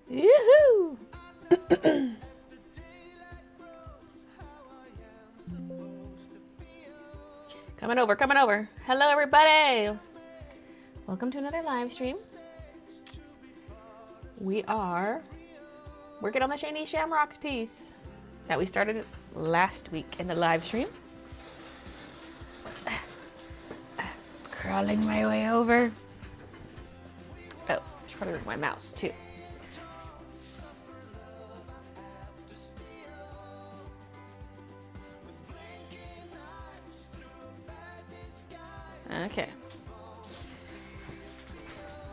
Yoo-hoo! Coming over, coming over. Hello, everybody. Welcome to another live stream. We are working on the Shady Shamrocks piece that we started last week in the live stream. Crawling my way over. Oh, I should probably move my mouse too. Okay.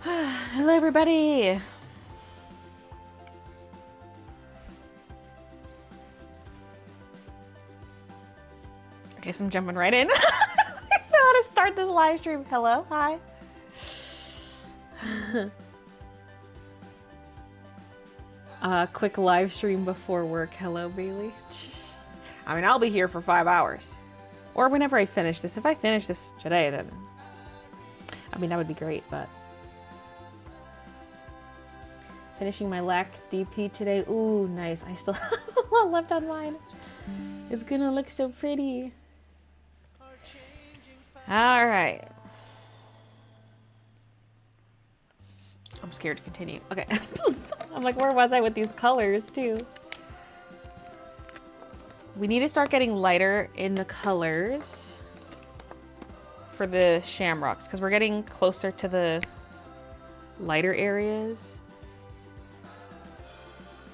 Hello, everybody. I guess I'm jumping right in. I don't know how to start this live stream. Hello, hi. Quick live stream before work. Hello, Baylee. I mean, I'll be here for 5 hours. Or whenever I finish this. If I finish this today, then... I mean, that would be great, but... Finishing my LAC DP today. Ooh, nice. I still have a lot left on mine. It's gonna look so pretty. Alright. I'm scared to continue. Okay. I'm like, where was I with these colors, too? We need to start getting lighter in the colors for the Shamrocks because we're getting closer to the lighter areas.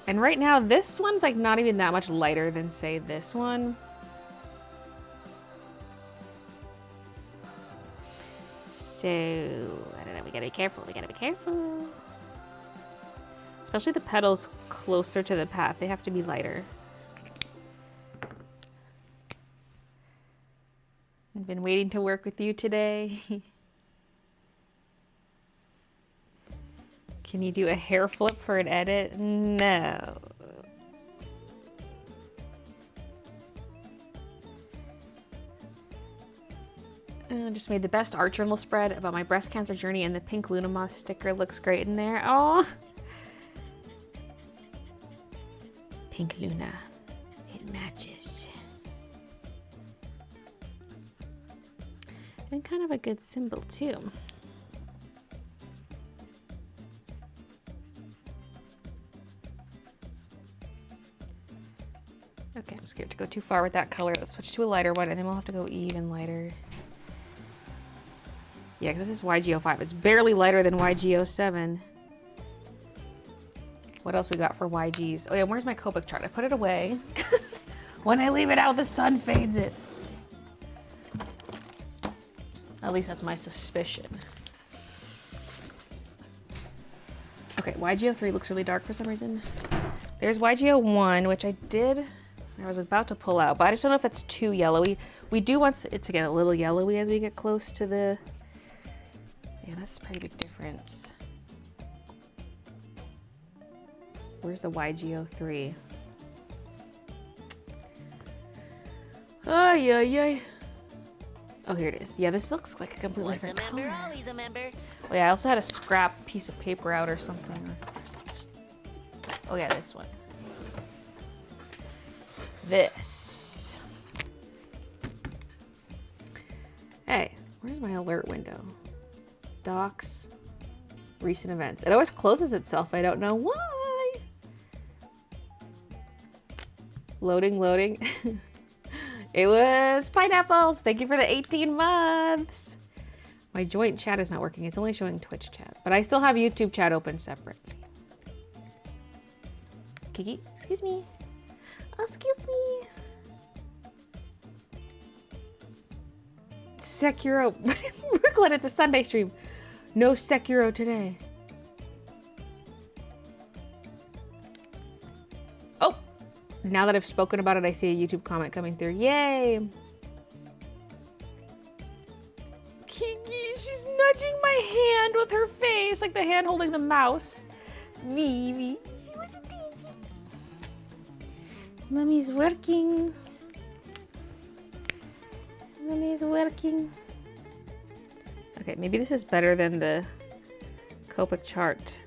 And right now, this one's like not even that much lighter than, say, this one. So, I don't know, we gotta be careful, we gotta be careful. Especially the petals closer to the path, they have to be lighter. I've been waiting to work with you today. Can you do a hair flip for an edit? No. Just made the best art journal spread about my breast cancer journey, and the pink Luna moth sticker looks great in there. Oh, pink Luna, it matches. And kind of a good symbol too. Okay, I'm scared to go too far with that color. Let's switch to a lighter one, and then we'll have to go even lighter. Yeah, because this is YG05. It's barely lighter than YG07. What else we got for YGs? Oh yeah, where's my Copic chart? I put it away because when I leave it out, the sun fades it. At least that's my suspicion. Okay, YG03 looks really dark for some reason. There's YG01, which I was about to pull out, but I just don't know if it's too yellowy. We do want it to get a little yellowy as we get close to the... Yeah, that's a pretty big difference. Where's the YG03? Oh, yeah. Oh, here it is. Yeah, this looks like a completely different color. Always a member. Oh, yeah, I also had a scrap piece of paper out or something. Oh, yeah, this one. This. Hey, where's my alert window? Docs, recent events. It always closes itself. I don't know why. Loading. It was pineapples. Thank you for the 18 months. My joint chat is not working. It's only showing Twitch chat, but I still have YouTube chat open separately. Kiki, excuse me. Oh, excuse me. Sekiro. Brooklyn, it's a Sunday stream. No Sekiro today. Oh, now that I've spoken about it, I see a YouTube comment coming through. Yay. Kiki, she's nudging my hand with her face, like the hand holding the mouse. Mimi, she wants attention. Mommy's working. Mommy's working. Okay, maybe this is better than the Copic chart.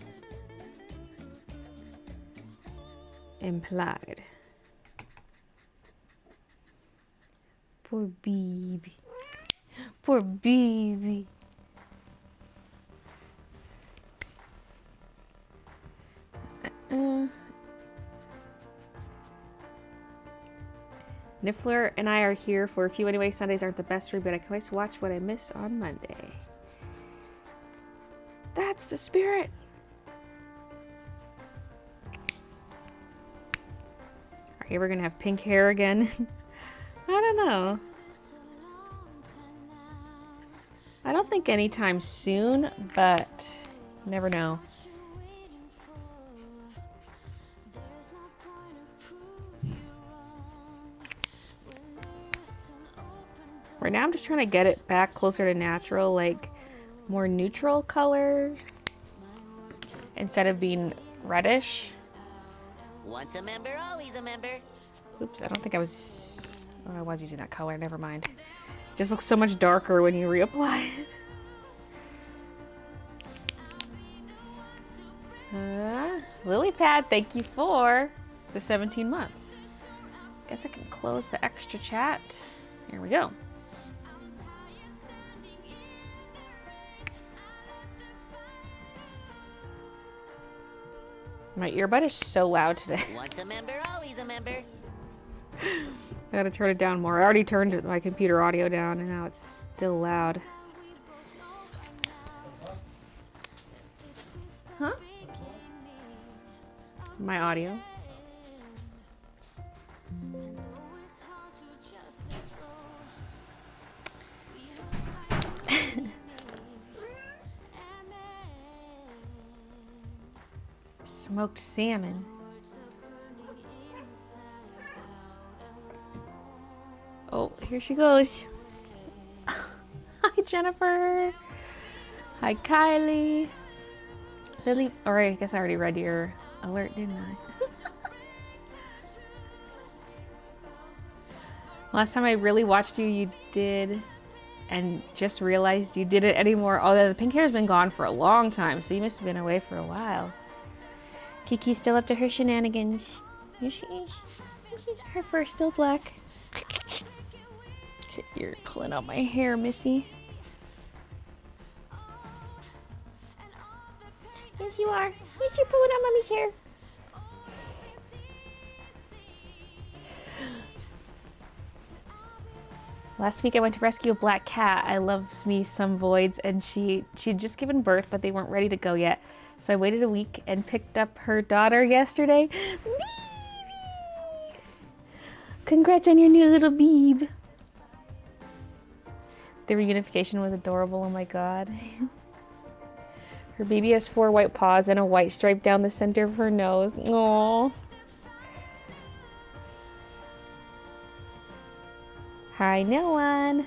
implied. Poor baby. Poor baby. Niffler and I are here for a few anyway. Sundays aren't the best for me, but I can always watch what I miss on Monday. That's the spirit. Are you ever gonna have pink hair again? I don't know. I don't think anytime soon, but you never know. Right now I'm just trying to get it back closer to natural, like more neutral color instead of being reddish. Once a member, always a member. Oops, I don't think I was... Oh, I was using that color, never mind. Just looks so much darker when you reapply it. Lily Pad, thank you for the 17 months. Guess I can close the extra chat. Here we go. My earbud is so loud today. Once a member, always a member. I gotta turn it down more. I already turned my computer audio down and now it's still loud. Huh? My audio. Smoked salmon. Oh, here she goes. Hi, Jennifer. Hi, Kylie. Lily. Alright, I guess I already read your alert, didn't I? Last time I really watched you, you did, and just realized you didn't anymore. Although the pink hair's been gone for a long time, so you must have been away for a while. Kiki's still up to her shenanigans. Yes, she is. Her fur's still black. You're pulling out my hair, Missy. Yes, you are. Yes, you're pulling out Mommy's hair. Last week I went to rescue a black cat. I loves me some voids, and she'd just given birth, but they weren't ready to go yet. So I waited a week and picked up her daughter yesterday. Beebe! Congrats on your new little Beeb. The reunification was adorable, oh my god. Her baby has 4 white paws and a white stripe down the center of her nose. Aww. Hi, no one.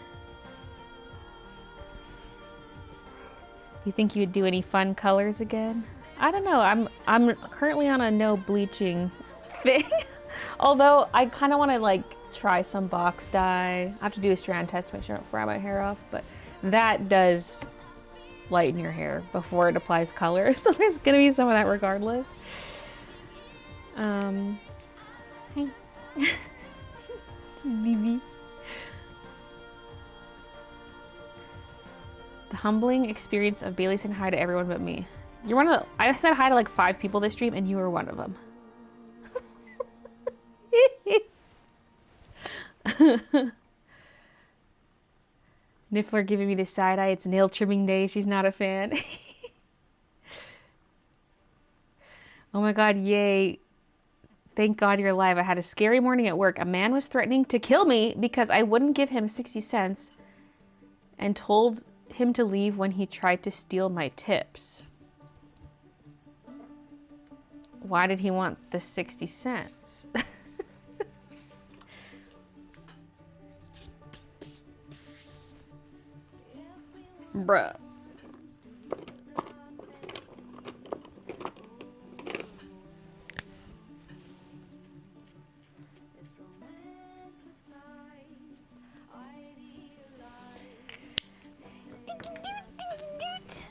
You think you would do any fun colors again? I don't know. I'm currently on a no bleaching thing. Although I kind of want to like try some box dye. I have to do a strand test to make sure I don't fry my hair off, but that does lighten your hair before it applies color. So there's gonna be some of that regardless. Hi. This is BB. The humbling experience of Baylee saying hi to everyone but me. You're one of the... I said hi to like 5 people this stream and you were one of them. Niffler giving me the side eye. It's nail trimming day. She's not a fan. Oh my god, yay. Thank God you're alive. I had a scary morning at work. A man was threatening to kill me because I wouldn't give him 60 cents and told him to leave when he tried to steal my tips. Why did he want the 60 cents? Bruh.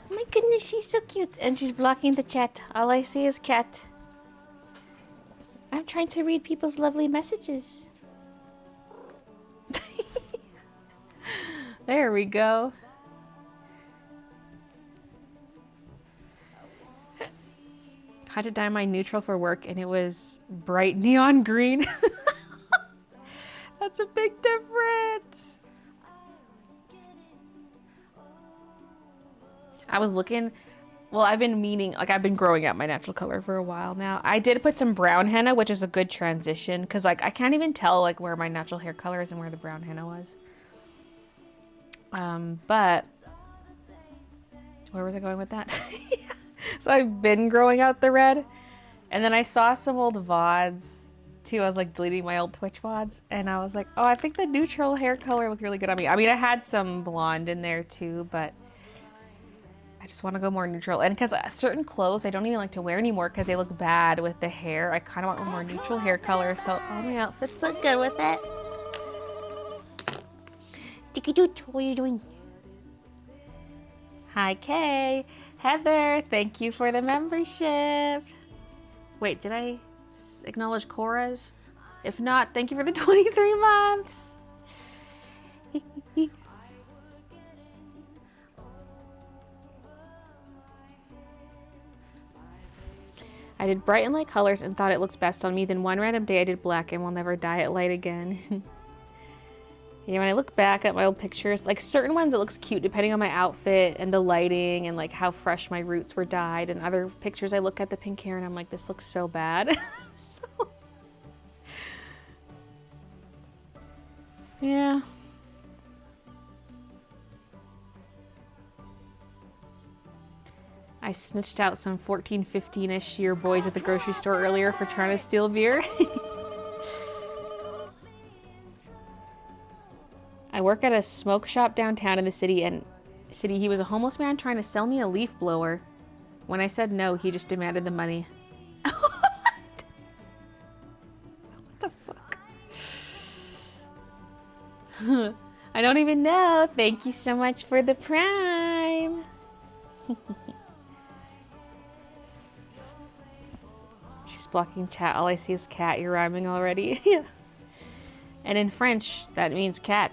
My goodness, she's so cute. And she's blocking the chat. All I see is cat. I'm trying to read people's lovely messages. There we go. Had to dye my neutral for work and it was bright neon green. That's a big difference. I was looking, well, I've been meaning, like I've been growing out my natural color for a while now. I did put some brown henna, which is a good transition because like I can't even tell like where my natural hair color is and where the brown henna was. But where was I going with that? So I've been growing out the red and then I saw some old VODs too. I was like deleting my old Twitch VODs and I was like, oh, I think the neutral hair color looked really good on me. I mean, I had some blonde in there too, but I just want to go more neutral. And because certain clothes I don't even like to wear anymore because they look bad with the hair. I kind of want a more neutral hair color. So all my outfits look good with it. Tiki Doot, what are you doing? Hi, Kay. Heather, thank you for the membership. Wait, did I acknowledge Cora's? If not, thank you for the 23 months. I did bright and light colors and thought it looks best on me. Then one random day I did black and will never dye it light again. Yeah, when I look back at my old pictures, like certain ones it looks cute depending on my outfit and the lighting and like how fresh my roots were dyed. And other pictures I look at the pink hair and I'm like, this looks so bad. So, yeah. I snitched out some 14, 15-ish year boys at the grocery store earlier for trying to steal beer. I work at a smoke shop downtown in the city, and he was a homeless man trying to sell me a leaf blower. When I said no, he just demanded the money. What the fuck? I don't even know. Thank you so much for the prime. She's blocking chat. All I see is cat. You're rhyming already. Yeah. And in French, that means cat.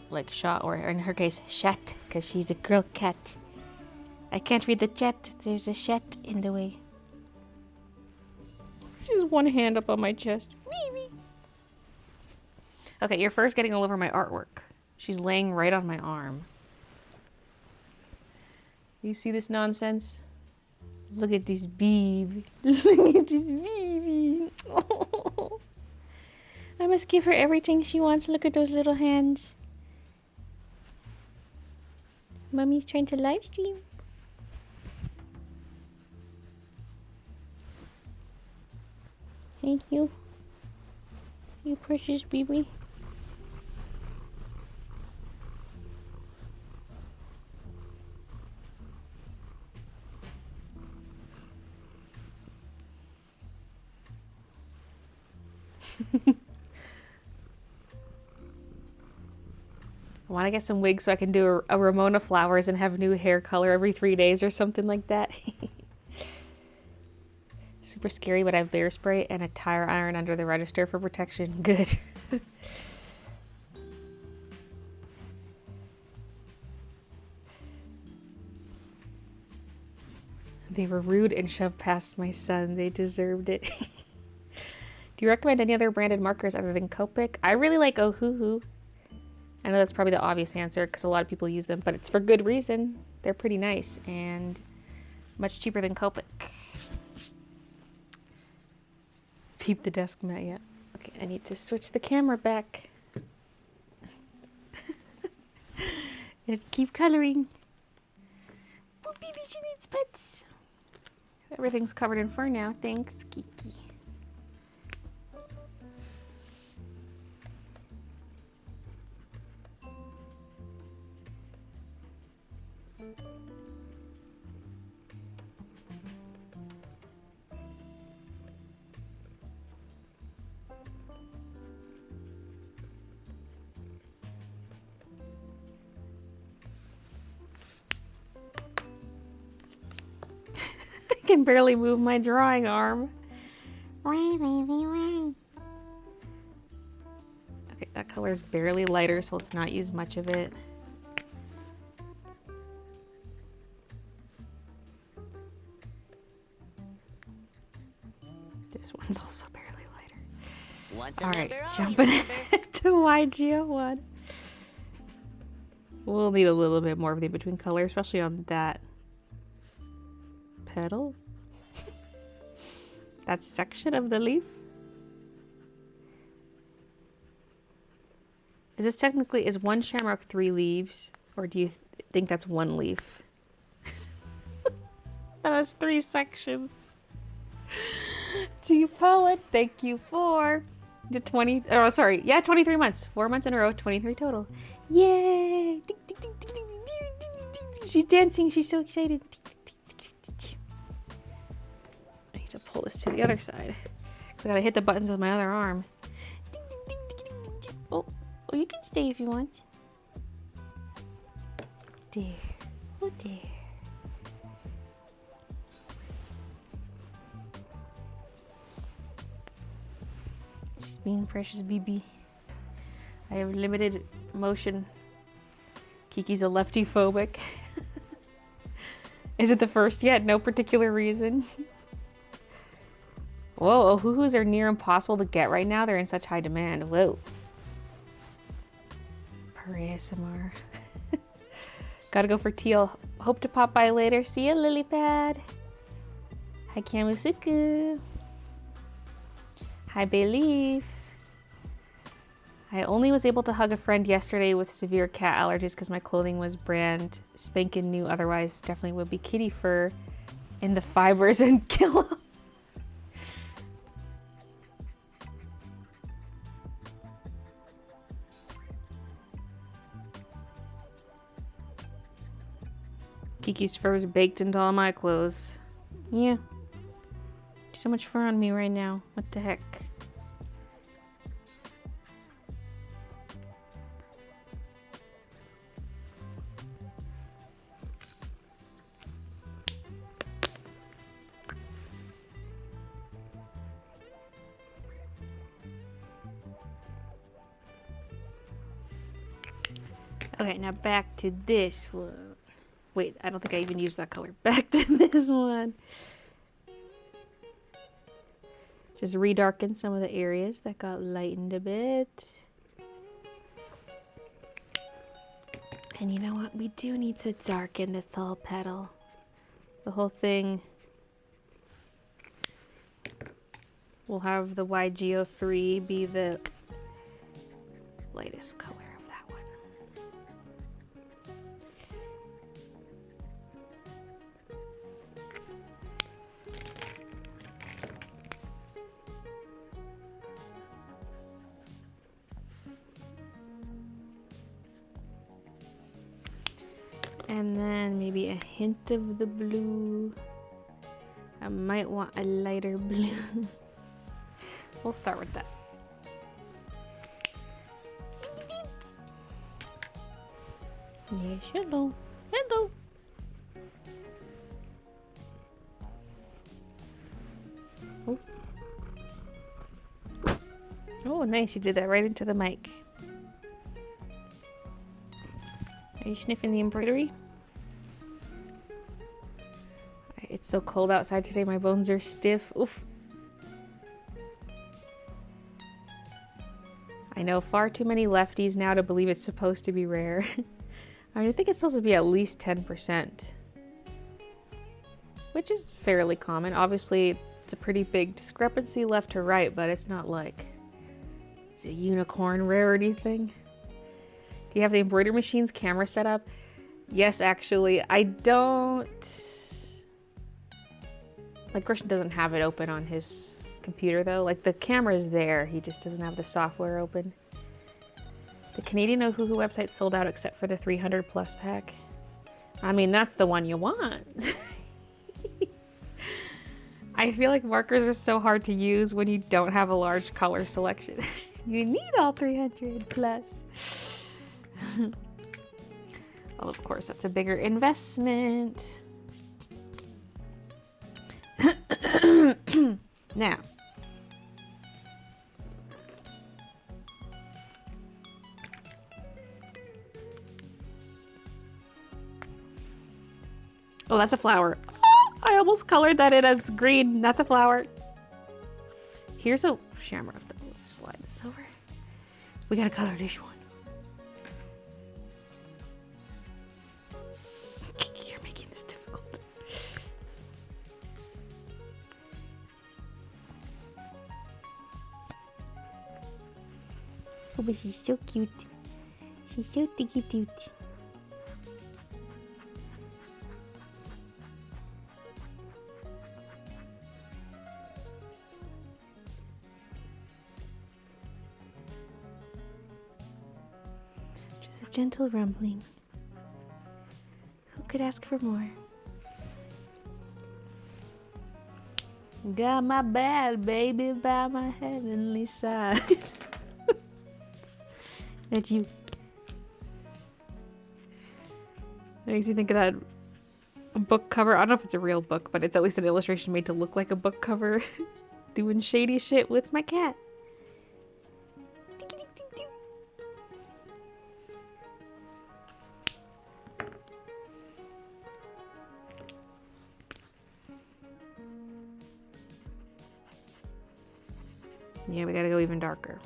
Like chat, or in her case, chat, because she's a girl cat. I can't read the chat. There's a chat in the way. She's one hand up on my chest. Wee. Okay, you're first getting all over my artwork. She's laying right on my arm. You see this nonsense? Look at this baby. Look at this baby. Oh. I must give her everything she wants. Look at those little hands. Mommy's trying to live stream. Thank you. You precious baby. I want to get some wigs so I can do a Ramona Flowers and have new hair color every 3 days or something like that. Super scary, but I have bear spray and a tire iron under the register for protection. Good. They were rude and shoved past my son. They deserved it. Do you recommend any other branded markers other than Copic? I really like Ohuhu. I know that's probably the obvious answer because a lot of people use them, but it's for good reason. They're pretty nice and much cheaper than Copic. Peep the desk mat yet. Okay, I need to switch the camera back. Let's keep coloring. Oh, baby, she needs pets. Everything's covered in fur now. Thanks, Kiki. I can barely move my drawing arm. Why, baby, why? Okay, that color is barely lighter, so let's not use much of it. This one's also barely lighter. Once a All right, member, always a jumping member. to YGO1. We'll need a little bit more of the in-between color, especially on that petal. That section of the leaf. Is this technically, is one shamrock 3 leaves? Or do you think that's one leaf? That has 3 sections. To you, poet, thank you for the 23 months. 4 months in a row, 23 total. Yay! Ding, ding, ding, ding, ding, ding, ding, ding. She's dancing, she's so excited. I need to pull this to the other side. So I gotta hit the buttons with my other arm. Ding, ding, ding, ding, ding, ding, ding. Oh, you can stay if you want. There. Oh, there. She's being precious BB. I have limited motion. Kiki's a lefty phobic. Is it the first yet? No particular reason. Whoa, Ohuhus are near impossible to get right now. They're in such high demand. Whoa. Per ASMR. Gotta go for teal. Hope to pop by later. See ya, Lilypad. Hi, Kamusuku. Hi, Baylee. I only was able to hug a friend yesterday with severe cat allergies because my clothing was brand spanking new. Otherwise, definitely would be kitty fur in the fibers and kill him. Kiki's fur is baked into all my clothes. Yeah. So much fur on me right now. What the heck? Okay, now back to this one. Wait, I don't think I even used that color. Back to this one. Just redarken some of the areas that got lightened a bit. And you know what? We do need to darken this whole petal. The whole thing. We'll have the YGO3 be the lightest color of that one. And then maybe a hint of the blue. I might want a lighter blue. We'll start with that. Yes, hello. Hello. Oh. Oh, nice. You did that right into the mic. Are you sniffing the embroidery? It's so cold outside today, my bones are stiff. Oof. I know far too many lefties now to believe it's supposed to be rare. I think it's supposed to be at least 10%. Which is fairly common. Obviously, it's a pretty big discrepancy left to right, but it's not like it's a unicorn rarity thing. Do you have the embroidery machine's camera set up? Yes, actually. I don't... Like, Christian doesn't have it open on his computer, though. Like, the camera's there. He just doesn't have the software open. The Canadian Ohuhu website sold out except for the 300 plus pack. I mean, that's the one you want. I feel like markers are so hard to use when you don't have a large color selection. You need all 300 plus. Well, of course, that's a bigger investment. Now, Oh, that's a flower. Oh, I almost colored that in as green. That's a flower. Here's a shamrock though. Let's slide this over. We gotta color this one. You're making this difficult. Oh, but she's so cute. She's so ticky toot. Just a gentle rumbling. Who could ask for more? Got my bad baby by my heavenly side. That's you. It makes you think of that book cover. I don't know if it's a real book, but it's at least an illustration made to look like a book cover. Doing shady shit with my cat. Yeah, we gotta go even darker.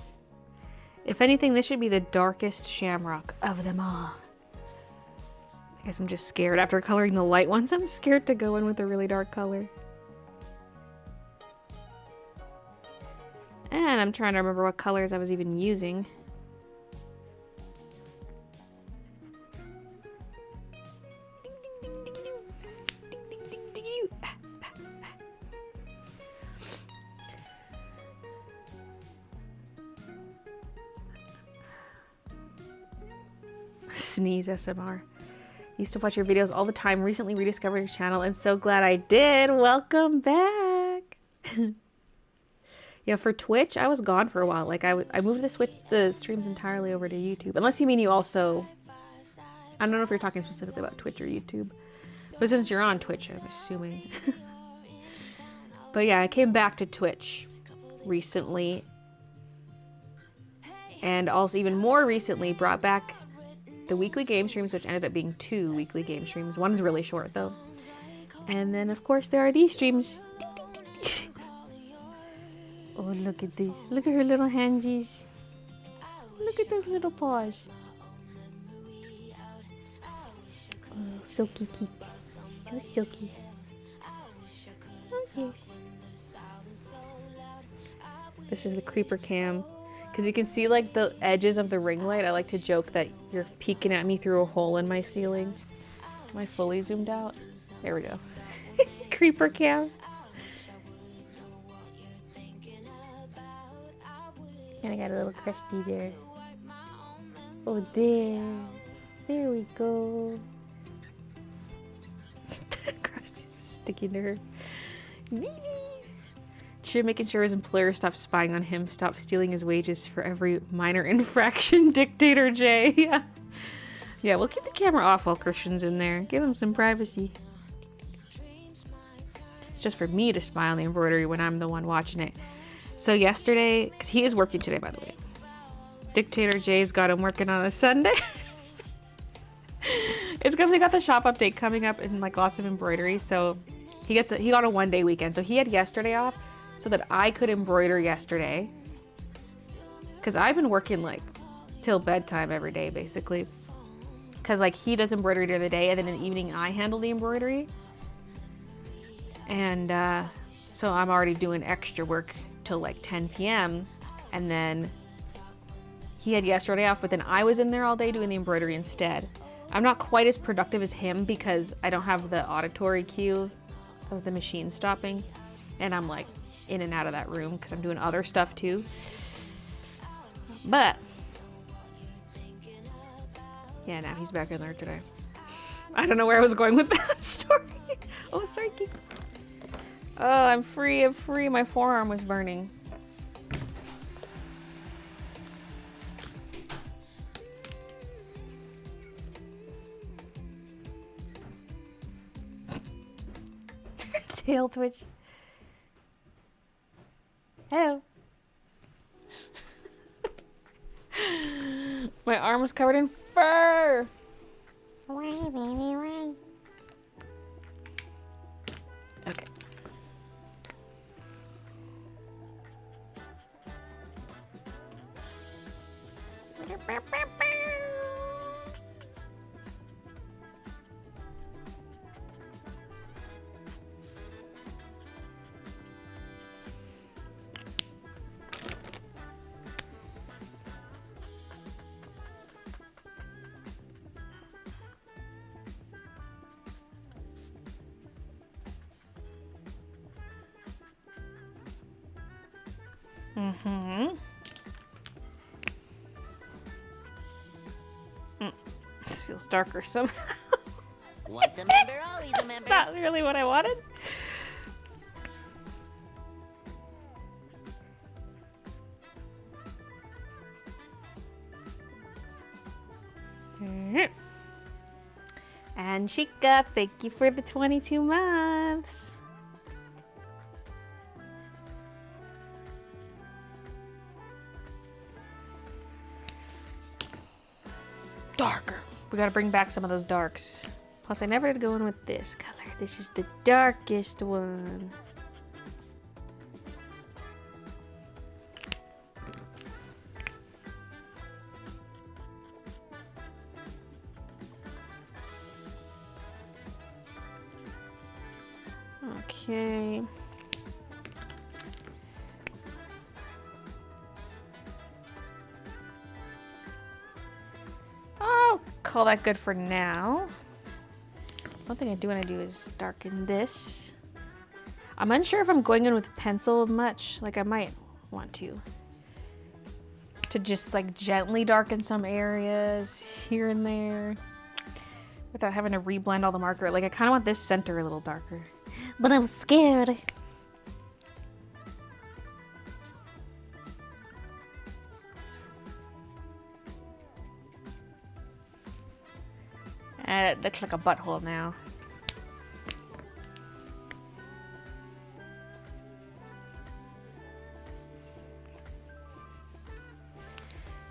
If anything, this should be the darkest shamrock of them all. I guess I'm just scared. After coloring the light ones, I'm scared to go in with a really dark color. And I'm trying to remember what colors I was even using. Sneeze SMR. Used to watch your videos all the time. Recently rediscovered your channel and so glad I did. Welcome back. Yeah, for Twitch, I was gone for a while. Like I moved the streams entirely over to YouTube. Unless you mean you also... I don't know if you're talking specifically about Twitch or YouTube. But since you're on Twitch, I'm assuming. But yeah, I came back to Twitch recently. And also even more recently brought back the weekly game streams, which ended up being 2 weekly game streams. One's really short though. And then of course there are these streams. Oh, look at this. Look at her little handsies. Look at those little paws. Oh, silky cake. So silky. Oh, yes. This is the creeper cam. Because you can see like the edges of the ring light. I like to joke that you're peeking at me through a hole in my ceiling. Am I fully zoomed out? There we go. Creeper cam. And I got a little crusty there. Oh, there. There we go. Krusty's just sticking to her. Should making sure his employer stops spying on him, stop stealing his wages for every minor infraction. Dictator J. Yeah. Yeah, we'll keep the camera off while Christian's in there. Give him some privacy. It's just for me to spy on the embroidery when I'm the one watching it. So yesterday, because he is working today, by the way. Dictator J's got him working on a Sunday. It's because we got the shop update coming up and like lots of embroidery. So he got a 1-day weekend. So he had yesterday off so that I could embroider yesterday. Because I've been working like till bedtime every day, basically. Because like he does embroidery during the day and then in the evening I handle the embroidery. And so I'm already doing extra work till like 10 p.m. And then he had yesterday off, but then I was in there all day doing the embroidery instead. I'm not quite as productive as him because I don't have the auditory cue of the machine stopping. And I'm like in and out of that room because I'm doing other stuff too. But yeah, now he's back in there today. I don't know where I was going with that story. Oh, sorry, Kiki. Oh, I'm free, I'm free. My forearm was burning. Tail twitch. Hello. My arm was covered in fur. Okay. This feels darker somehow. Once a member, always a member. Not really what I wanted. And Chica, thank you for the 22 months. Darker. We gotta bring back some of those darks. Plus, I never did go in with this color. This is the darkest one. Okay. I'll call that good for now. One thing I do want to do is darken this. I'm unsure if I'm going in with pencil much. Like I might want to just like gently darken some areas here and there without having to reblend all the marker. Like I kind of want this center a little darker, but I'm scared. And it looks like a butthole now.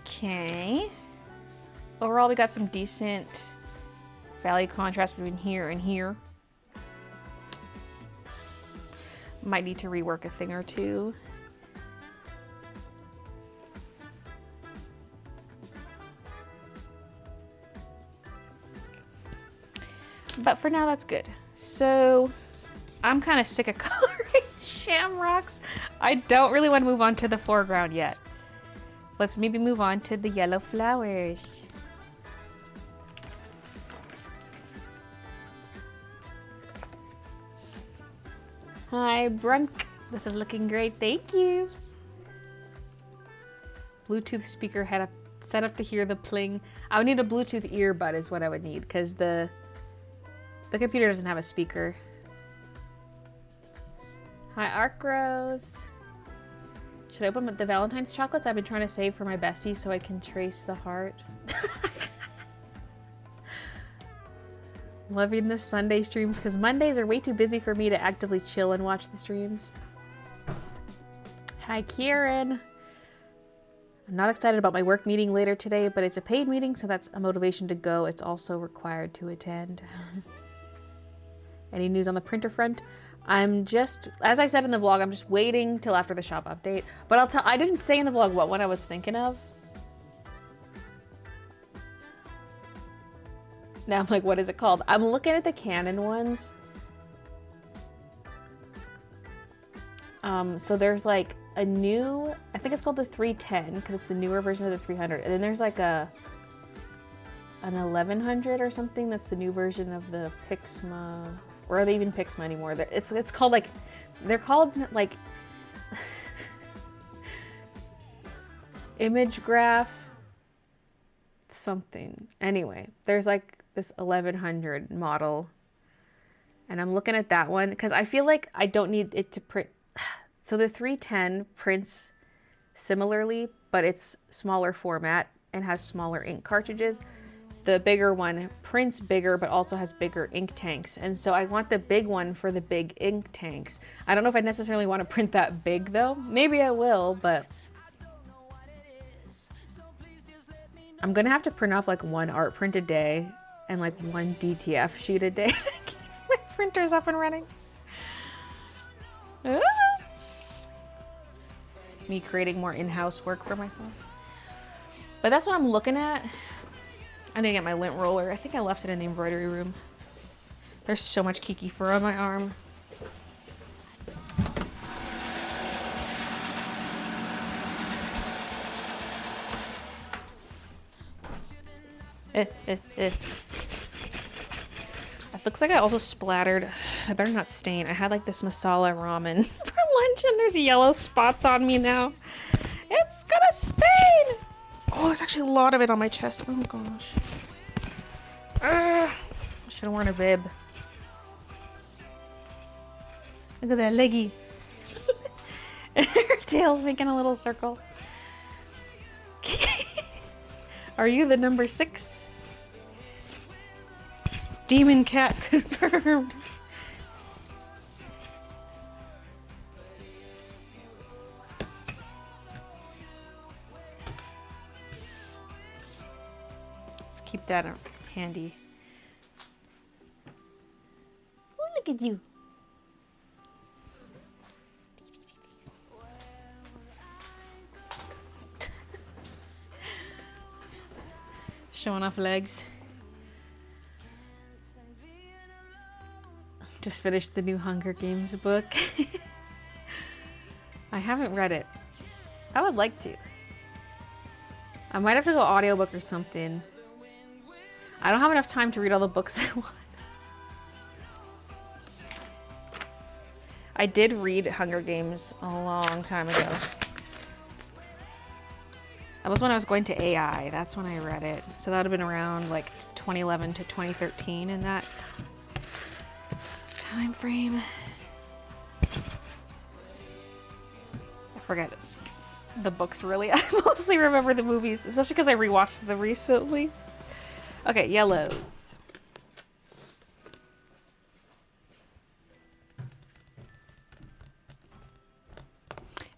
Okay. Overall, we got some decent value contrast between here and here. Might need to rework a thing or two. But for now, that's good. So I'm kind of sick of coloring Shamrocks. I don't really want to move on to the foreground yet. Let's maybe move on to the yellow flowers. Hi, Brunk. This is looking great. Thank you. Bluetooth speaker head set up to hear the pling. I would need a Bluetooth earbud is what I would need because the computer doesn't have a speaker. Hi, Arc Rose. Should I open the Valentine's chocolates I've been trying to save for my besties so I can trace the heart? Loving the Sunday streams because Mondays are way too busy for me to actively chill and watch the streams. Hi, Kieran. I'm not excited about my work meeting later today, but it's a paid meeting, so that's a motivation to go. It's also required to attend. Any news on the printer front? I'm just, as I said in the vlog, I'm just waiting till after the shop update. But I didn't say in the vlog what one I was thinking of. Now I'm like, what is it called? I'm looking at the Canon ones. So there's like a new, I think it's called the 310 because it's the newer version of the 300. And then there's like an 1100 or something that's the new version of the Pixma. Or are they even Pixma anymore? It's called like, they're called like image graph something. Anyway, there's like this 1100 model and I'm looking at that one because I feel like I don't need it to print. So the 310 prints similarly, but it's smaller format and has smaller ink cartridges. The bigger one prints bigger, but also has bigger ink tanks. And so I want the big one for the big ink tanks. I don't know if I necessarily want to print that big though. Maybe I will, but I'm gonna have to print off like one art print a day and like one DTF sheet a day to keep my printers up and running. Ah. Me creating more in-house work for myself. But that's what I'm looking at. I need to get my lint roller. I think I left it in the embroidery room. There's so much Kiki fur on my arm. It looks like I also splattered. I better not stain. I had like this masala ramen for lunch and there's yellow spots on me now. It's gonna stain! Oh, there's actually a lot of it on my chest. Oh gosh. I should have worn a bib. Look at that leggy. Her tail's making a little circle. Are you the number 6? Demon cat confirmed. Let's keep that handy. Oh, look at you. Showing off legs. Just finished the new Hunger Games book. I haven't read it. I would like to. I might have to go audiobook or something. I don't have enough time to read all the books I want. I did read Hunger Games a long time ago. That was when I was going to AI. That's when I read it. So that would have been around like 2011 to 2013 in that time frame. I forget the books really. I mostly remember the movies, especially because I rewatched them recently. Okay, yellows.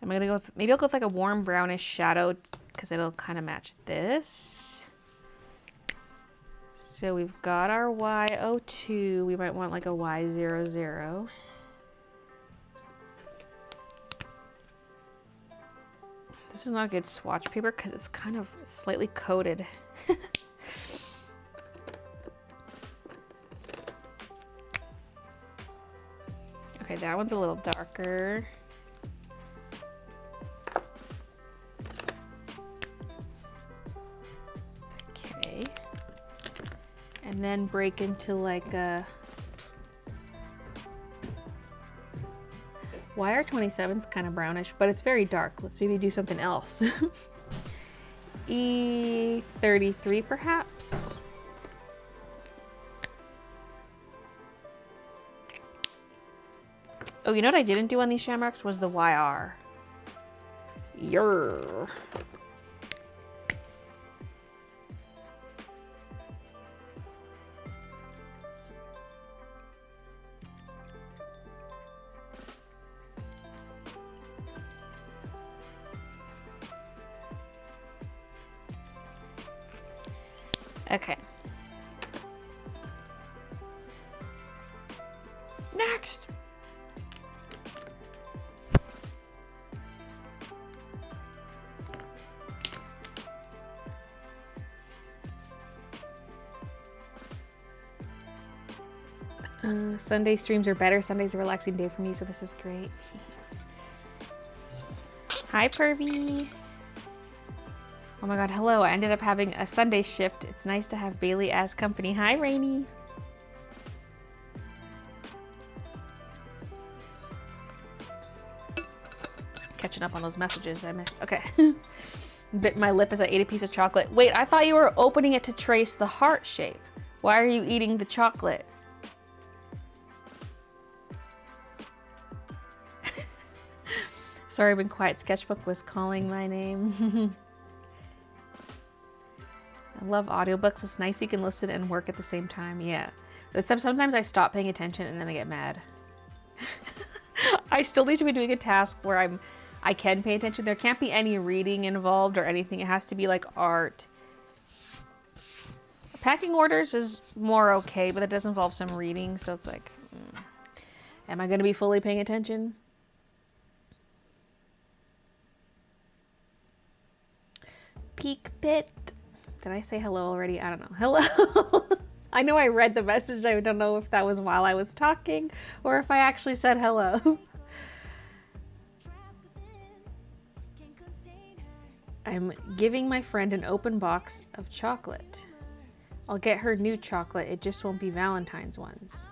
I'm gonna go with, maybe I'll go with like a warm brownish shadow because it'll kind of match this. So we've got our Y02. We might want like a Y00. This is not a good swatch paper because it's kind of slightly coated. Okay, that one's a little darker. Okay. And then break into like a YR27's kind of brownish, but it's very dark. Let's maybe do something else. E33 perhaps. Oh, you know what I didn't do on these Shamrocks was the YR. Yer. Okay. Next. Sunday streams are better. Sunday's a relaxing day for me, so this is great. Hi, Pervy. Oh my god, hello. I ended up having a Sunday shift. It's nice to have Baylee as company. Hi, Rainy. Catching up on those messages I missed. Okay. Bit my lip as I ate a piece of chocolate. Wait, I thought you were opening it to trace the heart shape. Why are you eating the chocolate? Sorry, I've been quiet. Sketchbook was calling my name. I love audiobooks. It's nice you can listen and work at the same time. Yeah. But sometimes I stop paying attention and then I get mad. I still need to be doing a task where I can pay attention. There can't be any reading involved or anything. It has to be like art. Packing orders is more okay, but it does involve some reading. So it's like, am I going to be fully paying attention? Peak Pit. Did I say hello already? I don't know. Hello. I know I read the message. I don't know if that was while I was talking or if I actually said hello. I'm giving my friend an open box of chocolate. I'll get her new chocolate. It just won't be Valentine's ones.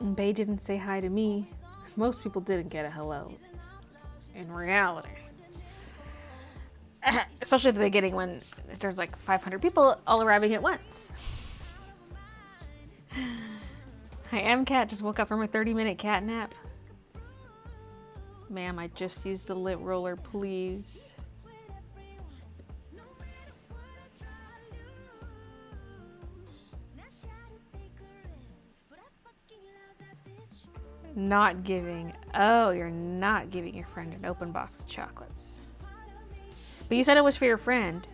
And Bay didn't say hi to me. Most people didn't get a hello. In reality. Especially at the beginning when there's like 500 people all arriving at once. Hi, M-Cat just woke up from a 30-minute cat nap. Ma'am, I just used the lint roller, please. Not giving. Oh, you're not giving your friend an open box of chocolates. But you said it was for your friend.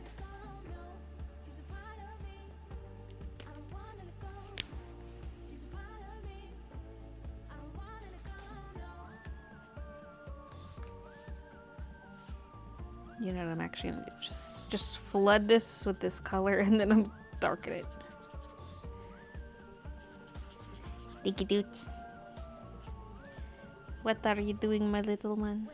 You know what, I'm actually gonna do? Just flood this with this color and then I'm darken it. Dinky doots. What are you doing, my little one?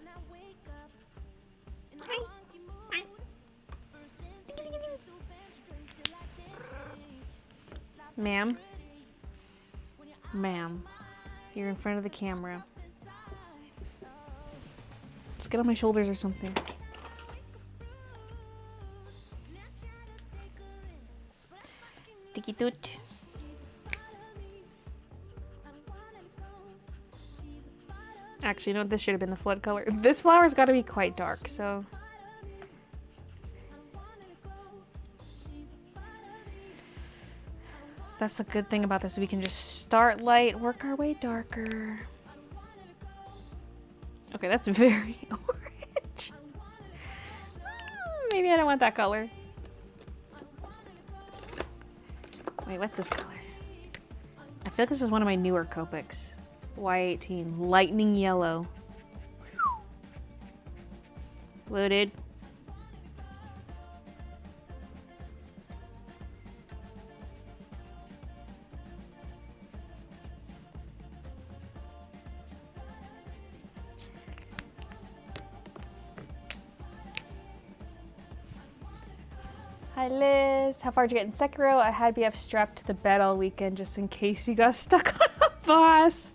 Ma'am? Ma'am, you're in front of the camera. Just get on my shoulders or something. Tiki toot. Actually, you know what? This should have been the flood color. This flower's got to be quite dark, so... That's the good thing about this. We can just start light, work our way darker. Okay, that's very orange. Maybe I don't want that color. Wait, what's this color? I feel like this is one of my newer Copics. Y18, lightning yellow. Loaded. Hi Liz, how far did you get in Sekiro? I had BF strapped to the bed all weekend just in case you got stuck on a boss.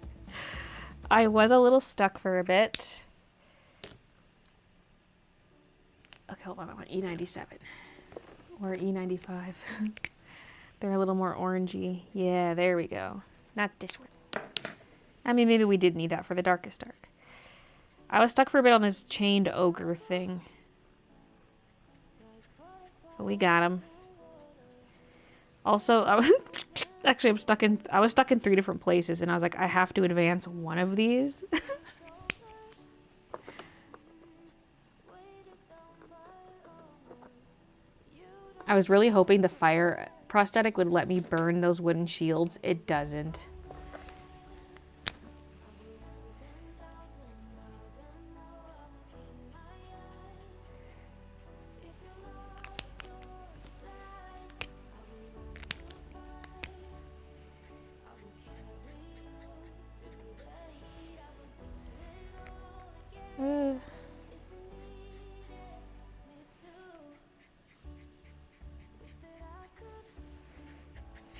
I was a little stuck for a bit. Okay, hold on, I want E97 or E95. They're a little more orangey. Yeah, there we go. Not this one. I mean, maybe we did need that for the darkest dark. I was stuck for a bit on this chained ogre thing. But we got him. Also, actually, I was stuck in 3 different places, and I was like, I have to advance one of these. I was really hoping the fire prosthetic would let me burn those wooden shields. It doesn't.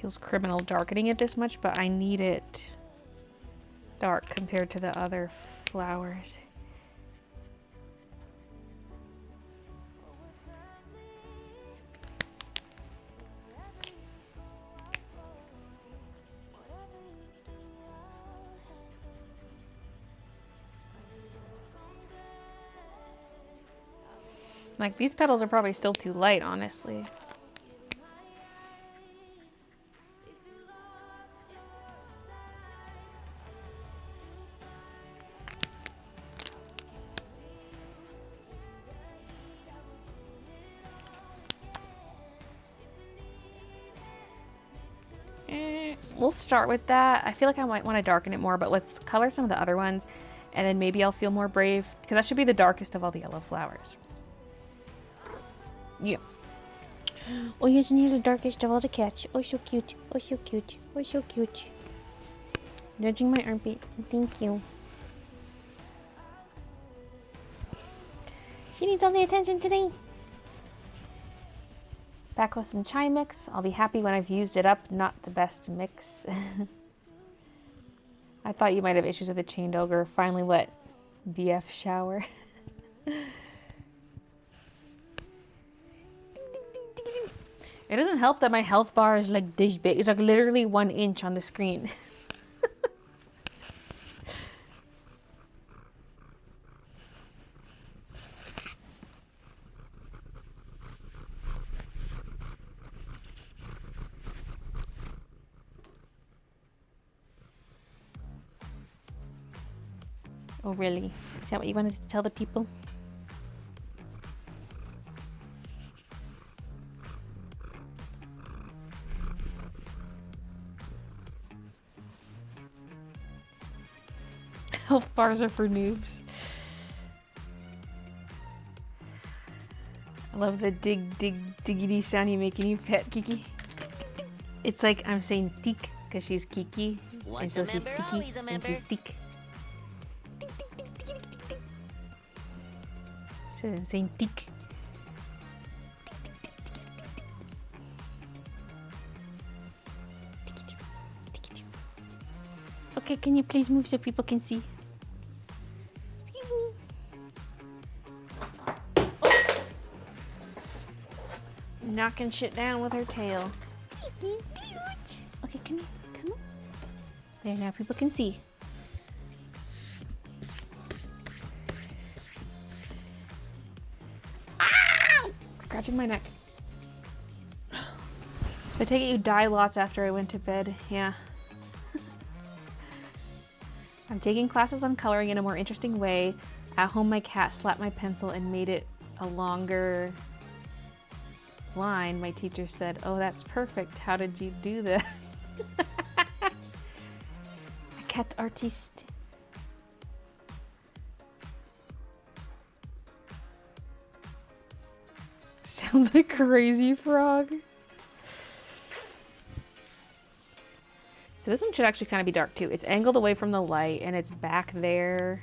Feels criminal darkening it this much, but I need it dark compared to the other flowers. Like, these petals are probably still too light, honestly. We'll start with that. I feel like I might want to darken it more, but let's color some of the other ones. And then maybe I'll feel more brave, because that should be the darkest of all the yellow flowers. Yeah. Oh yes, and here's the darkest of all the cats. Oh, so cute. Oh, so cute. Oh, so cute. Nudging my armpit. Thank you. She needs all the attention today. Back with some chai mix. I'll be happy when I've used it up. Not the best mix. I thought you might have issues with the chained ogre. Finally let BF shower. It doesn't help that my health bar is like this big. It's like literally 1 inch on the screen. Oh, really? Is that what you wanted to tell the people? Health bars are for noobs. I love the diggity sound you make when you pet Kiki. It's like I'm saying tik because she's Kiki. Once and a so she's member, Tiki always a and member. she's tik. So I'm saying tik. Okay, can you please move so people can see? Excuse me. Oh. Knocking shit down with her tail. Okay, come here. Come on. There, now people can see. Ah! Scratching my neck. I take it you die lots after I went to bed. Yeah. I'm taking classes on coloring in a more interesting way. At home, my cat slapped my pencil and made it a longer line. My teacher said, "Oh, that's perfect. How did you do that?" A cat artist. Sounds like Crazy Frog. So this one should actually kind of be dark too. It's angled away from the light and it's back there.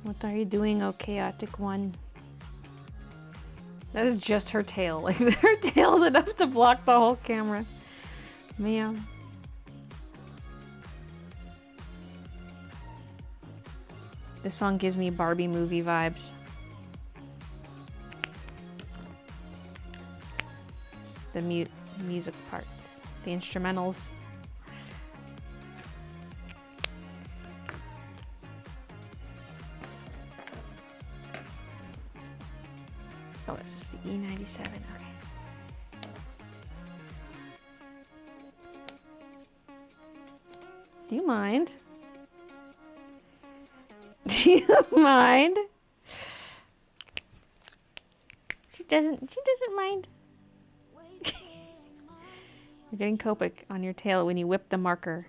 What are you doing, oh chaotic one? That is just her tail. Like, her tail is enough to block the whole camera. Man. This song gives me Barbie movie vibes. The music parts, the instrumentals. Oh, this is the E97. Okay. Do you mind? Do you mind? She doesn't mind. You're getting Copic on your tail when you whip the marker.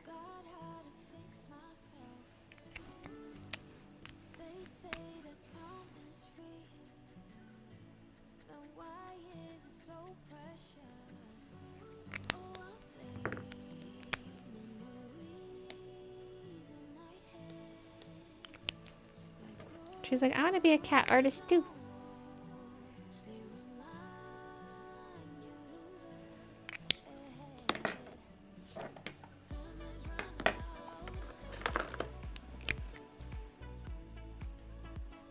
She's like, I want to be a cat artist too.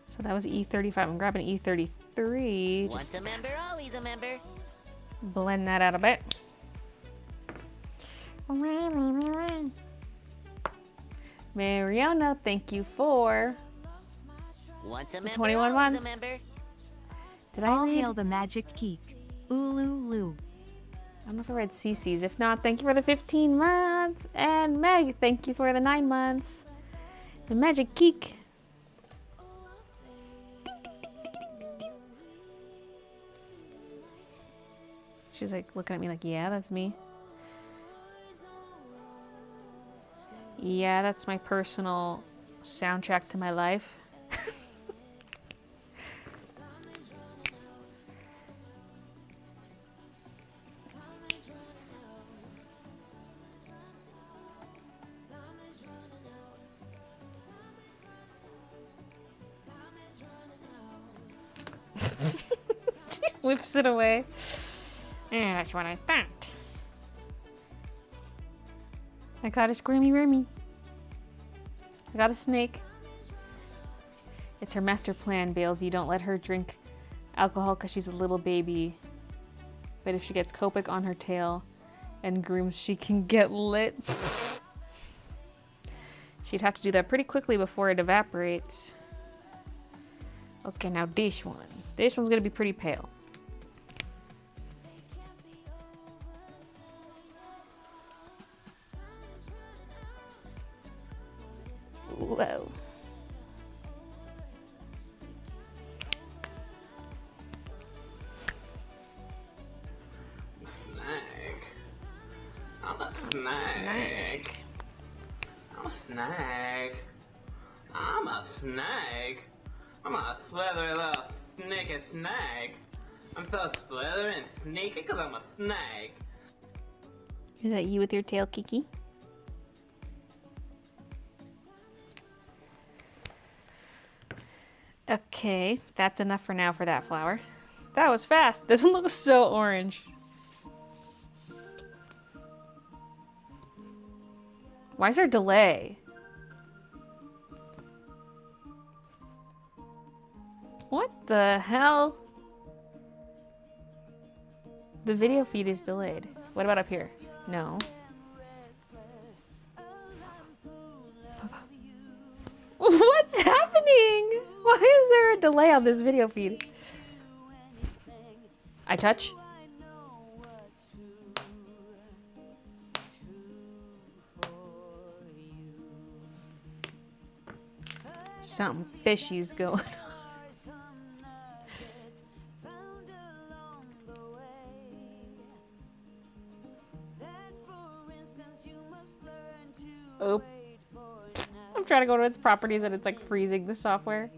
So that was E35. I'm grabbing E33. Once a member, always a member. Blend that out a bit. Mariana, thank you for Once a member, 21 always months. a member. Did I All read? hail the magic geek. Ululu. don't know if I read Cece's. If not, thank you for the 15 months. And Meg, thank you for the 9 months. The Magic Geek. She's like looking at me like, yeah, that's me. Yeah, that's my personal soundtrack to my life. Whips it away. And that's what I thought. I got a squirmy wormy. I got a snake. It's her master plan, Bales. You don't let her drink alcohol because she's a little baby. But if she gets Copic on her tail and grooms, she can get lit. She'd have to do that pretty quickly before it evaporates. Okay, now this one. This one's gonna be pretty pale. Whoa. Snake. I'm a snake. I'm a snake. I'm a snake. I'm a slithery little sneaky snake. I'm so slithery and sneaky because I'm a snake. Is that you with your tail, Kiki? Okay, that's enough for now for that flower. That was fast. This one looks so orange. Why is there a delay? What the hell? The video feed is delayed. What about up here? No. What's happening? Why is there a delay on this video feed? I touch? Something fishy's going on. Oh. I'm trying to go to its properties and it's like freezing the software.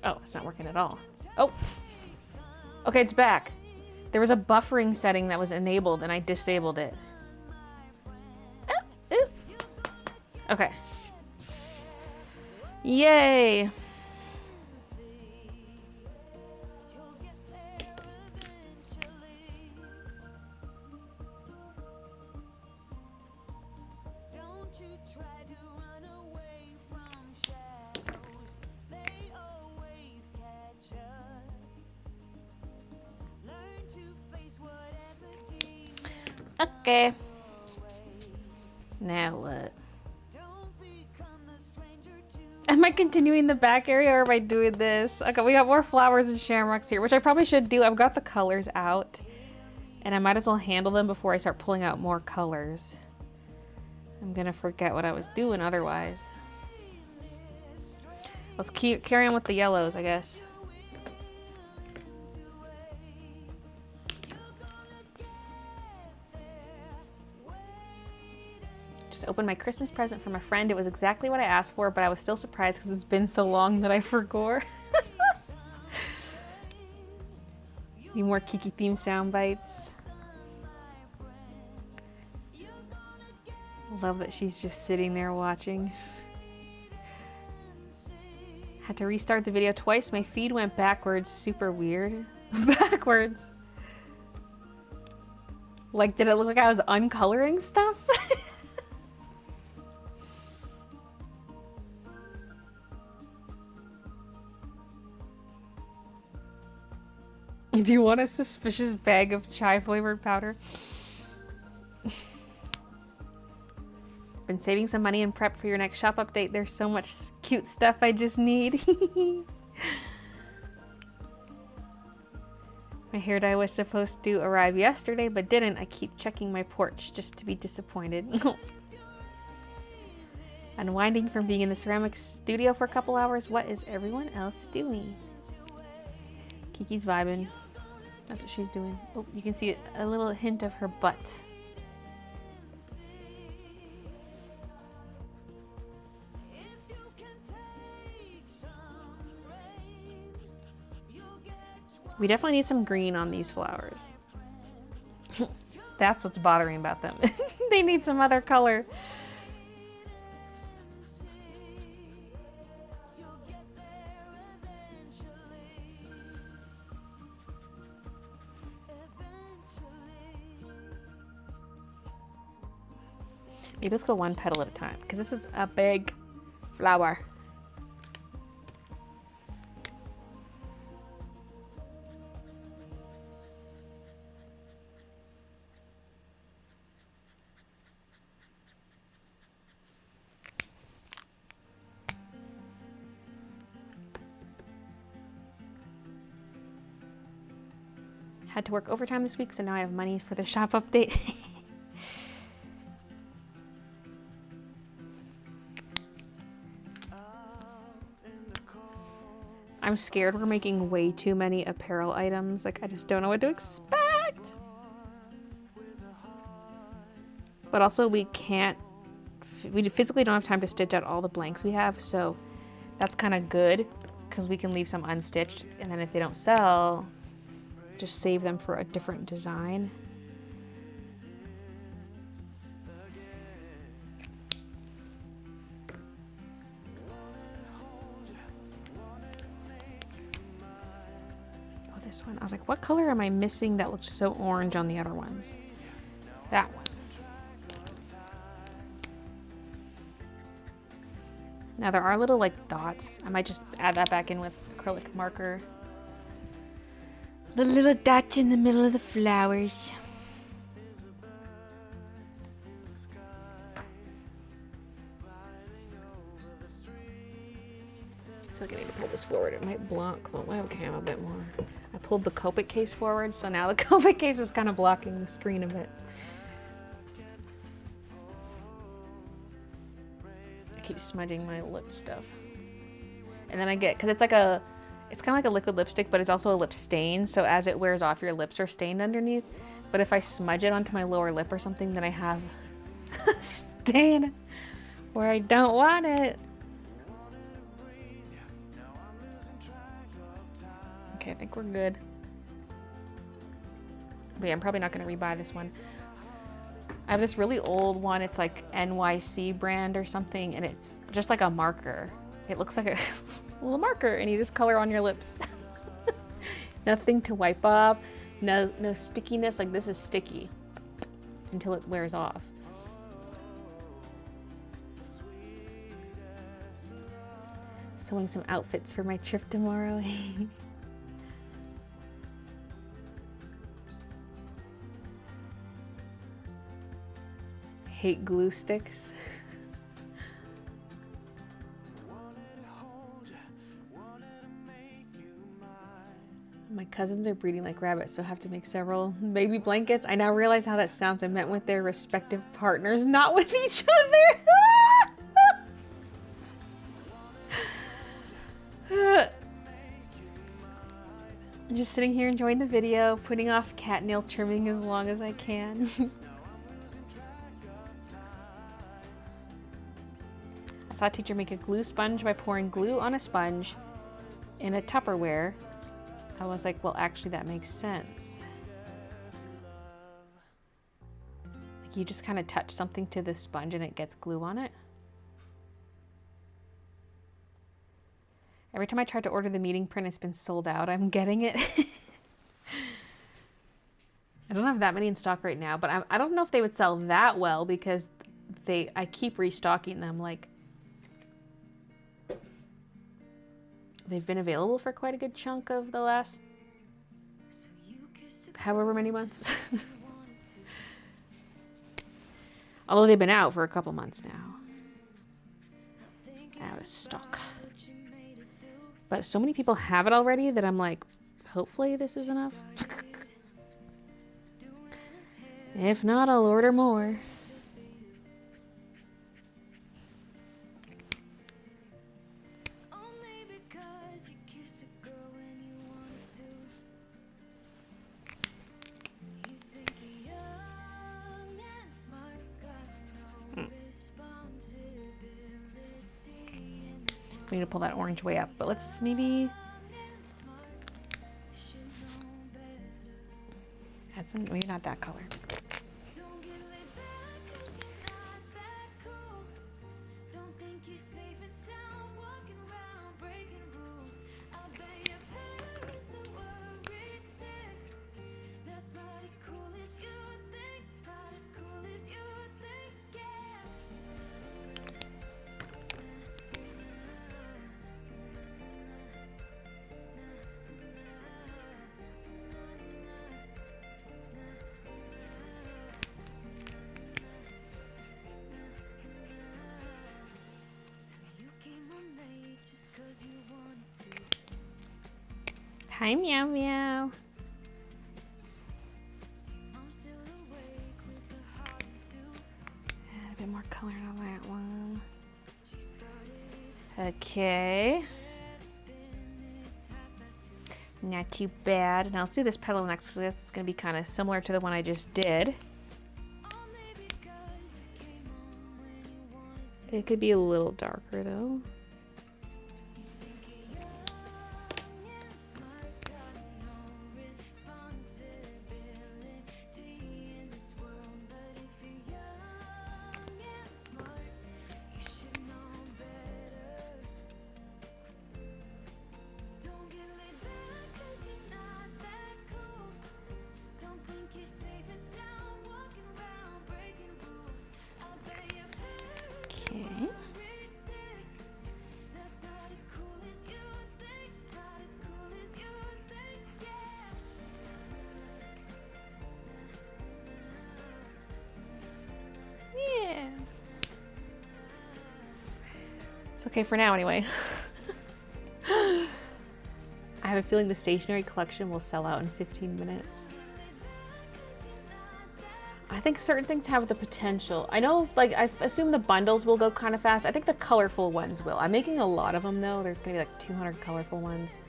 Oh, it's not working at all. Oh. Okay, it's back. There was a buffering setting that was enabled and I disabled it. Ooh, ooh. Okay. Yay. Okay. Now what? Am I continuing the back area or am I doing this? Okay, we got more flowers and shamrocks here, which I probably should do. I've got the colors out and I might as well handle them before I start pulling out more colors. I'm gonna forget what I was doing otherwise. Let's carry on with the yellows, I guess. Just opened my Christmas present from a friend. It was exactly what I asked for, but I was still surprised because it's been so long that I forgot. Need more Kiki theme sound bites. Love that she's just sitting there watching. Had to restart the video twice. My feed went backwards. Super weird. Backwards. Like, did it look like I was uncoloring stuff? Do you want a suspicious bag of chai flavored powder? Been saving some money in prep for your next shop update. There's so much cute stuff I just need. My hair dye was supposed to arrive yesterday, but didn't. I keep checking my porch just to be disappointed. Unwinding from being in the ceramics studio for a couple hours. What is everyone else doing? Kiki's vibing. That's what she's doing. Oh, you can see a little hint of her butt. We definitely need some green on these flowers. That's what's bothering about them. They need some other color. Maybe let's go one petal at a time, because this is a big flower. Had to work overtime this week, so now I have money for the shop update. I'm scared we're making way too many apparel items. Like, I just don't know what to expect. But also we physically don't have time to stitch out all the blanks we have, so that's kind of good because we can leave some unstitched, and then if they don't sell, just save them for a different design. This one. I was like, what color am I missing that looks so orange on the other ones? That one. Now there are little like dots. I might just add that back in with acrylic marker. The little dots in the middle of the flowers. I feel like I need to pull this forward. It might block my webcam a bit more. I pulled the Copic case forward, so now the Copic case is kind of blocking the screen a bit. I keep smudging my lip stuff. And then I get, because it's kind of like a liquid lipstick, but it's also a lip stain, so as it wears off, your lips are stained underneath. But if I smudge it onto my lower lip or something, then I have a stain where I don't want it. Okay, I think we're good. But yeah, I'm probably not going to rebuy this one. I have this really old one. It's like NYC brand or something, and it's just like a marker. It looks like a little marker, and you just color on your lips. Nothing to wipe off. No stickiness. Like, this is sticky until it wears off. Sewing some outfits for my trip tomorrow. Hate glue sticks. My cousins are breeding like rabbits, so I have to make several baby blankets. I now realize how that sounds. I meant with their respective partners, not with each other. I'm just sitting here enjoying the video, putting off cat nail trimming as long as I can. I saw a teacher make a glue sponge by pouring glue on a sponge in a Tupperware. I was like, well, actually that makes sense. Like, you just kind of touch something to the sponge and it gets glue on it. Every time I tried to order the meeting print, it's been sold out. I'm getting it. I don't have that many in stock right now, but I don't know if they would sell that well because I keep restocking them. Like, they've been available for quite a good chunk of the last however many months. Although they've been out for a couple months now. Out of stock. But so many people have it already that I'm like, hopefully this is enough. If not, I'll order more. We need to pull that orange way up, but let's maybe add some, maybe not that color. Hi, Meow Meow. Add a bit more color on that one. Okay. Not too bad. Now let's do this petal next because this is going to be kind of similar to the one I just did. It could be a little darker though. It's okay for now anyway. I have a feeling the stationery collection will sell out in 15 minutes. I think certain things have the potential. I know, like, I assume the bundles will go kind of fast. I think the colorful ones will. I'm making a lot of them though. There's gonna be like 200 colorful ones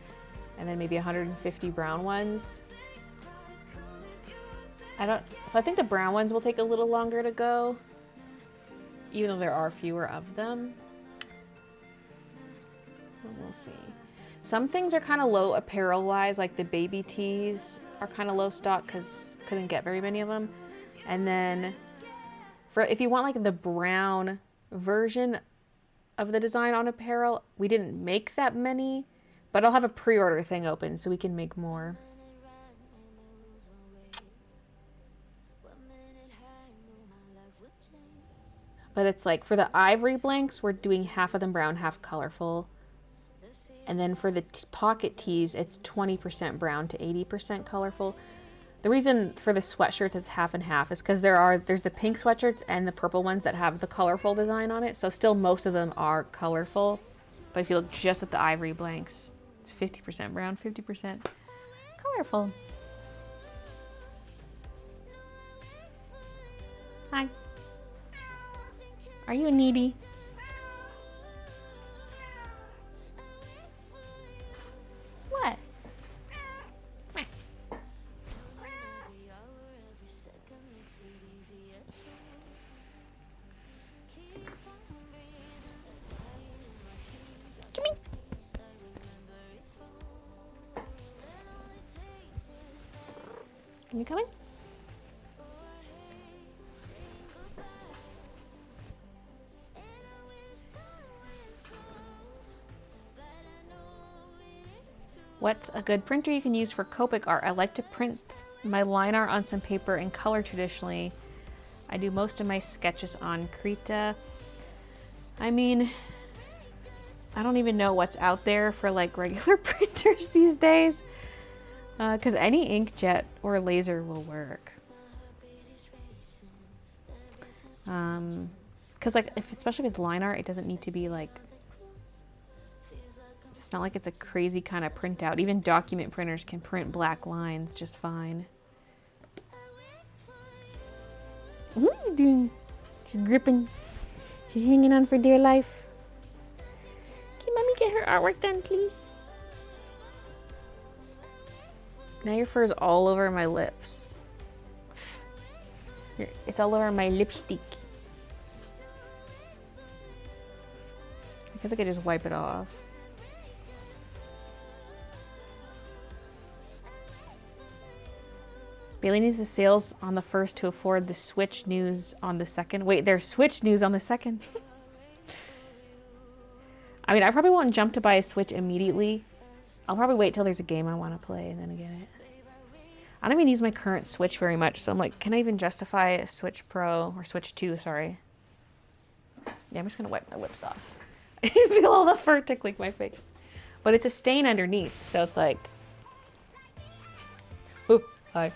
and then maybe 150 brown ones. So I think the brown ones will take a little longer to go, even though there are fewer of them. We'll see. Some things are kind of low apparel wise, like the baby tees are kind of low stock because couldn't get very many of them. And then if you want like the brown version of the design on apparel, we didn't make that many, but I'll have a pre-order thing open so we can make more. But it's like for the ivory blanks, we're doing half of them brown, half colorful. And then for the pocket tees, it's 20% brown to 80% colorful. The reason for the sweatshirts is half and half is because there's the pink sweatshirts and the purple ones that have the colorful design on it. So still most of them are colorful. But if you look just at the ivory blanks, it's 50% brown, 50% colorful. Hi. Are you needy? What? Come here. You coming? What's a good printer you can use for Copic art? I like to print my line art on some paper in color traditionally. I do most of my sketches on Krita. I mean, I don't even know what's out there for like regular printers these days. Because any inkjet or laser will work. Because like, especially if it's line art, it doesn't need to be like, it's not like it's a crazy kind of printout. Even document printers can print black lines just fine. What are you doing? She's gripping. She's hanging on for dear life. Can mommy get her artwork done, please? Now your fur is all over my lips. It's all over my lipstick. I guess I could just wipe it off. Baylee needs the sales on the 1st to afford the Switch news on the 2nd. Wait, there's Switch news on the 2nd. I mean, I probably won't jump to buy a Switch immediately. I'll probably wait till there's a game I want to play and then get it. I don't even use my current Switch very much, so I'm like, can I even justify a Switch Pro or Switch 2, sorry. Yeah, I'm just gonna wipe my lips off. I feel all the fur tickling my face. But it's a stain underneath, so it's like... Oh, hi.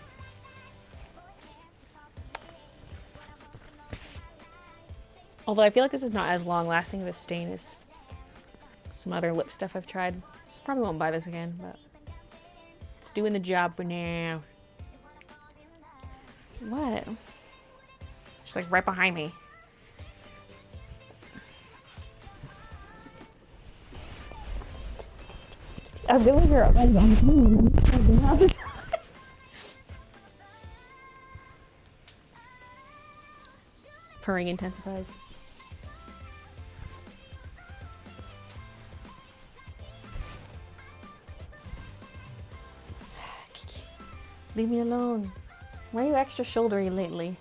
Although I feel like this is not as long lasting of a stain as some other lip stuff I've tried. Probably won't buy this again, but it's doing the job for now. What? She's like right behind me. I was gonna hear it. Purring intensifies. Leave me alone. Why are you extra shouldery lately?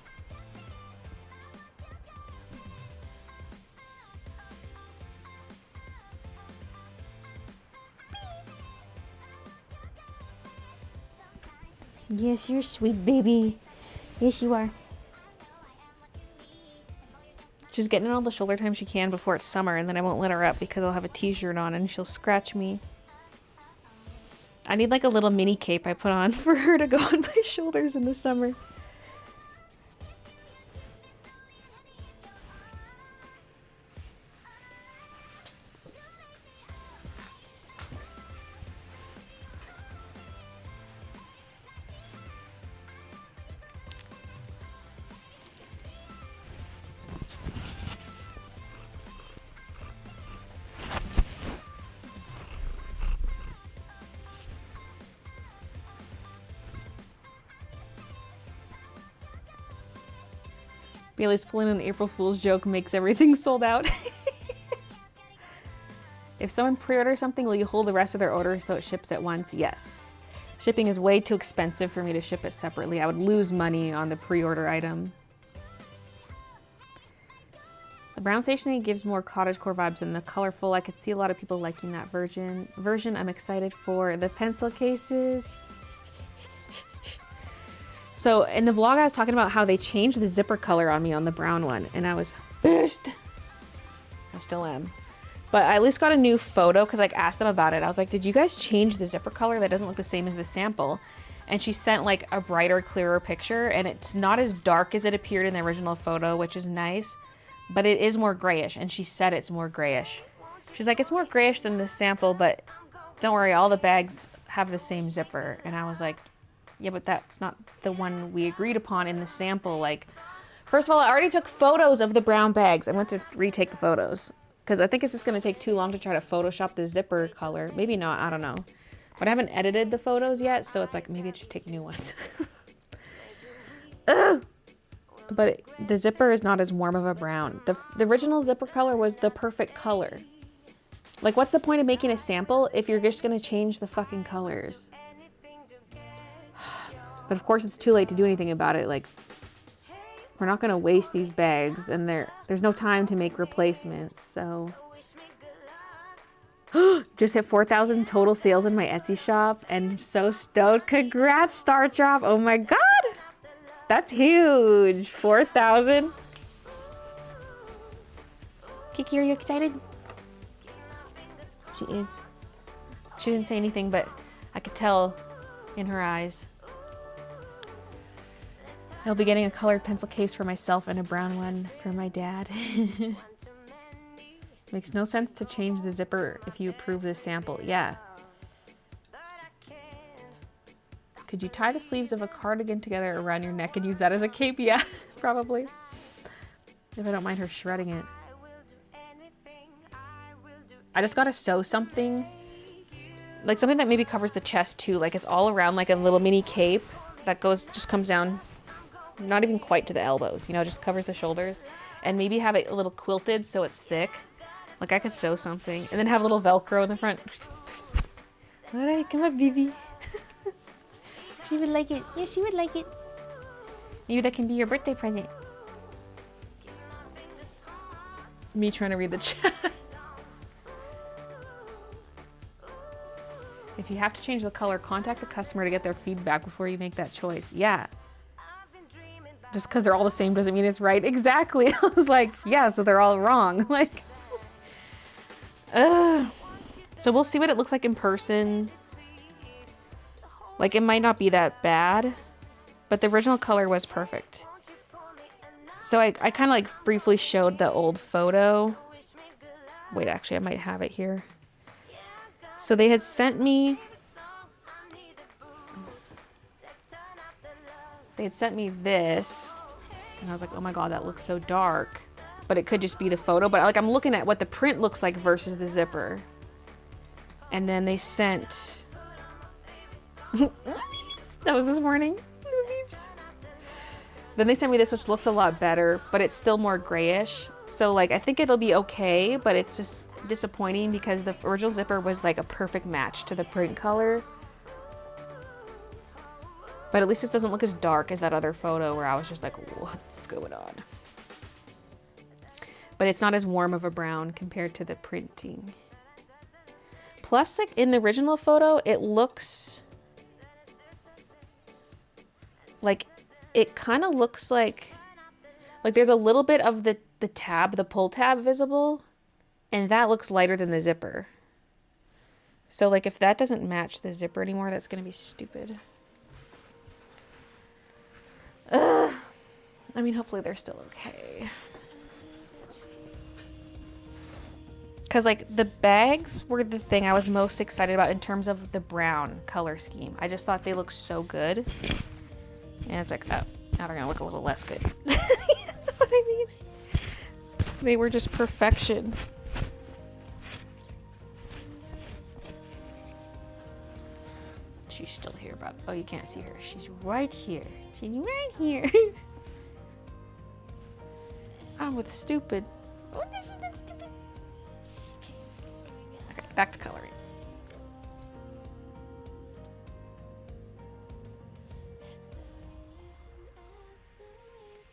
Yes, you're sweet, baby. Yes, you are. She's getting in all the shoulder time she can before it's summer, and then I won't let her up because I'll have a t-shirt on and she'll scratch me. I need like a little mini cape I put on for her to go on my shoulders in the summer. Baylee's pulling an April Fool's joke makes everything sold out. If someone pre-orders something, will you hold the rest of their order so it ships at once? Yes. Shipping is way too expensive for me to ship it separately. I would lose money on the pre-order item. The brown stationery gives more cottagecore vibes than the colorful. I could see a lot of people liking that version. I'm excited for the pencil cases. So in the vlog, I was talking about how they changed the zipper color on me on the brown one, and I was pissed. I still am. But I at least got a new photo because I asked them about it. I was like, did you guys change the zipper color? That doesn't look the same as the sample. And she sent like a brighter, clearer picture, and it's not as dark as it appeared in the original photo, which is nice, but it is more grayish, and she said it's more grayish. She's like, it's more grayish than the sample, but don't worry, all the bags have the same zipper. And I was like, yeah, but that's not the one we agreed upon in the sample. Like, first of all, I already took photos of the brown bags. I went to retake the photos because I think it's just going to take too long to try to Photoshop the zipper color. Maybe not, I don't know. But I haven't edited the photos yet, so it's like maybe I just take new ones. But the zipper is not as warm of a brown. The original zipper color was the perfect color. Like, what's the point of making a sample if you're just going to change the fucking colors? But of course it's too late to do anything about it. Like, we're not gonna waste these bags, and there's no time to make replacements, so. Just hit 4,000 total sales in my Etsy shop, and I'm so stoked. Congrats, Star Drop. Oh my god! That's huge. 4,000. Kiki, are you excited? She is. She didn't say anything, but I could tell in her eyes. I'll be getting a colored pencil case for myself and a brown one for my dad. Makes no sense to change the zipper if you approve this sample. Yeah. Could you tie the sleeves of a cardigan together around your neck and use that as a cape? Yeah, probably. If I don't mind her shredding it. I just gotta sew something. Like something that maybe covers the chest too. Like it's all around like a little mini cape that just comes down, not even quite to the elbows, you know, just covers the shoulders. And maybe have it a little quilted so it's thick. Like I could sew something. And then have a little Velcro in the front. All right, come on, baby. She would like it. Yeah, she would like it. Maybe that can be your birthday present. Me trying to read the chat. If you have to change the color, contact the customer to get their feedback before you make that choice. Yeah. Just because they're all the same doesn't mean it's right. Exactly. I was like, yeah, so they're all wrong. Like, so we'll see what it looks like in person. Like, it might not be that bad, but the original color was perfect. So I kind of like briefly showed the old photo. Wait, actually, I might have it here. So they had sent me this, and I was like, oh my god, that looks so dark. But it could just be the photo. But like I'm looking at what the print looks like versus the zipper. And then they sent that was this morning. Then they sent me this, which looks a lot better, but it's still more grayish. So like I think it'll be okay, but it's just disappointing because the original zipper was like a perfect match to the print color. But at least this doesn't look as dark as that other photo where I was just like, what's going on? But it's not as warm of a brown compared to the printing. Plus, like in the original photo, it looks like, it kind of looks like there's a little bit of the tab, the pull tab visible, and that looks lighter than the zipper. So like if that doesn't match the zipper anymore, that's gonna be stupid. I mean, hopefully they're still okay. Because like the bags were the thing I was most excited about in terms of the brown color scheme. I just thought they looked so good. And it's like, oh, now they're gonna look a little less good. You know what I mean? They were just perfection. She's still here, but oh, you can't see her. She's right here. She's right here. I'm with stupid. Oh, no, she's not stupid. Okay, back to coloring.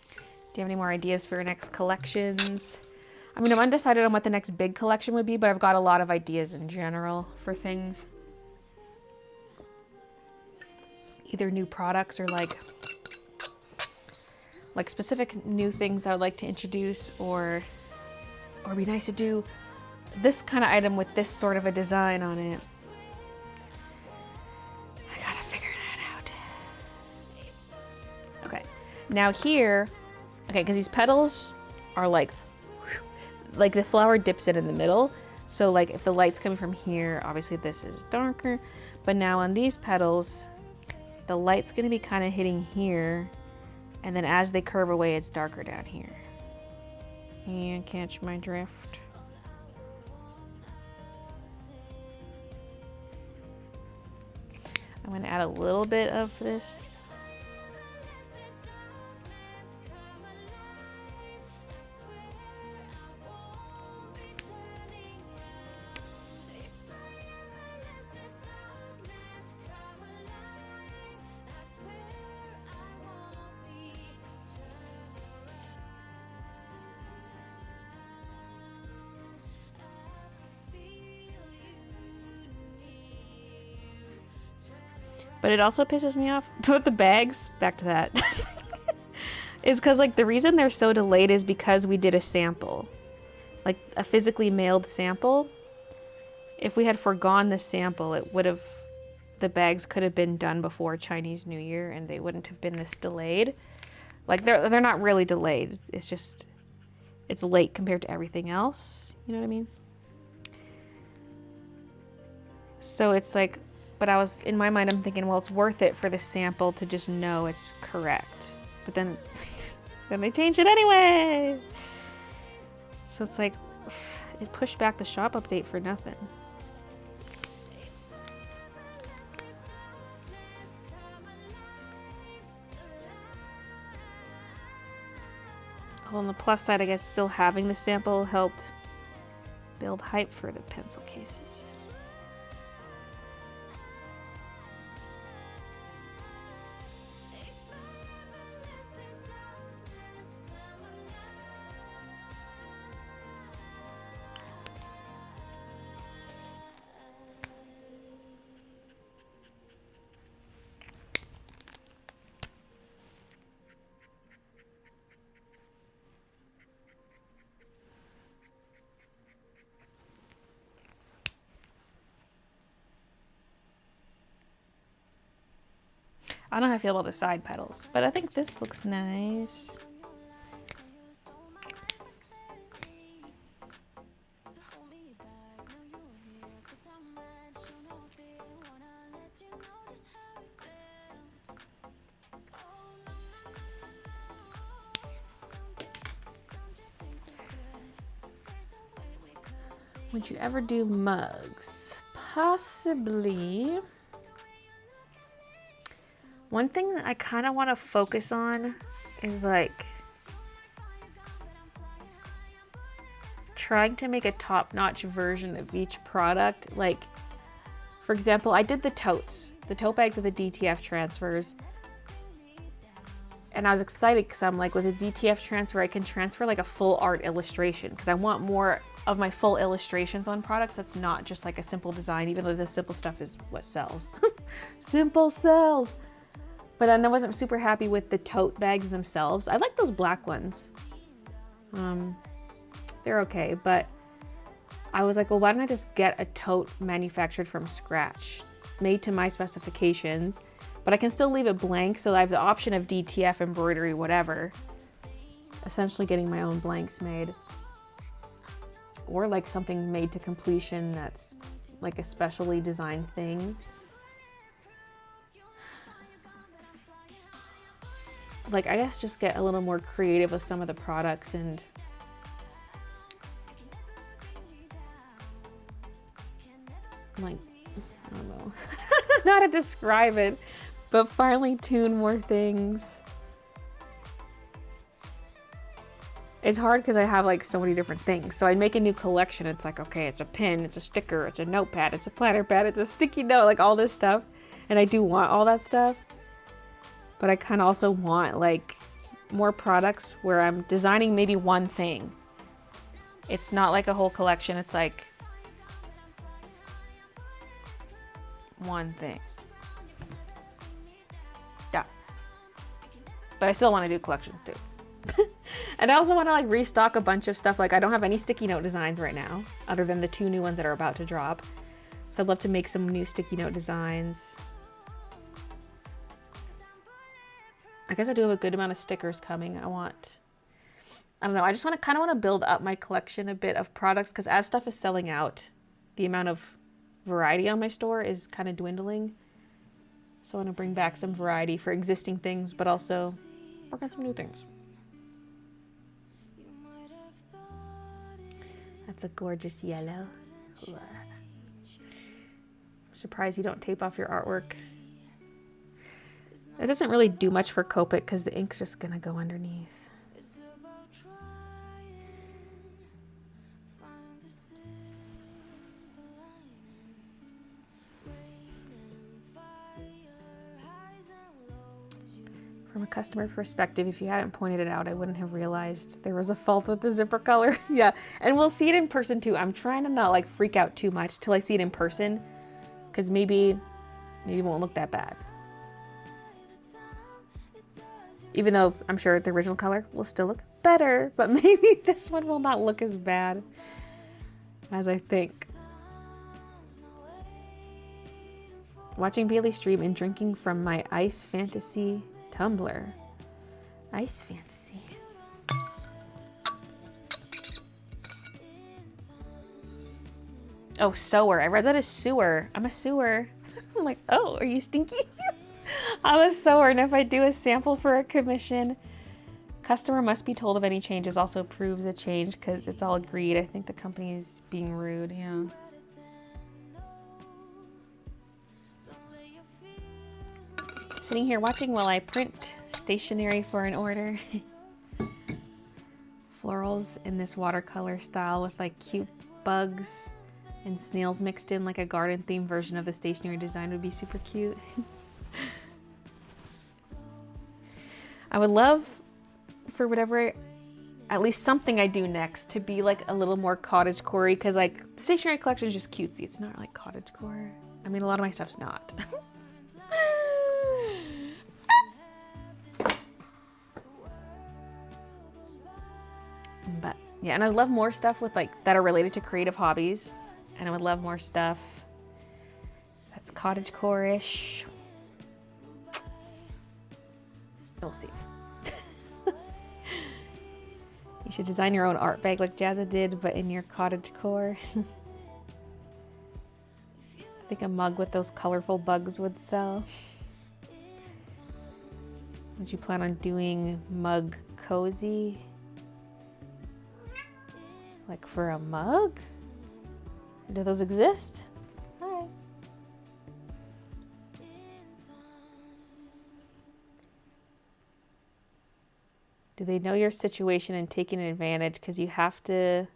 Do you have any more ideas for your next collections? I mean, I'm undecided on what the next big collection would be, but I've got a lot of ideas in general for things. Either new products or like specific new things I would like to introduce, or it'd be nice to do this kind of item with this sort of a design on it. I gotta figure that out. Okay, now here, okay, because these petals are like the flower dips in the middle. So like if the light's coming from here, obviously this is darker, but now on these petals, the light's gonna be kind of hitting here, and then as they curve away, it's darker down here. And catch my drift. I'm gonna add a little bit of this. But it also pisses me off with the bags, back to that, is because like the reason they're so delayed is because we did a sample, like a physically mailed sample. If we had forgone the sample, it would have the bags could have been done before Chinese New Year and they wouldn't have been this delayed. Like they're not really delayed. It's just, it's late compared to everything else. You know what I mean? So it's like, but I was, in my mind, I'm thinking, well, it's worth it for the sample to just know it's correct. But then, then they changed it anyway. So it's like, it pushed back the shop update for nothing. Well, on the plus side, I guess still having the sample helped build hype for the pencil cases. I don't know how I feel about the side petals, but I think this looks nice. Would you ever do mugs? Possibly. One thing that I kind of want to focus on is like trying to make a top-notch version of each product. Like, for example, I did the totes, the tote bags of the DTF transfers. And I was excited because I'm like, with a DTF transfer, I can transfer like a full art illustration because I want more of my full illustrations on products. That's not just like a simple design, even though the simple stuff is what sells. Simple sells. But then I wasn't super happy with the tote bags themselves. I like those black ones. They're okay, but I was like, well, why don't I just get a tote manufactured from scratch, made to my specifications, but I can still leave it blank, so I have the option of DTF, embroidery, whatever. Essentially getting my own blanks made. Or like something made to completion that's like a specially designed thing. Like, I guess just get a little more creative with some of the products and like, I don't know how to describe it, but finally tune more things. It's hard because I have like so many different things. So I make a new collection. It's like, okay, it's a pin, it's a sticker, it's a notepad, it's a planner pad, it's a sticky note, like all this stuff. And I do want all that stuff. But I kind of also want like more products where I'm designing maybe one thing. It's not like a whole collection. It's like one thing. Yeah. But I still want to do collections too. And I also want to like restock a bunch of stuff. Like I don't have any sticky note designs right now, other than the 2 new ones that are about to drop. So I'd love to make some new sticky note designs. I guess I do have a good amount of stickers coming. I don't know, I just kind of want to build up my collection a bit of products because as stuff is selling out, the amount of variety on my store is kind of dwindling. So I want to bring back some variety for existing things, but also work on some new things. That's a gorgeous yellow. I'm surprised you don't tape off your artwork. It doesn't really do much for Copic because the ink's just gonna go underneath. From a customer perspective, if you hadn't pointed it out, I wouldn't have realized there was a fault with the zipper color. Yeah, and we'll see it in person too. I'm trying to not like freak out too much till I see it in person, because maybe it won't look that bad. Even though I'm sure the original color will still look better, but maybe this one will not look as bad as I think. Watching Baylee stream and drinking from my Ice Fantasy tumbler. Ice Fantasy. Oh, sewer. I read that as sewer. I'm a sewer. I'm like, oh, are you stinky? I'm a sewer, and if I do a sample for a commission, customer must be told of any changes. Also proves a change because it's all agreed. I think the company is being rude. Yeah. Sitting here watching while I print stationery for an order. Florals in this watercolor style with like cute bugs and snails mixed in, like a garden themed version of the stationery design would be super cute. I would love for whatever, at least something I do next, to be like a little more cottagecore-y, because like stationery collection is just cutesy. It's not like cottagecore. I mean, a lot of my stuff's not. But yeah, and I'd love more stuff with like that are related to creative hobbies, and I would love more stuff that's cottagecore-ish. We'll see. You should design your own art bag like Jazza did, but in your cottagecore. I think a mug with those colorful bugs would sell. Would you plan on doing mug cozy? Like for a mug? Do those exist? Hi. Do they know your situation and taking advantage? Because you have to...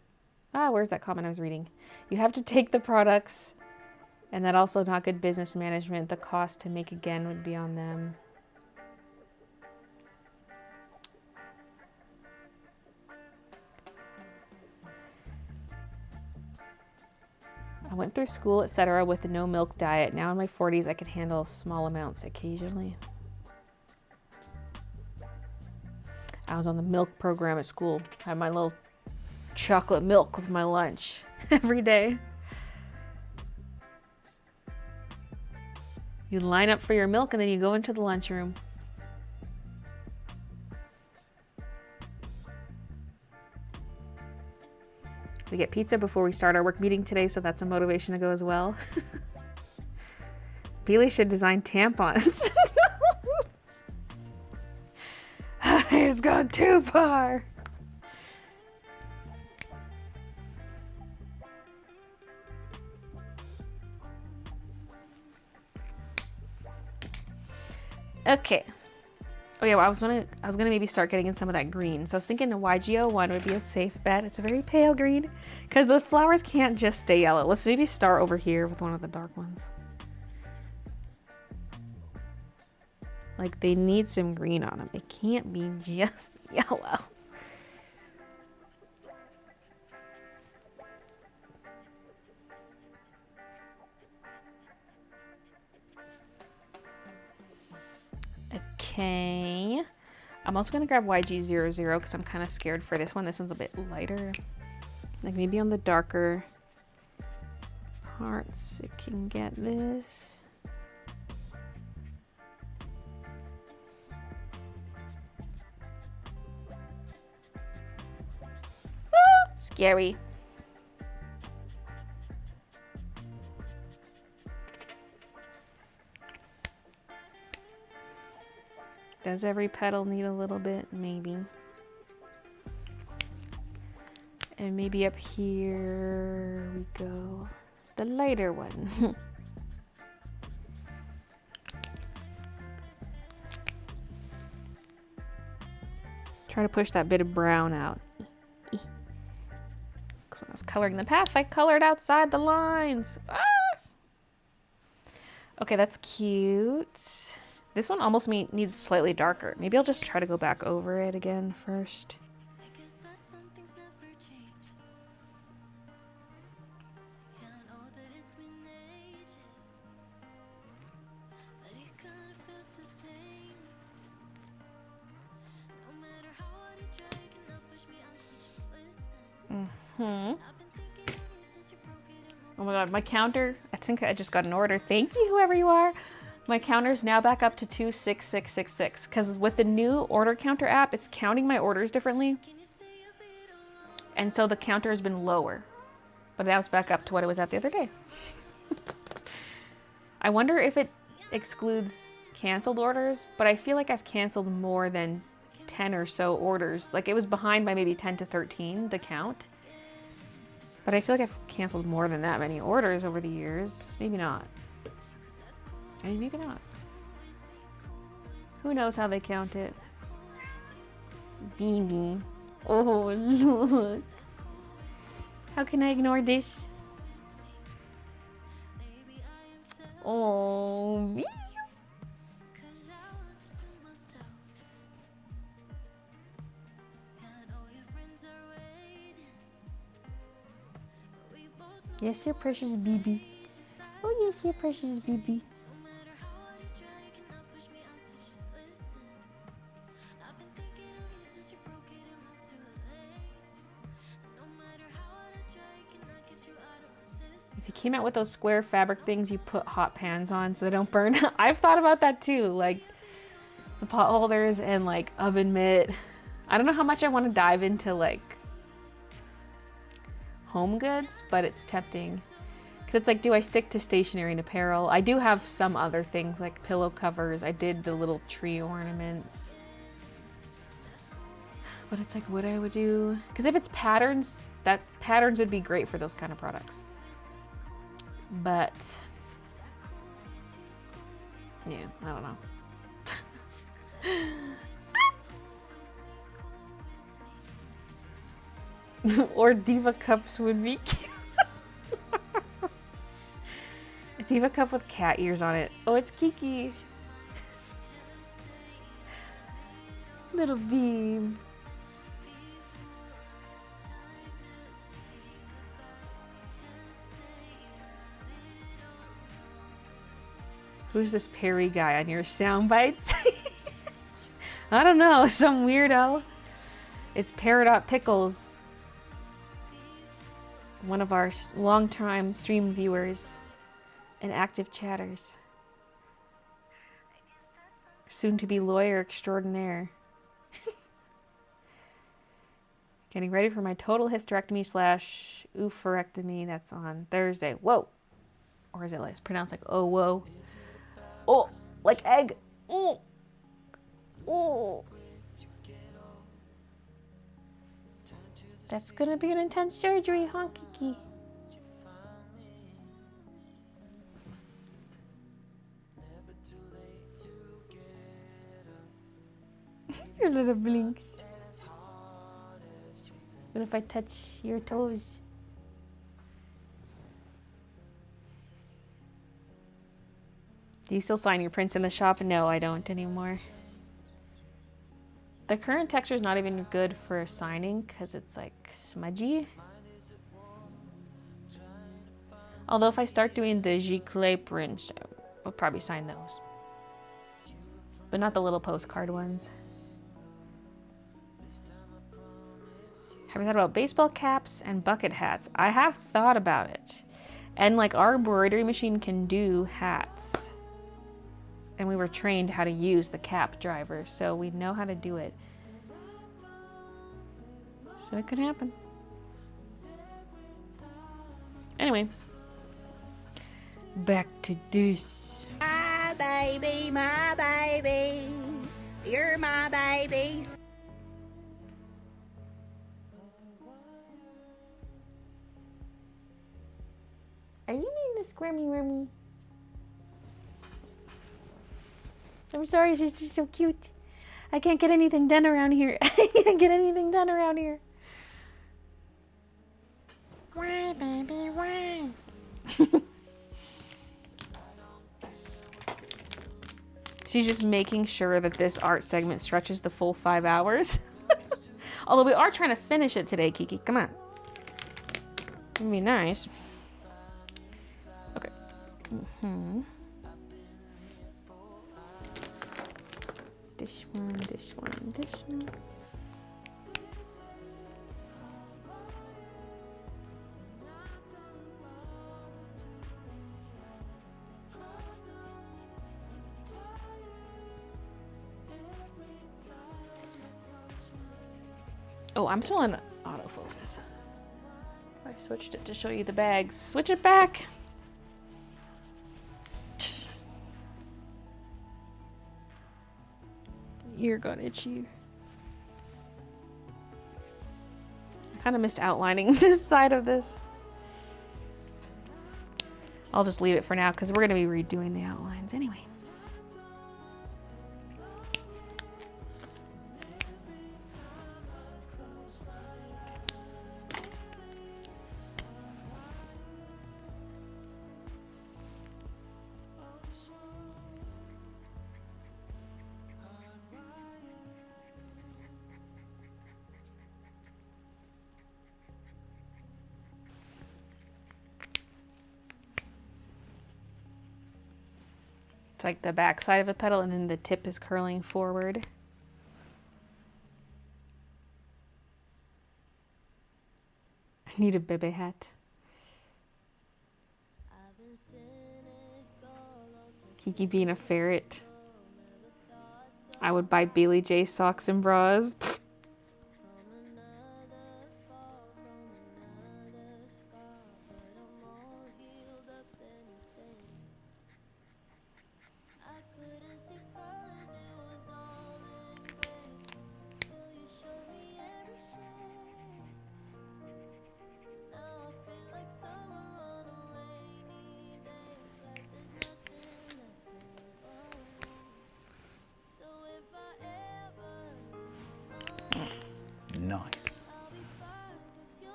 where's that comment I was reading? You have to take the products, and that also not good business management. The cost to make again would be on them. I went through school, etc., with a no milk diet. Now in my 40s, I can handle small amounts occasionally. I was on the milk program at school. I had my little chocolate milk with my lunch every day. You line up for your milk and then you go into the lunchroom. We get pizza before we start our work meeting today, so that's a motivation to go as well. Baylee should design tampons. It's gone too far. Okay. Oh yeah, well, I was gonna maybe start getting in some of that green. So I was thinking a YG01 would be a safe bet. It's a very pale green because the flowers can't just stay yellow. Let's maybe start over here with one of the dark ones. Like they need some green on them. It can't be just yellow. Okay, I'm also gonna grab YG00 because I'm kind of scared for this one. This one's a bit lighter. Like maybe on the darker parts it can get this. Scary. Does every petal need a little bit? Maybe. And maybe up here we go. The lighter one. Try to push that bit of brown out. When I was coloring the path, I colored outside the lines. Ah! Okay, that's cute. This one almost needs slightly darker. Maybe I'll just try to go back over it again first. Oh my god, my counter, I think I just got an order. Thank you, whoever you are. My counter's now back up to 26666 because with the new order counter app, it's counting my orders differently. And so the counter has been lower. But now it's back up to what it was at the other day. I wonder if it excludes canceled orders, but I feel like I've canceled more than 10 or so orders. Like it was behind by maybe 10 to 13, the count. But I feel like I've canceled more than that many orders over the years. Maybe not. I mean, maybe not. Who knows how they count it? Baby. Oh, Lord. How can I ignore this? Oh, me. Yes, your precious BB. Oh, yes, your precious BB. If you came out with those square fabric things you put hot pans on so they don't burn. I've thought about that too, like the pot holders and like oven mitt. I don't know how much I want to dive into like home goods, but it's tempting. Because it's like, do I stick to stationery and apparel? I do have some other things like pillow covers. I did the little tree ornaments. But it's like what I would do. Because if it's patterns, that patterns would be great for those kind of products. But yeah, I don't know. Or Diva cups would be cute. A Diva cup with cat ears on it. Oh, it's Kiki. Little beam. Who's this Perry guy on your sound bites? I don't know, some weirdo. It's Peridot Pickles. One of our long-time stream viewers and active chatters. Soon to be lawyer extraordinaire. Getting ready for my total hysterectomy / oophorectomy. That's on Thursday. Whoa. Or is it like pronounced like oh whoa? Oh, like egg. Oh. Oh. That's gonna be an intense surgery, huh, Kiki? Your little blinks. What if I touch your toes? Do you still sign your prints in the shop? No, I don't anymore. The current texture is not even good for signing because it's like smudgy. Although if I start doing the giclée prints, I'll probably sign those. But not the little postcard ones. Have you thought about baseball caps and bucket hats? I have thought about it. And like our embroidery machine can do hats. And we were trained how to use the cap driver, so we know how to do it. So it could happen. Anyway, back to this. My baby, you're my baby. Are you being a squirmy wormy? I'm sorry, she's just so cute. I can't get anything done around here. I can't get anything done around here. Why, baby, why? She's just making sure that this art segment stretches the full 5 hours. Although we are trying to finish it today, Kiki. Come on. It'd be nice. Okay. This one, this one, this one. Oh, I'm still in autofocus. I switched it to show you the bags. Switch it back. You're gonna itchy. I kind of missed outlining this side of this. I'll just leave it for now because we're gonna be redoing the outlines anyway. It's like the back side of a petal and then the tip is curling forward. I need a bebe hat. Kiki being a ferret. I would buy Baylee J socks and bras. Nice.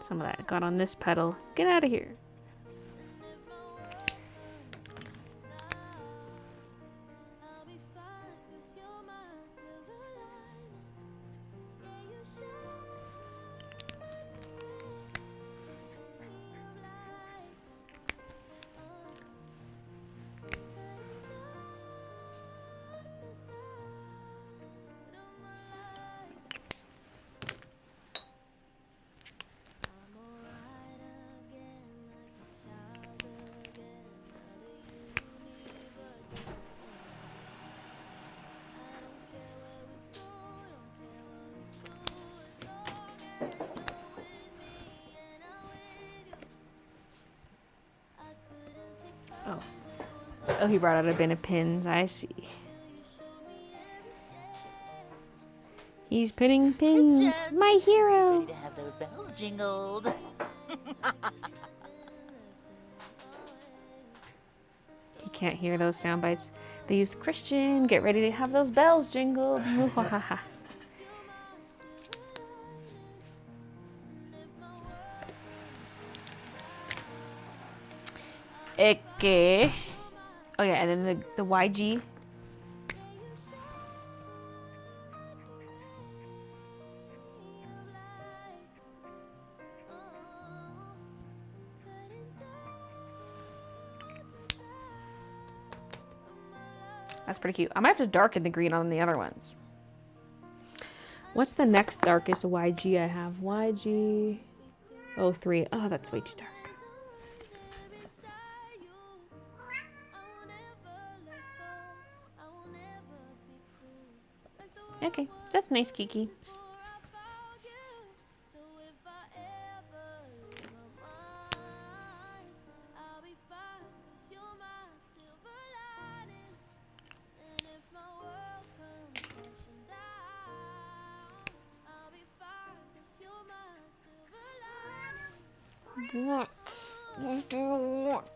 Some of that got on this petal. Get out of here. Oh, he brought out a bin of pins. I see. He's pinning pins. Christian! My hero. Ready to have those bells jingled. You can't hear those sound bites. They used Christian. Get ready to have those bells jingled. Muhahaha. Okay. Oh yeah, and then the YG. That's pretty cute. I might have to darken the green on the other ones. What's the next darkest YG I have? YG 03. Oh, that's way too dark. Okay, that's nice, Kiki. What? What do you want?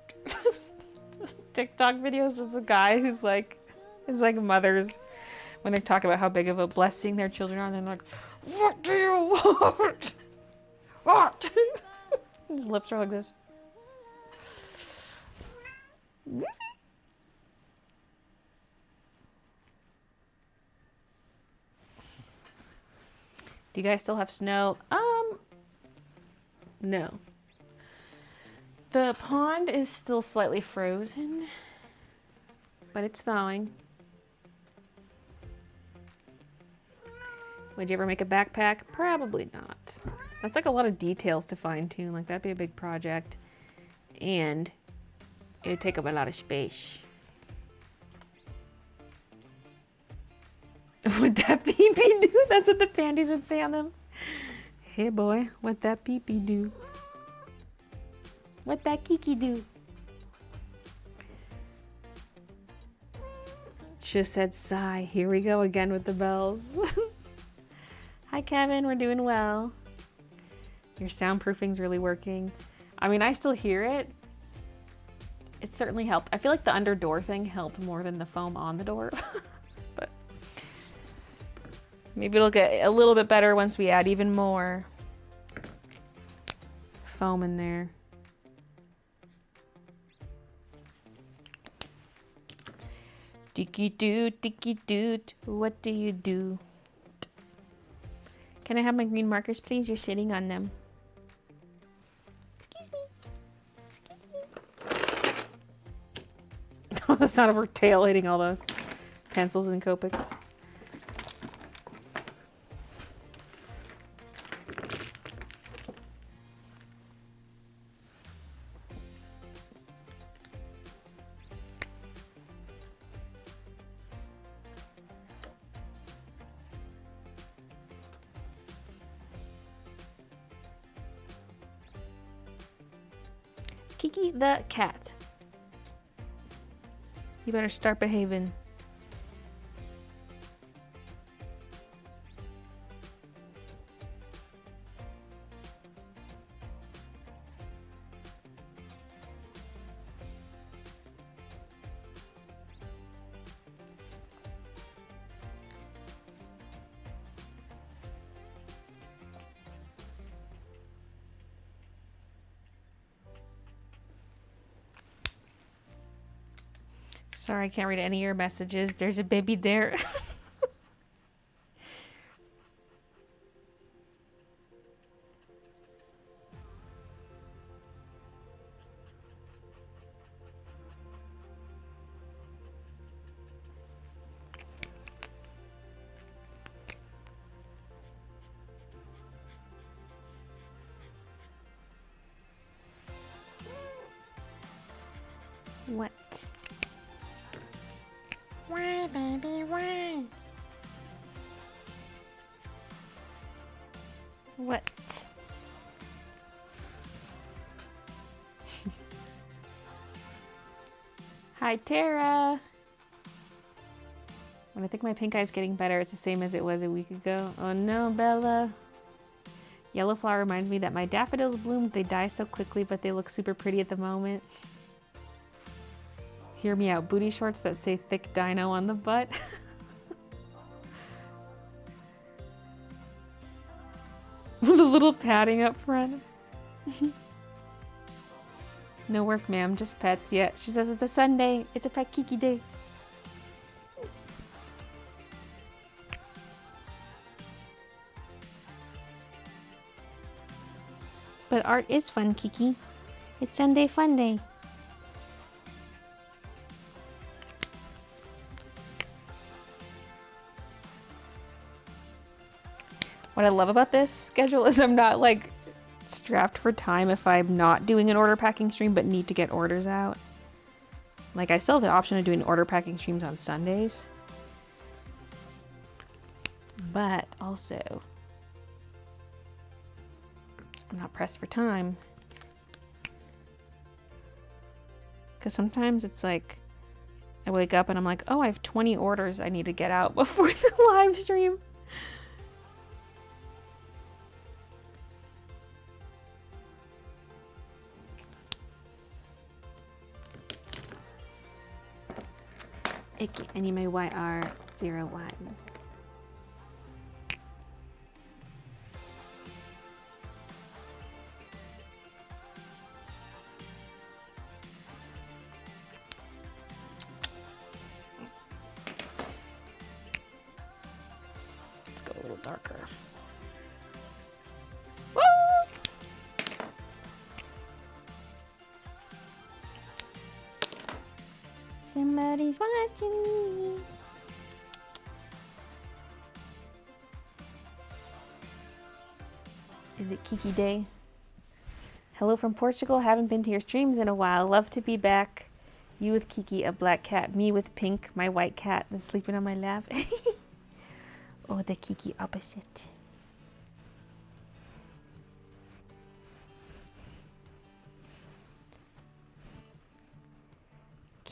TikTok videos of the guy who's like, it's like mothers when they talk about how big of a blessing their children are. And they're like, what do you want? What? His lips are like this. Do you guys still have snow? No. The pond is still slightly frozen, but it's thawing. Would you ever make a backpack? Probably not. That's like a lot of details to fine tune. Like that'd be a big project, and it would take up a lot of space. Would that be dude? That's what the panties would say on them. Hey boy, what that pee-pee do? What that Kiki do? Just said sigh. Here we go again with the bells. Hi Kevin, we're doing well. Your soundproofing's really working. I mean, I still hear it. It certainly helped. I feel like the under door thing helped more than the foam on the door. But maybe it'll get a little bit better once we add even more foam in there. Dicky doot, what do you do? Can I have my green markers, please? You're sitting on them. Excuse me. Excuse me. The sound of her tail hitting all the pencils and Copics. Kiki the cat. You better start behaving. Sorry, I can't read any of your messages. There's a baby there. What? Why, baby, why? What? Hi, Tara. When I think my pink eye's getting better, it's the same as it was a week ago. Oh no, Bella. Yellow flower reminds me that my daffodils bloom. They die so quickly, but they look super pretty at the moment. Hear me out. Booty shorts that say thick dino on the butt. With a little padding up front. No work, ma'am. Just pets. Yeah. She says it's a Sunday. It's a pet Kiki day. But art is fun, Kiki. It's Sunday fun day. What I love about this schedule is I'm not like strapped for time if I'm not doing an order packing stream but need to get orders out. Like I still have the option of doing order packing streams on Sundays. But also I'm not pressed for time. Because sometimes it's like I wake up and I'm like, oh, I have 20 orders I need to get out before the live stream. Icky, anime YR01. Let's go a little darker. Woo! Somebody's watching me. Is it Kiki Day? Hello from Portugal. Haven't been to your streams in a while. Love to be back. You with Kiki, a black cat. Me with Pink, my white cat that's sleeping on my lap. Oh, the Kiki opposite.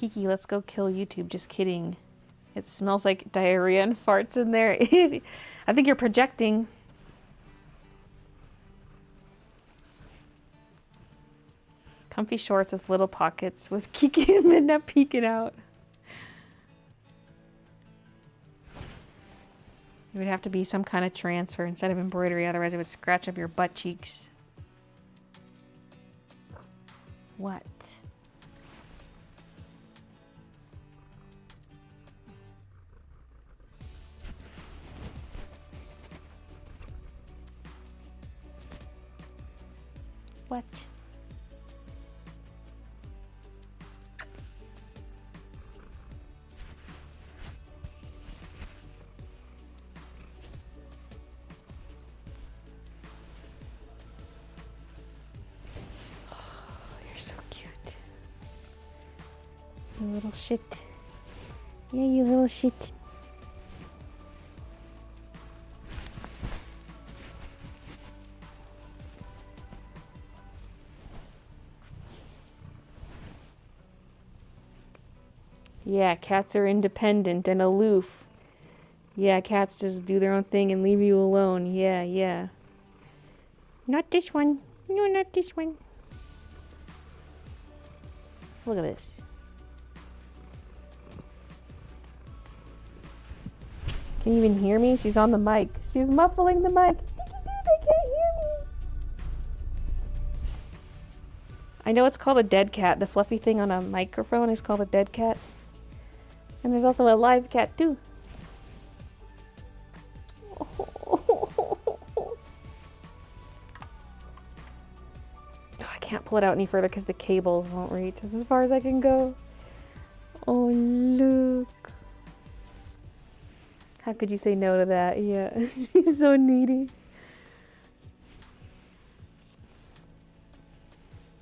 Kiki, let's go kill YouTube. Just kidding. It smells like diarrhea and farts in there. I think you're projecting. Comfy shorts with little pockets with Kiki and Midna peeking out. It would have to be some kind of transfer instead of embroidery, otherwise it would scratch up your butt cheeks. What? What? You little shit. Yeah, you little shit. Yeah, cats are independent and aloof. Yeah, cats just do their own thing and leave you alone. Yeah, yeah. Not this one. No, not this one. Look at this. Can you even hear me? She's on the mic. She's muffling the mic. They can't hear me. I know it's called a dead cat. The fluffy thing on a microphone is called a dead cat. And there's also a live cat too. Oh, I can't pull it out any further because the cables won't reach. This is as far as I can go. Oh, look. How could you say no to that? Yeah, she's so needy.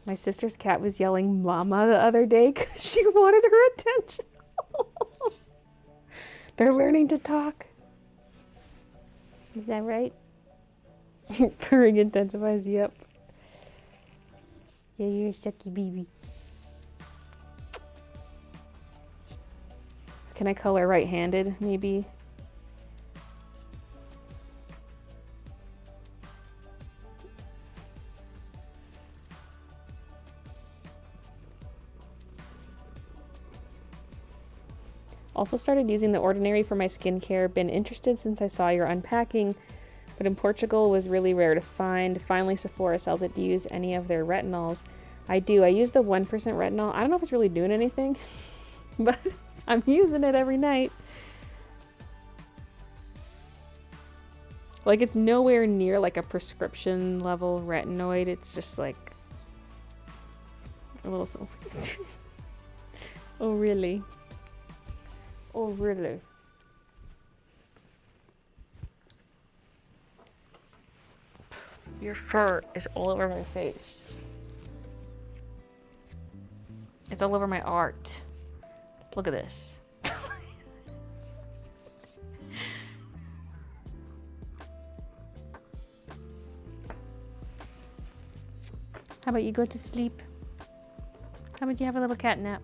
My sister's cat was yelling mama the other day because she wanted her attention. They're learning to talk. Is that right? Purring intensifies, yep. Yeah, you're a sucky baby. Can I color right-handed, maybe? Also started using The Ordinary for my skincare. Been interested since I saw your unpacking, but in Portugal was really rare to find. Finally, Sephora sells it. Do you use any of their retinols? I do. I use the 1% retinol. I don't know if it's really doing anything, but I'm using it every night. Like, it's nowhere near like a prescription level retinoid. It's just like a little so. Oh, really? Oh, really? Your fur is all over my face. It's all over my art. Look at this. How about you go to sleep? How about you have a little cat nap?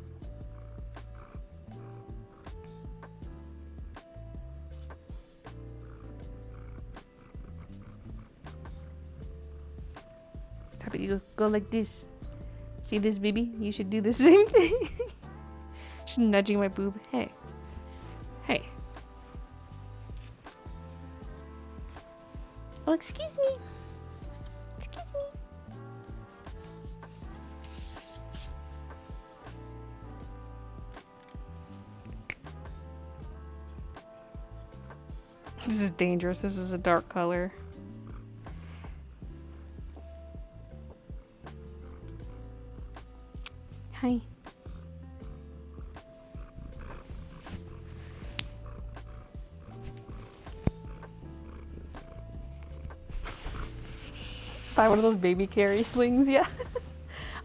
How about you go like this? See this, baby? You should do the same thing. She's nudging my boob. Hey. Hey. Oh, excuse me. Excuse me. This is dangerous. This is a dark color. Hi. Buy one of those baby carry slings, yeah.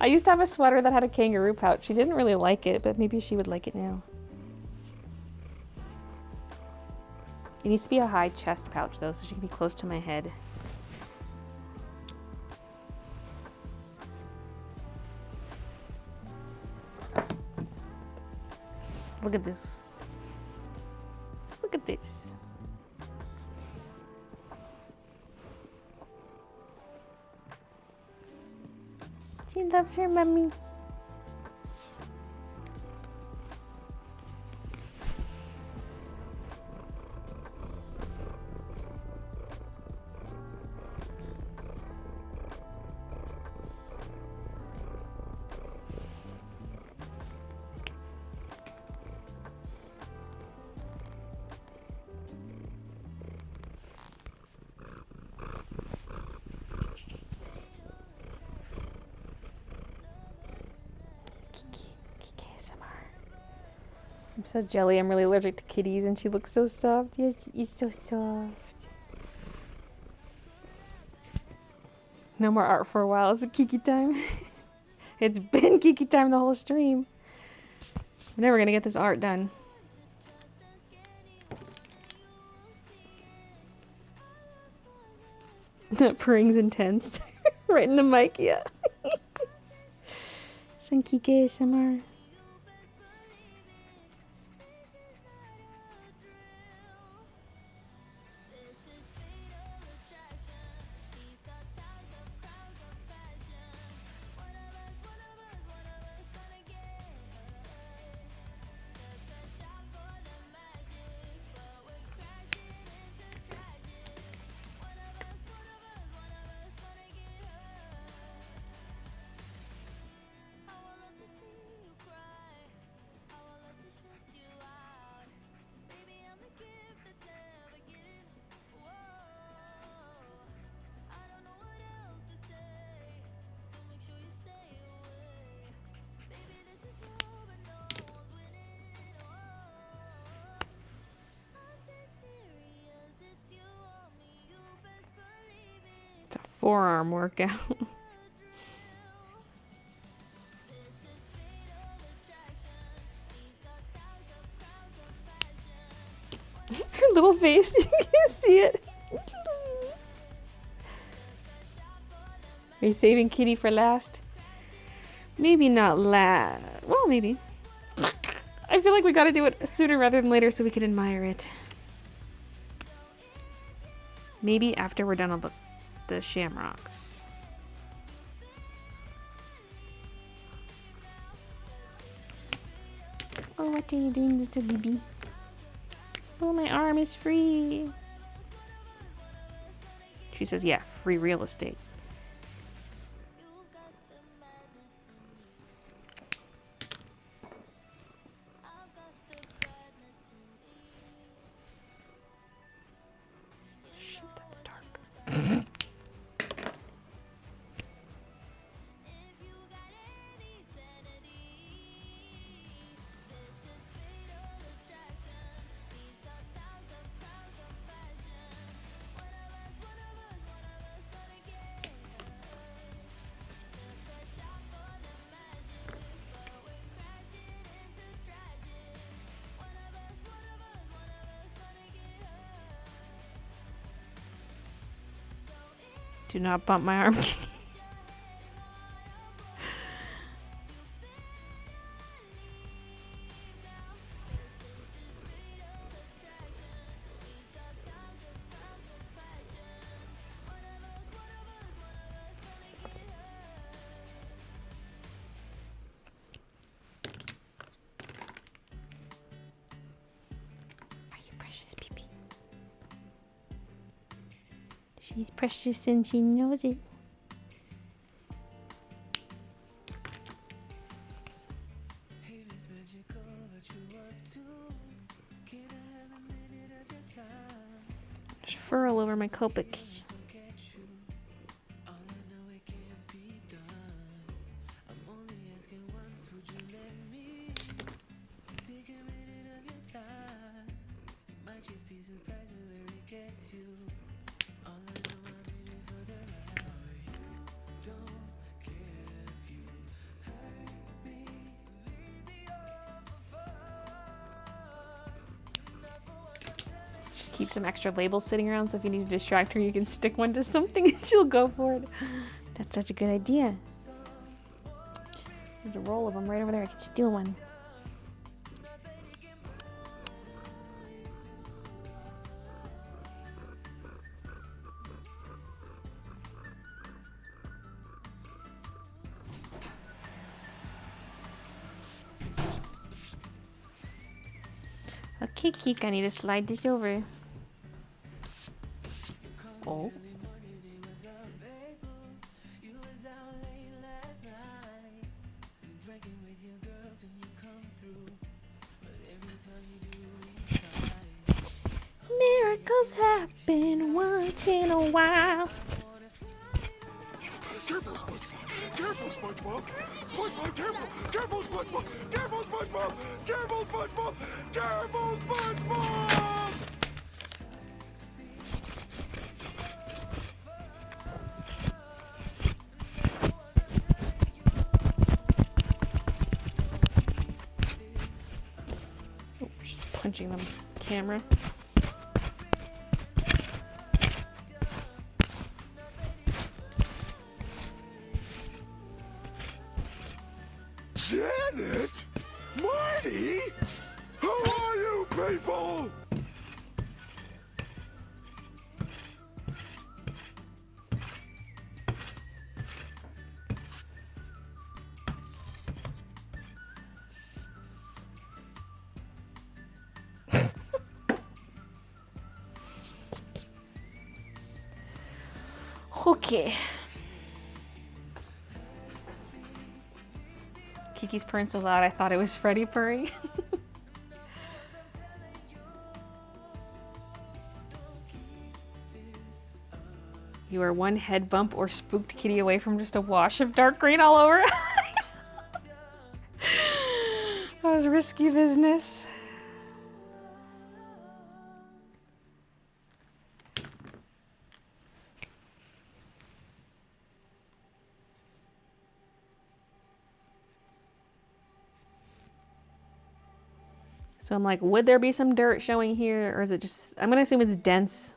I used to have a sweater that had a kangaroo pouch. She didn't really like it, but maybe she would like it now. It needs to be a high chest pouch though, so she can be close to my head. Look at this. Look at this. She loves her mommy. I'm so jelly. I'm really allergic to kitties, and she looks so soft. Yes, he's so soft. No more art for a while. It's Kiki time. It's been Kiki time the whole stream. I'm never gonna get this art done. That purring's intense. Right in the mic, yeah. Some Kiki ASMR. It's a forearm workout. Her little face, you can see it. Are you saving Kitty for last? Maybe not last. Well, maybe. I feel like we gotta do it sooner rather than later so we can admire it. Maybe after we're done on the Shamrocks. Oh, what are you doing, little baby? Oh, my arm is free. She says, yeah, free real estate. Shoot, that's dark. Do not bump my arm. She's precious and she knows it. There's fur all over my Copics. Keep some extra labels sitting around so if you need to distract her, you can stick one to something and she'll go for it. That's such a good idea. There's a roll of them right over there. I can Steal one. Okay, Keek, I need to slide this over. Oh. Miracles happen once in a while. Careful, SpongeBob! Careful, SpongeBob! SpongeBob, careful! Careful, SpongeBob! Careful, SpongeBob! Careful, SpongeBob! Careful, SpongeBob! Just punching the camera. Janet? Marty? How are you people? Okay. Kiki's purring so loud I thought it was Freddy purring. You are one head bump or spooked kitty away from just a wash of dark green all over. That was risky business. So I'm like, would there be some dirt showing here? Or is it just, I'm gonna assume it's dense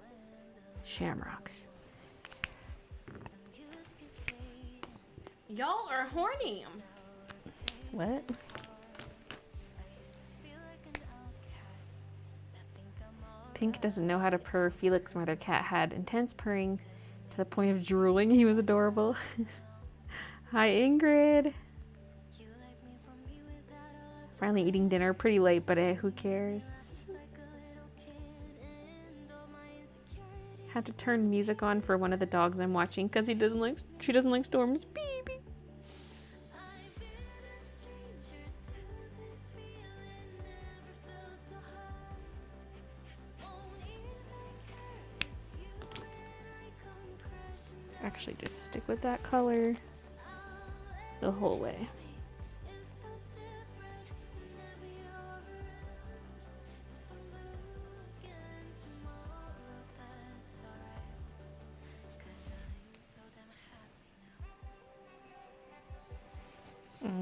shamrocks. Y'all are horny. What? Pink doesn't know how to purr. Felix's mother cat had intense purring to the point of drooling. He was adorable. Hi, Ingrid. Finally eating dinner. Pretty late, but who cares? Had to turn music on for one of the dogs I'm watching because she doesn't like storms. Baby. Actually, just stick with that color the whole way.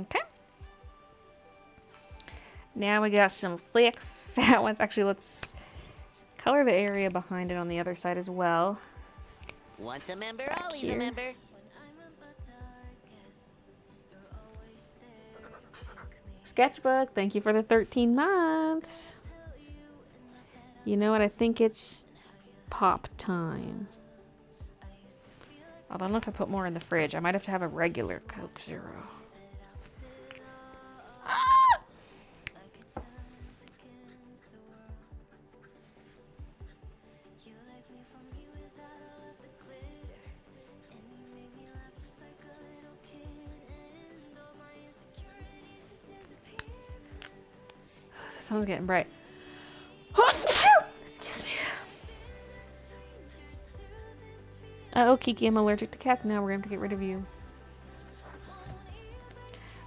Okay. Now we got some thick, fat ones. Actually, let's color the area behind it on the other side as well. Once a member, always here. a member. Sketchbook, thank you for the 13 months. You know what? I think it's pop time. I don't know if I put more in the fridge. I might have to have a regular Coke Zero. The sun's getting bright. Excuse me. Uh-oh, Kiki, I'm allergic to cats now. We're going to have to get rid of you.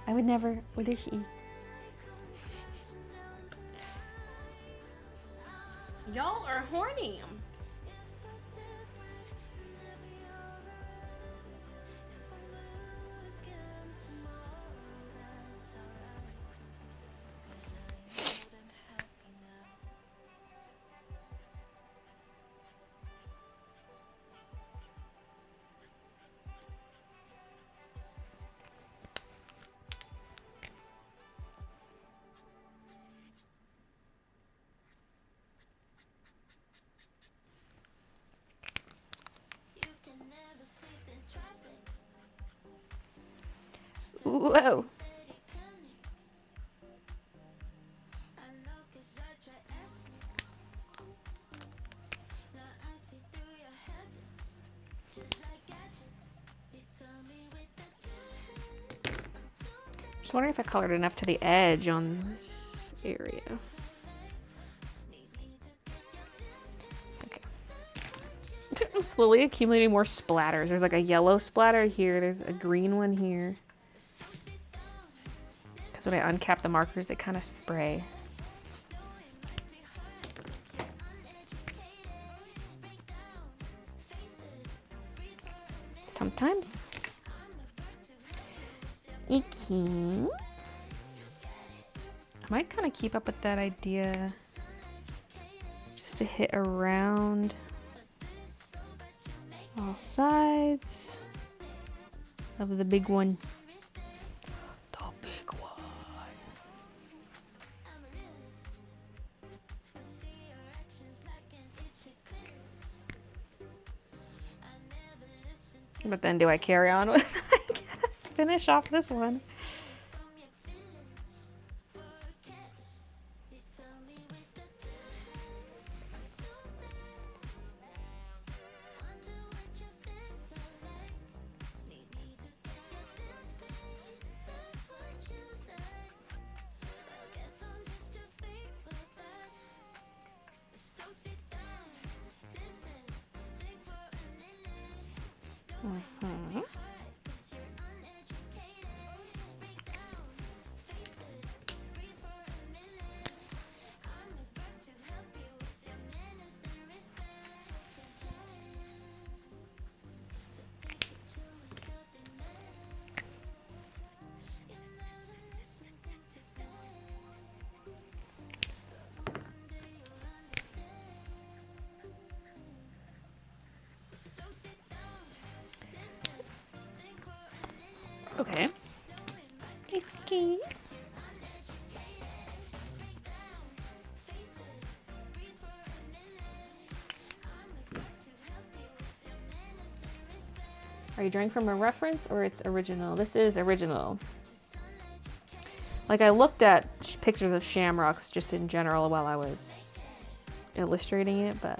I would never. What if she's... Y'all are horny. Whoa. just wondering if I colored enough to the edge on this area. Okay. I'm slowly accumulating more splatters. There's like a yellow splatter here. There's a green one here. Because when I uncap the markers, they kind of spray. Sometimes. Icky. I might kind of keep up with that idea just to hit around all sides of the big one. The big one. But then do I carry on with, I guess, finish off this one. Okay. Icky. Are you drawing from a reference or it's original? This is original. Like I looked at pictures of Shamrocks just in general while I was illustrating it, but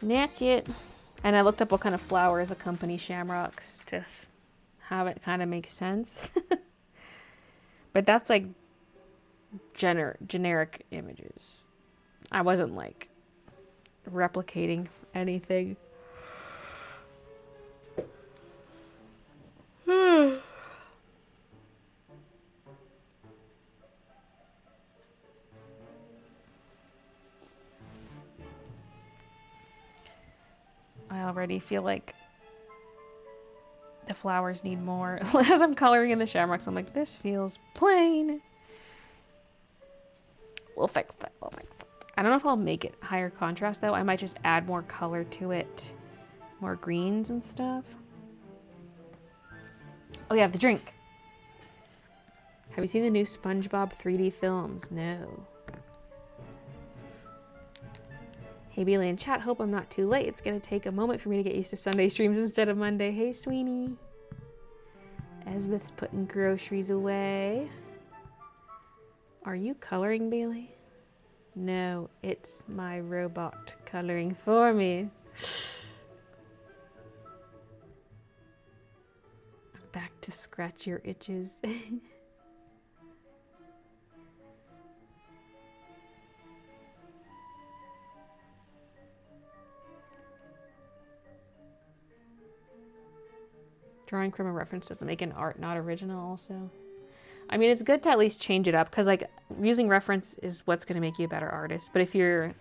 that's it. And I looked up what kind of flowers accompany Shamrocks to have it kind of make sense. But that's like generic images. I wasn't like replicating anything. I already feel like the flowers need more. As I'm coloring in the Shamrocks, I'm like, this feels plain. We'll fix that. We'll fix that. I don't know if I'll make it higher contrast though. I might just add more color to it. More greens and stuff. Oh yeah, the drink. Have you seen the new SpongeBob 3D films? No. Hey, Baylee in chat, hope I'm not too late. It's gonna take a moment for me to get used to Sunday streams instead of Monday. Hey, Sweeney. Esmith's putting groceries away. Are you coloring, Baylee? No, it's my robot coloring for me. Back to scratch your itches. Drawing from a reference doesn't make an art not original also. I mean, it's good to at least change it up because like using reference is what's going to make you a better artist. But if you're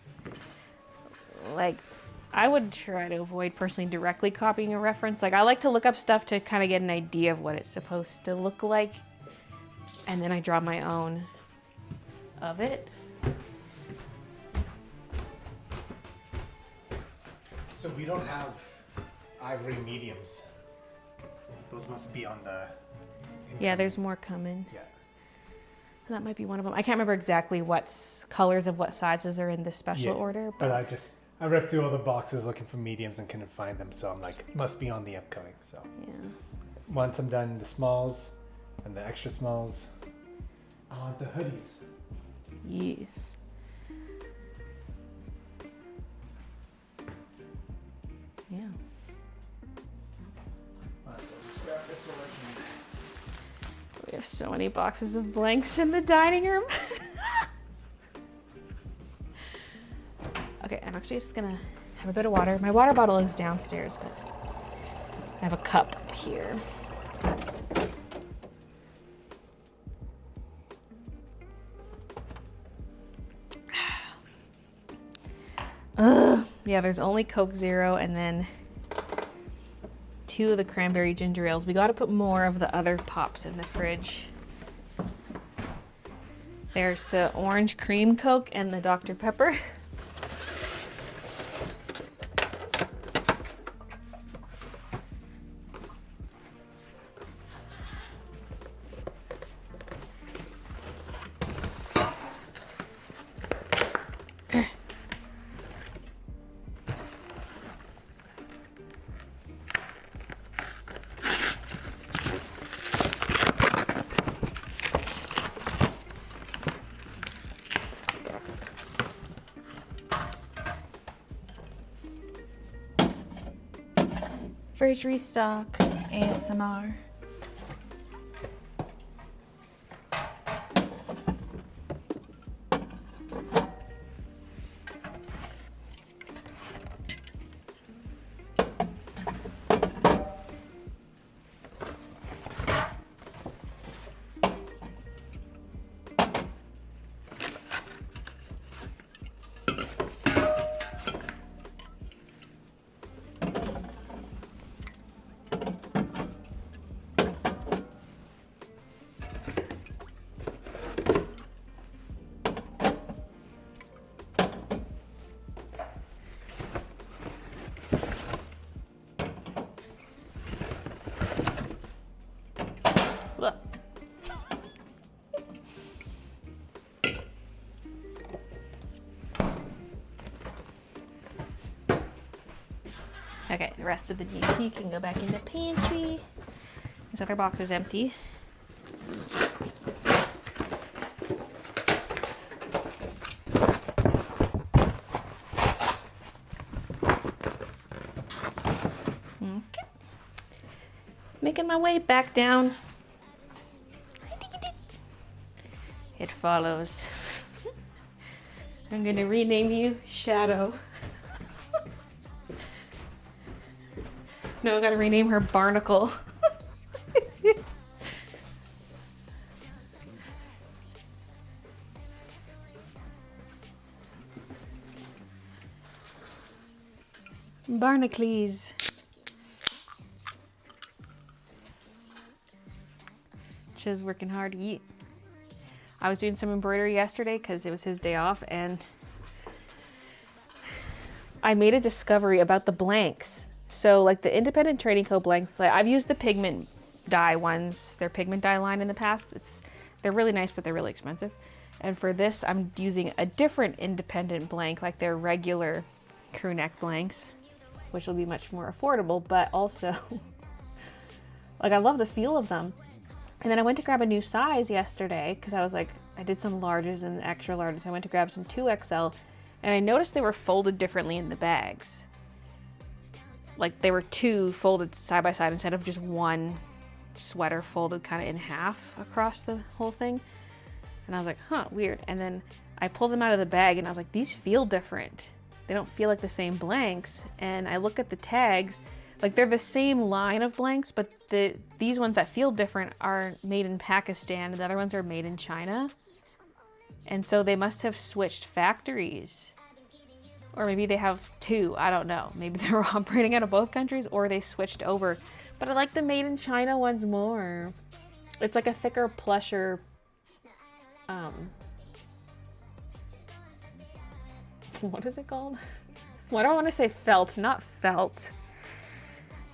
like, I would try to avoid personally directly copying a reference. Like I like to look up stuff to kind of get an idea of what it's supposed to look like. And then I draw my own of it. So we don't have ivory mediums. Those must be on the... Yeah, there's more coming. Yeah. That might be one of them. I can't remember exactly what colors of what sizes are in this special order. But I ripped through all the boxes looking for mediums and couldn't find them. So I'm like, must be on the upcoming. So yeah. Once I'm done the smalls and the extra smalls, I want the hoodies. Yes. Yeah. So just grab this one. have so many boxes of blanks in the dining room. Okay, I'm actually just gonna have a bit of water. My water bottle is downstairs, but I have a cup up here. Yeah, there's only Coke Zero and then 2 of the cranberry ginger ales. We got to put more of the other pops in the fridge. There's the orange cream Coke and the Dr. Pepper. Fridge restock ASMR. Look. Okay, the rest of the DP can go back in the pantry. This other box is empty. Okay. Making my way back down. It follows. I'm gonna rename you Shadow. No, I gotta rename her Barnacle. Barnacles. She's working hard to eat. I was doing some embroidery yesterday because it was his day off, and I made a discovery about the blanks. So like the Independent Trading Co. blanks, like I've used the pigment dye ones, their pigment dye line in the past. They're really nice, but they're really expensive. And for this, I'm using a different independent blank, like their regular crew neck blanks, which will be much more affordable, but also like I love the feel of them. And then I went to grab a new size yesterday because I was like, I did some larges and extra larges. I went to grab some 2XL and I noticed they were folded differently in the bags. Like they were 2 folded side by side instead of just one sweater folded kind of in half across the whole thing. And I was like, huh, weird. And then I pulled them out of the bag and I was like, these feel different. They don't feel like the same blanks. And I look at the tags, like they're the same line of blanks, but these ones that feel different are made in Pakistan and the other ones are made in China. And so they must have switched factories. Or maybe they have 2, I don't know. Maybe they were operating out of both countries or they switched over. But I like the made in China ones more. It's like a thicker, plusher, what is it called? Why do I want to say felt? Not felt.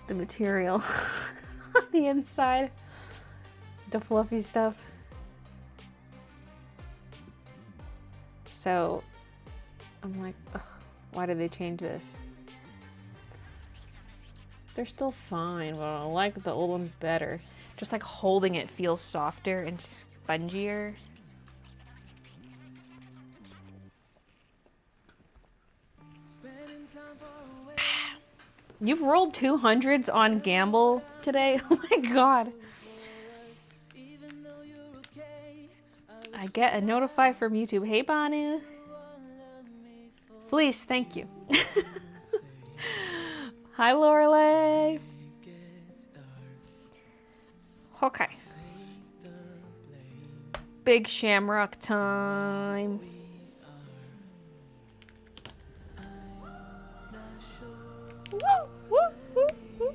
The material on the inside. The fluffy stuff. So I'm like, ugh, why did they change this? They're still fine, but I like the old one better. Just like holding it feels softer and spongier. You've rolled 200s on Gamble today? Oh my god. get a notify from YouTube. Hey, Banu. Fleece, thank you. Hi, Lorelei. Okay. Big Shamrock time. Woo, woo, woo, woo.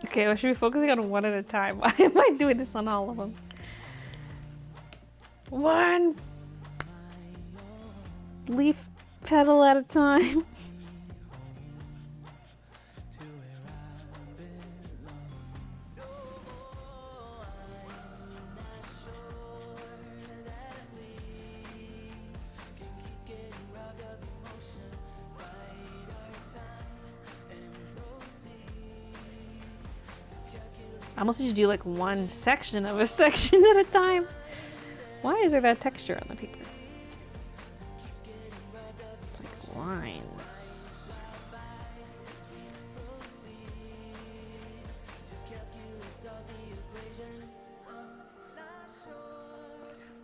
Okay, I should be focusing on one at a time. Why am I doing this on all of them? One leaf petal at a time. I almost need to do like one section of a section at a time. Why is there that texture on the paper? It's like lines.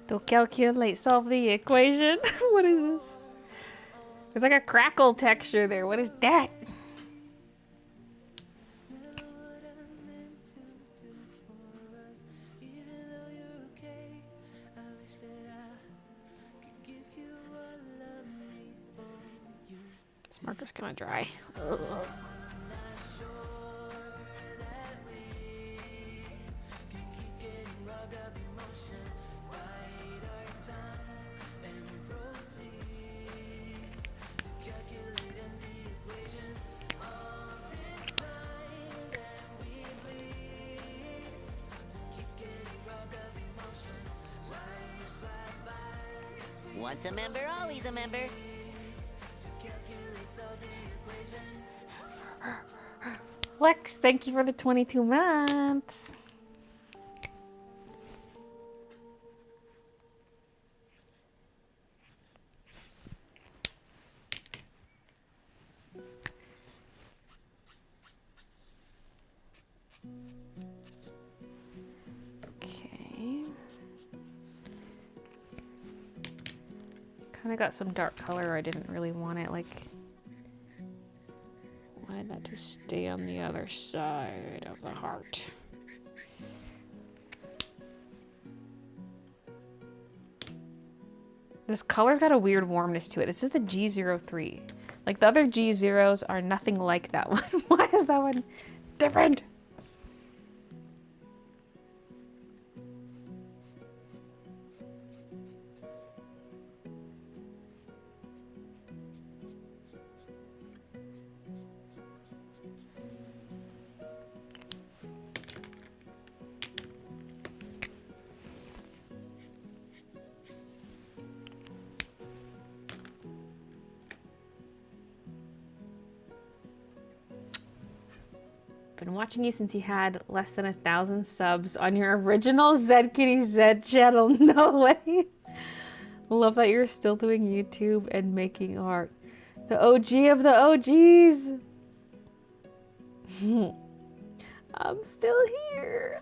To calculate, solve the equation. What is this? There's like a crackle texture there. What is that? This marker's kind of dry. Ugh. Once a member, always a member. Lex, thank you for the 22 months. Okay. Kind of got some dark color. I didn't really want it like... wanted that to stay on the other side of the heart. This color's got a weird warmness to it. This is the G03. Like the other G0s are nothing like that one. Why is that one different? Been watching you since you had less than 1,000 subs on your original Zed Kitty Zed channel. No way. Love that you're still doing YouTube and making art. The OG of the OGs. I'm still here.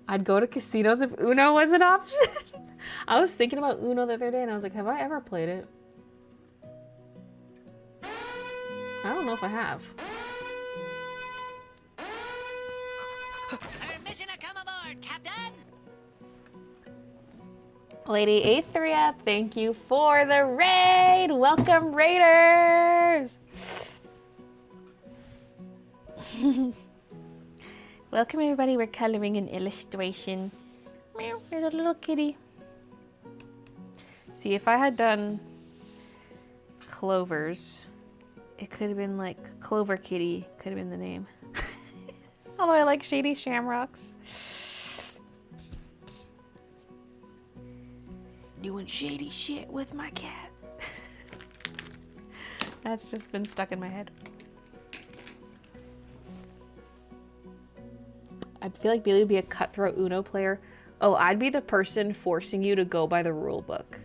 I'd go to casinos if Uno was an option. I was thinking about Uno the other day and I was like, have I ever played it? I don't know if I have. Permission to come aboard, Captain! Lady Aethria, thank you for the raid! Welcome, Raiders! Welcome, everybody. We're coloring an illustration. Meow, there's a little kitty. See, if I had done clovers, it could have been like Clover Kitty, could have been the name. Although I like Shady Shamrocks. doing shady shit with my cat. That's just been stuck in my head. I feel like Baylee would be a cutthroat Uno player. Oh, I'd be the person forcing you to go by the rule book.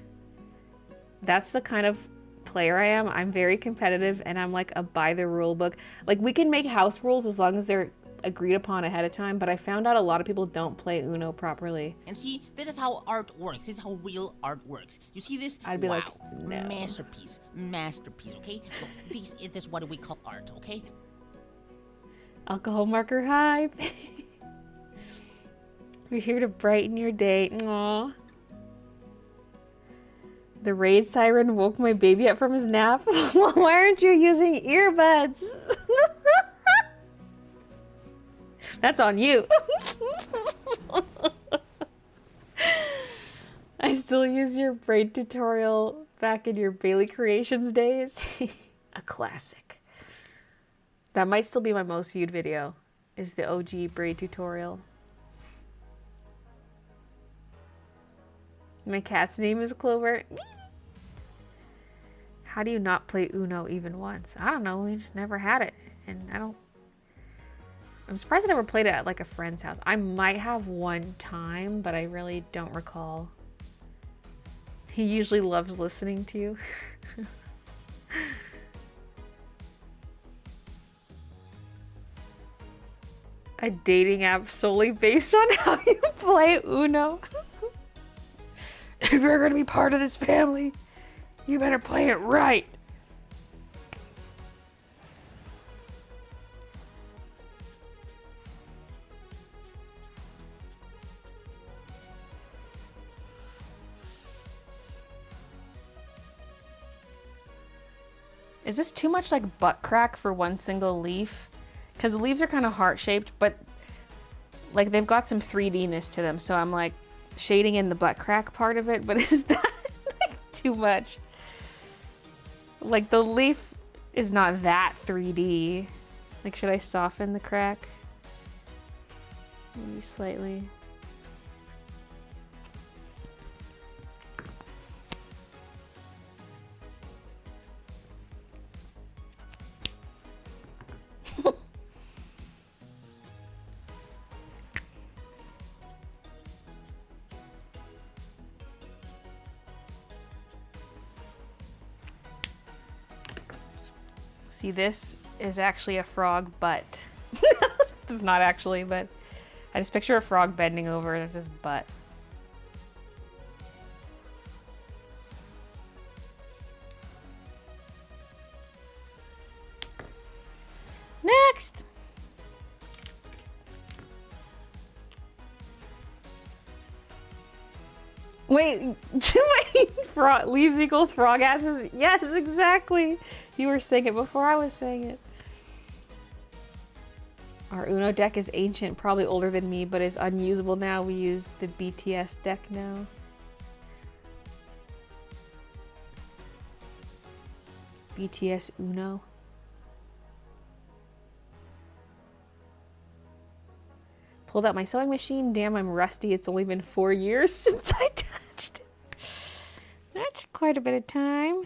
That's the kind of player I am. I'm very competitive and I'm like a by the rule book. Like we can make house rules as long as they're agreed upon ahead of time, but I found out a lot of people don't play Uno properly. And see, this is how art works. This is how real art works. You see this? I'd be wow. like, no. Masterpiece. Masterpiece, okay? Look, this is what we call art, okay? Alcohol marker high. We're here to brighten your day. Aww. The raid siren woke my baby up from his nap. Why aren't you using earbuds? That's on you. I still use your braid tutorial back in your Baylee Creations days. A classic. That might still be my most viewed video, is the OG braid tutorial. My cat's name is Clover. How do you not play Uno even once? I don't know, we just never had it. And I'm surprised I never played it at like a friend's house. I might have one time, but I really don't recall. He usually loves listening to you. A dating app solely based on how you play Uno. If you're gonna be part of this family, you better play it right. Is this too much like butt crack for one single leaf? Because the leaves are kind of heart-shaped, but like they've got some 3D-ness to them. So I'm like shading in the butt crack part of it, but is that like too much? Like the leaf is not that 3D. Like should I soften the crack? Maybe slightly. See, this is actually a frog butt. It's not actually, but I just picture a frog bending over and it's his butt. Next! Wait, frog leaves equal frog asses? Yes, exactly. You were saying it before I was saying it. Our Uno deck is ancient, probably older than me, but is unusable now. We use the BTS deck now. BTS Uno. Pulled out my sewing machine. Damn, I'm rusty. It's only been 4 years since I touched it. That's quite a bit of time.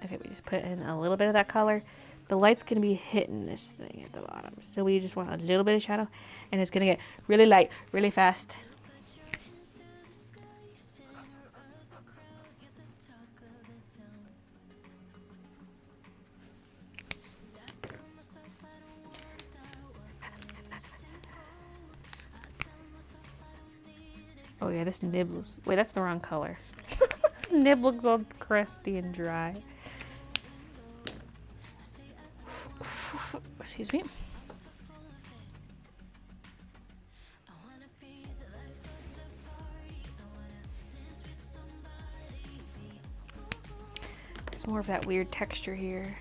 Okay, we just put in a little bit of that color. The light's gonna be hitting this thing at the bottom. So we just want a little bit of shadow and it's gonna get really light, really fast. Oh yeah, this nibbles. Wait, that's the wrong color. This nib looks all crusty and dry. Excuse me. There's more of that weird texture here.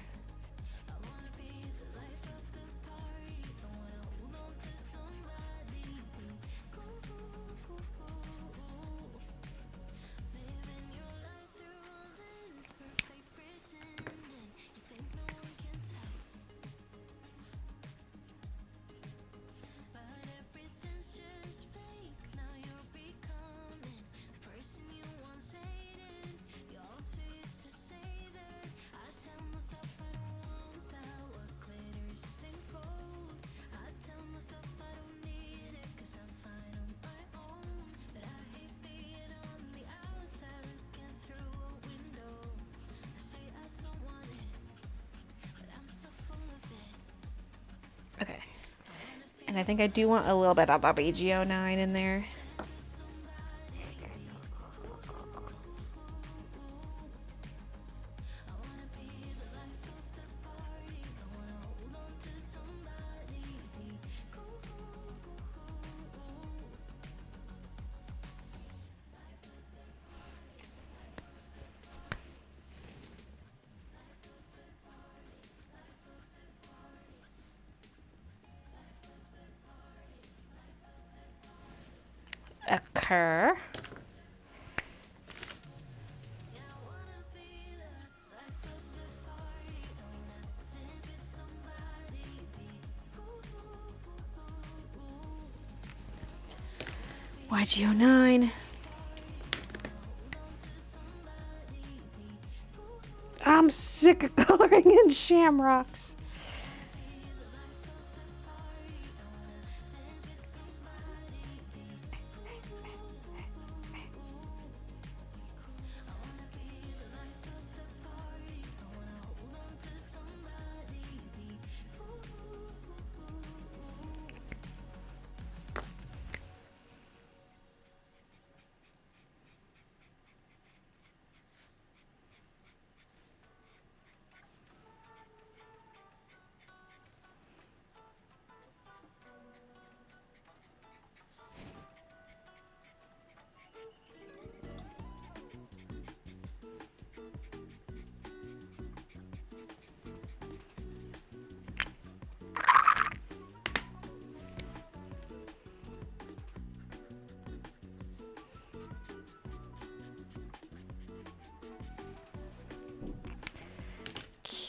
And I think I do want a little bit of BGO9 in there. Occur. YGO9. I'm sick of coloring in Shamrocks.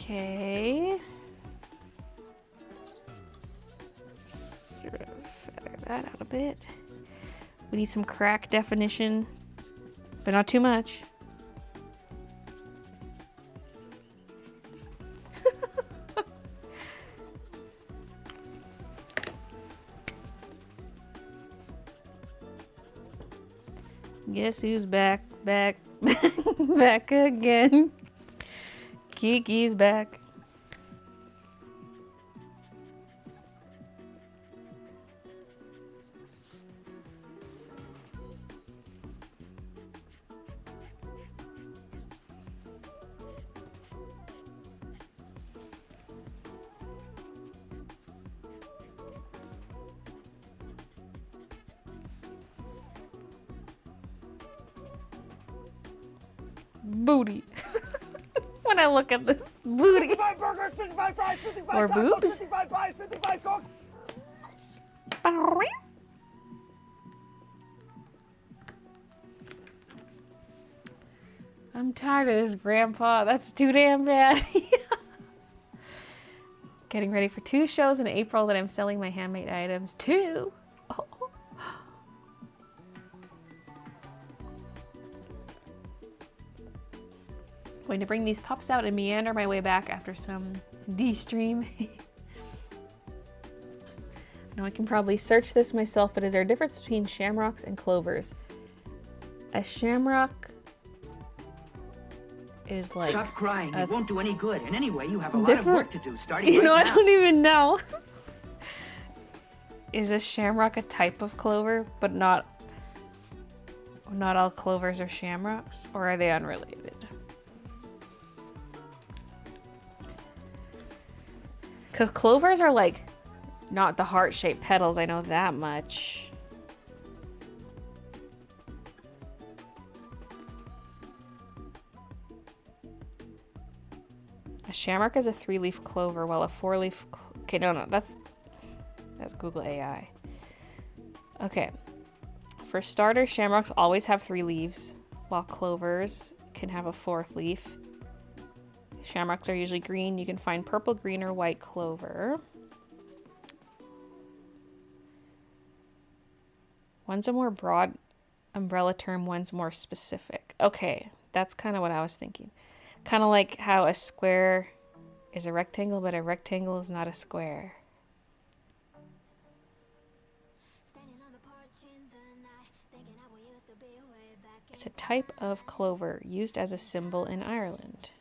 Okay. Sort of feather that out a bit. We need some crack definition, but not too much. Guess who's back, back, back again. Kiki's back. Booty. When I look at the booty. 55 burgers, 55 fries, 55 Or tacos, boobs? 55 pies, 55 coke. I'm tired of this, Grandpa. That's too damn bad. Getting ready for 2 shows in April that I'm selling my handmade items. 2? Oh. Going to bring these pups out and meander my way back after some de-stream. Now I can probably search this myself, but is there a difference between shamrocks and clovers? A shamrock is like... Stop crying. It won't do any good. And anyway, you have a lot different- of work to do starting You know, right I now. don't even know. Is a shamrock a type of clover, but not all clovers are shamrocks? Or are they unrelated? Because clovers are like not the heart-shaped petals, I know that much. A shamrock is a 3-leaf clover, while a 4-leaf... Okay, no, that's Google AI. Okay. For starters, shamrocks always have 3 leaves, while clovers can have a 4th leaf. Shamrocks are usually green. You can find purple, green, or white clover. One's a more broad umbrella term, one's more specific. Okay, that's kind of what I was thinking. Kind of like how a square is a rectangle, but a rectangle is not a square. It's a type of clover used as a symbol in Ireland.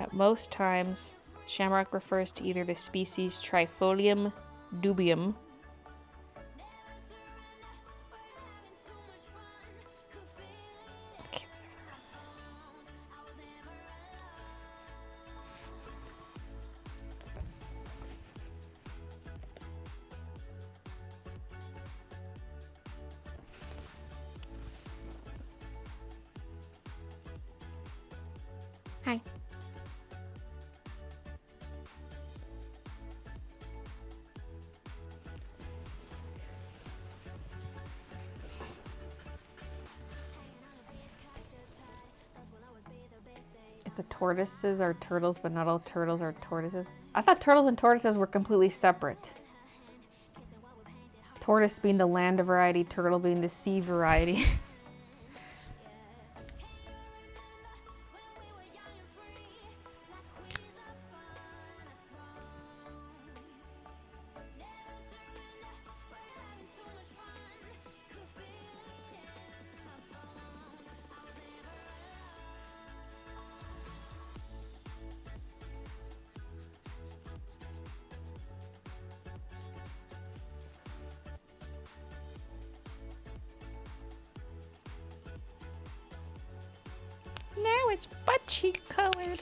At most times, shamrock refers to either the species Trifolium dubium. Okay. Hi. It's a tortoises are turtles, but not all turtles are tortoises. I thought turtles and tortoises were completely separate. Tortoise being the land variety, turtle being the sea variety. Now it's butt cheek colored.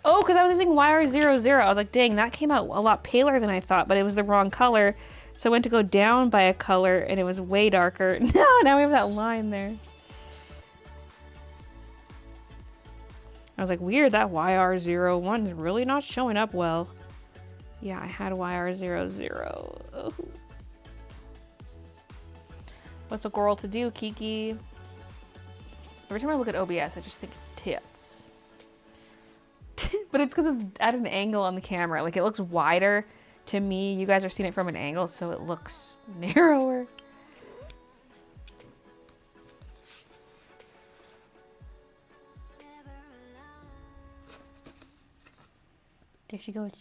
Oh, because I was using YR00. I was like, dang, that came out a lot paler than I thought, but it was the wrong color. So I went to go down by a color and it was way darker. No, now we have that line there. I was like, weird, that YR01 is really not showing up well. Yeah, I had YR00. Oh. What's a girl to do, Kiki? Every time I look at OBS, I just think tits. But it's because it's at an angle on the camera. Like, it looks wider to me. You guys are seeing it from an angle, so it looks narrower. There she goes.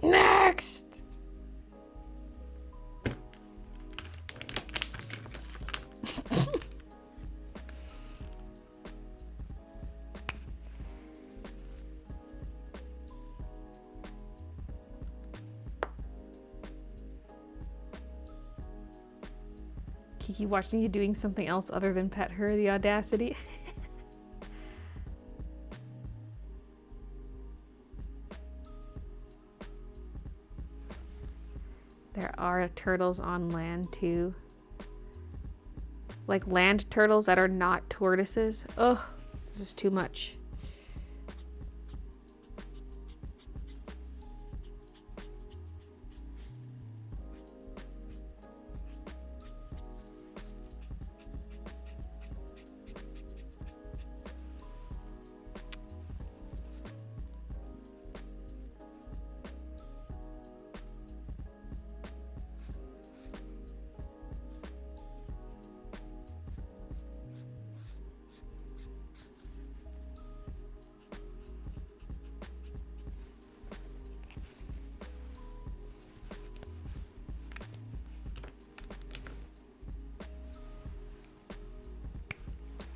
Next! Kiki watching you doing something else other than pet her, the audacity. There are turtles on land too. Like land turtles that are not tortoises. Ugh, this is too much.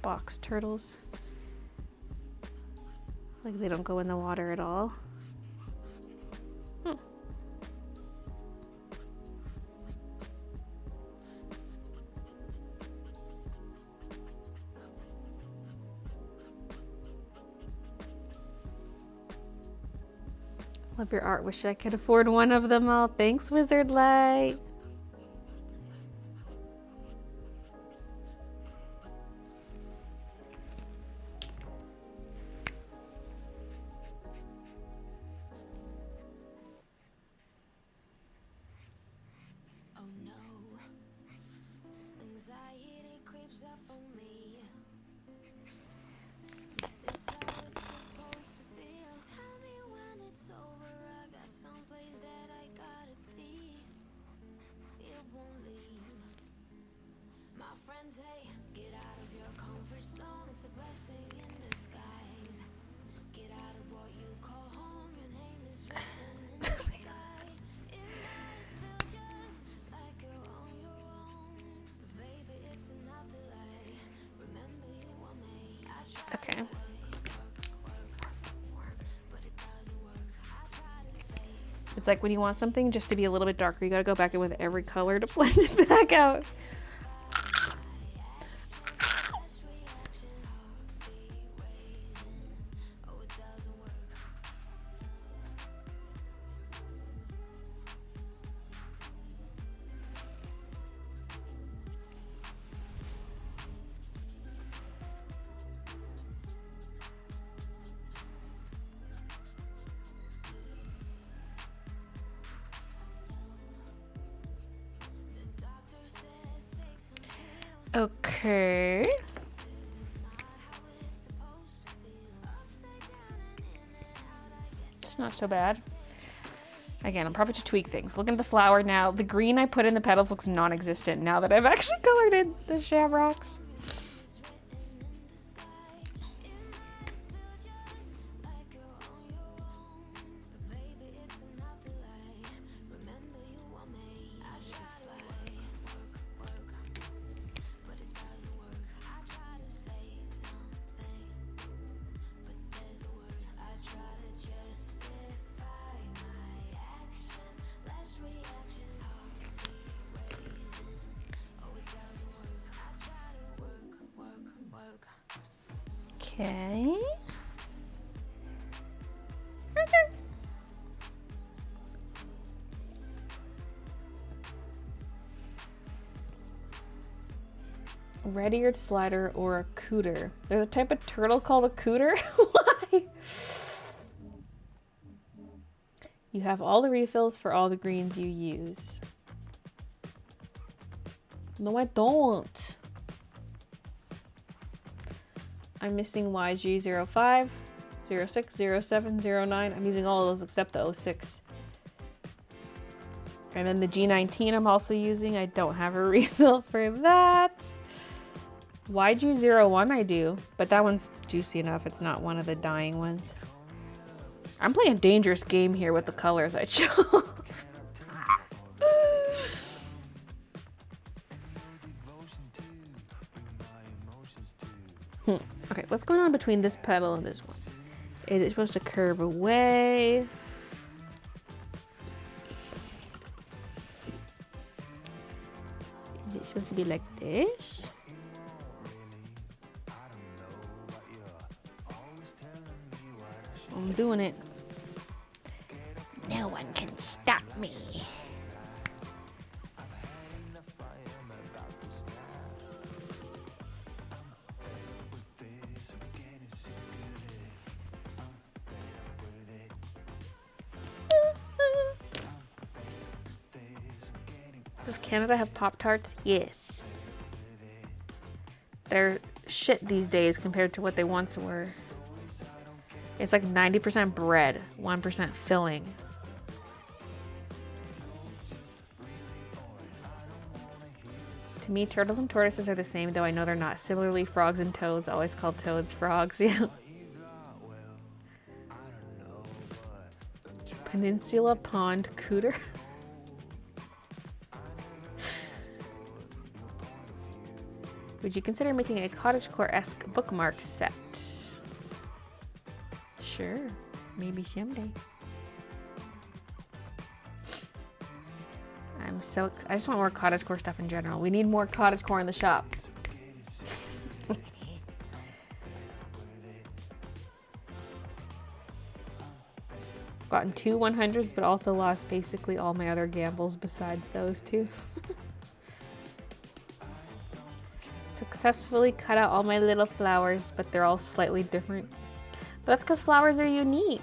Box turtles. Like they don't go in the water at all. Love your art. Wish I could afford one of them all. Thanks, Wizard Light. Okay. It's like when you want something just to be a little bit darker, you gotta go back in with every color to blend it back out. Okay. It's not so bad. Again, I'm probably to tweak things. Look at the flower now. The green I put in the petals looks non-existent now that I've actually colored in the shamrocks. Okay. Red-eared slider or a cooter. There's a type of turtle called a cooter? Why? You have all the refills for all the greens you use. No, I don't. I'm missing YG05, 06, 07, 09. I'm using all of those except the 06. And then the G19 I'm also using. I don't have a refill for that. YG01 I do, but that one's juicy enough. It's not one of the dying ones. I'm playing a dangerous game here with the colors I chose. Okay, what's going on between this petal and this one? Is it supposed to curve away? Is it supposed to be like this? I'm doing it. No one can stop me. Does Canada have Pop-Tarts? Yes. They're shit these days compared to what they once were. It's like 90% bread, 1% filling. To me, turtles and tortoises are the same, though I know they're not. Similarly, frogs and toads, always called toads, frogs, yeah. Peninsula Pond Cooter. Would you consider making a cottagecore-esque bookmark set? Sure, maybe someday. I just want more cottagecore stuff in general. We need more cottagecore in the shop. Gotten 2 100s, but also lost basically all my other gambles besides those two. Successfully cut out all my little flowers, but they're all slightly different. But that's because flowers are unique.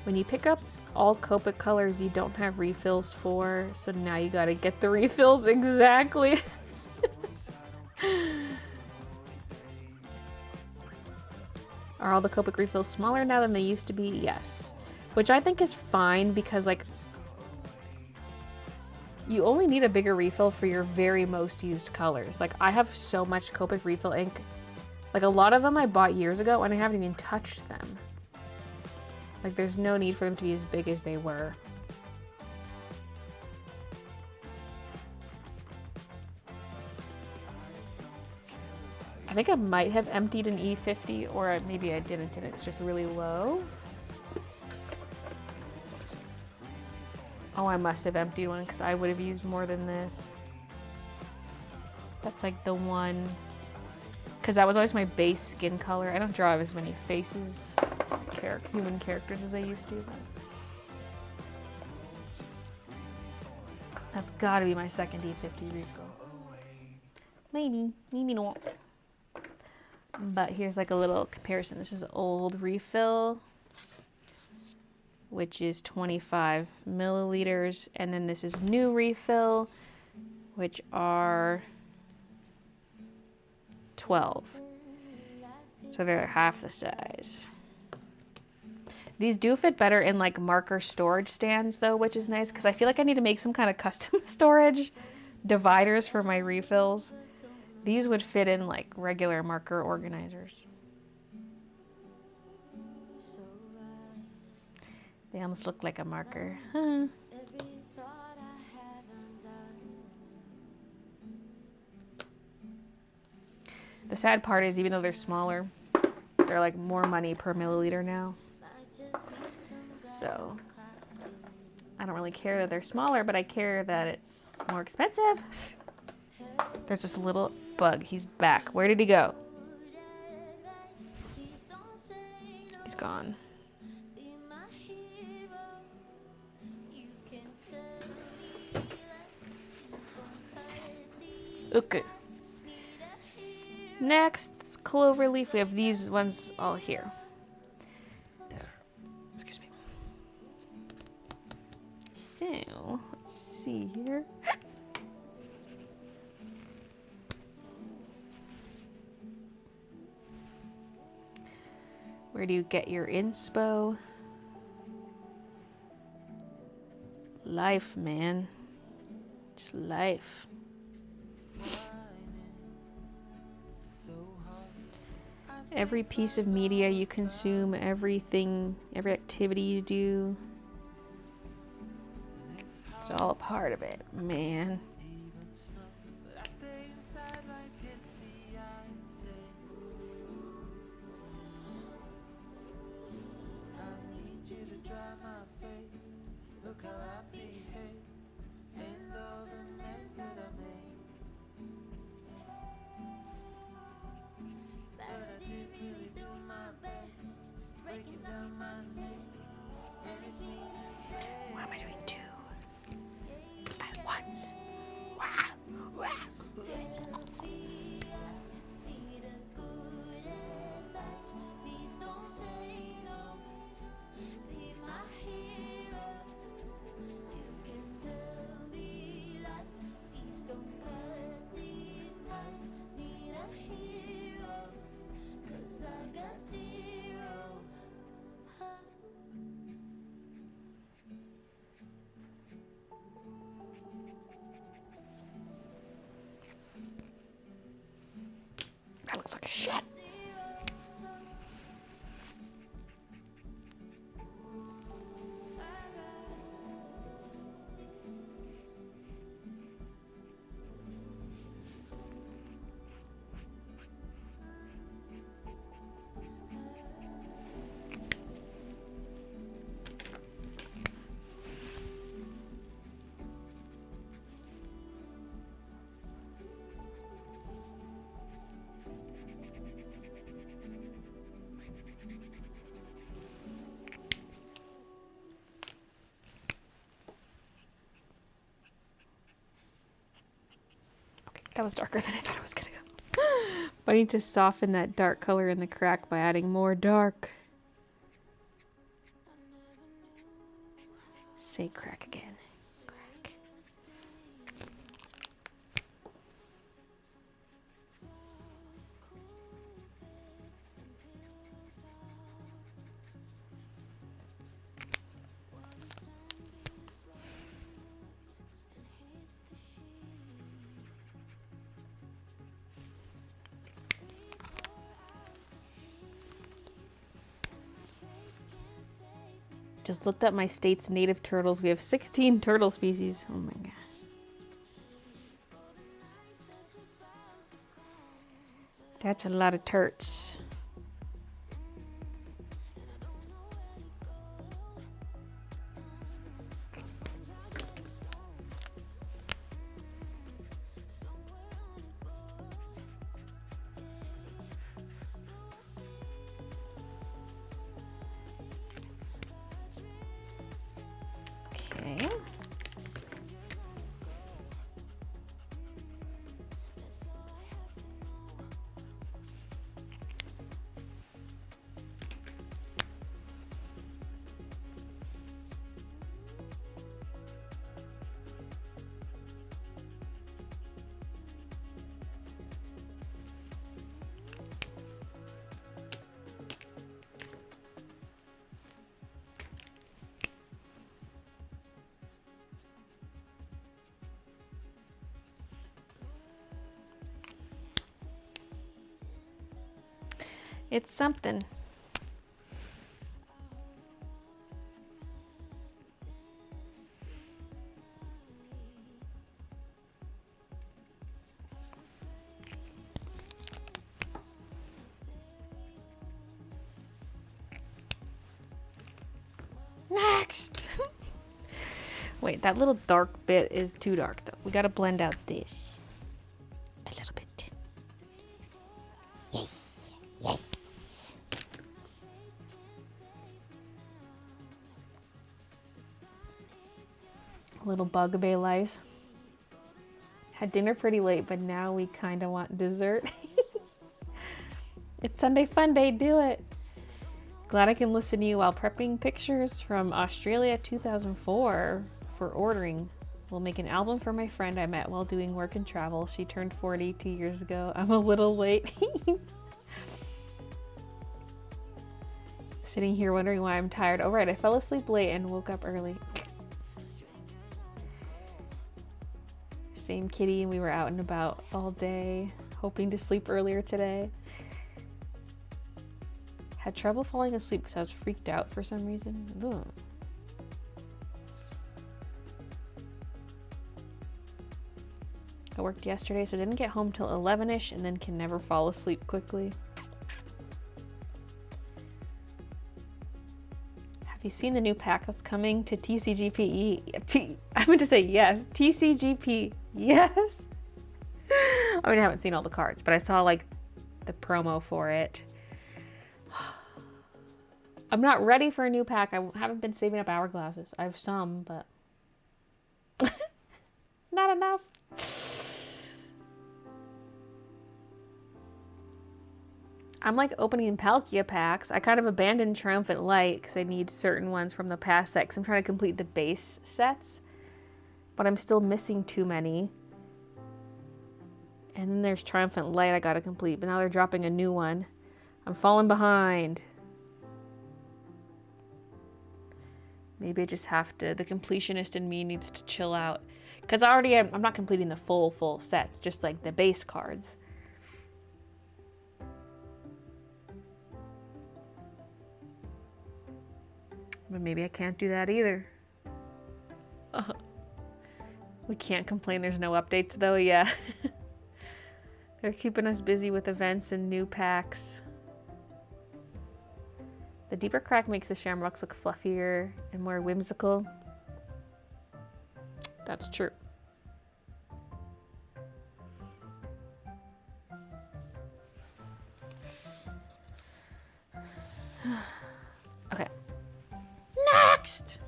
When you pick up all Copic colors, you don't have refills for, so now you gotta get the refills exactly. Are all the Copic refills smaller now than they used to be? Yes. Which I think is fine because, like, you only need a bigger refill for your very most used colors. Like, I have so much Copic refill ink. Like, a lot of them I bought years ago and I haven't even touched them. Like, there's no need for them to be as big as they were. I think I might have emptied an E50, or maybe I didn't and it's just really low. Oh, I must have emptied one because I would have used more than this. That's like the one, because that was always my base skin color. I don't draw as many faces, human characters as I used to. But that's gotta be my second E50 refill. Maybe not. But here's like a little comparison. This is old refill, which is 25 milliliters. And then this is new refill, which are 12. So they're half the size. These do fit better in like marker storage stands though, which is nice because I feel like I need to make some kind of custom storage dividers for my refills. These would fit in like regular marker organizers. They almost look like a marker. Huh. The sad part is even though they're smaller, they're like more money per milliliter now. So I don't really care that they're smaller, but I care that it's more expensive. There's this little bug. He's back. Where did he go? He's gone. Okay. Next, cloverleaf. We have these ones all here. Excuse me. So, let's see here. Where do you get your inspo? Life, man. Just life. Every piece of media you consume, everything, every activity you do, it's all a part of it, man. Why am I doing two at once? That looks like a shit. That was darker than I thought it was gonna go. But I need to soften that dark color in the crack by adding more dark. Say crack again. Crack. Just looked up my state's native turtles. We have 16 turtle species. Oh my god. That's a lot of turts. Okay. It's something. Next. Wait, that little dark bit is too dark though. We gotta blend out this a little bit. Yes, yes. A little bug of Baylee's. Had dinner pretty late, but now we kind of want dessert. It's Sunday fun day, do it. Glad I can listen to you while prepping pictures from Australia 2004 for ordering. We'll make an album for my friend I met while doing work and travel. She turned 40 2 years ago. I'm a little late. Sitting here wondering why I'm tired. Oh right, I fell asleep late and woke up early. Same kitty, and we were out and about all day, hoping to sleep earlier today. Had trouble falling asleep because I was freaked out for some reason. Ugh. I worked yesterday, so I didn't get home till 11ish and then can never fall asleep quickly. Have you seen the new pack that's coming to TCGP? I meant to say yes. TCGP. Yes. I mean, I haven't seen all the cards, but I saw like the promo for it. I'm not ready for a new pack. I haven't been saving up hourglasses. I have some, but not enough. I'm like opening Palkia packs. I kind of abandoned Triumphant Light because I need certain ones from the past set because I'm trying to complete the base sets, but I'm still missing too many. And then there's Triumphant Light I gotta complete, but now they're dropping a new one. I'm falling behind. Maybe I just have to, the completionist in me needs to chill out. Because I'm not completing the full sets, just like the base cards. But maybe I can't do that either. We can't complain there's no updates though, yeah. They're keeping us busy with events and new packs. The deeper crack makes the Shamrocks look fluffier and more whimsical. That's true. Okay. Next!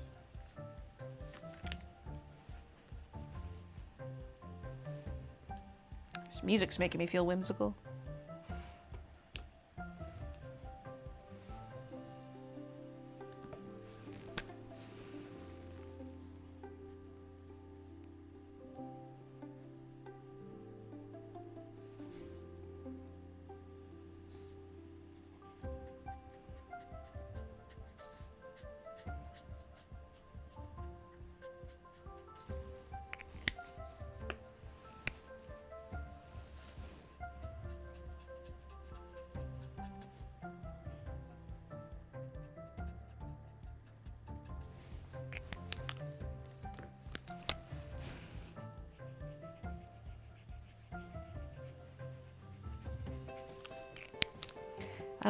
This music's making me feel whimsical.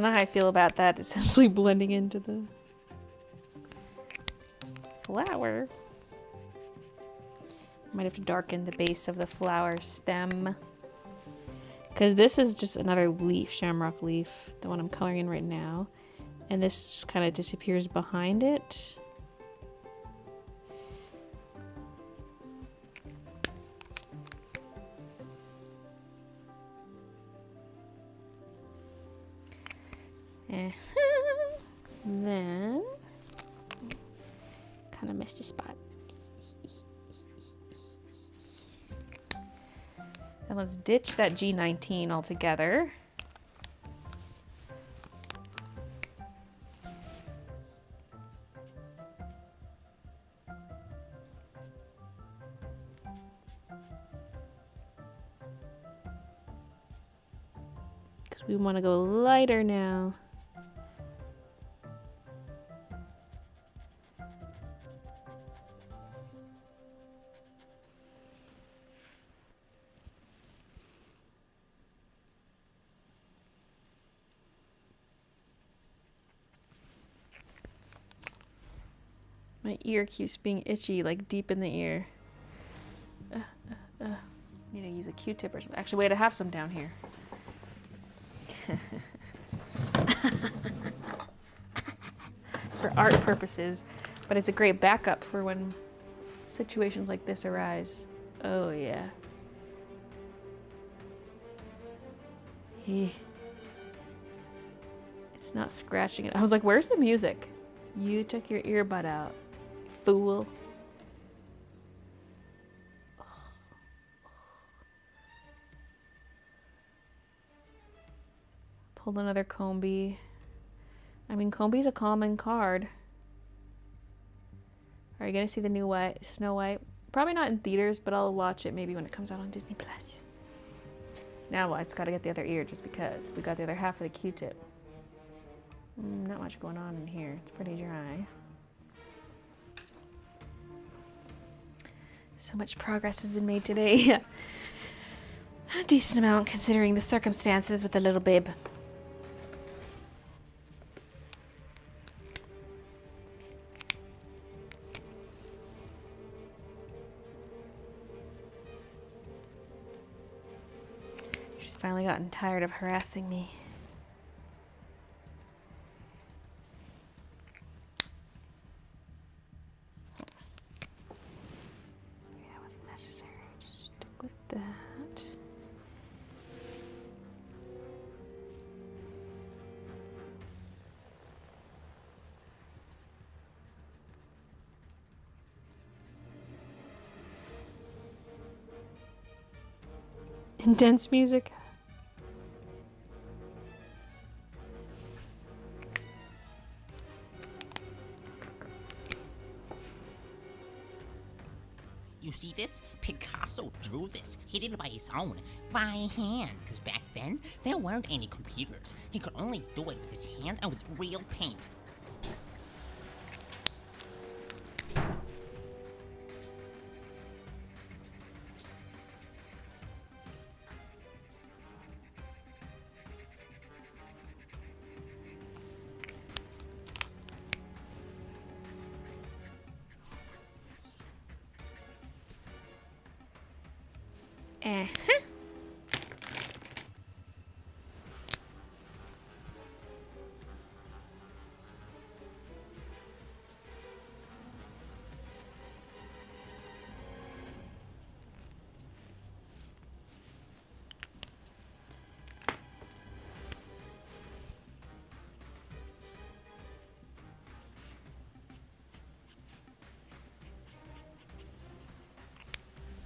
don't know how I feel about that essentially blending into the flower. Might have to darken the base of the flower stem. Because this is just another leaf, shamrock leaf, the one I'm coloring in right now. And this just kind of disappears behind it. Then, kind of missed a spot. And let's ditch that G19 altogether. Because we want to go lighter now. My ear keeps being itchy, like deep in the ear. Need to use a Q-tip or something. Actually, wait, I have some down here. For art purposes, but it's a great backup for when situations like this arise. Oh yeah. It's not scratching it. I was like, where's the music? You took your earbud out, fool. Pulled another Combi. I mean, Combi's a common card. Are you gonna see the new Snow White? Probably not in theaters, but I'll watch it maybe when it comes out on Disney Plus. Now I just gotta get the other ear just because. We got the other half of the Q-tip. Not much going on in here. It's pretty dry. So much progress has been made today. A decent amount considering the circumstances with the little babe. She's finally gotten tired of harassing me. That wasn't necessary. Just stick with that. Intense music. You see this? Picasso drew this. He did it by his own, by hand. Because back then, there weren't any computers. He could only do it with his hand and with real paint.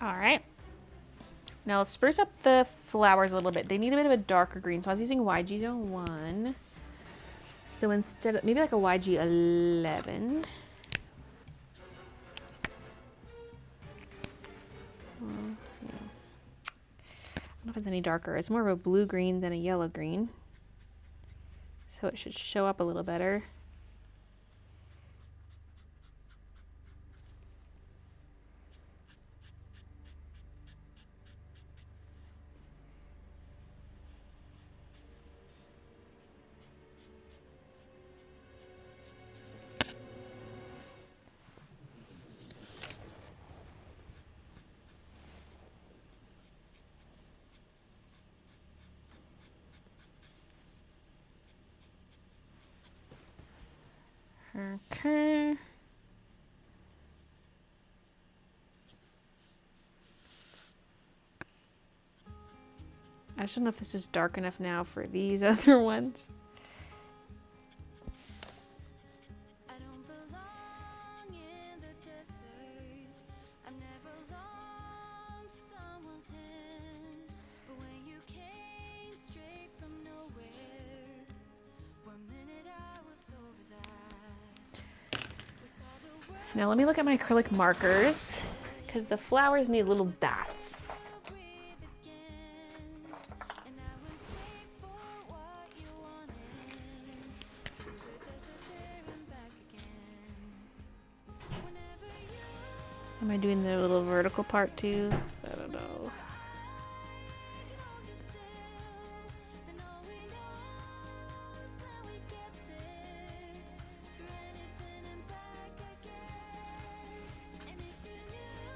All right. Now let's spruce up the flowers a little bit. They need a bit of a darker green, so I was using YG01. So instead of, maybe like a YG11. Well, yeah. I don't know if it's any darker. It's more of a blue green than a yellow green. So it should show up a little better. Okay. I just don't know if this is dark enough now for these other ones. I don't belong in the desert. I've never longed for someone's hand. But when you came straight from nowhere, one minute I was over that. We saw the world Now let me look at my acrylic markers because the flowers need little dots. breathe again. And I went straight for what you wanted. Through the desert there and back again. Whenever you Am I doing the little vertical part too? I don't know.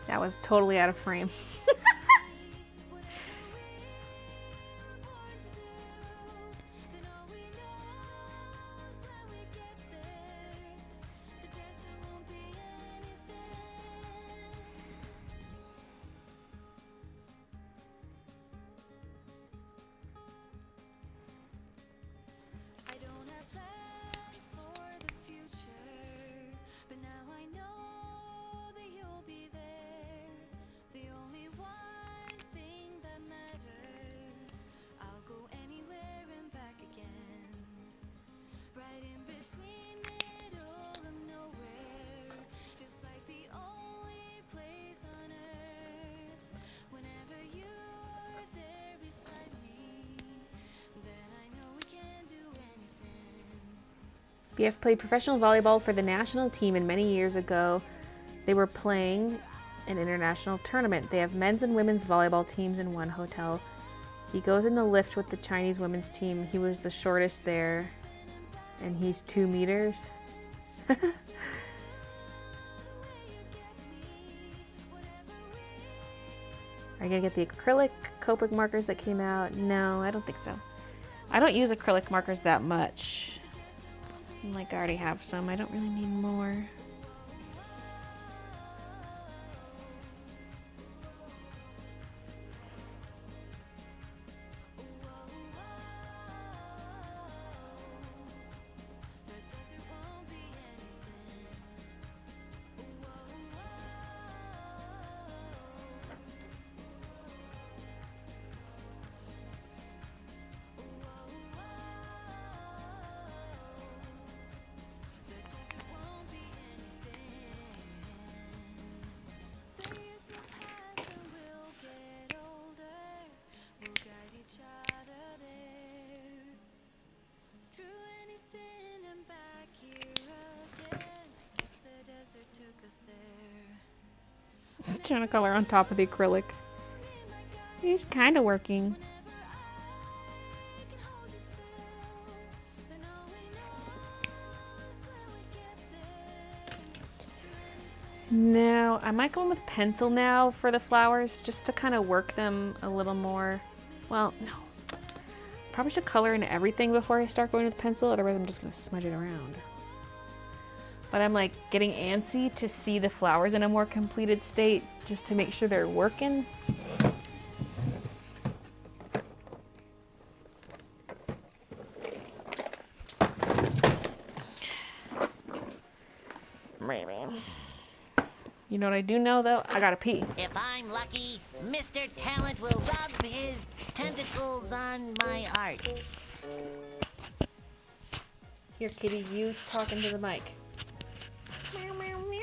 That was totally out of frame. I don't have plans for the future, but now I know that you'll be there. The only one thing that matters. I'll go anywhere and back again. Right in between middle of nowhere. Feels like the only place on earth. Whenever you're there beside me, then I know we can do anything. BF played professional volleyball for the national team, and many years ago they were playing an international tournament. They have men's and women's volleyball teams in one hotel. He goes in the lift with the Chinese women's team. He was the shortest there, and he's 2 meters. Are you gonna get the acrylic Copic markers that came out? No, I don't think so. I don't use acrylic markers that much. Like, I already have some. I don't really need more. Trying to color on top of the acrylic. It's kind of working. Now, I might go in with pencil now for the flowers, just to kind of work them a little more. Well, no. Probably should color in everything before I start going with pencil, otherwise I'm just going to smudge it around. But I'm like getting antsy to see the flowers in a more completed state, just to make sure they're working. Maybe. You know what I do know though? I gotta pee. If I'm lucky, Mr. Talent will rub his tentacles on my art. Here, kitty, you talking to the mic. Meow, meow, meow.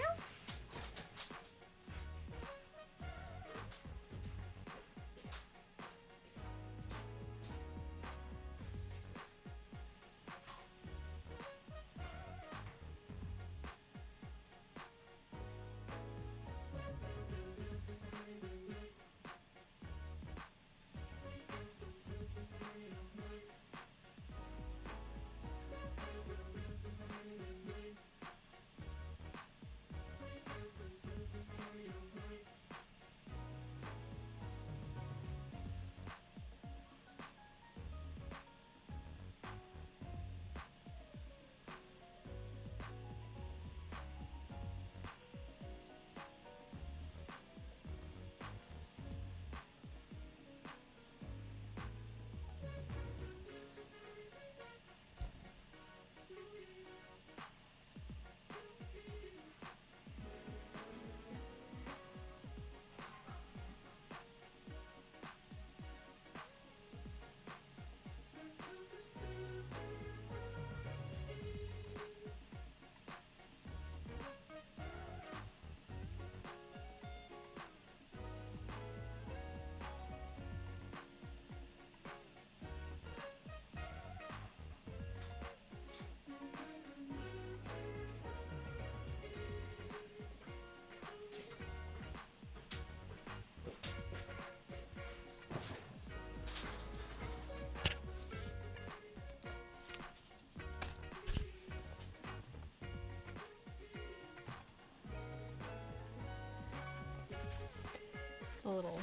It's a little.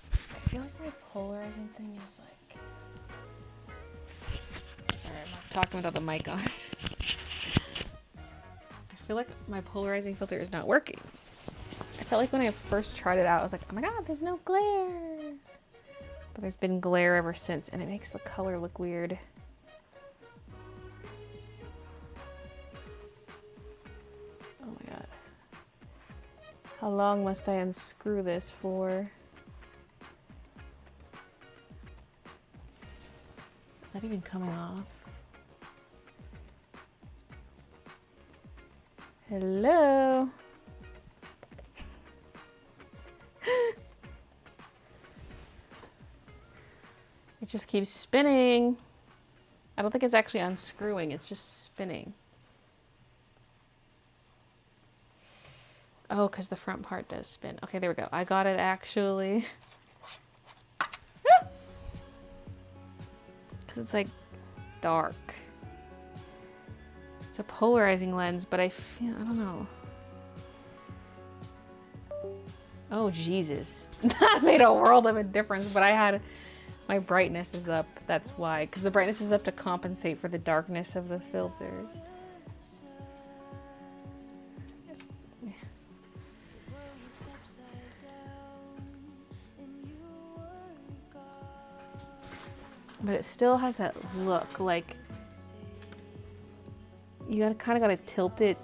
I feel like my polarizing thing is like. Sorry, I'm not talking without the mic on. I feel like my polarizing filter is not working. I felt like when I first tried it out, I was like, oh my god, there's no glare. But there's been glare ever since, and it makes the color look weird. Oh my god. How long must I unscrew this for? Is that even coming off? Hello? It just keeps spinning. I don't think it's actually unscrewing, it's just spinning. Oh, because the front part does spin. Okay, there we go. I got it actually. Because it's like dark. It's a polarizing lens, but I feel, I don't know. Oh, Jesus. That made a world of a difference, but I had, my brightness is up. That's why, because the brightness is up to compensate for the darkness of the filter. But it still has that look, like you gotta kind of gotta tilt it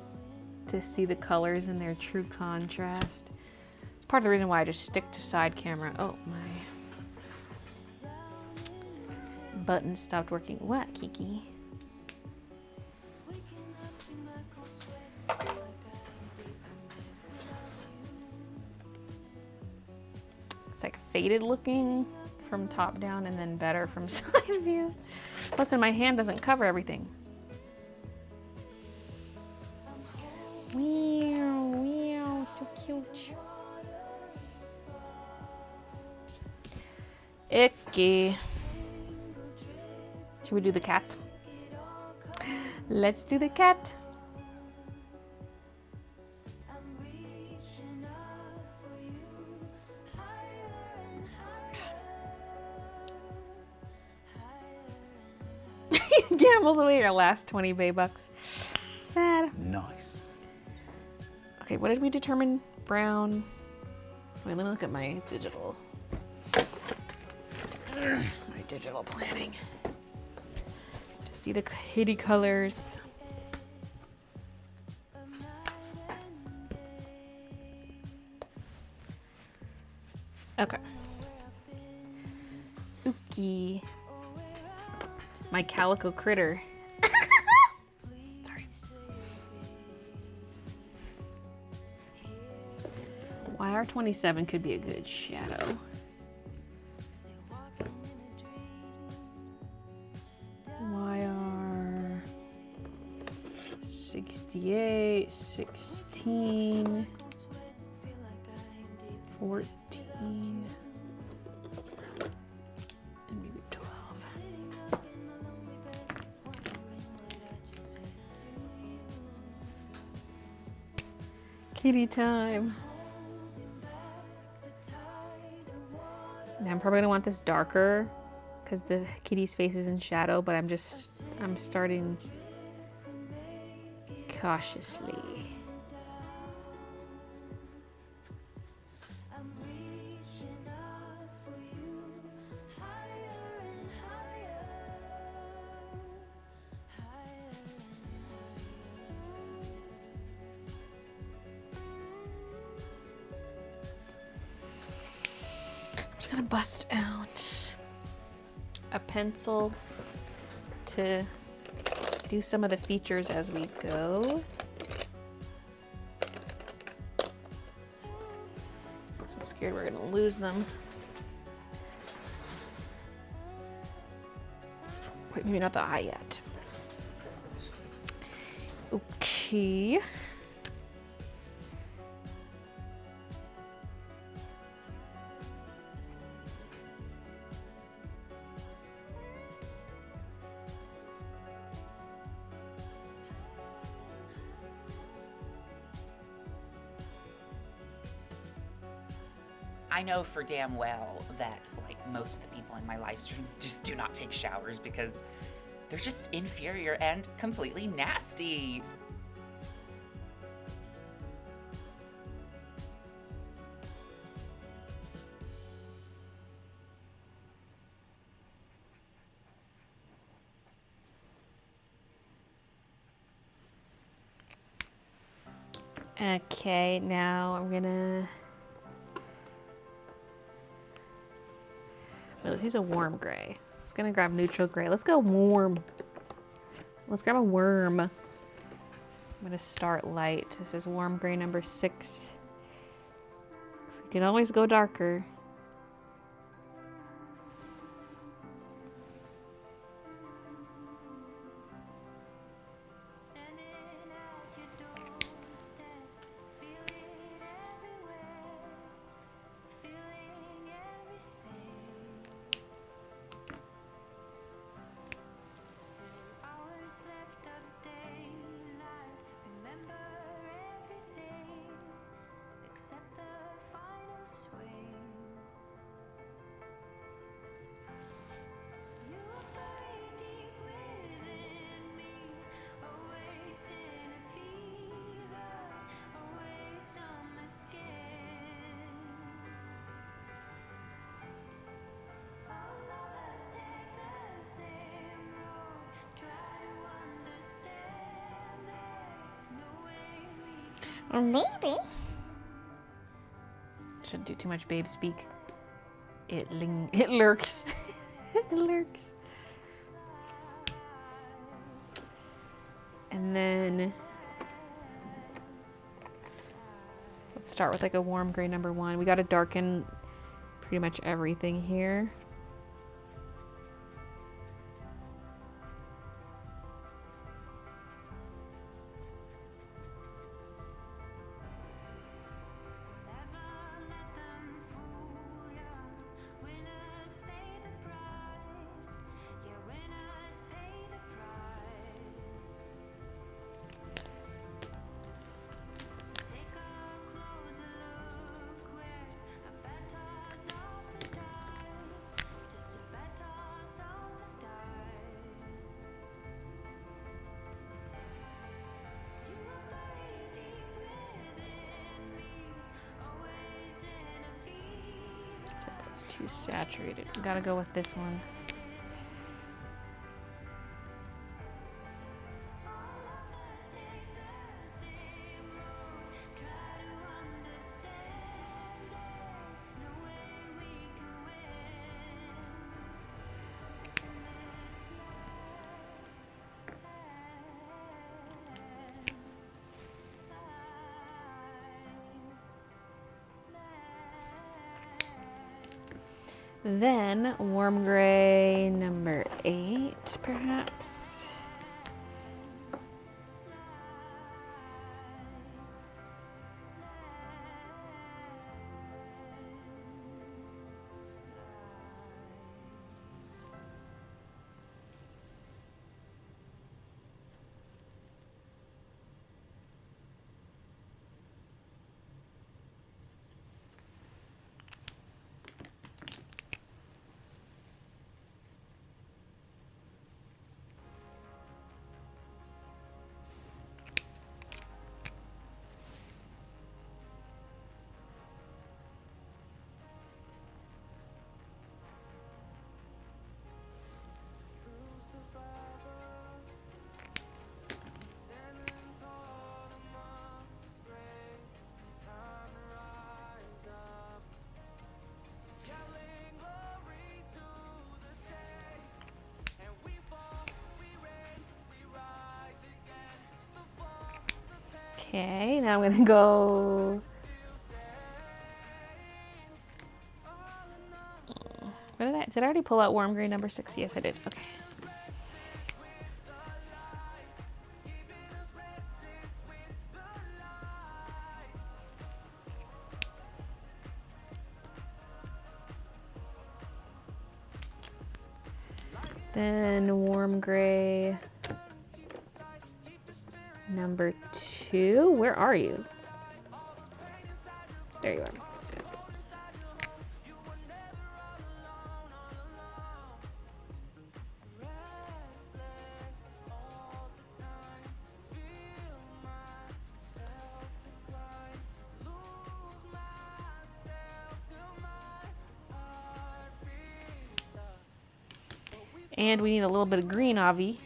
to see the colors in their true contrast. It's part of the reason why I just stick to side camera. Oh, my button stopped working. What, Kiki? It's like faded looking from top down and then better from side view. Plus, then my hand doesn't cover everything. Meow, meow, so cute. Icky. Should we do the cat? Let's do the cat. Gambled away your last 20 bay bucks. Sad. Nice. Okay, what did we determine? Brown. Wait, let me look at my digital. My digital planning. To see the kitty colors. Okay. Ookie. My calico critter. Sorry. YR27 could be a good shadow. YR 68, 16, 14. And maybe 12. Kitty time. Now I'm probably gonna want this darker because the kitty's face is in shadow, but I'm starting cautiously. Just gonna bust out a pencil to do some of the features as we go. So I'm scared we're gonna lose them. Wait, maybe not the eye yet. Okay. I know for damn well that like most of the people in my live streams just do not take showers because they're just inferior and completely nasty. Okay, now I'm gonna... Wait, let's use a warm gray. It's gonna grab neutral gray. Let's go warm. Let's grab a worm. I'm gonna start light. This is warm gray number 6. So we can always go darker. Or maybe. Shouldn't do too much babe speak. It lurks. It lurks. And then let's start with like a warm gray number 1. We got to darken pretty much everything here. It's too saturated. We gotta go with this one. Then warm gray number 8, perhaps. Okay, now I'm gonna go. Did I already pull out warm gray number 6? Yes, I did. Okay. Then warm gray number 2. Where are you? There you are. And we need a little bit of green, Avi.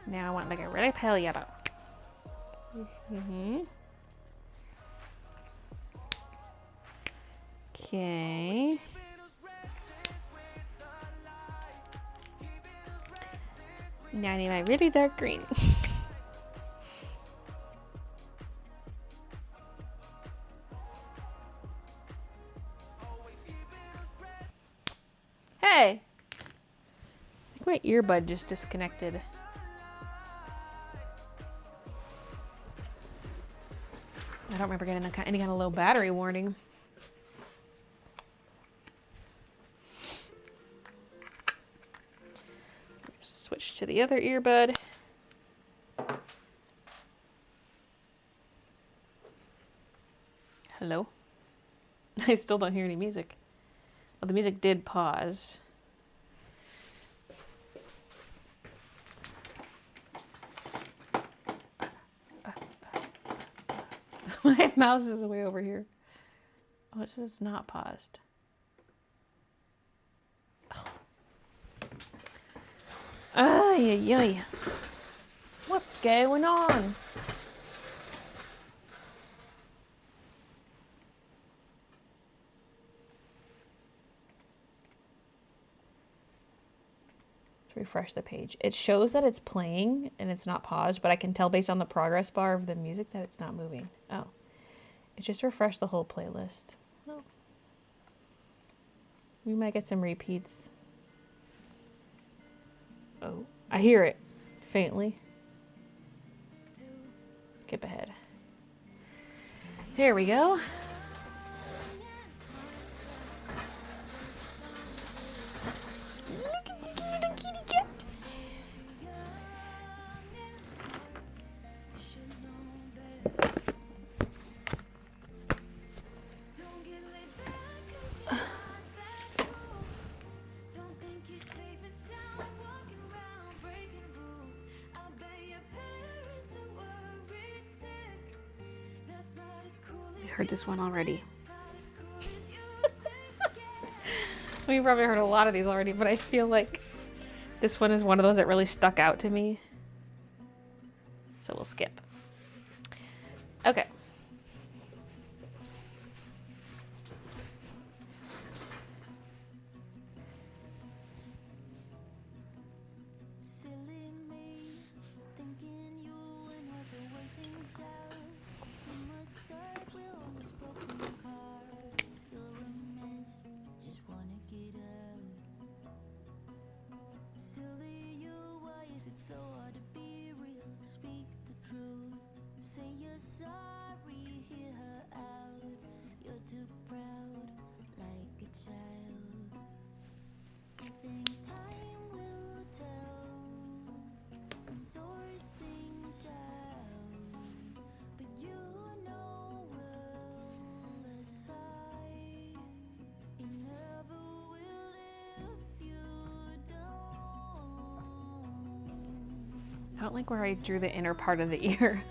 Now I want like a really pale yellow. Okay. Now I need my really dark green. Hey! I think my earbud just disconnected. I don't remember getting any kind of low battery warning. Switch to the other earbud. Hello? I still don't hear any music. Well, the music did pause. My mouse is way over here. Oh, it says it's not paused. Ay, ay, ay. What's going on? Let's refresh the page. It shows that it's playing and it's not paused, but I can tell based on the progress bar of the music that it's not moving. Oh. It just refreshed the whole playlist. Oh. We might get some repeats. Oh, I hear it faintly. Skip ahead. Here we go. Look at this little kitty cat. Heard this one already. We probably heard a lot of these already, but I feel like this one is one of those that really stuck out to me. So we'll skip. Okay. I don't like where I drew the inner part of the ear.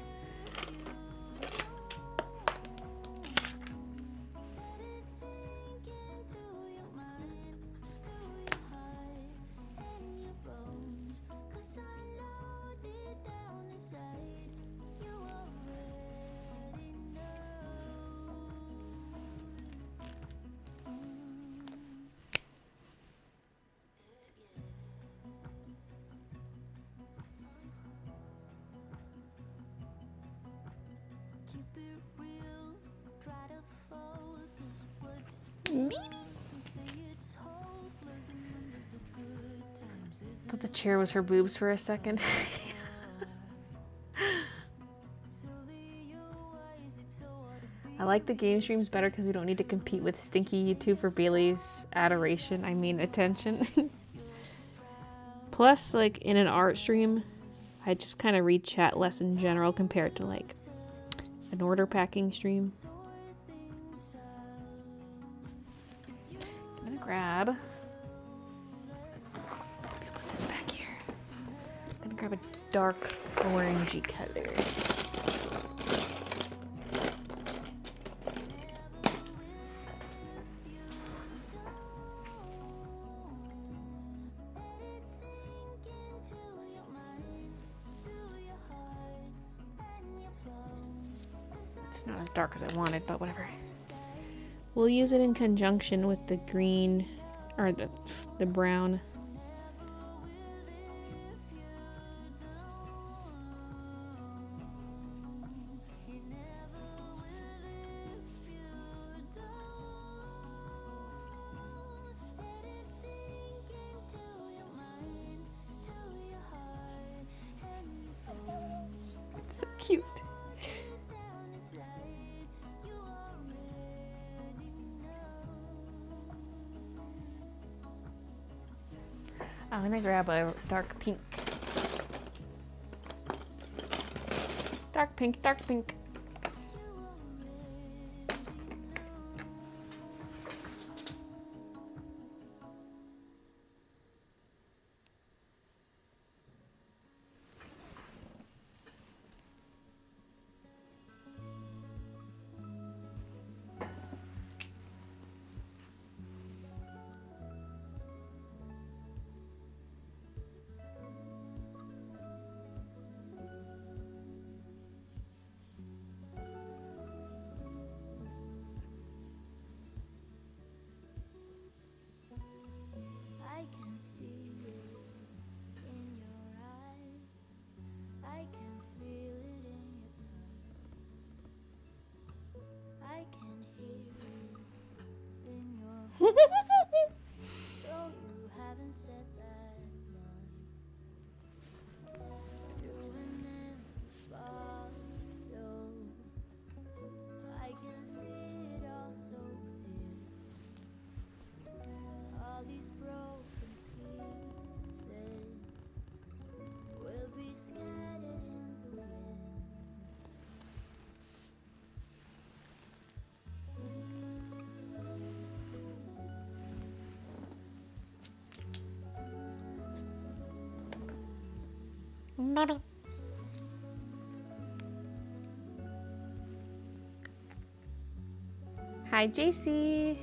Thought the chair was her boobs for a second. I like the game streams better because we don't need to compete with stinky YouTube for Baylee's adoration. I mean, attention. Plus, like, in an art stream, I just kind of read chat less in general compared to, like, an order packing stream. I'm gonna grab... Put this back here. I'm gonna grab a dark orangey color. It's not as dark as I wanted, but whatever. We'll use it in conjunction with the green, or the brown. It's so cute. I'm gonna grab a dark pink. Dark pink, dark pink. I can see it in your eyes. I can feel it in your touch. I can hear it in your voice. Though you haven't said that much. Through an empty bottle, I can see it all so clear. All these broken pieces will be scattered in the wind. Hi, JC.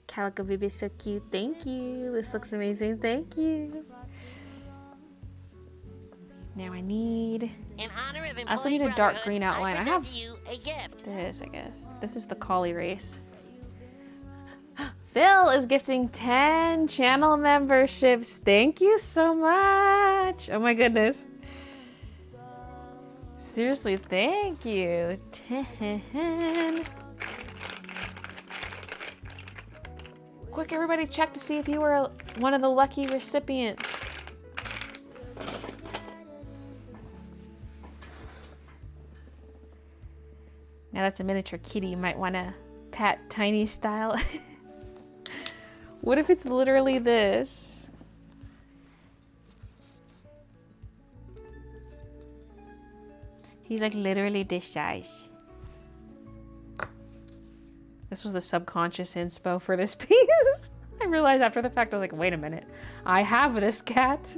Calico baby is so cute. Thank you. This looks amazing. Thank you. Now I need... In honor of I also need employee a dark brotherhood, green outline. I have present to you a gift. this, I guess. This is the collie race. Phil is gifting 10 channel memberships. Thank you so much. Oh my goodness. Seriously, thank you. 10. Quick, everybody check to see if you were one of the lucky recipients. Now that's a miniature kitty. You might want to pat Tiny style. What if it's literally this? He's like literally this size. This was the subconscious inspo for this piece. I realized after the fact, I was like, wait a minute. I have this cat.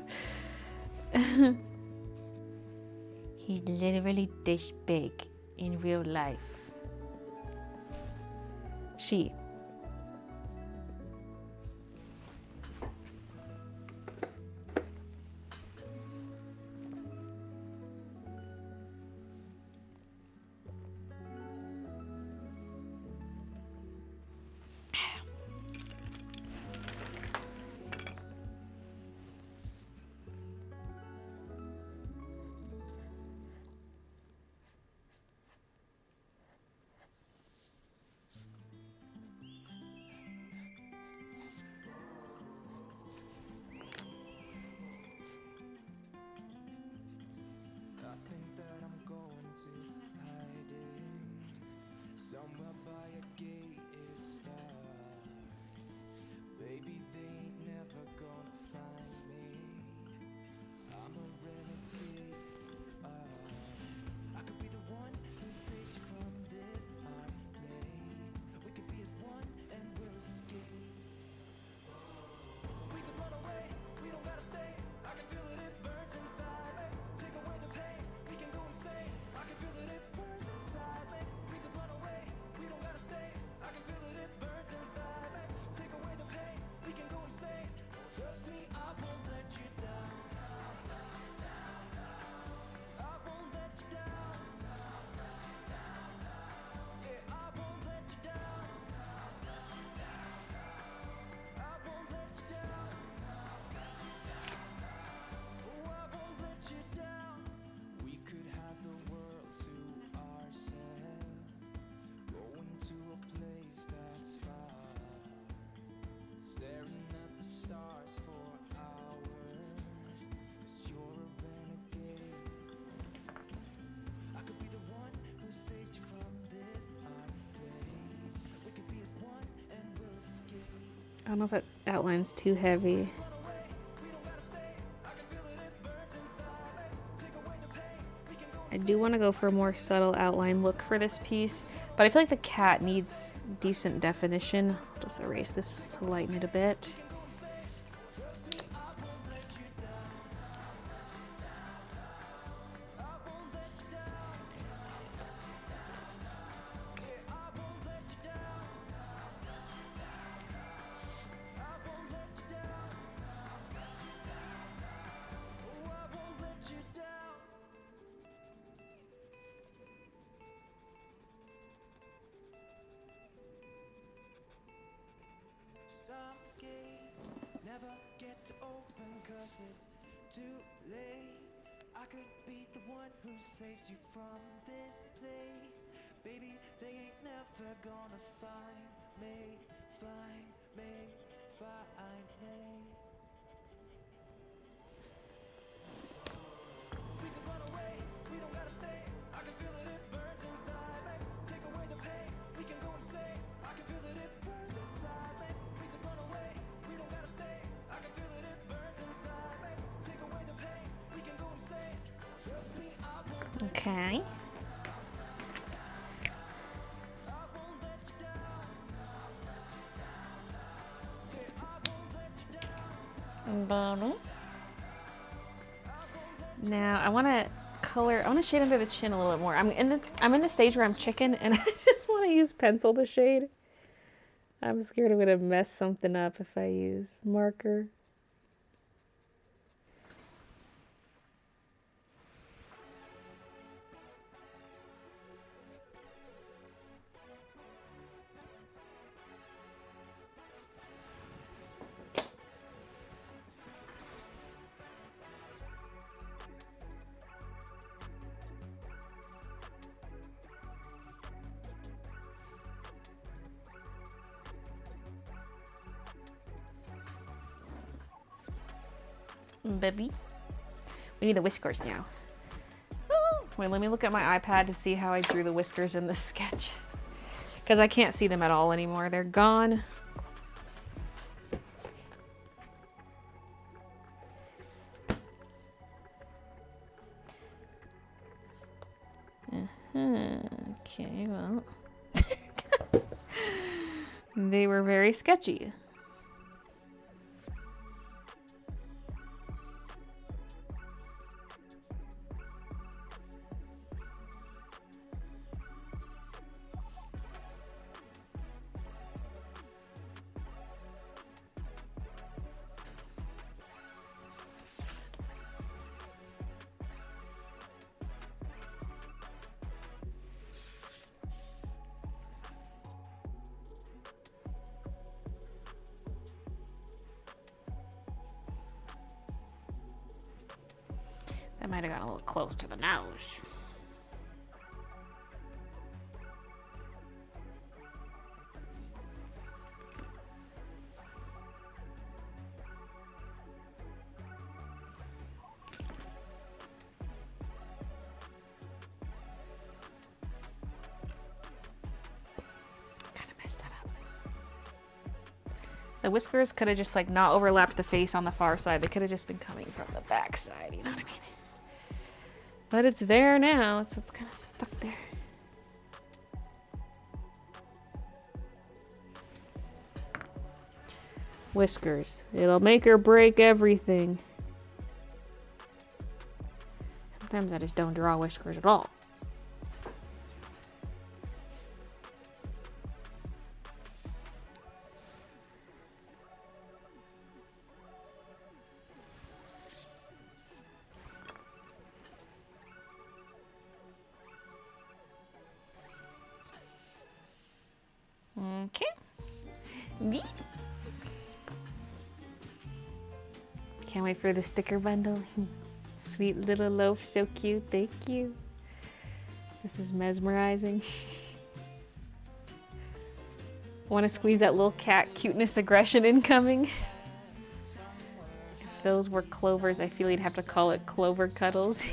He's literally this big in real life. She. I don't know if that outline's too heavy. I do want to go for a more subtle outline look for this piece, but I feel like the cat needs decent definition. Just erase this to lighten it a bit. Some gates never get to open 'cause it's too late. I could be the one who saves you from this place. Baby, they ain't never gonna find me, find me, find me. We could run away, we don't gotta stay. I can feel it, it burns inside me. Take away the pain, we can go insane. I can feel it, it burns inside me. We could run away, we don't gotta stay. I can feel it, it burns inside me. Take away the pain, we can go insane. Trust me, I won't. Okay. Now I want to color. I want to shade under the chin a little bit more. I'm in the stage where I'm chicken, and I just want to use pencil to shade. I'm scared I'm gonna mess something up if I use marker. Baby. We need the whiskers now. Wait, let me look at my iPad to see how I drew the whiskers in this sketch. Because I can't see them at all anymore. They're gone. Okay, well. They were very sketchy. That might have got a little close to the nose. Kind of messed that up. The whiskers could have just like not overlapped the face on the far side. They could have just been coming from the back side, you know what I mean? But it's there now, so it's kind of stuck there. Whiskers. It'll make or break everything. Sometimes I just don't draw whiskers at all. Okay. Beep. Can't wait for the sticker bundle. Sweet little loaf, so cute. Thank you. This is mesmerizing. Want to squeeze that little cat cuteness aggression incoming. If those were clovers, I feel you'd have to call it clover cuddles.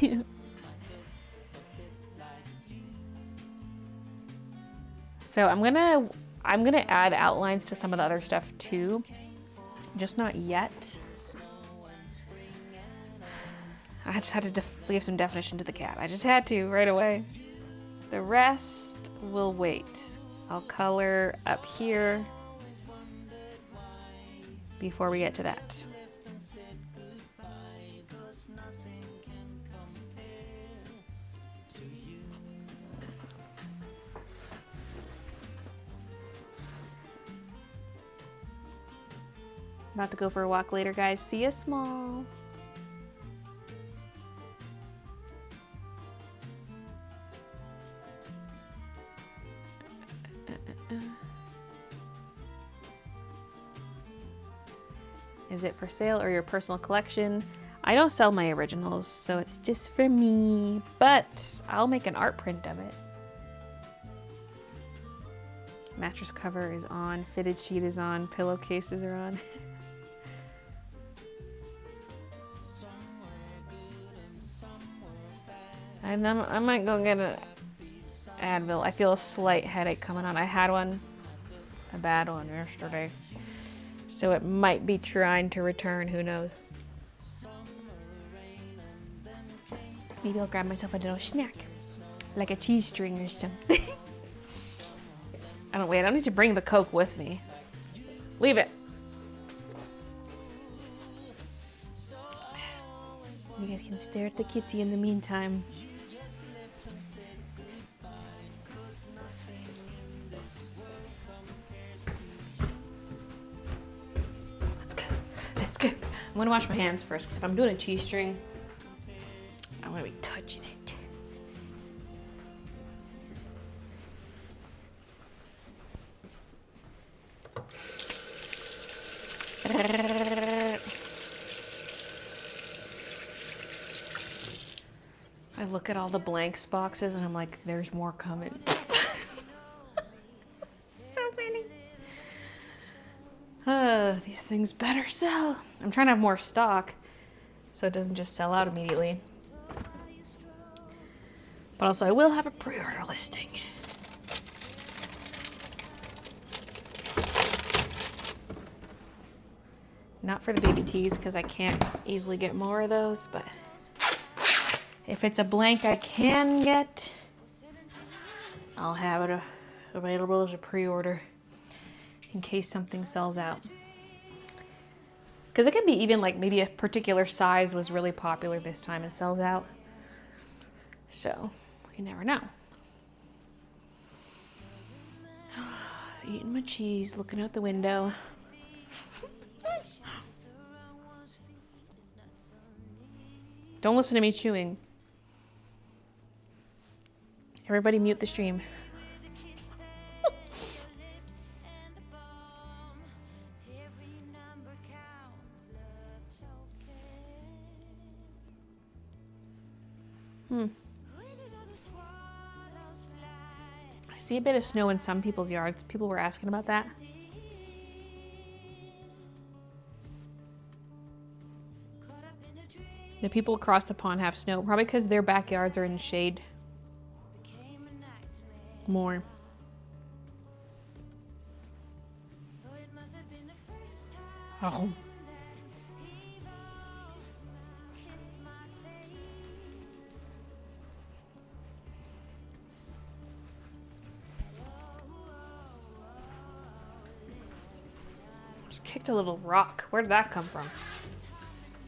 So I'm gonna I'm gonna add outlines to some of the other stuff too, just not yet. I just had to leave some definition to the cat. I just had to right away. The rest will wait. I'll color up here before we get to that. About to go for a walk later, guys. See you small. Is it for sale or your personal collection? I don't sell my originals, so it's just for me, but I'll make an art print of it. Mattress cover is on, fitted sheet is on, pillowcases are on. I might go get an Advil. I feel a slight headache coming on. I had one, a bad one yesterday. So it might be trying to return, who knows. Maybe I'll grab myself a little snack, like a cheese string or something. I don't need to bring the Coke with me. Leave it. You guys can stare at the kitty in the meantime. Let's go. I'm gonna wash my hands first, because if I'm doing a cheese string, I'm gonna be touching it. I look at all the blanks boxes and I'm like, there's more coming. So funny. These things better sell. I'm trying to have more stock so it doesn't just sell out immediately. But also I will have a pre-order listing. Not for the baby tees because I can't easily get more of those, but if it's a blank I can get, I'll have it available as a pre-order in case something sells out. Because it could be even like maybe a particular size was really popular this time and sells out. So you never know. Eating my cheese, looking out the window. Don't listen to me chewing. Everybody mute the stream. I see a bit of snow in some people's yards. People were asking about that. The people across the pond have snow, probably because their backyards are in shade more. Oh. Just kicked a little rock. Where did that come from?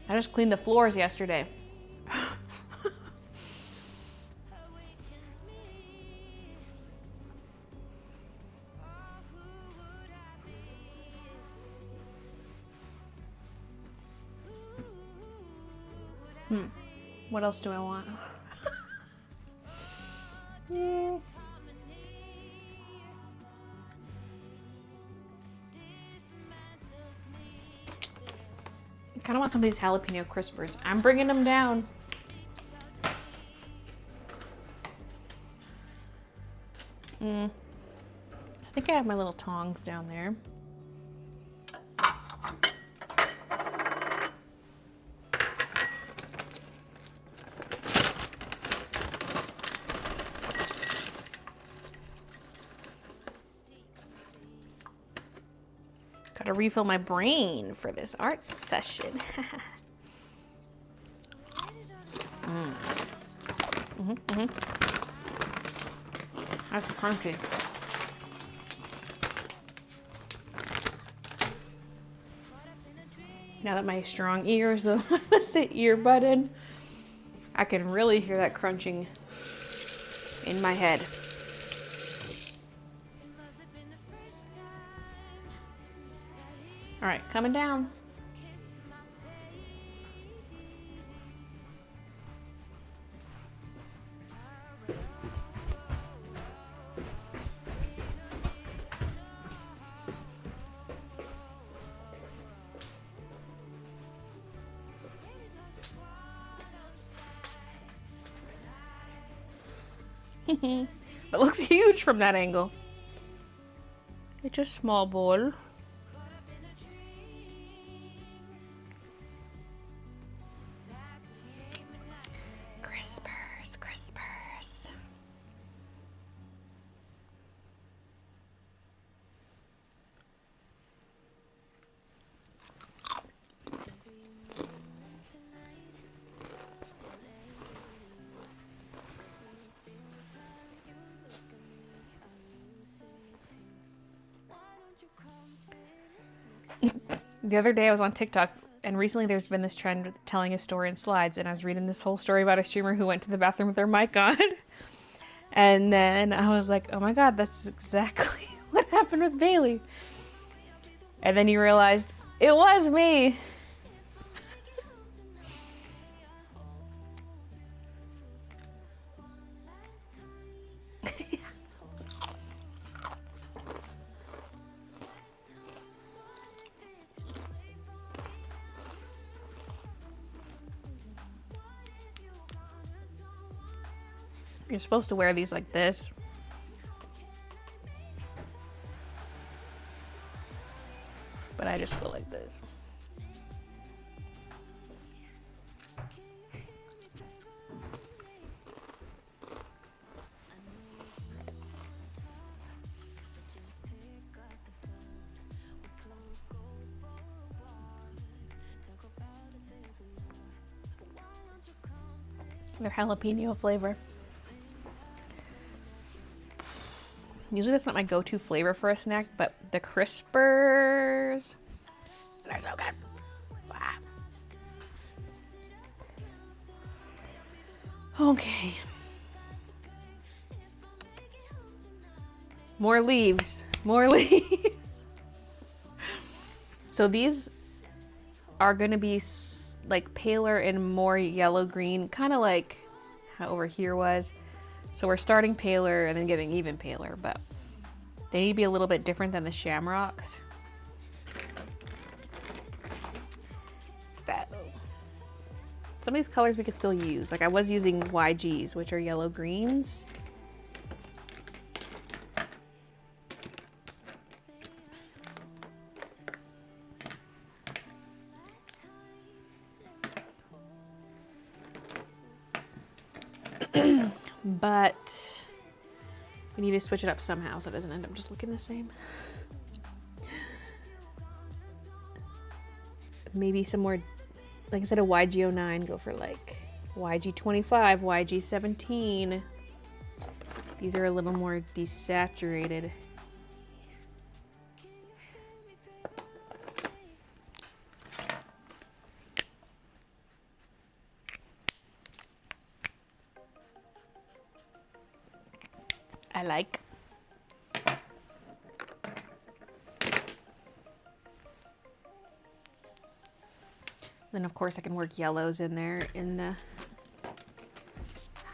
I just cleaned the floors yesterday. What else do I want? Yeah. I kind of want some of these jalapeno crispers. I'm bringing them down. I think I have my little tongs down there. Gotta refill my brain for this art session. That's crunchy. Now that my strong ears, the one with the earbud in, I can really hear that crunching in my head. All right, coming down. It looks huge from that angle. It's a small ball. Crispers, crispers. The other day I was on TikTok, and recently there's been this trend with telling a story in slides, and I was reading this whole story about a streamer who went to the bathroom with their mic on. And then I was like, oh my god, that's exactly what happened with Baylee. And then you realized, it was me. You're supposed to wear these like this. But I just go like this. They're jalapeno flavor. Usually that's not my go-to flavor for a snack, but the crispers, they're so good. Wow. Okay. More leaves, more leaves. So these are gonna be like paler and more yellow green, kind of like how over here was. So we're starting paler and then getting even paler, but they need to be a little bit different than the Shamrocks. Some of these colors we could still use. Like I was using YGs, which are yellow greens. But we need to switch it up somehow so it doesn't end up just looking the same. Maybe some more, like instead of YG09, go for like YG25, YG17. These are a little more desaturated. I like. Then of course I can work yellows in there in the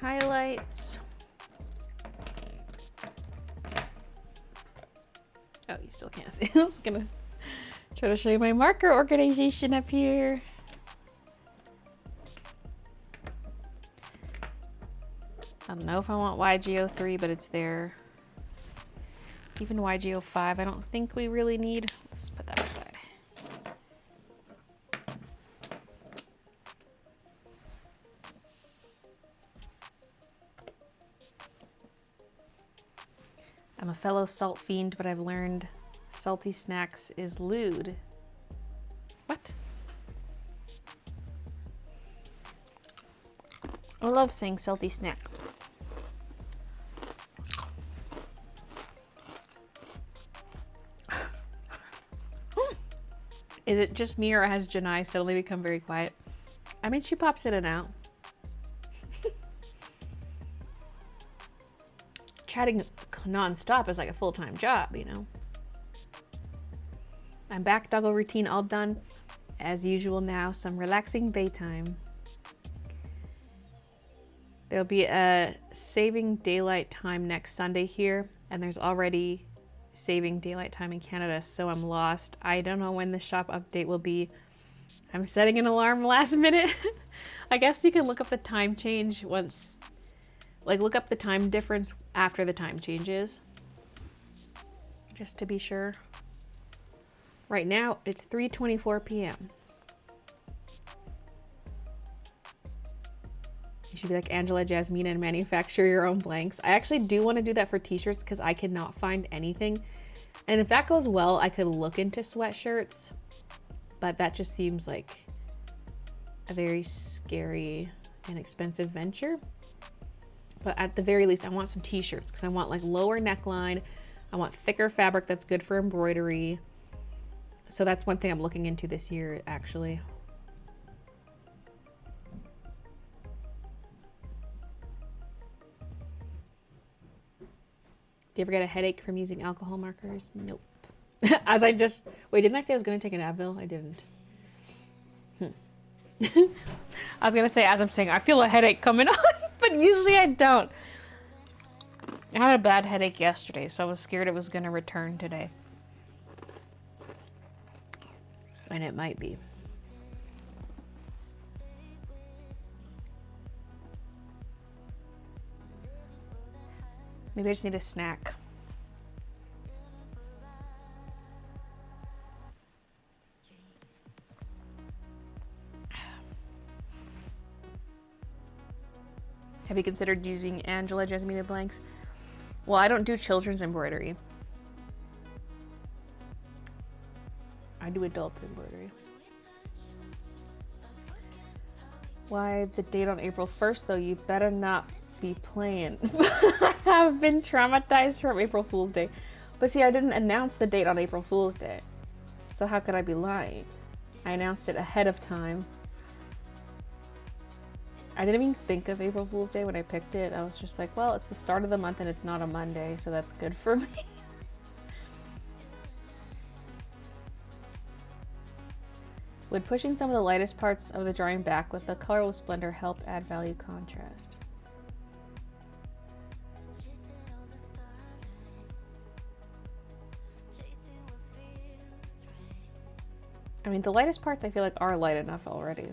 highlights. Oh, you still can't see. I was gonna try to show you my marker organization up here. I don't know if I want YG03, but it's there. Even YG05, I don't think we really need. Let's put that aside. I'm a fellow salt fiend, but I've learned Salty snacks is lewd. What? I love saying salty snack. Is it just me or has Janai suddenly become very quiet? I mean, she pops in and out. Chatting non-stop is like a full-time job, you know? I'm back, doggo routine all done. As usual now, some relaxing daytime. There'll be a saving daylight time next Sunday here, and there's already saving daylight time in Canada, so I'm lost. I don't know when the shop update will be. I'm setting an alarm last minute. I guess you can look up the time change once, like look up the time difference after the time changes, just to be sure. Right now, it's 3:24 p.m. You should be like Angela Jasmine and manufacture your own blanks. I actually do want to do that for t-shirts because I cannot find anything. And if that goes well, I could look into sweatshirts, but that just seems like a very scary and expensive venture. But at the very least, I want some t-shirts because I want like lower neckline. I want thicker fabric that's good for embroidery. So that's one thing I'm looking into this year, actually. Do you ever get a headache from using alcohol markers? Nope. As I just... Wait, didn't I say I was going to take an Advil? I didn't. I was going to say, as I'm saying, I feel a headache coming on, but usually I don't. I had a bad headache yesterday, so I was scared it was going to return today. And it might be. Maybe I just need a snack. Have you considered using Angela Jasmine blanks? Well, I don't do children's embroidery. I do adult embroidery. Why the date on April 1st though? You better not be playing. I have been traumatized from April Fool's Day. But see, I didn't announce the date on April Fool's Day. So how could I be lying? I announced it ahead of time. I didn't even think of April Fool's Day when I picked it. I was just like, well, it's the start of the month and it's not a Monday, so that's good for me. Would pushing some of the lightest parts of the drawing back with the colorful splendor help add value contrast? I mean, the lightest parts I feel like are light enough already.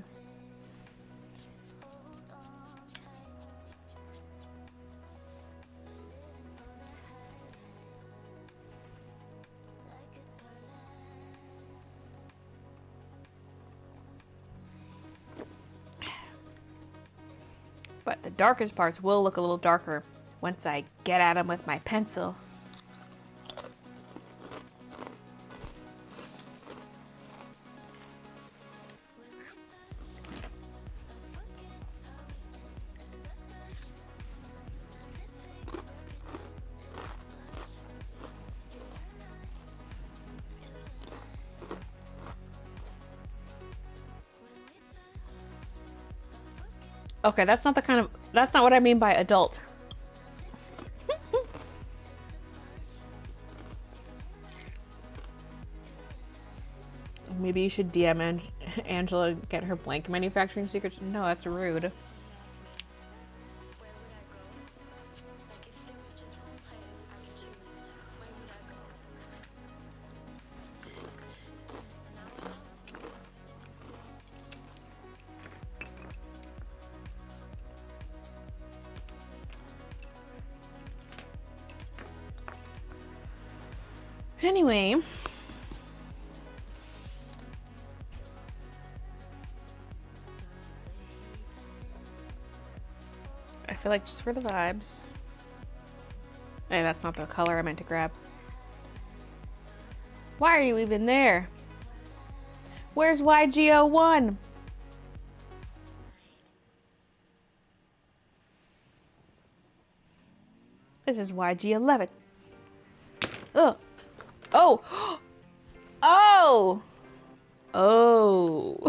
But the darkest parts will look a little darker once I get at them with my pencil. Okay, that's not what I mean by adult. Maybe you should DM Angela and get her blank manufacturing secrets. No, that's rude. Anyway, I feel like just for the vibes. Hey, that's not the color I meant to grab. Why are you even there? Where's YGO1? This is YG11. Ugh. Oh. Oh. Oh.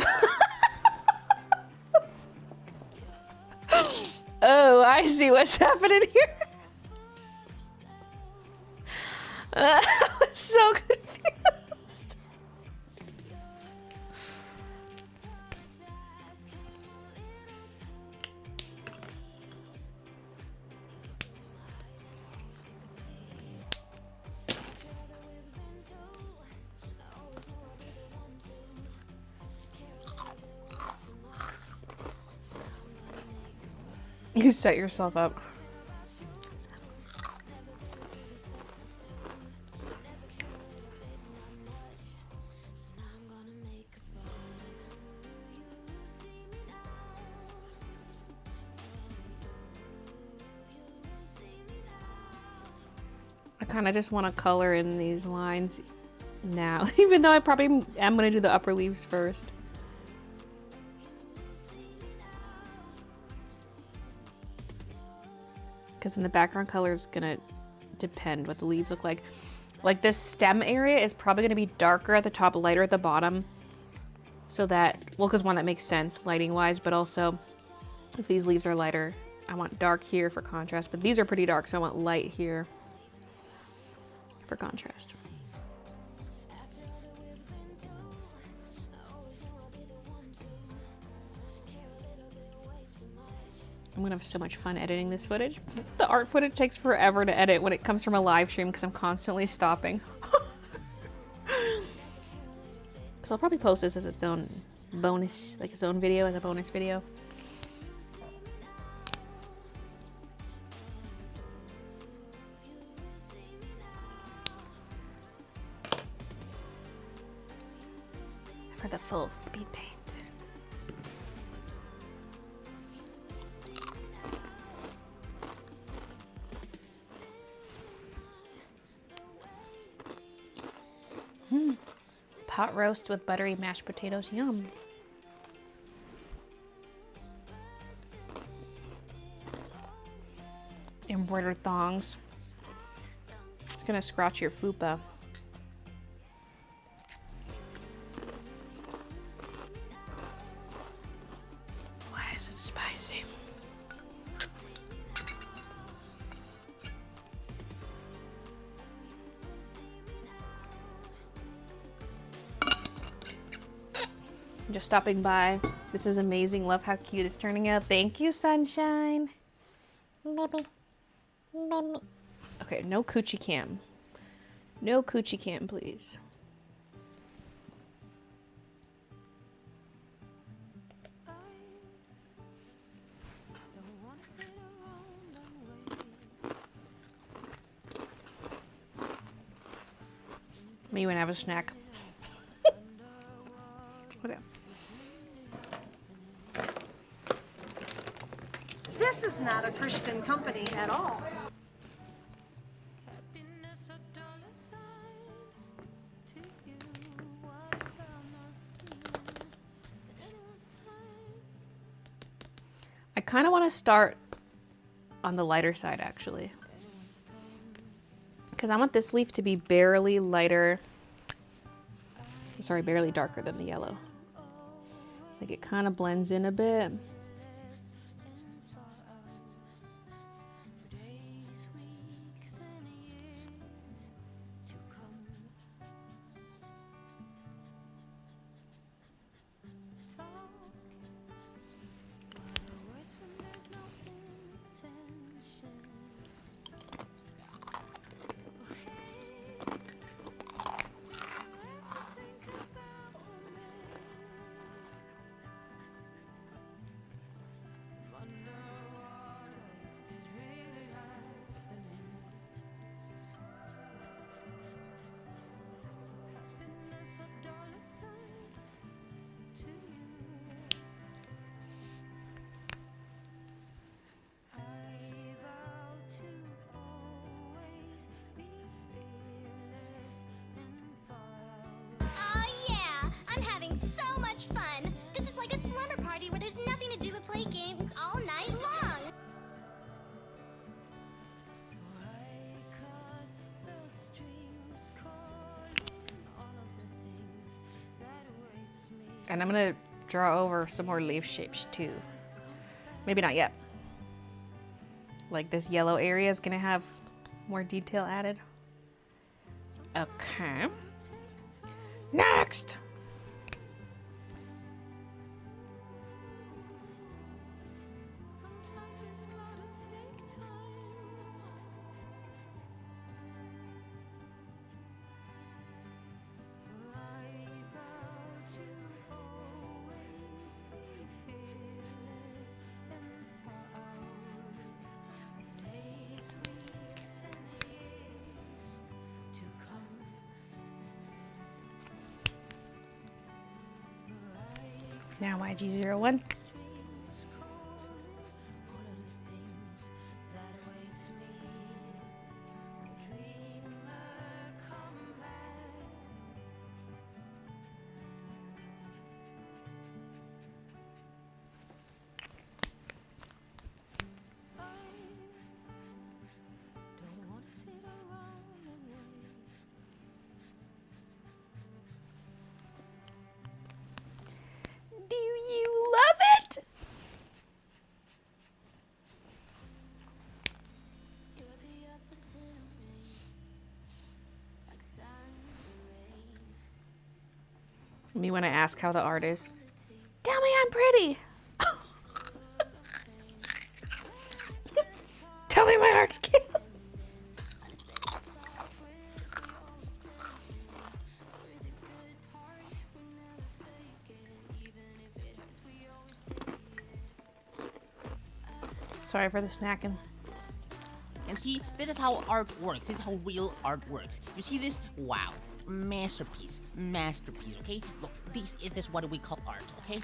Oh, I see what's happening here. I was so confused. You set yourself up. I kind of just want to color in these lines now, even though I probably am going to do the upper leaves first. Because in the background color is going to depend what the leaves look like. Like this stem area is probably going to be darker at the top, lighter at the bottom. So that, well, because one, that makes sense lighting wise, but also if these leaves are lighter, I want dark here for contrast, but these are pretty dark, so I want light here for contrast. I'm gonna have so much fun editing this footage. The art footage takes forever to edit when it comes from a live stream because I'm constantly stopping. So I'll probably post this as its own bonus, like its own video, as a bonus video. For the full speed paint. Pot roast with buttery mashed potatoes, yum. Embroidered thongs. It's gonna scratch your fupa. Why is it spicy? Just stopping by. This is amazing. Love how cute it's turning out. Thank you, sunshine. Okay, no coochie cam. No coochie cam, please. Me when I have a snack. Okay. This is not a Christian company at all. I kind of want to start on the lighter side, actually. Because I want this leaf to be barely lighter. Sorry, barely darker than the yellow. Like it kind of blends in a bit. And I'm gonna draw over some more leaf shapes too. Maybe not yet. Like this yellow area is gonna have more detail added. Okay. Next! Now YG01. Do you love it? Me when I ask how the art is. Tell me I'm pretty. Tell me my art's cute. Sorry for the snacking. And see, this is how art works. This is how real art works. You see this? Wow. Masterpiece. Masterpiece, okay? Look, this is what we call art, okay?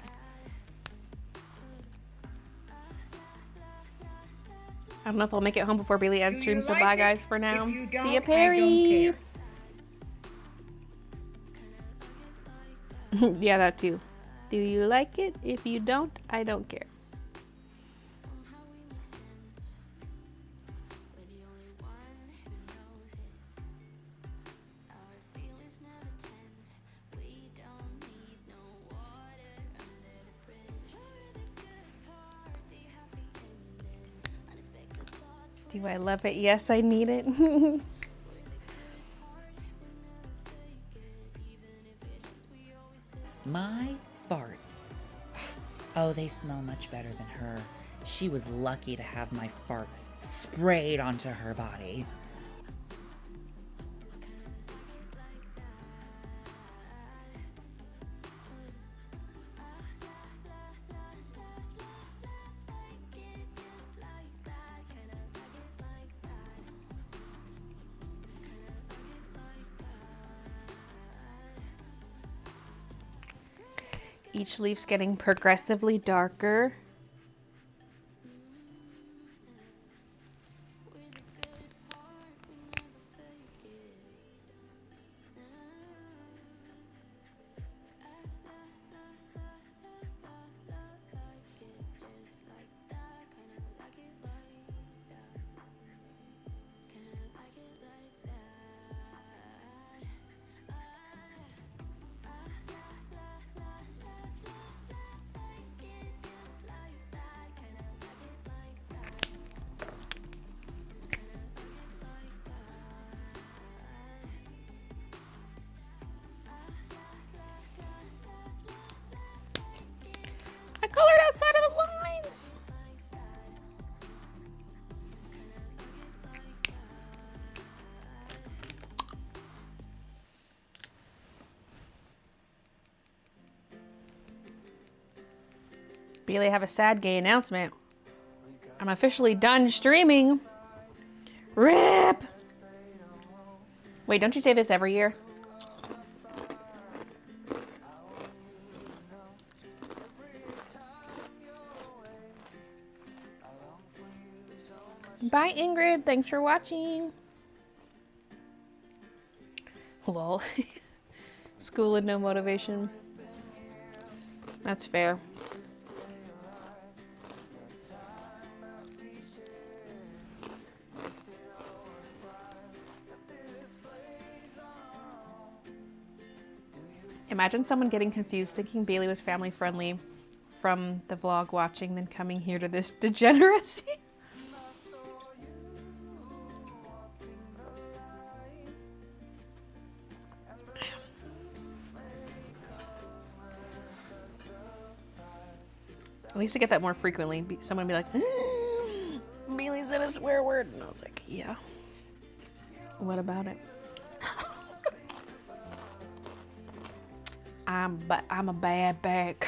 I don't know if I'll make it home before Baylee ends stream, so like bye it? guys for now. If you See don't, ya, I Perry. don't care. Yeah, that too. Do you like it? If you don't, I don't care. Do I love it? Yes, I need it. My farts. Oh, they smell much better than her. She was lucky to have my farts sprayed onto her body. Each leaf's getting progressively darker. I colored outside of the lines. Baylee, have a sad gay announcement. I'm officially done streaming. RIP! Wait, don't you say this every year? Bye, Ingrid. Thanks for watching. Lol. School and no motivation. That's fair. Imagine someone getting confused thinking Baylee was family friendly from the vlog watching, then coming here to this degeneracy. I used to get that more frequently. Someone would be like, Baylee said a swear word. And I was like, yeah. What about it? I'm a bad girl.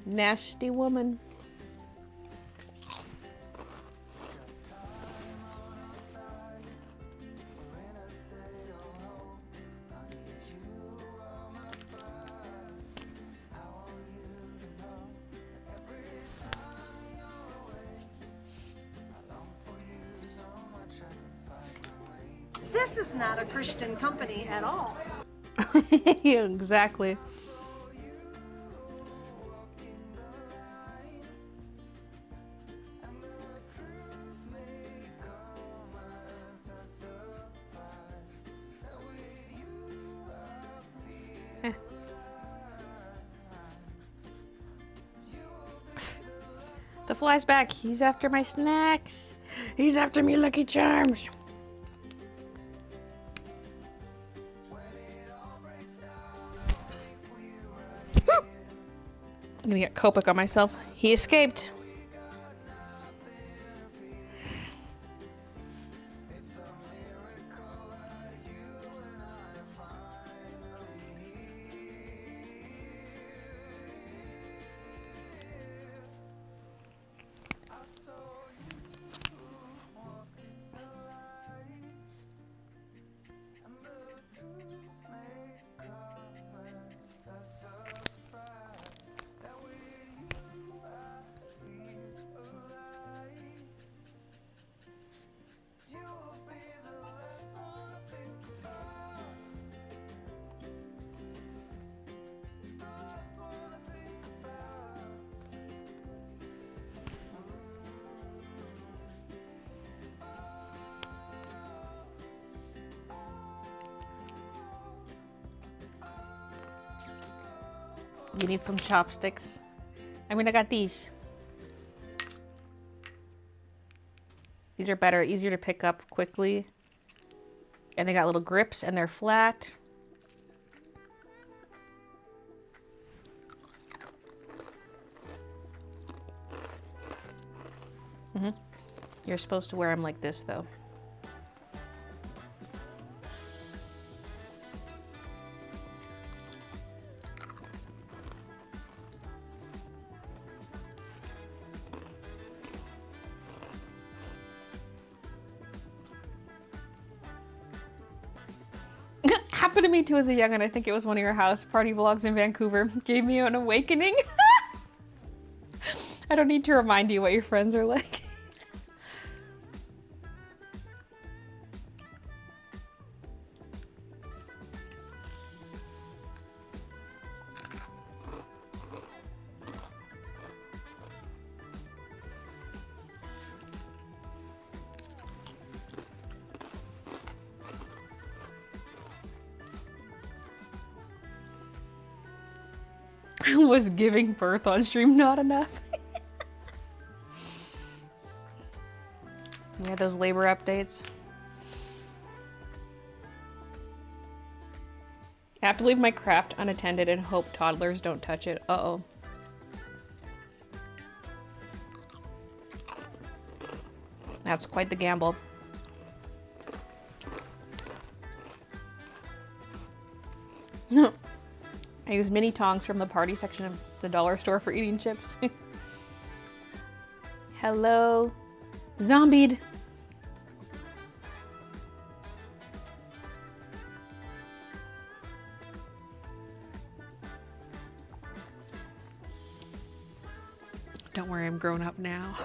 Nasty woman. This is not a Christian company at all. Yeah, exactly. The fly's back. He's after my snacks. He's after me, Lucky Charms. I'm gonna get Copic on myself. He escaped. You need some chopsticks. I mean, I got these. These are better, easier to pick up quickly. And they got little grips and they're flat. You're supposed to wear them like this, though. Happened to me too as a youngin'. I think it was one of your house party vlogs in Vancouver. Gave me an awakening. I don't need to remind you what your friends are like. Was giving birth on stream not enough? We had those labor updates. I have to leave my craft unattended and hope toddlers don't touch it. Uh-oh. That's quite the gamble. I use mini tongs from the party section of the dollar store for eating chips. Hello, zombied. Don't worry, I'm grown up now.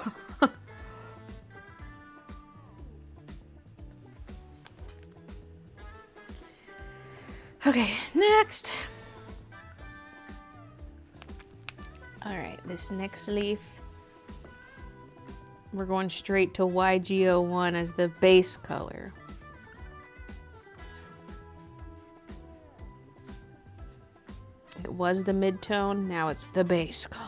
Okay, next. All right, this next leaf, we're going straight to YG01 as the base color. It was the mid-tone, now it's the base color.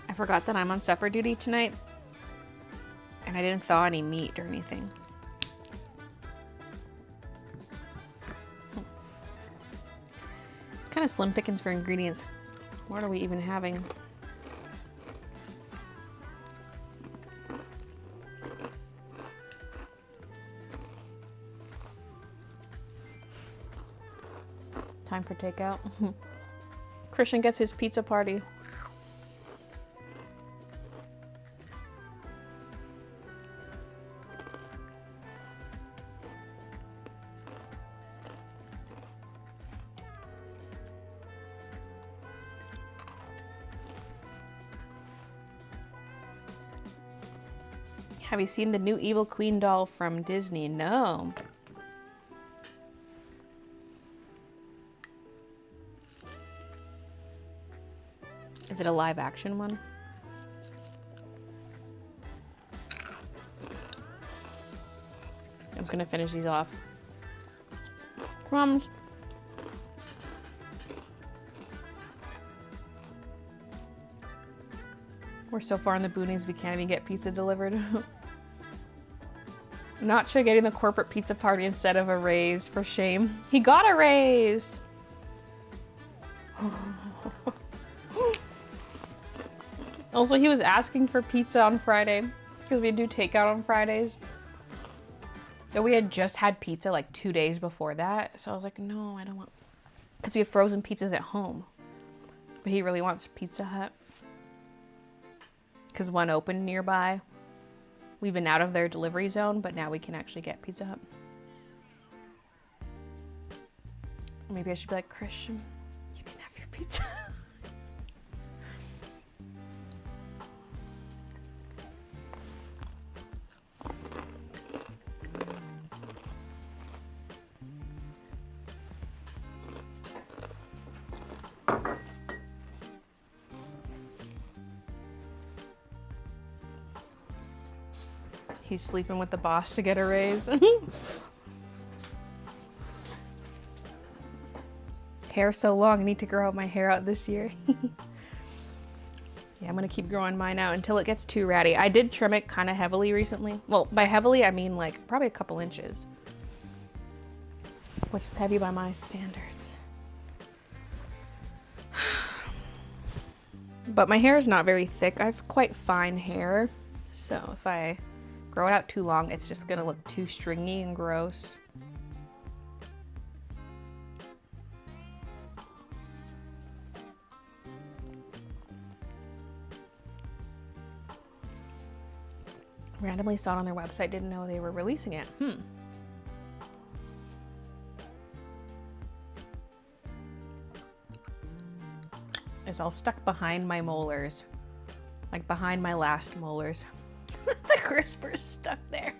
I forgot that I'm on supper duty tonight, and I didn't thaw any meat or anything. It's kind of slim pickings for ingredients. What are we even having? Time for takeout. Christian gets his pizza party. Have you seen the new Evil Queen doll from Disney? No. Is it a live action one? I'm just gonna finish these off. Crumbs. We're so far in the boonies we can't even get pizza delivered. Not sure getting the corporate pizza party instead of a raise, for shame. He got a raise! Also, he was asking for pizza on Friday because we do takeout on Fridays. And we had just had pizza like 2 days before that. So I was like, no, I don't want, because we have frozen pizzas at home. But he really wants Pizza Hut because one opened nearby. We've been out of their delivery zone, but now we can actually get Pizza Hut. Maybe I should be like, Christian, you can have your pizza. He's sleeping with the boss to get a raise. Hair so long, I need to grow my hair out this year. Yeah, I'm gonna keep growing mine out until it gets too ratty. I did trim it kind of heavily recently. Well, by heavily, I mean like probably a couple inches. Which is heavy by my standards. But my hair is not very thick. I have quite fine hair. So if I grow it out too long, it's just gonna look too stringy and gross. Randomly saw it on their website, didn't know they were releasing it. It's all stuck behind my molars. Like behind my last molars. The crisper's stuck there.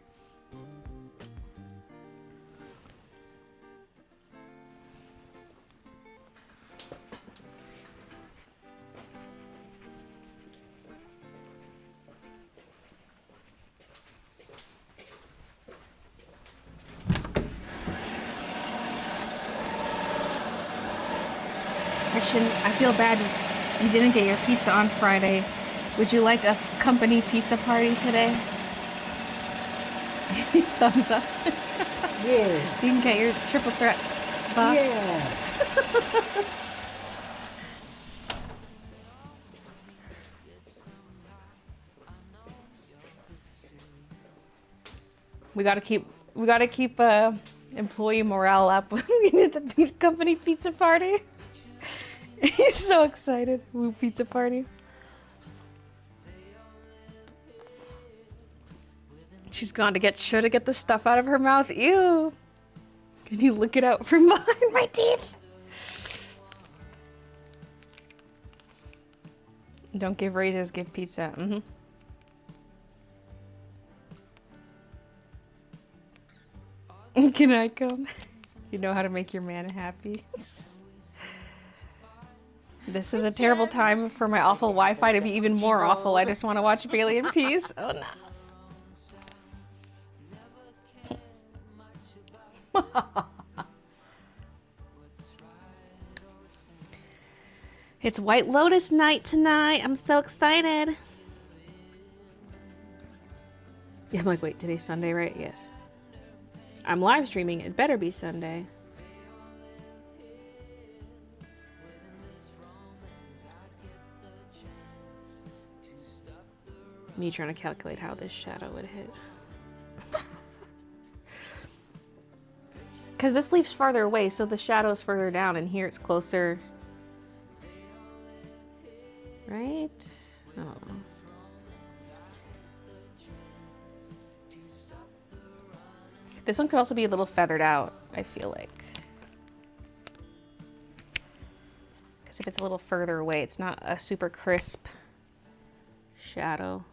Christian, I feel bad you didn't get your pizza on Friday. Would you like a company pizza party today? Thumbs up. Yeah. You can get your triple threat box. Yeah. We gotta keep employee morale up when we did the company pizza party. He's so excited. Woo pizza party. She's gone to get the stuff out of her mouth. Ew. If you look it out from behind my teeth. Don't give raises, give pizza. Can I come? You know how to make your man happy. This is a terrible time for my awful Wi-Fi to be even more awful. I just want to watch Baylee in peace. Oh no. It's White Lotus night tonight. I'm so excited. Yeah, I'm like, wait, today's Sunday, right? Yes. I'm live streaming. It better be Sunday. Me trying to calculate how this shadow would hit. Because this leaf's farther away, so the shadow's further down, and here it's closer. Right? I don't know. This one could also be a little feathered out, I feel like. Because if it's a little further away, it's not a super crisp shadow.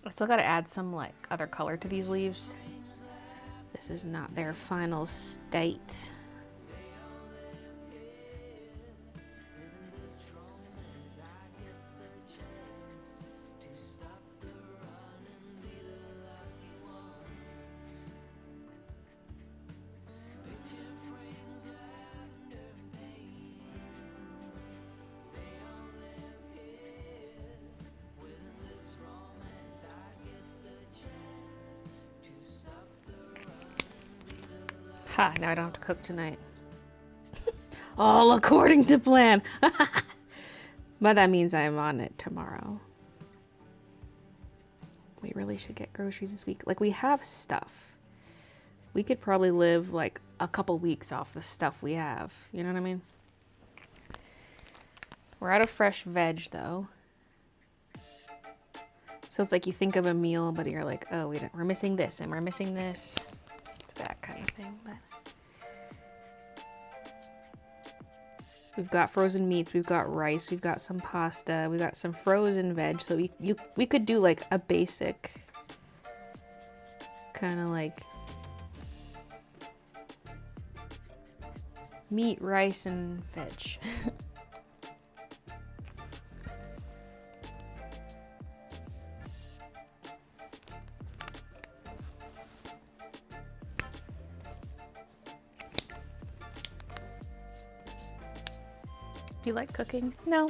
I still gotta add some like other color to these leaves. This is not their final state. Ha, now I don't have to cook tonight. All according to plan. But that means I'm on it tomorrow. We really should get groceries this week. Like, we have stuff. We could probably live like a couple weeks off the stuff we have. You know what I mean? We're out of fresh veg though. So it's like you think of a meal, but you're like, oh, we're missing this and we're missing this. It's that kind of thing. But we've got frozen meats, we've got rice, we've got some pasta, we've got some frozen veg. So we could do like a basic kind of like meat, rice, and veg. Do you like cooking? No.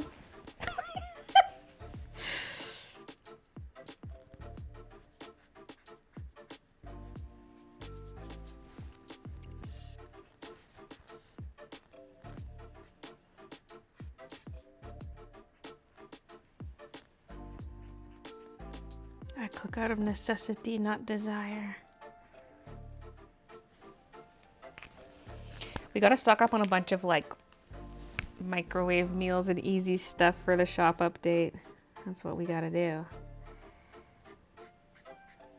I cook out of necessity, not desire. We gotta stock up on a bunch of like microwave meals and easy stuff for the shop update. That's what we gotta do.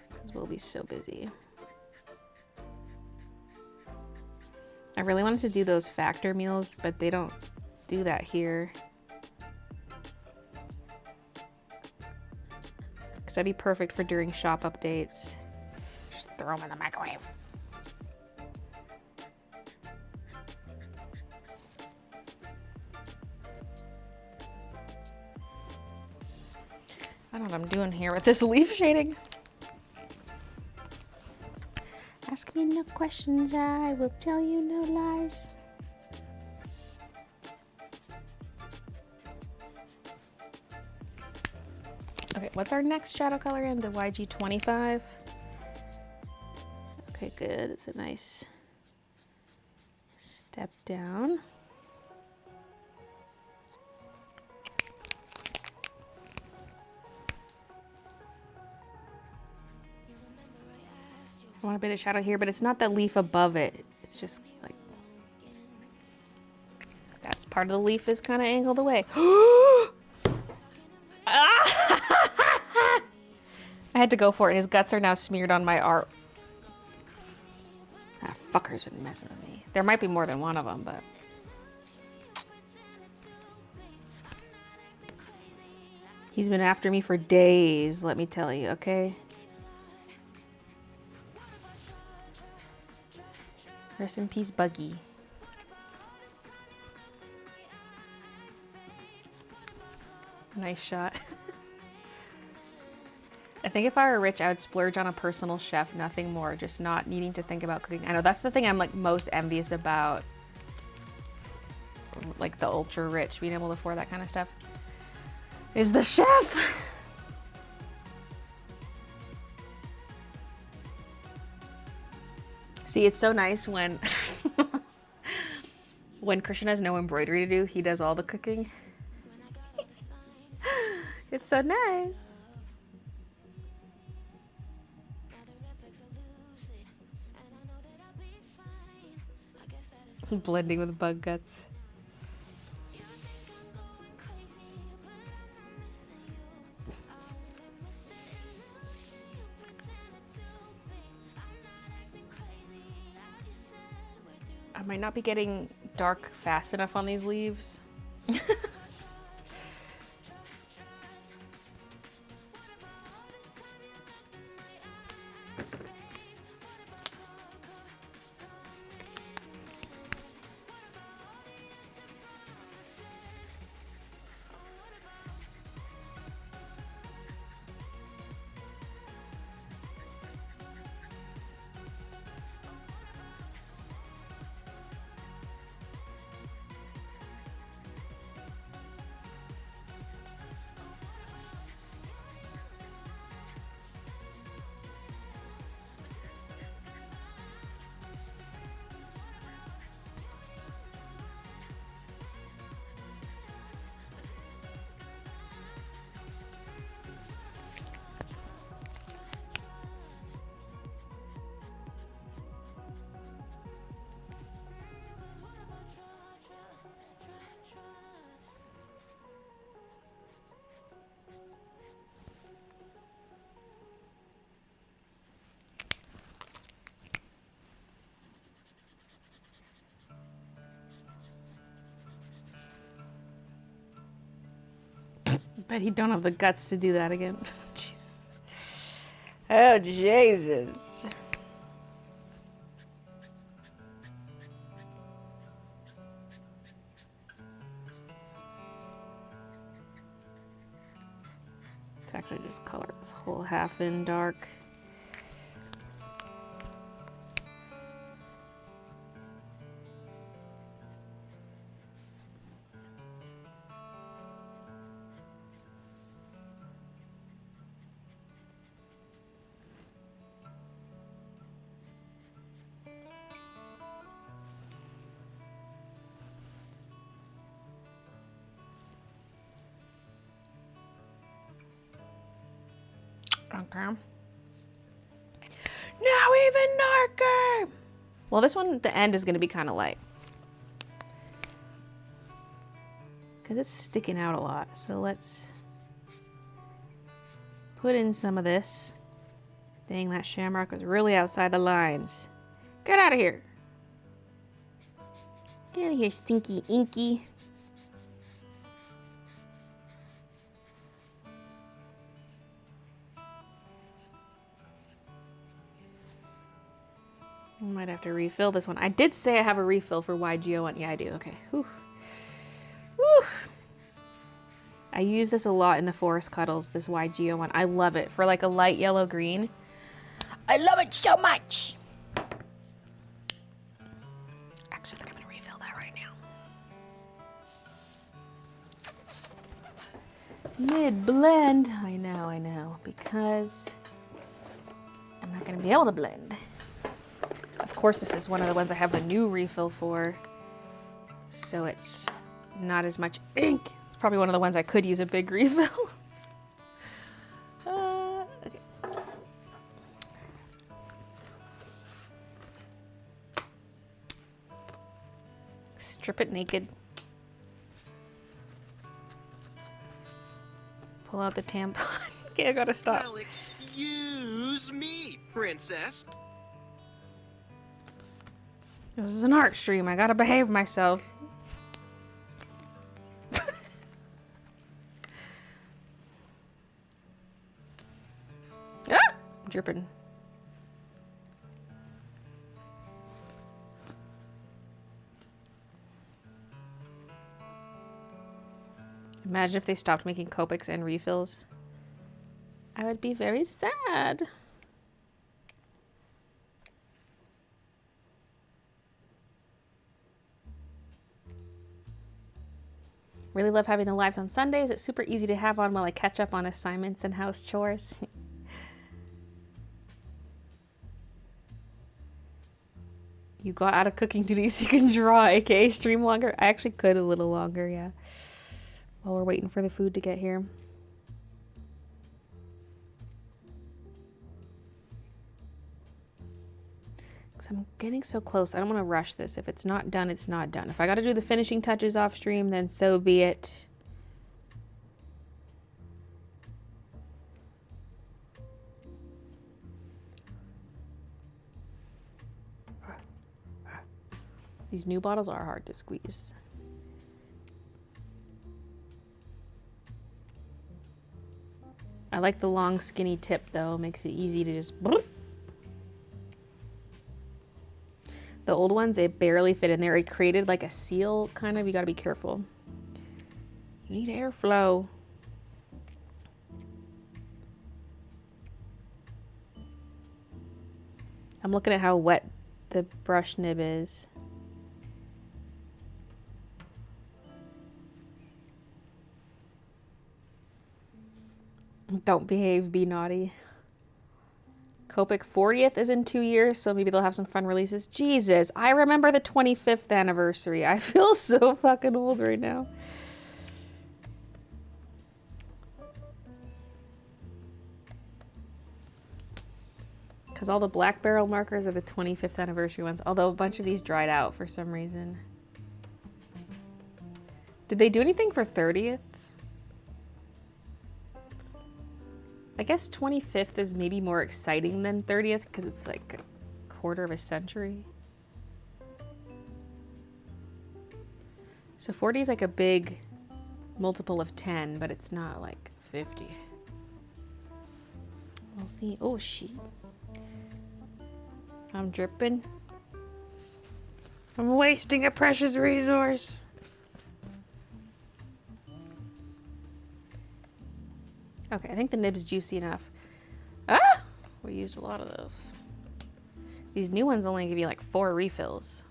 Because we'll be so busy. I really wanted to do those factor meals, but they don't do that here. Because that'd be perfect for during shop updates. Just throw them in the microwave. I don't know what I'm doing here with this leaf shading. Ask me no questions, I will tell you no lies. Okay, what's our next shadow color in? The YG25. Okay, good. It's a nice step down. want a bit of shadow here, but it's not the leaf above it. It's just like, that's part of the leaf is kind of angled away. I had to go for it. His guts are now smeared on my art. That fucker's been messing with me. There might be more than one of them, but. He's been after me for days, let me tell you, okay? Rest in peace, Buggy. Nice shot. I think if I were rich, I would splurge on a personal chef, nothing more, just not needing to think about cooking. I know that's the thing I'm like most envious about, like the ultra rich, being able to afford that kind of stuff, is the chef. See, it's so nice when when Christian has no embroidery to do, he does all the cooking. It's so nice. Blending with bug guts. I might not be getting dark fast enough on these leaves. Bet he don't have the guts to do that again. Jesus. Oh, Jesus. Let's actually just color this whole half in dark. Okay. Now even darker. Well, this one, the end is going to be kind of light. Because it's sticking out a lot. So let's put in some of this. Dang, that shamrock was really outside the lines. Get out of here. Get out of here, stinky inky. I might have to refill this one. I did say I have a refill for YGO1. Yeah, I do. Okay. Whew. Whew. I use this a lot in the Forest Cuddles, this YGO1. I love it. For like a light yellow green. I love it so much. Actually, I think I'm going to refill that right now. Mid-blend. I know. Because I'm not going to be able to blend. Of course, this is one of the ones I have a new refill for, so it's not as much ink. It's probably one of the ones I could use a big refill. Okay. Strip it naked. Pull out the tampon. Okay, I gotta stop. Well, excuse me, princess. This is an art stream. I gotta behave myself. Ah! Dripping. Imagine if they stopped making Copics and refills. I would be very sad. Really love having the lives on Sundays. It's super easy to have on while I catch up on assignments and house chores. You got out of cooking duties so you can draw, aka stream longer. I actually could a little longer, yeah. While we're waiting for the food to get here. Because I'm getting so close. I don't want to rush this. If it's not done, it's not done. If I got to do the finishing touches off stream, then so be it. These new bottles are hard to squeeze. I like the long skinny tip though. Makes it easy to just... The old ones, they barely fit in there. It created like a seal, kind of. You gotta be careful. You need airflow. I'm looking at how wet the brush nib is. Don't behave, be naughty. Copic 40th is in 2 years, so maybe they'll have some fun releases. Jesus, I remember the 25th anniversary. I feel so fucking old right now. Because all the black barrel markers are the 25th anniversary ones, although a bunch of these dried out for some reason. Did they do anything for 30th? I guess 25th is maybe more exciting than 30th because it's like a quarter of a century. So 40 is like a big multiple of 10, but it's not like 50. We'll see. Oh, shit. I'm dripping. I'm wasting a precious resource. Okay, I think the nib's juicy enough. Ah! We used a lot of those. These new ones only give you like 4 refills.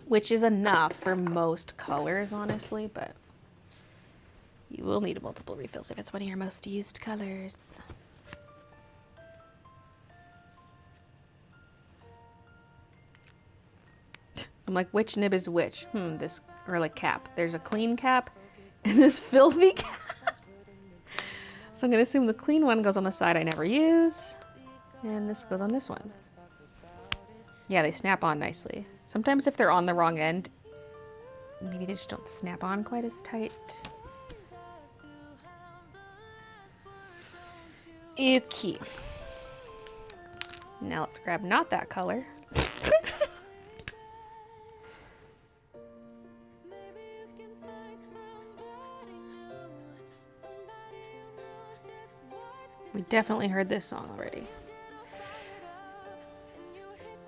Which is enough for most colors, honestly, but you will need multiple refills if it's one of your most used colors. I'm like, which nib is which? This, or like cap. There's a clean cap and this filthy cap. So I'm gonna assume the clean one goes on the side I never use. And this goes on this one. Yeah, they snap on nicely. Sometimes if they're on the wrong end, maybe they just don't snap on quite as tight. Okay. Now let's grab not that color. We definitely heard this song already.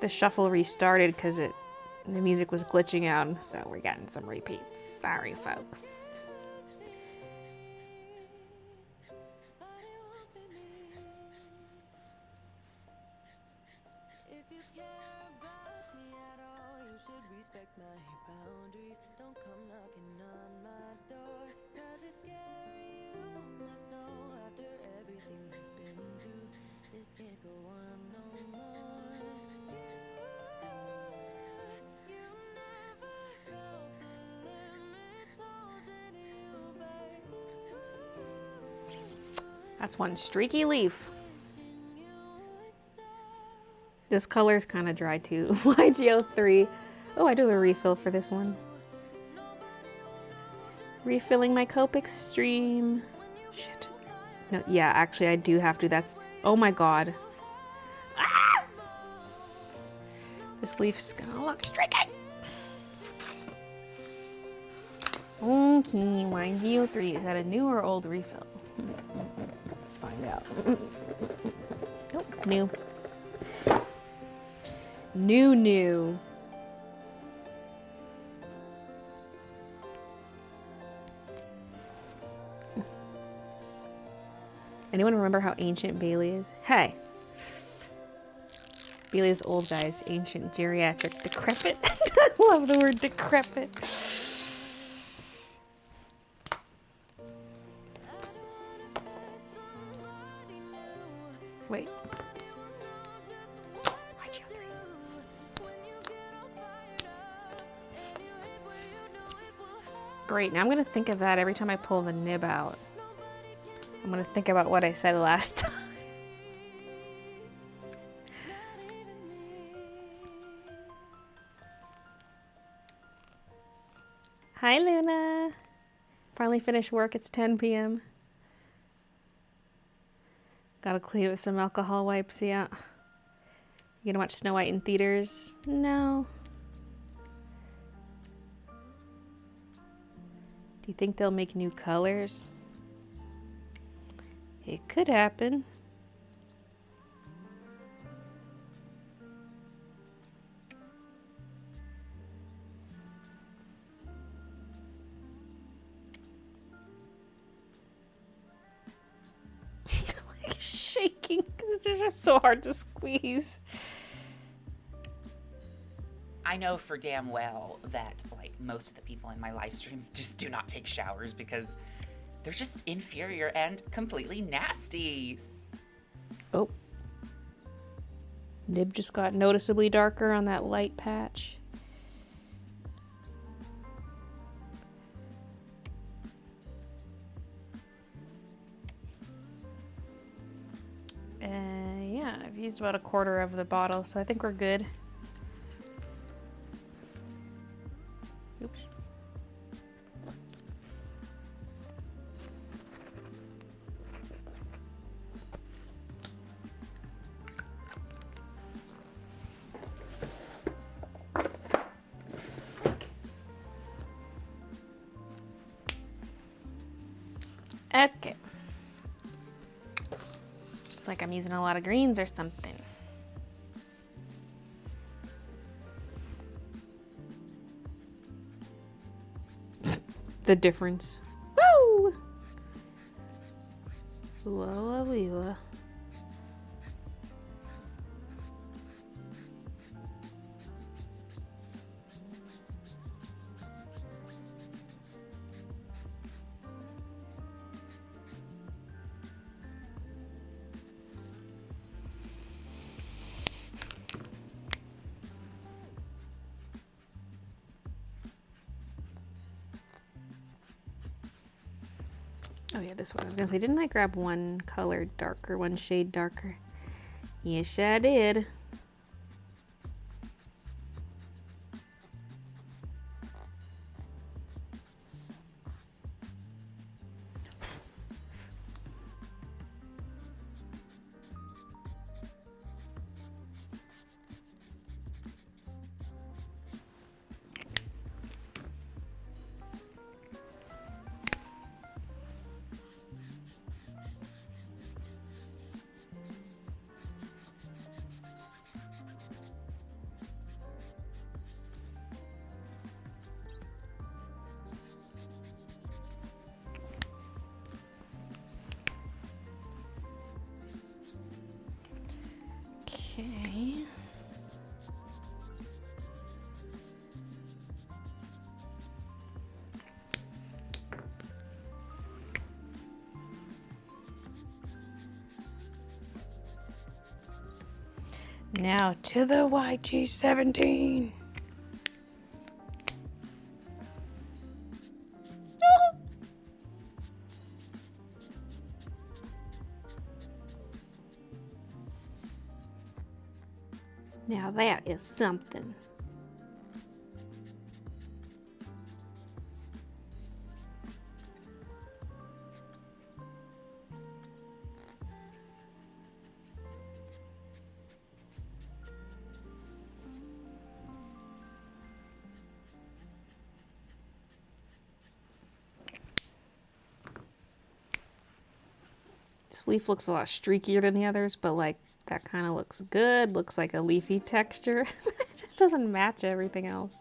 The shuffle restarted because the music was glitching out, so we're getting some repeats. Sorry, folks. If you care about me at all, you should respect my boundaries. Don't come knocking on my door, 'cause it's scary, you must know. After everything we've been through, this can't go on no more. You never felt the limits holding you back. That's one streaky leaf. This color's kind of dry too. YGO3. Oh, I do have a refill for this one. Refilling my Cope Extreme. Shit. No, yeah, actually I do have to. That's, oh my god. Ah! This leaf's gonna look striking. Okay, YGO3. Is that a new or old refill? Let's find out. Oh, it's new. New. Anyone remember how ancient Baylee is? Hey! Baylee is old, guys. Ancient, geriatric, decrepit. I love the word decrepit. Wait. Great, now I'm gonna think of that every time I pull the nib out. I'm gonna think about what I said last time. Hi, Luna. Finally finished work. It's 10 p.m. Gotta clean it with some alcohol wipes, yeah. You gonna watch Snow White in theaters? No. Do you think they'll make new colors? It could happen. Like shaking because they're just so hard to squeeze. I know for damn well that like most of the people in my live streams just do not take showers because they're just inferior and completely nasty. Oh. Nib just got noticeably darker on that light patch. Yeah, I've used about a quarter of the bottle, so I think we're good. Oops. Okay. It's like I'm using a lot of greens or something. The difference. Woo! Whoa, whoa. Oh yeah, this one. I was gonna say, didn't I grab one color darker, one shade darker? Yes, I did. Okay. Now to the YG17. Now that is something. This leaf looks a lot streakier than the others, but like that kind of looks good. Looks like a leafy texture. It just doesn't match everything else.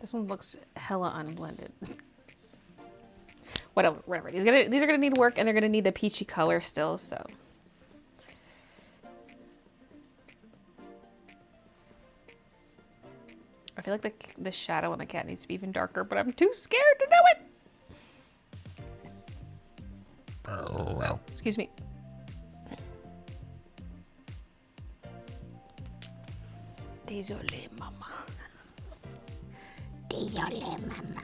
This one looks hella unblended. Whatever. These are gonna need work, and they're gonna need the peachy color still. So. I feel like the shadow on the cat needs to be even darker, but I'm too scared to do it. Excuse me. Désolé, mama. Désolé, mama.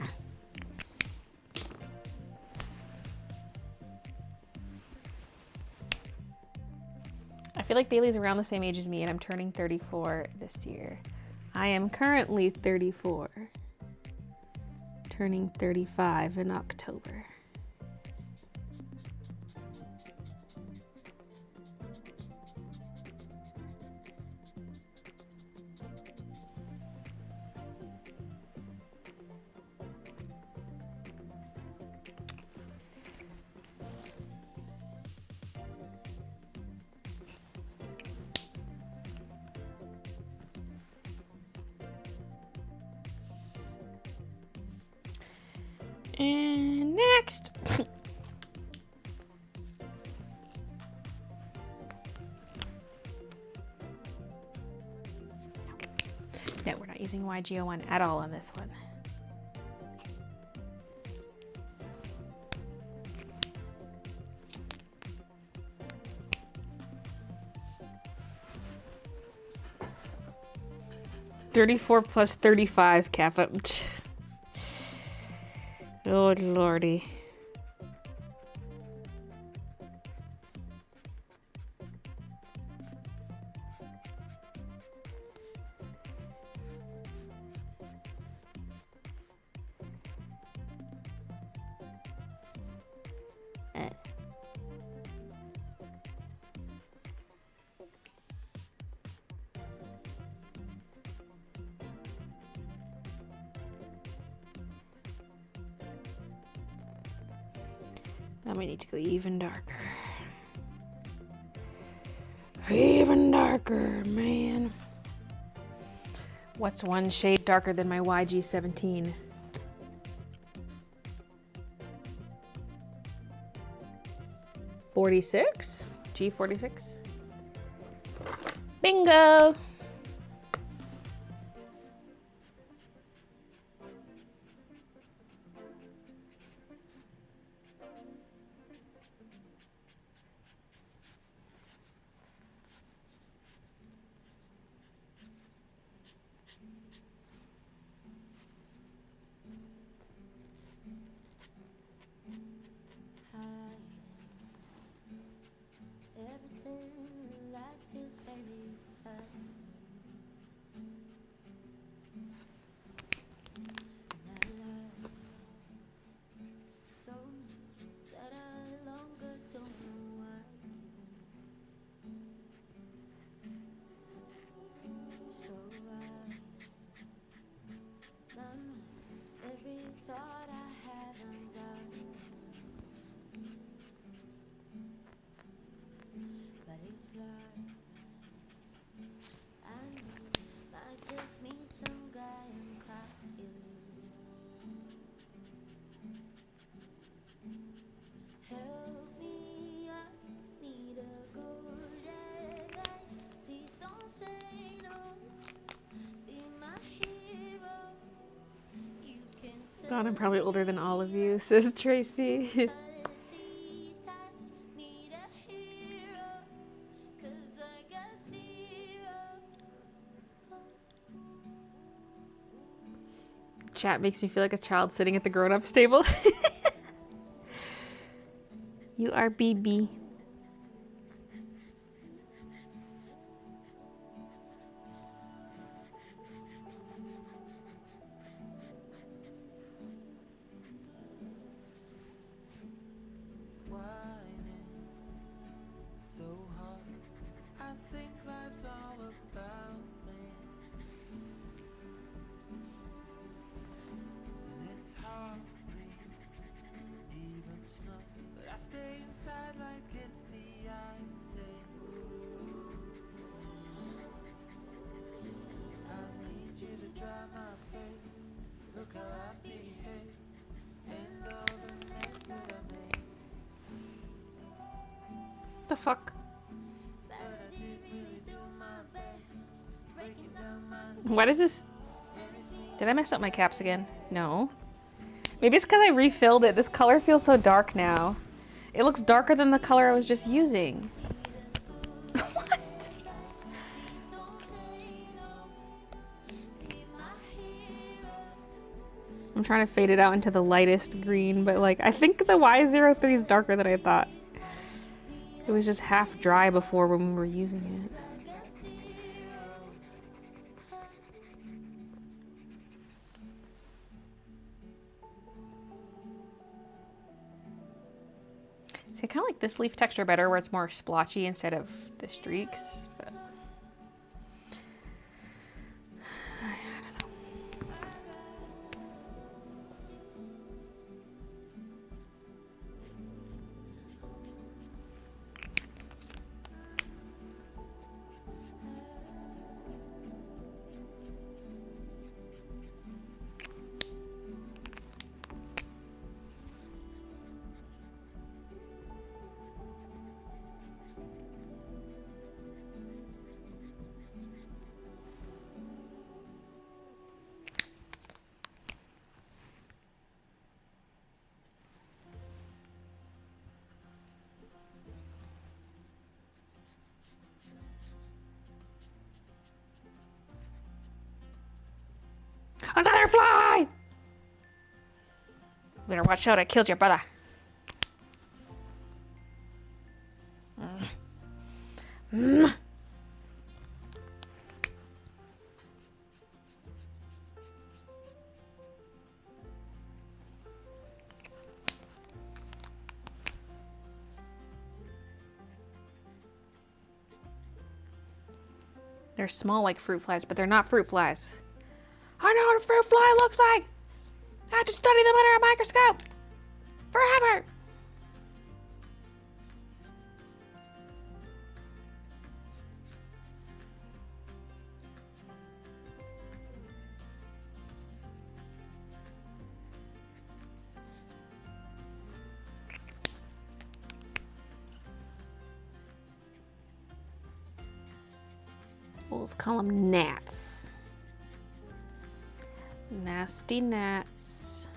I feel like Bailey's around the same age as me, and I'm turning 34 this year. I am currently 34, turning 35 in October. And next. No, we're not using YG01 at all on this one. $34 plus 35 Kappa. Oh lordy. Now we need to go even darker. Even darker, man. What's one shade darker than my YG17? $46? G46? Bingo! Everything in life is very fun. And I love so much that I longer don't know why. So my mind, every thought I haven't done. But it's like I know might just meet some guy and cry. Help me, I need a good advice. Please don't say no. Be my hero. You can tell. God, I'm probably older than all of you, says Tracy. chat makes me feel like a child sitting at the grown-ups table. You are BB. Whining so hard. I think life's all about me. And it's hardly even snow, but I stay inside like it's the ice age. I need you to dry my face. Look how I behave, and all the mess that I made. The fuck? But I did really do my best, breaking down my What is this? Did I mess up my caps again? No. Maybe it's because I refilled it. This color feels so dark now. It looks darker than the color I was just using. What? I'm trying to fade it out into the lightest green, but like I think the Y03 is darker than I thought. It was just half dry before when we were using it. See, I kind of like this leaf texture better where it's more splotchy instead of the streaks. But another fly! Better watch out, I killed your brother. They're small like fruit flies, but they're not fruit flies. I know what a fruit fly looks like! I had to study them under a microscope! Forever! We'll just call them gnats. Nasty gnats.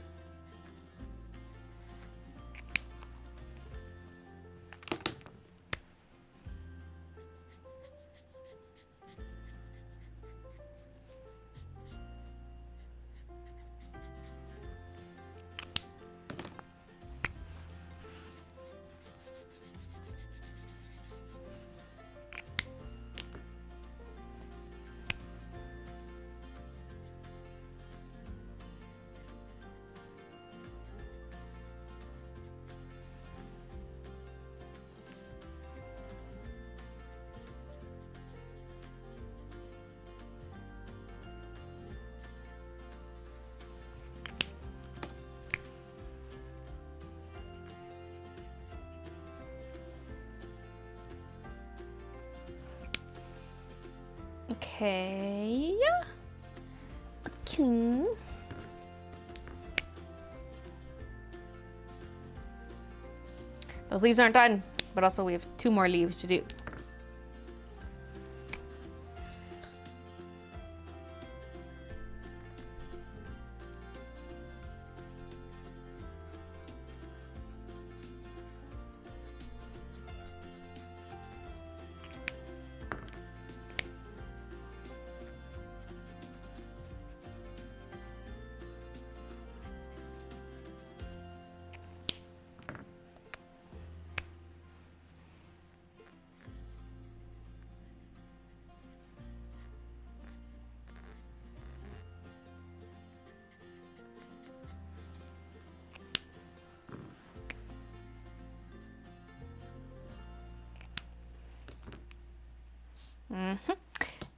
Okay. Okay. Those leaves aren't done, but also we have 2 more leaves to do.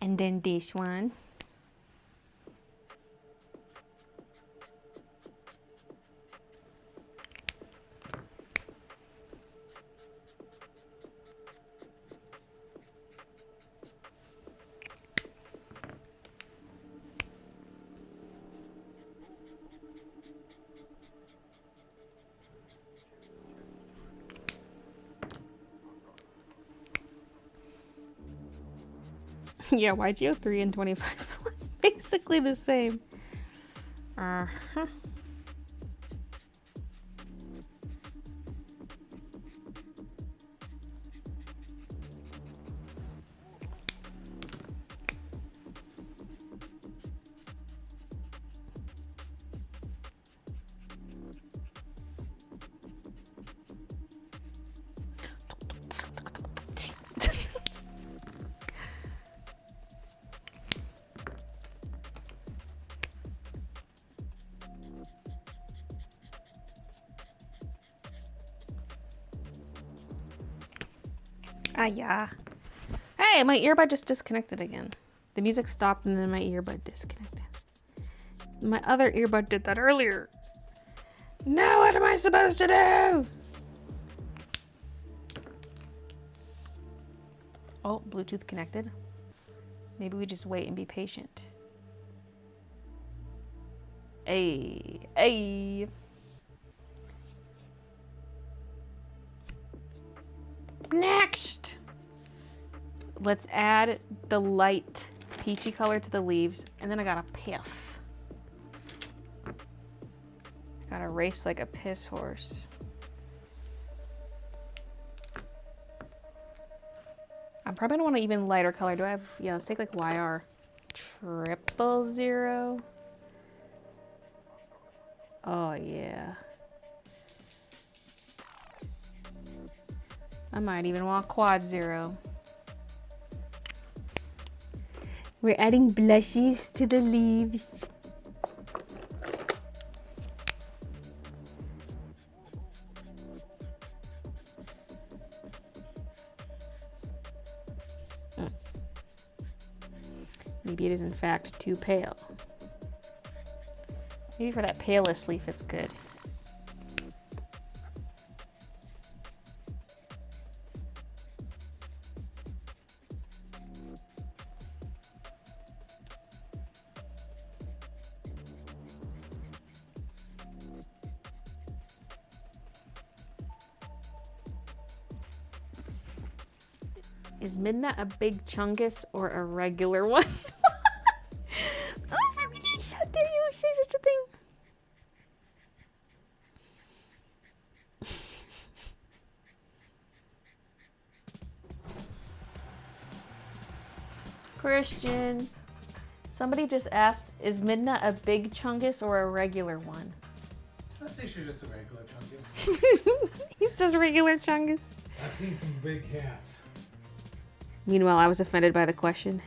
And then this one. Yeah, YGO 3 and 25 basically the same. Uh-huh. Ah, yeah. Hey, my earbud just disconnected again. The music stopped and then my earbud disconnected. My other earbud did that earlier. Now what am I supposed to do? Oh, Bluetooth connected. Maybe we just wait and be patient. Hey, hey. Next, let's add the light peachy color to the leaves, and then I gotta piff. Gotta race like a piss horse. I'm probably gonna want an even lighter color. Do I have, yeah, let's take like YR 000. Oh yeah. I might even want quad 0. We're adding blushes to the leaves. Maybe it is in fact too pale. Maybe for that palest leaf it's good. Is Midna a big chungus or a regular one? Oh, for goodness, how dare you say such a thing? Christian, somebody just asked, is Midna a big chungus or a regular one? I'd say she's just a regular chungus. He says regular chungus. I've seen some big cats. Meanwhile, I was offended by the question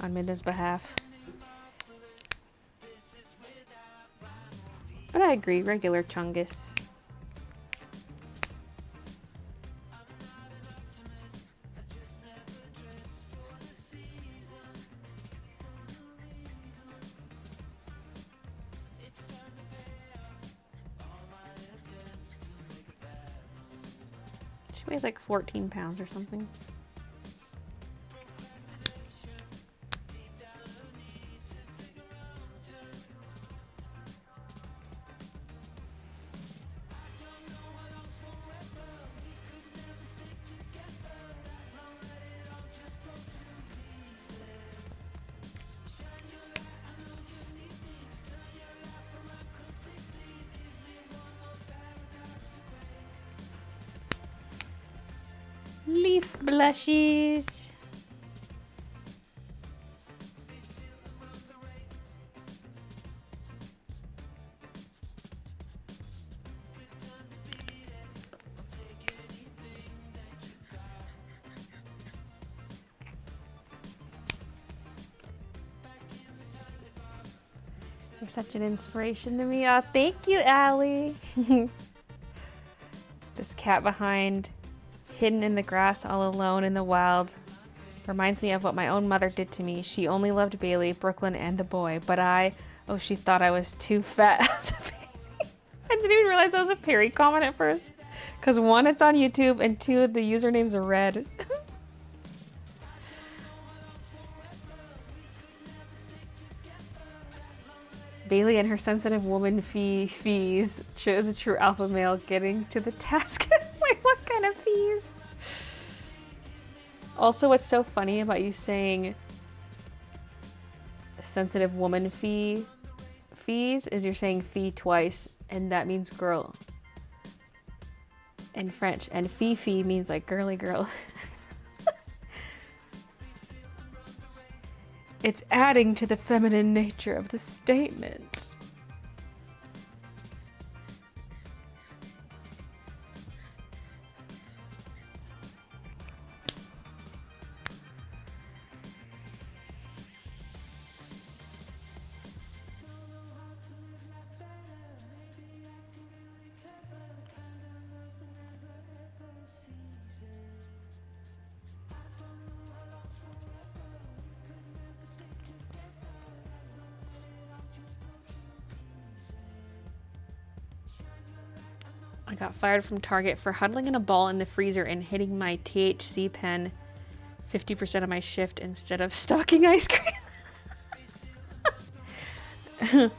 on Midna's behalf. But I agree, regular chungus. She weighs like 14 pounds or something. Leaf blushes. You're such an inspiration to me. Oh, thank you, Allie. This cat behind, hidden in the grass all alone in the wild, Reminds me of what my own mother did to me. She only loved Baylee, Brooklyn, and the boy, but she thought I was too fat as a baby. I didn't even realize that was a Perry comment at first. Because one, it's on YouTube, and two, the usernames are red. Baylee and her sensitive woman fees chose a true alpha male getting to the task. Wait, what kind of fees? Also, what's so funny about you saying sensitive woman fees is you're saying fee twice, and that means girl in French, and fee means like girly girl. It's adding to the feminine nature of the statement. I got fired from Target for huddling in a ball in the freezer and hitting my THC pen 50% of my shift instead of stocking ice cream.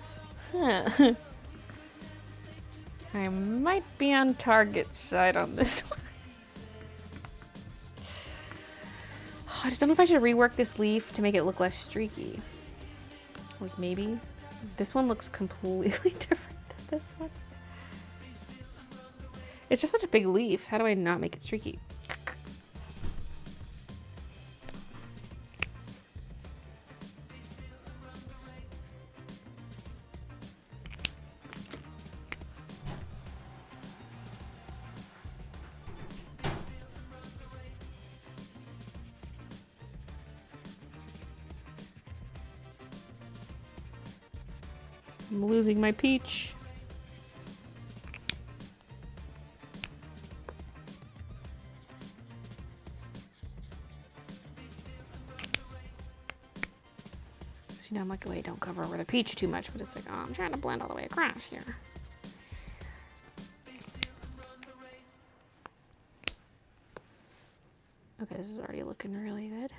I might be on Target's side on this one. I just don't know if I should rework this leaf to make it look less streaky. Like maybe. This one looks completely different than this one. It's just such a big leaf. How do I not make it streaky? I'm losing my peach. See, now I'm like, wait, don't cover over the peach too much, but it's like, oh, I'm trying to blend all the way across here. Okay, this is already looking really good.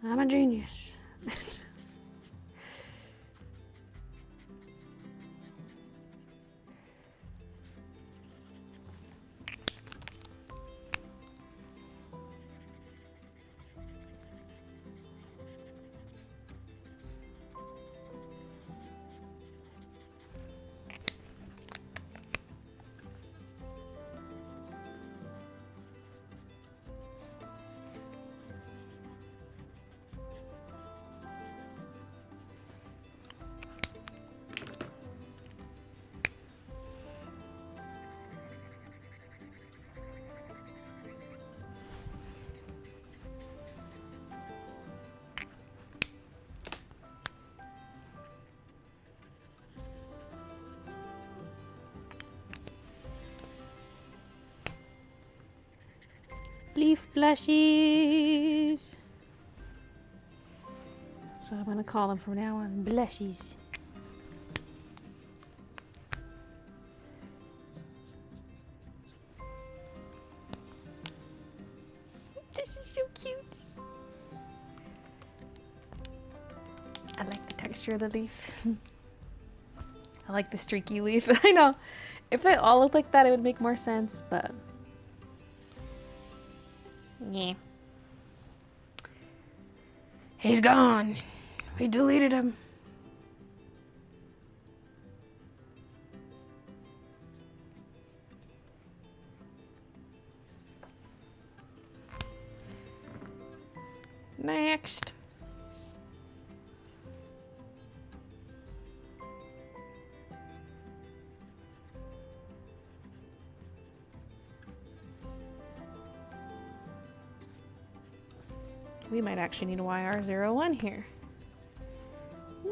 I'm a genius. Leaf blushies. So I'm gonna call them from now on blushies. This is so cute. I like the texture of the leaf. I like the streaky leaf. I know. If they all looked like that, it would make more sense, but yeah. He's gone. We deleted him. Next. We might actually need a YR01 here. Whee!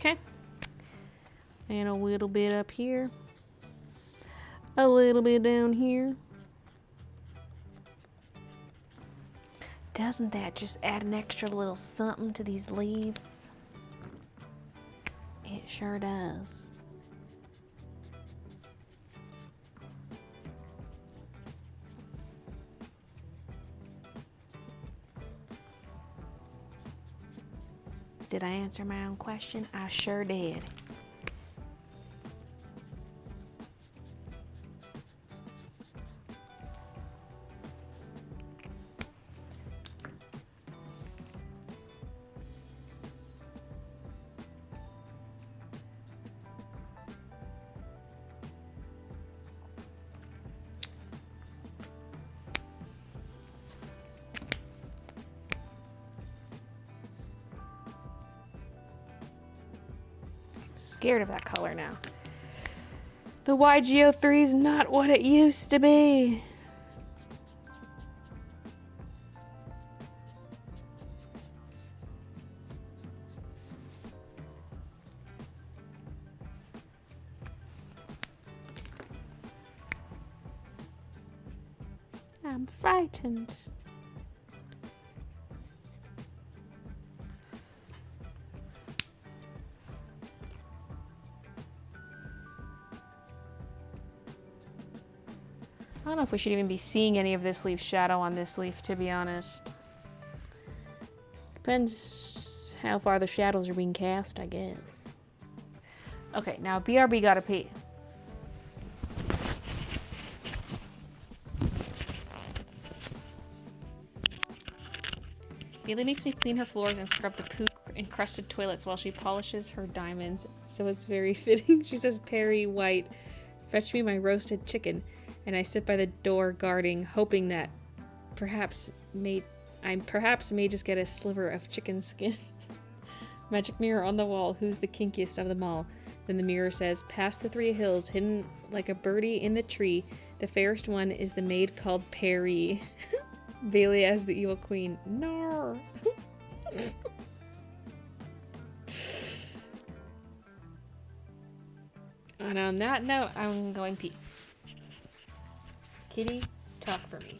Okay. And a little bit up here. A little bit down here. Doesn't that just add an extra little something to these leaves? It sure does. Did I answer my own question? I sure did. Scared of that color now. The YGO3 is not what it used to be. I'm frightened. I don't know if we should even be seeing any of this leaf shadow on this leaf, to be honest. Depends how far the shadows are being cast, I guess. Okay, now BRB gotta pee. Baylee makes me clean her floors and scrub the poo-encrusted toilets while she polishes her diamonds, so it's very fitting. She says, Perry White, fetch me my roasted chicken. And I sit by the door guarding, hoping that perhaps may just get a sliver of chicken skin. Magic mirror on the wall, who's the kinkiest of them all? Then the mirror says, past the 3 hills, hidden like a birdie in the tree, the fairest one is the maid called Perry. Baylee as the evil queen. No. And on that note, I'm going pee. Kitty, talk for me.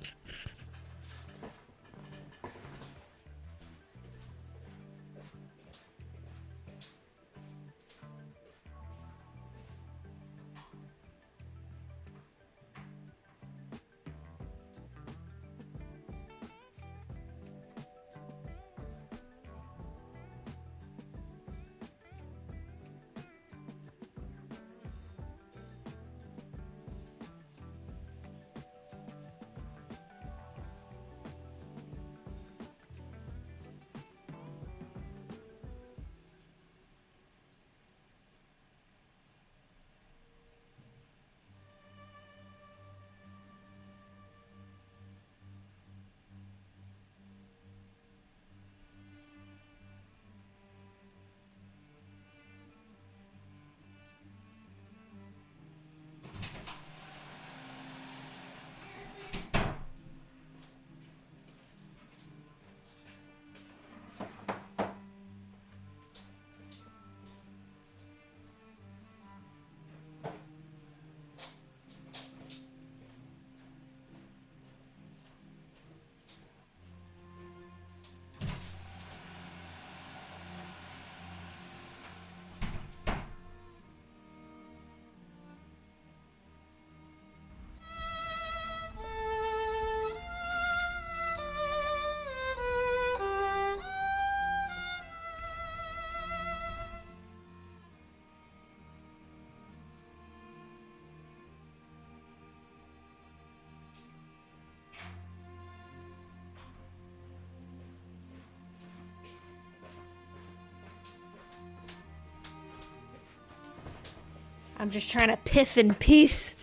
I'm just trying to piff in peace.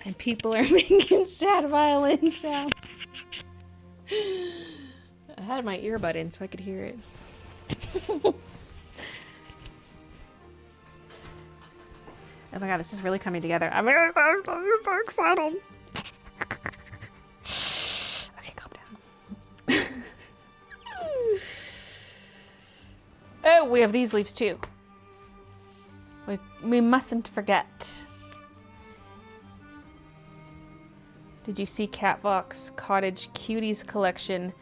And people are making sad violin sounds. I had my earbud in so I could hear it. Oh my god, this is really coming together. I'm so excited. Okay, calm down. Oh, we have these leaves too. we mustn't forget. Did you see Catwalk's Cottage Cuties collection?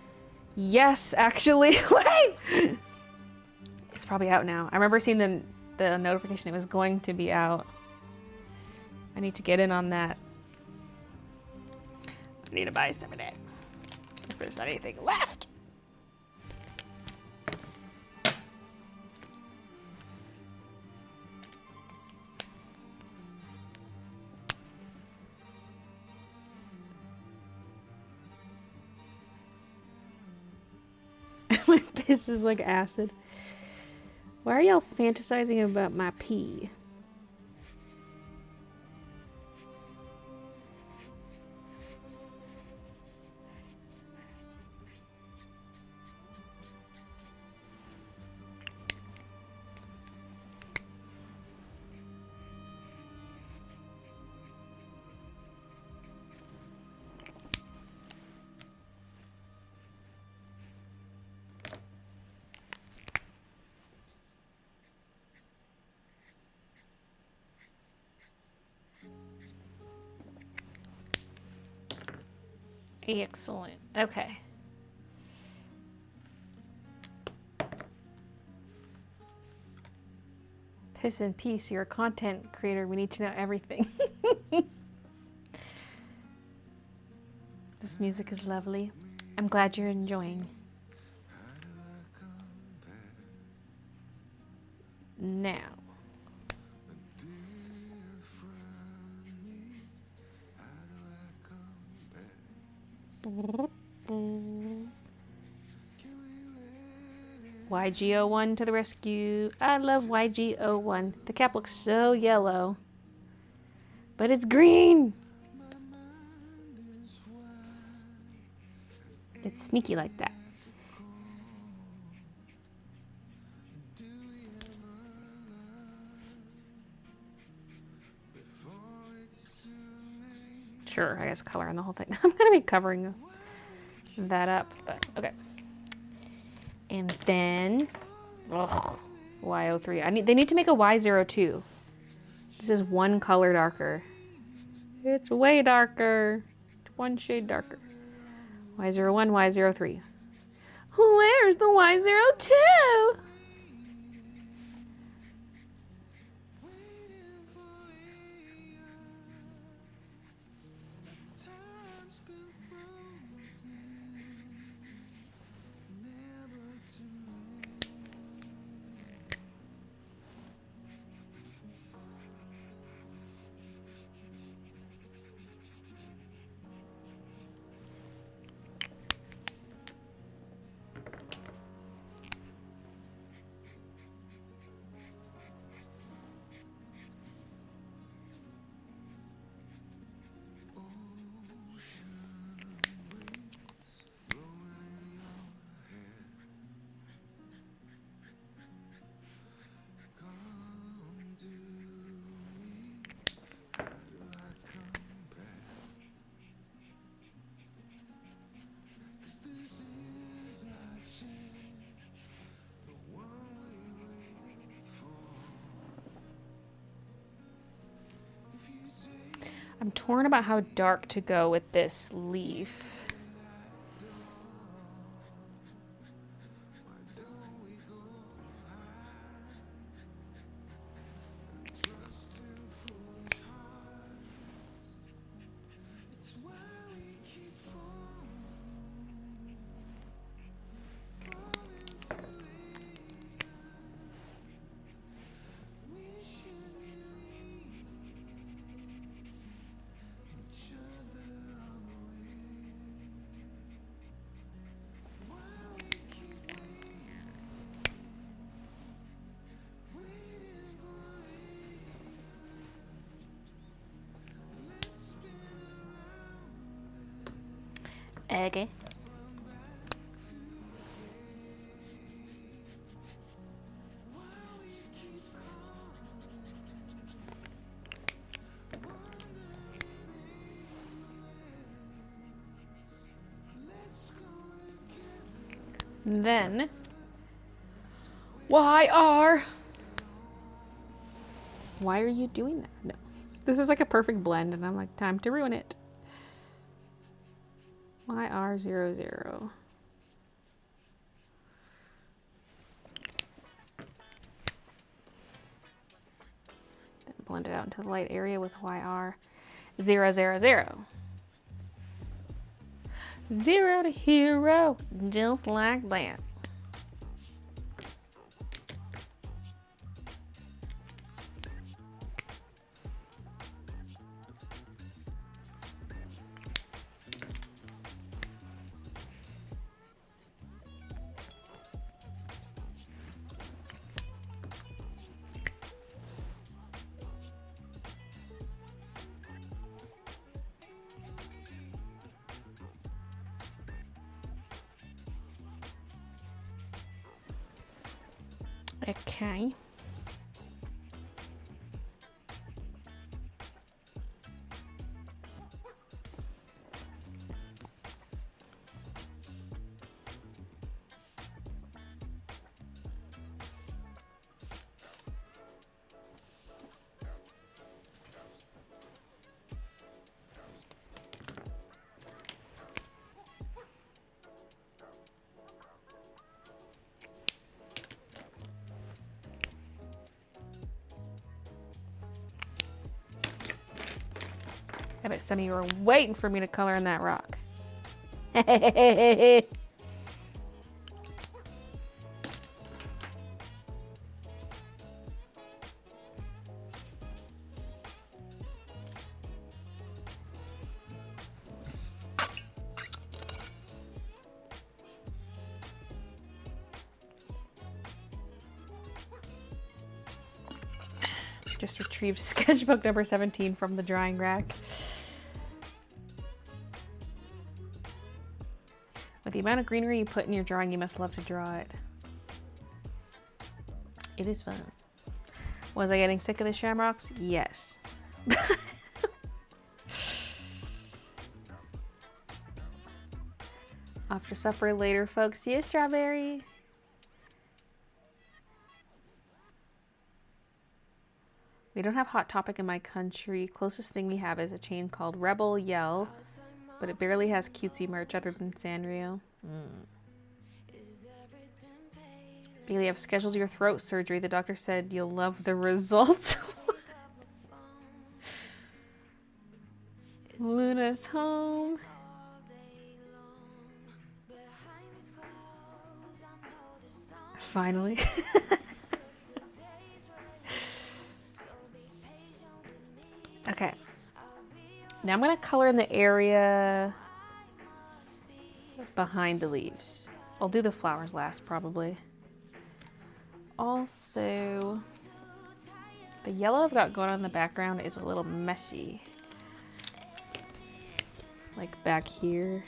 Yes, actually. Wait! It's probably out now. I remember seeing the notification it was going to be out. I need to get in on that. I need to buy some of that. If there's not anything left. My piss is like acid. Why are y'all fantasizing about my pee? Excellent. Okay. Piss and peace, you're a content creator. We need to know everything. This music is lovely. I'm glad you're enjoying. Now. YG01 to the rescue. I love YG01. The cap looks so yellow. But it's green! It's sneaky like that. Sure, I guess color on the whole thing. I'm gonna be covering that up, but okay. And then, ugh, Y03. They need to make a Y02. This is one color darker. It's way darker. It's one shade darker. Y01, Y03. Where's the Y02? I'm torn about how dark to go with this leaf. Okay. Then YR Why are you doing that? No. This is like a perfect blend, and I'm like, time to ruin it. YR00. Then blend it out into the light area with YR000. 0 to hero, just like that. Okay. I bet some of you are waiting for me to color in that rock. Just retrieved sketchbook number 17 from the drying rack. With the amount of greenery you put in your drawing, you must love to draw it. It is fun. Was I getting sick of the Shamrocks? Yes. After supper later, folks. See you, Strawberry. We don't have Hot Topic in my country. Closest thing we have is a chain called Rebel Yell, but it barely has cutesy merch other than Sanrio. Baylee, I've scheduled your throat surgery. The doctor said you'll love the results. Luna's home. Finally. Okay. Now I'm going to color in the area behind the leaves. I'll do the flowers last, probably. Also, the yellow I've got going on in the background is a little messy. Like back here.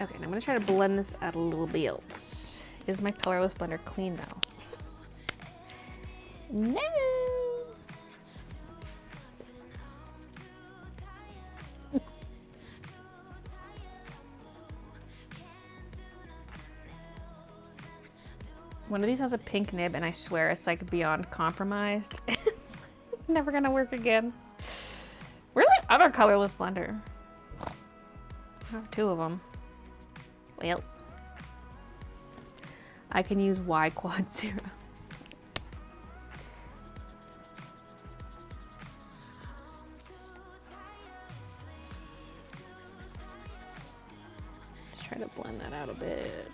Okay, and I'm gonna try to blend this out a little bit. Is my colorless blender clean though? No. One of these has a pink nib, and I swear it's like beyond compromised. It's never gonna work again. Where's my other colorless blender? I have 2 of them. Well, I can use Y quad 0. Let's try to blend that out a bit.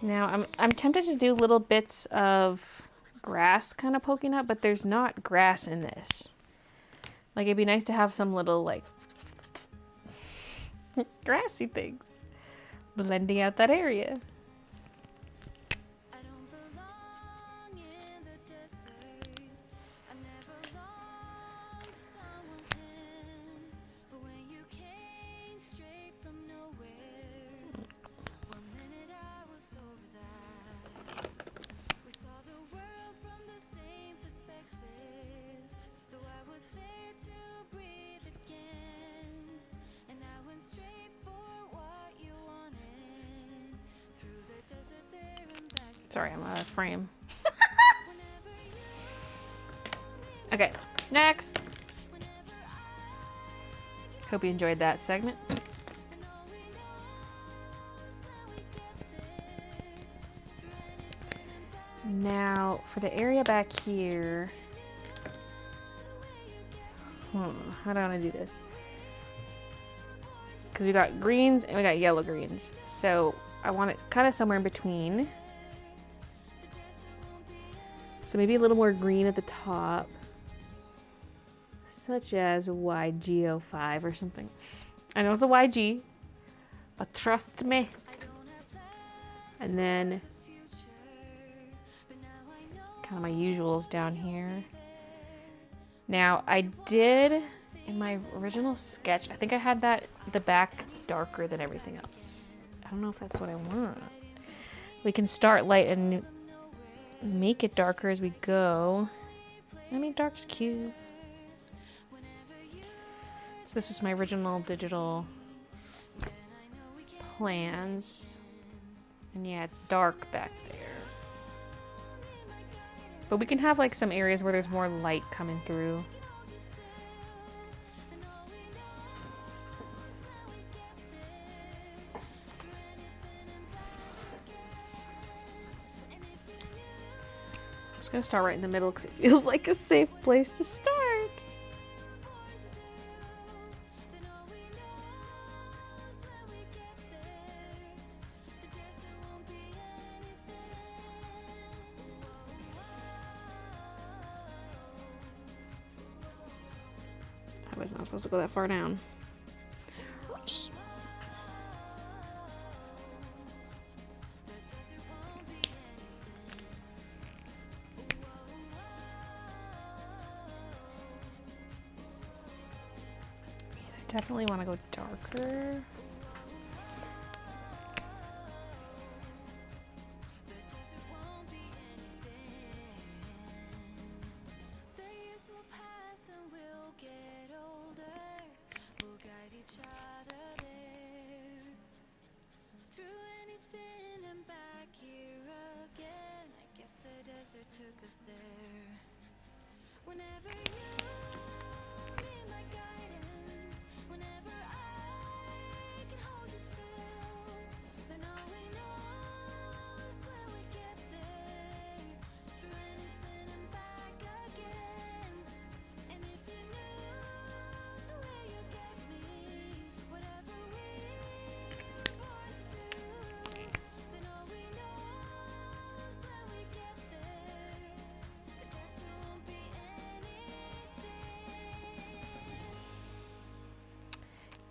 Now I'm tempted to do little bits of grass kind of poking up, but there's not grass in this. Like it'd be nice to have some little like grassy things blending out that area. Sorry, I'm out of frame. Okay, next. Hope you enjoyed that segment. Now, for the area back here, how do I want to do this? Because we got greens and we got yellow greens. So I want it kind of somewhere in between. So maybe a little more green at the top, such as YG05 or something. I know it's a YG, but trust me. And then kind of my usuals down here. Now I did, in my original sketch, I think I had the back darker than everything else. I don't know if that's what I want. We can start light and make it darker as we go. I mean, dark's cute. So this was my original digital plans. And yeah, it's dark back there. But we can have like some areas where there's more light coming through. I'm just gonna start right in the middle because it feels like a safe place to start. I was not supposed to go that far down. I definitely want to go darker.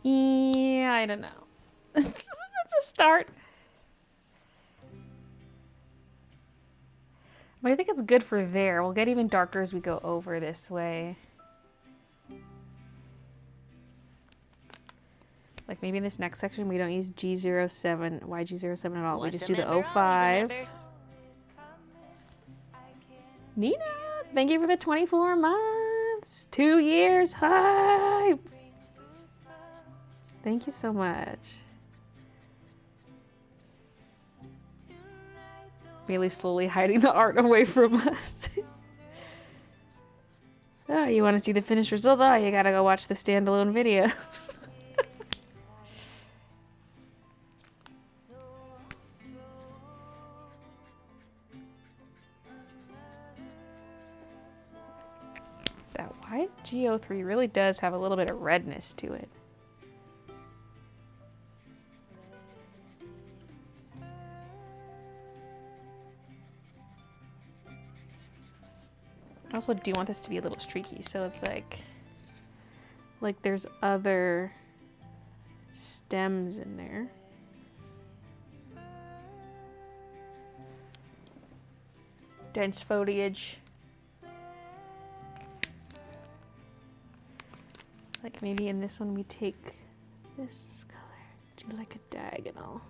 Yeah, I don't know. That's a start. But I think it's good for there. We'll get even darker as we go over this way. Like maybe in this next section we don't use G07, YG07 at all. We just do the 05. Nina, thank you for the 24 months. 2 years. Hi. Thank you so much. Baylee slowly hiding the art away from us. Oh, you want to see the finished result? Oh, you gotta go watch the standalone video. That YGO3 really does have a little bit of redness to it. I also do want this to be a little streaky, so it's like there's other stems in there. Dense foliage. Like maybe in this one we take this color, do like a diagonal.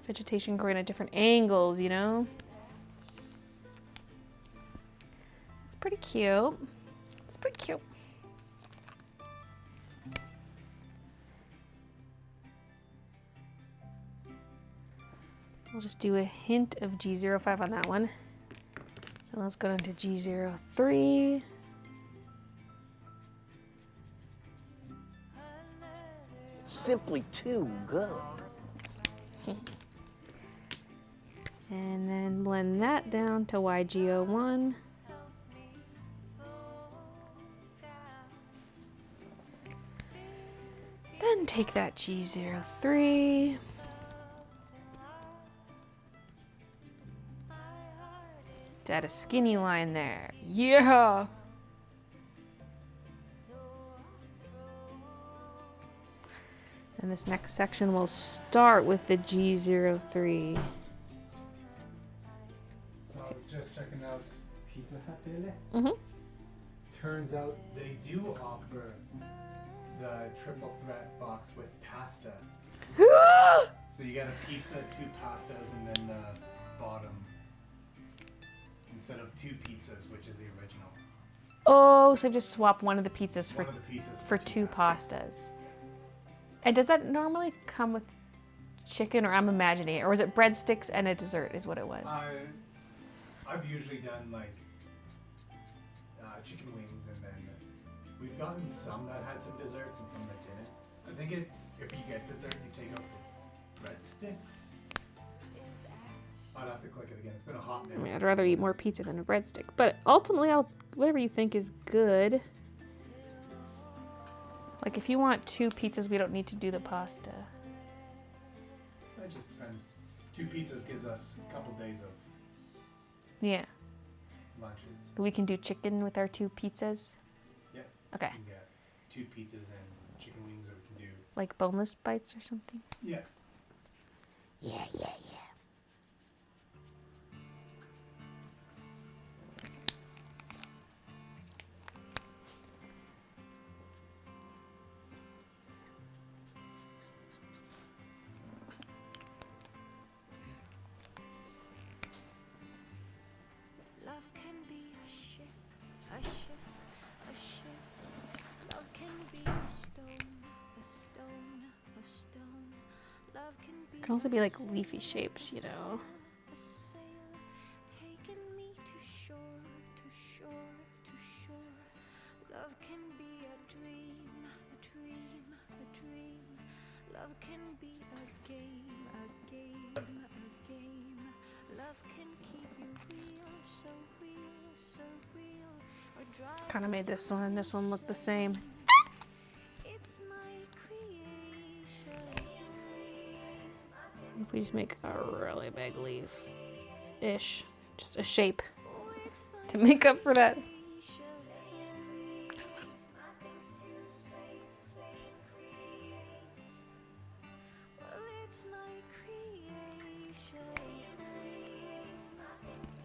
Vegetation growing at different angles, you know? It's pretty cute. It's pretty cute. We'll just do a hint of G05 on that one. So let's go down to G03. Simply too good. And then blend that down to YGO1. Then take that G03. To add a skinny line there. Yeah! And this next section will start with the G03. So I was just checking out Pizza Hut Baylee. Mm-hmm. Turns out they do offer the triple threat box with pasta. So you get a pizza, 2 pastas, and then the bottom. Instead of 2 pizzas, which is the original. Oh, so you just swap one of the pizzas One of the pizzas for 2 pastas. And does that normally come with chicken, or I'm imagining it? Or was it breadsticks and a dessert is what it was? I've usually done like chicken wings, and then we've gotten some that had some desserts and some that didn't. I think if you get dessert, you take out the breadsticks. I'd have to click it again. It's been a hot minute. I mean, I'd rather eat more pizza than a breadstick. But ultimately, whatever you think is good. Like, if you want 2 pizzas, we don't need to do the pasta. It just depends. 2 pizzas gives us a couple days of Yeah. lunches. We can do chicken with our 2 pizzas? Yeah. Okay. We can get 2 pizzas and chicken wings, or we can do... Like boneless bites or something? Yeah. Yeah, yeah, yeah. Love can be a ship, a ship, a ship. Love can be a stone, a stone, a stone. Love can be It can also be like leafy shapes, you know? a sail, taking me to shore, to shore, to shore. Love can be a dream, a dream, a dream. Love can be a game, a game, a game. Love can keep you real, so real, so real. Or drive Kind of made this one and this one look the same. it's my creation. If we just make a really big leaf-ish, just a shape to make up for that.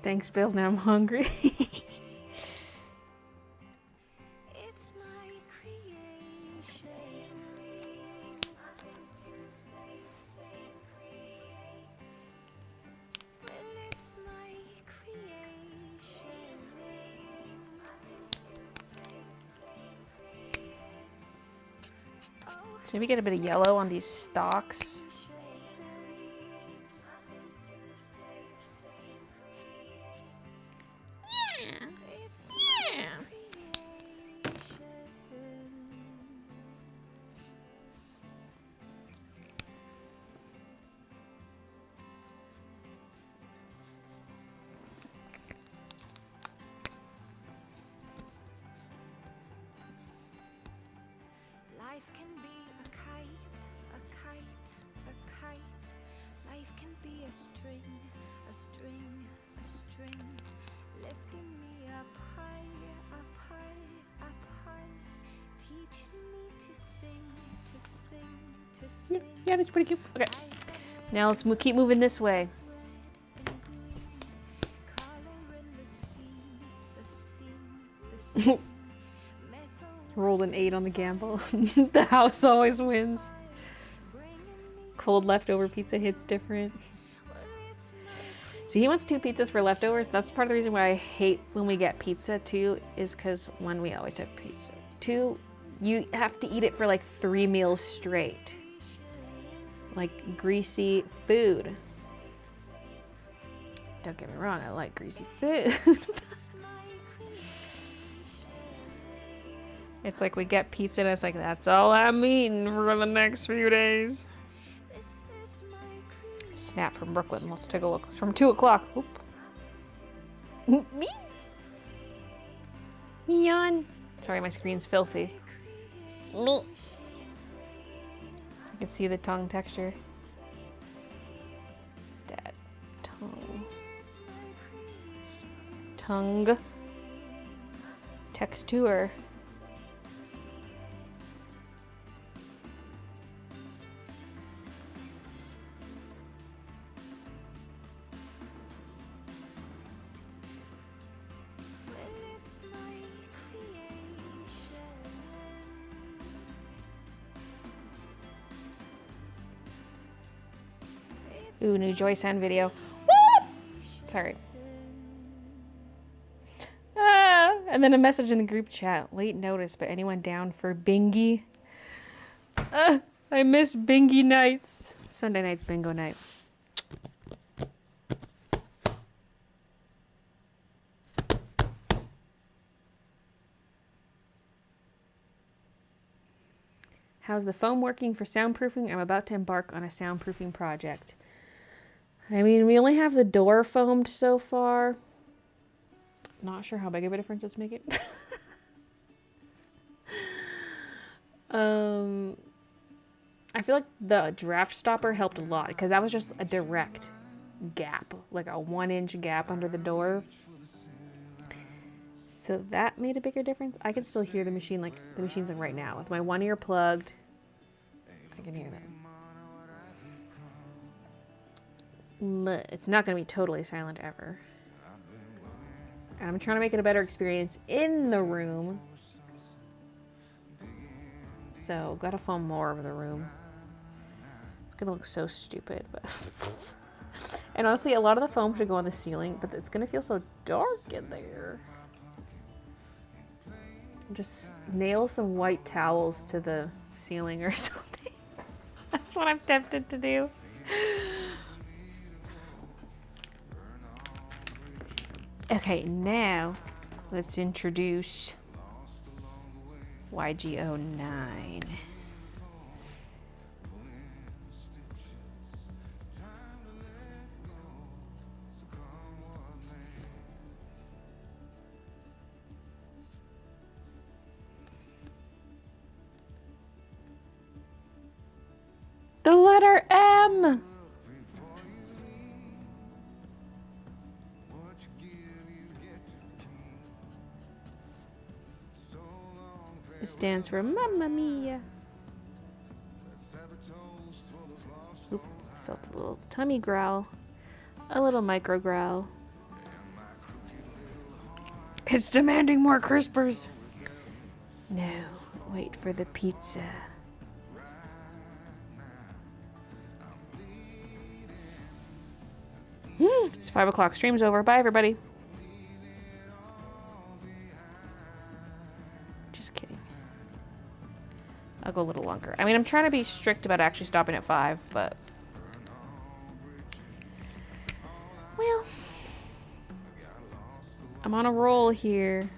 Thanks, Bills. Now I'm hungry. It's my creation. Well, it's my creation. Oh, So maybe get a bit of yellow on these stalks. Yeah. Yeah. Life can be a kite, a kite, a kite. Life can be a string, a string, a string. Lifting me up high, up high, up high. Teaching me to sing, to sing, to sing. Yeah, that's pretty cute. Okay. Now let's keep moving this way. Rolled an 8 on the gamble. The house always wins. Cold leftover pizza hits different. See, he wants 2 pizzas for leftovers. That's part of the reason why I hate when we get pizza too, is because 1, we always have pizza. 2, you have to eat it for like 3 meals straight. Like greasy food. Don't get me wrong, I like greasy food. It's like we get pizza and it's like, that's all I'm eating for the next few days. Snap from Brooklyn. Let's take a look. It's from 2 o'clock. Me? Yawn. Sorry, my screen's filthy. Me. I can see the tongue texture. Dad. Tongue. Tongue. Texture. Ooh, new Joy Sound video. Woo! Sorry. And then a message in the group chat. Late notice, but anyone down for bingy? I miss bingy nights. Sunday night's bingo night. How's the foam working for soundproofing? I'm about to embark on a soundproofing project. I mean, we only have the door foamed so far. Not sure how big of a difference it's making. I feel like the draft stopper helped a lot because that was just a direct gap, like a 1-inch gap under the door. So that made a bigger difference. I can still hear the machine, like the machine's like right now with my one ear plugged. I can hear that. It's not going to be totally silent ever. And I'm trying to make it a better experience in the room. So, gotta foam more of the room. It's going to look so stupid. But and honestly, a lot of the foam should go on the ceiling, but it's going to feel so dark in there. Just nail some white towels to the ceiling or something. That's what I'm tempted to do. Okay, now let's introduce YG09. The letter M! It stands for Mamma Mia. Oop, felt a little tummy growl. A little micro growl. It's demanding more crispers. No, wait for the pizza. It's 5 o'clock. Stream's over. Bye, everybody. Just kidding. go a little longer. I mean, I'm trying to be strict about actually stopping at 5, but... Well... I'm on a roll here.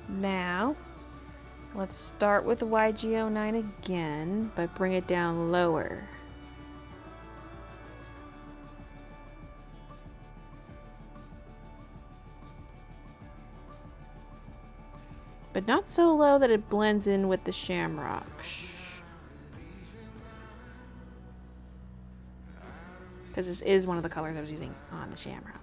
Now, let's start with YG09 again, but bring it down lower. But not so low that it blends in with the Shamrocks. Because this is one of the colors I was using on the Shamrocks.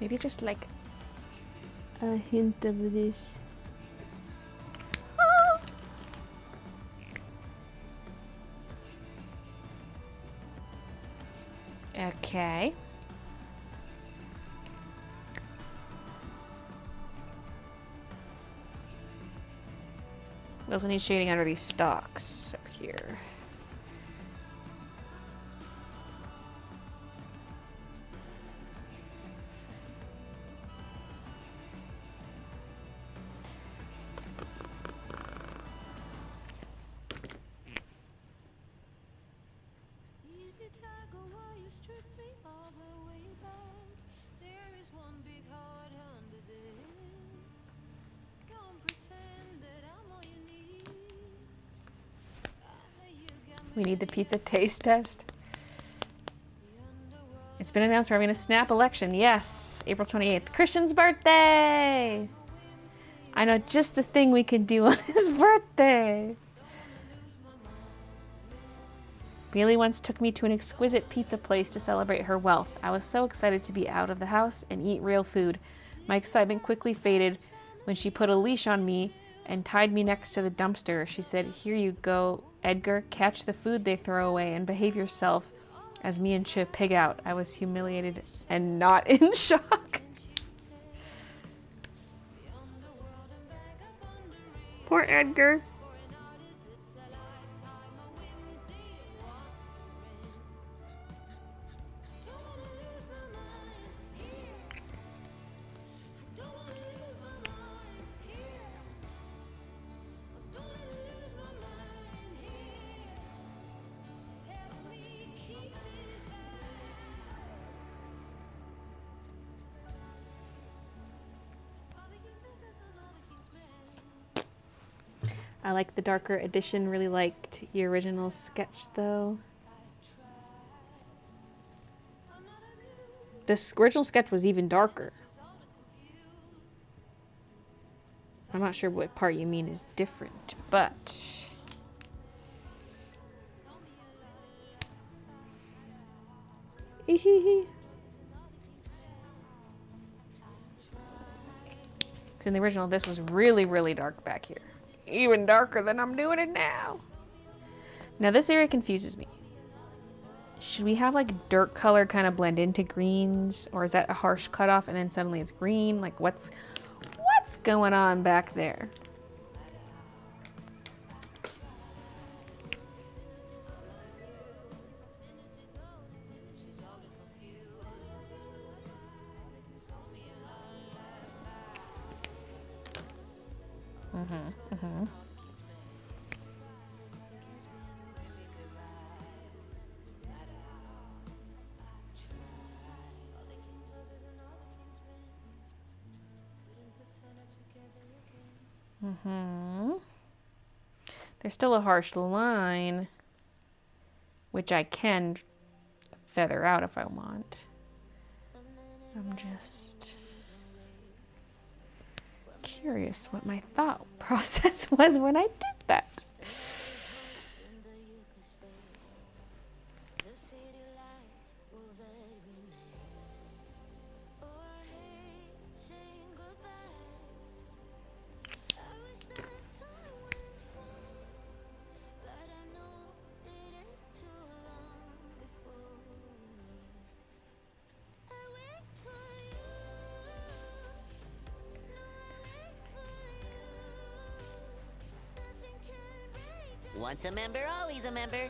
Maybe just like a hint of this. Okay. We also need shading under these stalks up here. We need the pizza taste test. It's been announced we're having a snap election. Yes, April 28th. Christian's birthday! I know just the thing we can do on his birthday. Baylee once took me to an exquisite pizza place to celebrate her wealth. I was so excited to be out of the house and eat real food. My excitement quickly faded when she put a leash on me and tied me next to the dumpster. She said, "Here you go, Edgar, catch the food they throw away and behave yourself," as me and Chip pig out. I was humiliated and not in shock. Poor Edgar. I like the darker edition, really liked the original sketch though. This original sketch was even darker. I'm not sure what part you mean is different, but... in the original, this was really, really dark back here. Even darker than I'm doing it now. Now this area confuses me. Should we have like dirt color kind of blend into greens, or is that a harsh cutoff and then suddenly it's green? Like what's going on back there? There's still a harsh line, which I can feather out if I want. I'm just curious what my thought process was when I did that. Once a member, always a member.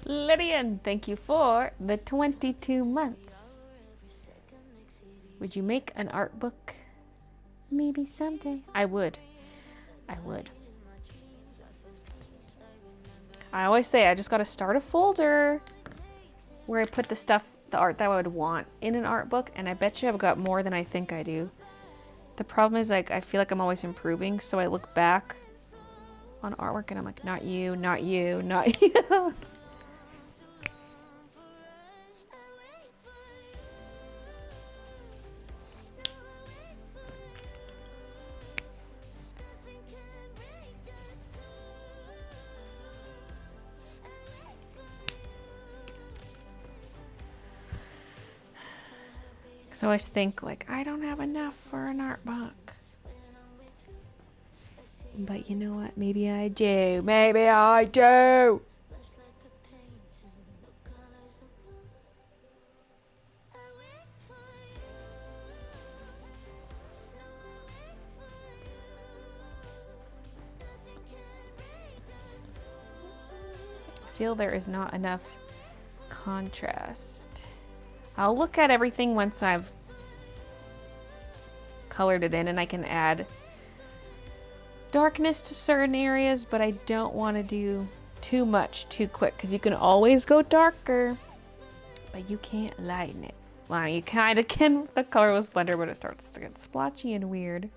Lydian, thank you for the 22 months. Would you make an art book? Maybe someday. I would. I would. I always say I just got to start a folder where I put the stuff, the art that I would want in an art book, and I bet you I've got more than I think I do. The problem is, like, I feel like I'm always improving, so I look back on artwork and I'm like, not you, not you, not you. So I always think, like, I don't have enough for an art book. But you know what? Maybe I do. Maybe I do. I feel there is not enough contrast. I'll look at everything once I've colored it in, and I can add darkness to certain areas, but I don't want to do too much too quick, because you can always go darker, but you can't lighten it. Well, you kind of can with the colorless blender, but it starts to get splotchy and weird.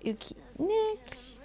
Okay, next.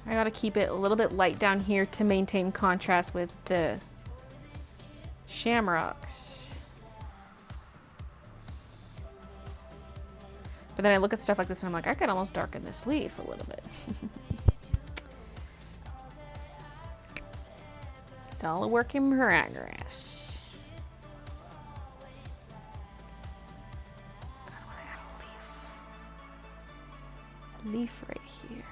I gotta keep it a little bit light down here to maintain contrast with the Shamrocks. But then I look at stuff like this and I'm like, I could almost darken this leaf a little bit. It's all a work in progress. God, I wanna add a leaf. A leaf right here.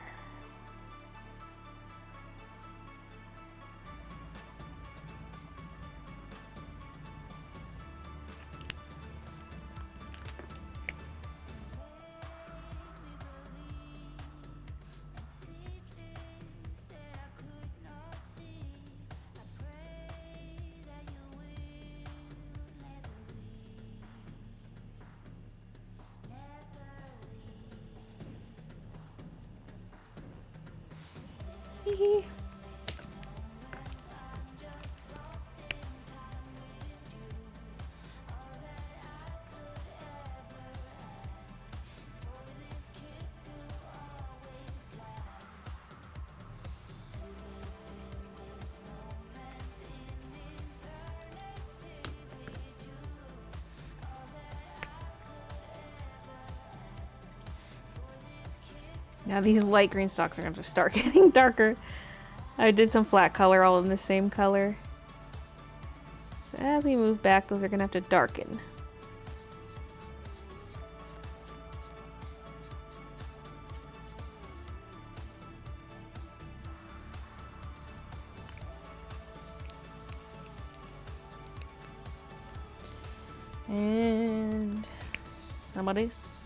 Now these light green stalks are going to start getting darker. I did some flat color all in the same color. So as we move back, those are going to have to darken. And some of this.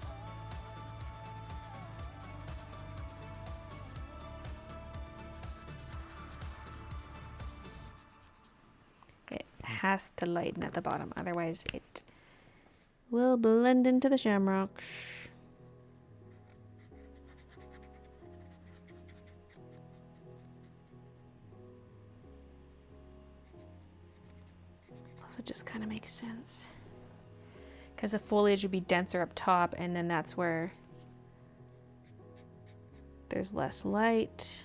It has to lighten at the bottom, otherwise it will blend into the shamrocks. Also just kind of makes sense. Because the foliage would be denser up top, and then that's where there's less light.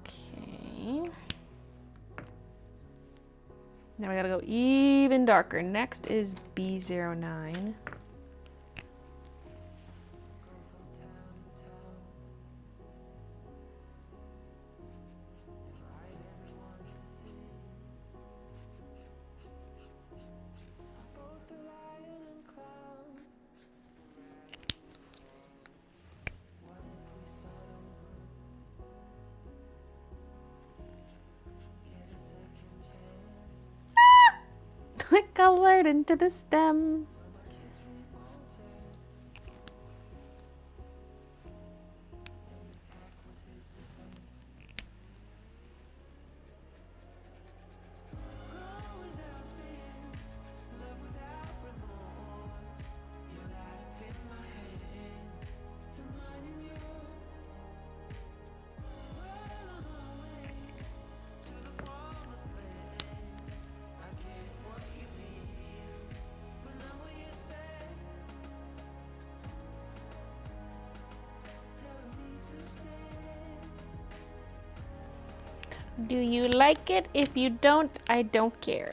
Okay. Now we gotta go even darker. Next is B09. I colored into the stem. Do you like it? If you don't, I don't care.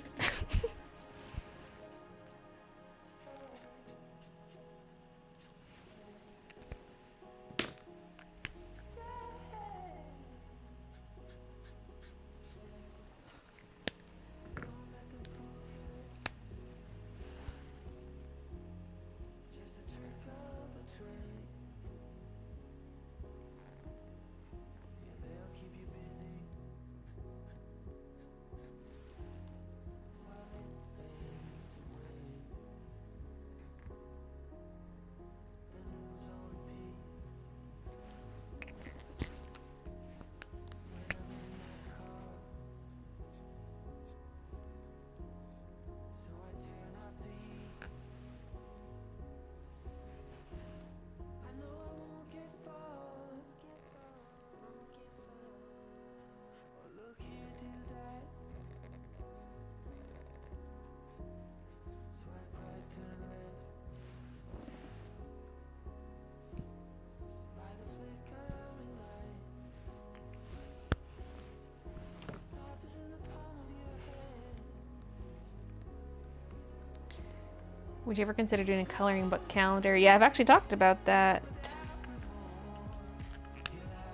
Would you ever consider doing a coloring book calendar? Yeah, I've actually talked about that.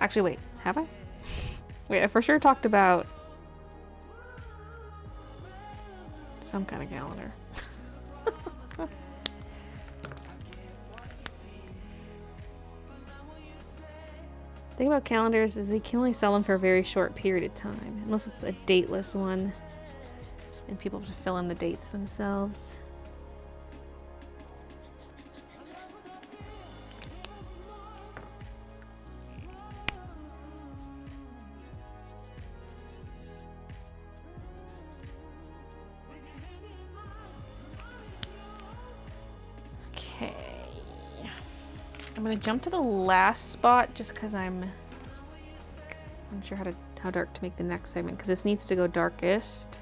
Actually, wait, have I? Wait, I for sure talked about some kind of calendar. The thing about calendars is they can only sell them for a very short period of time, unless it's a dateless one and people have to fill in the dates themselves. I'm gonna jump to the last spot just because I'm unsure how dark to make the next segment, because this needs to go darkest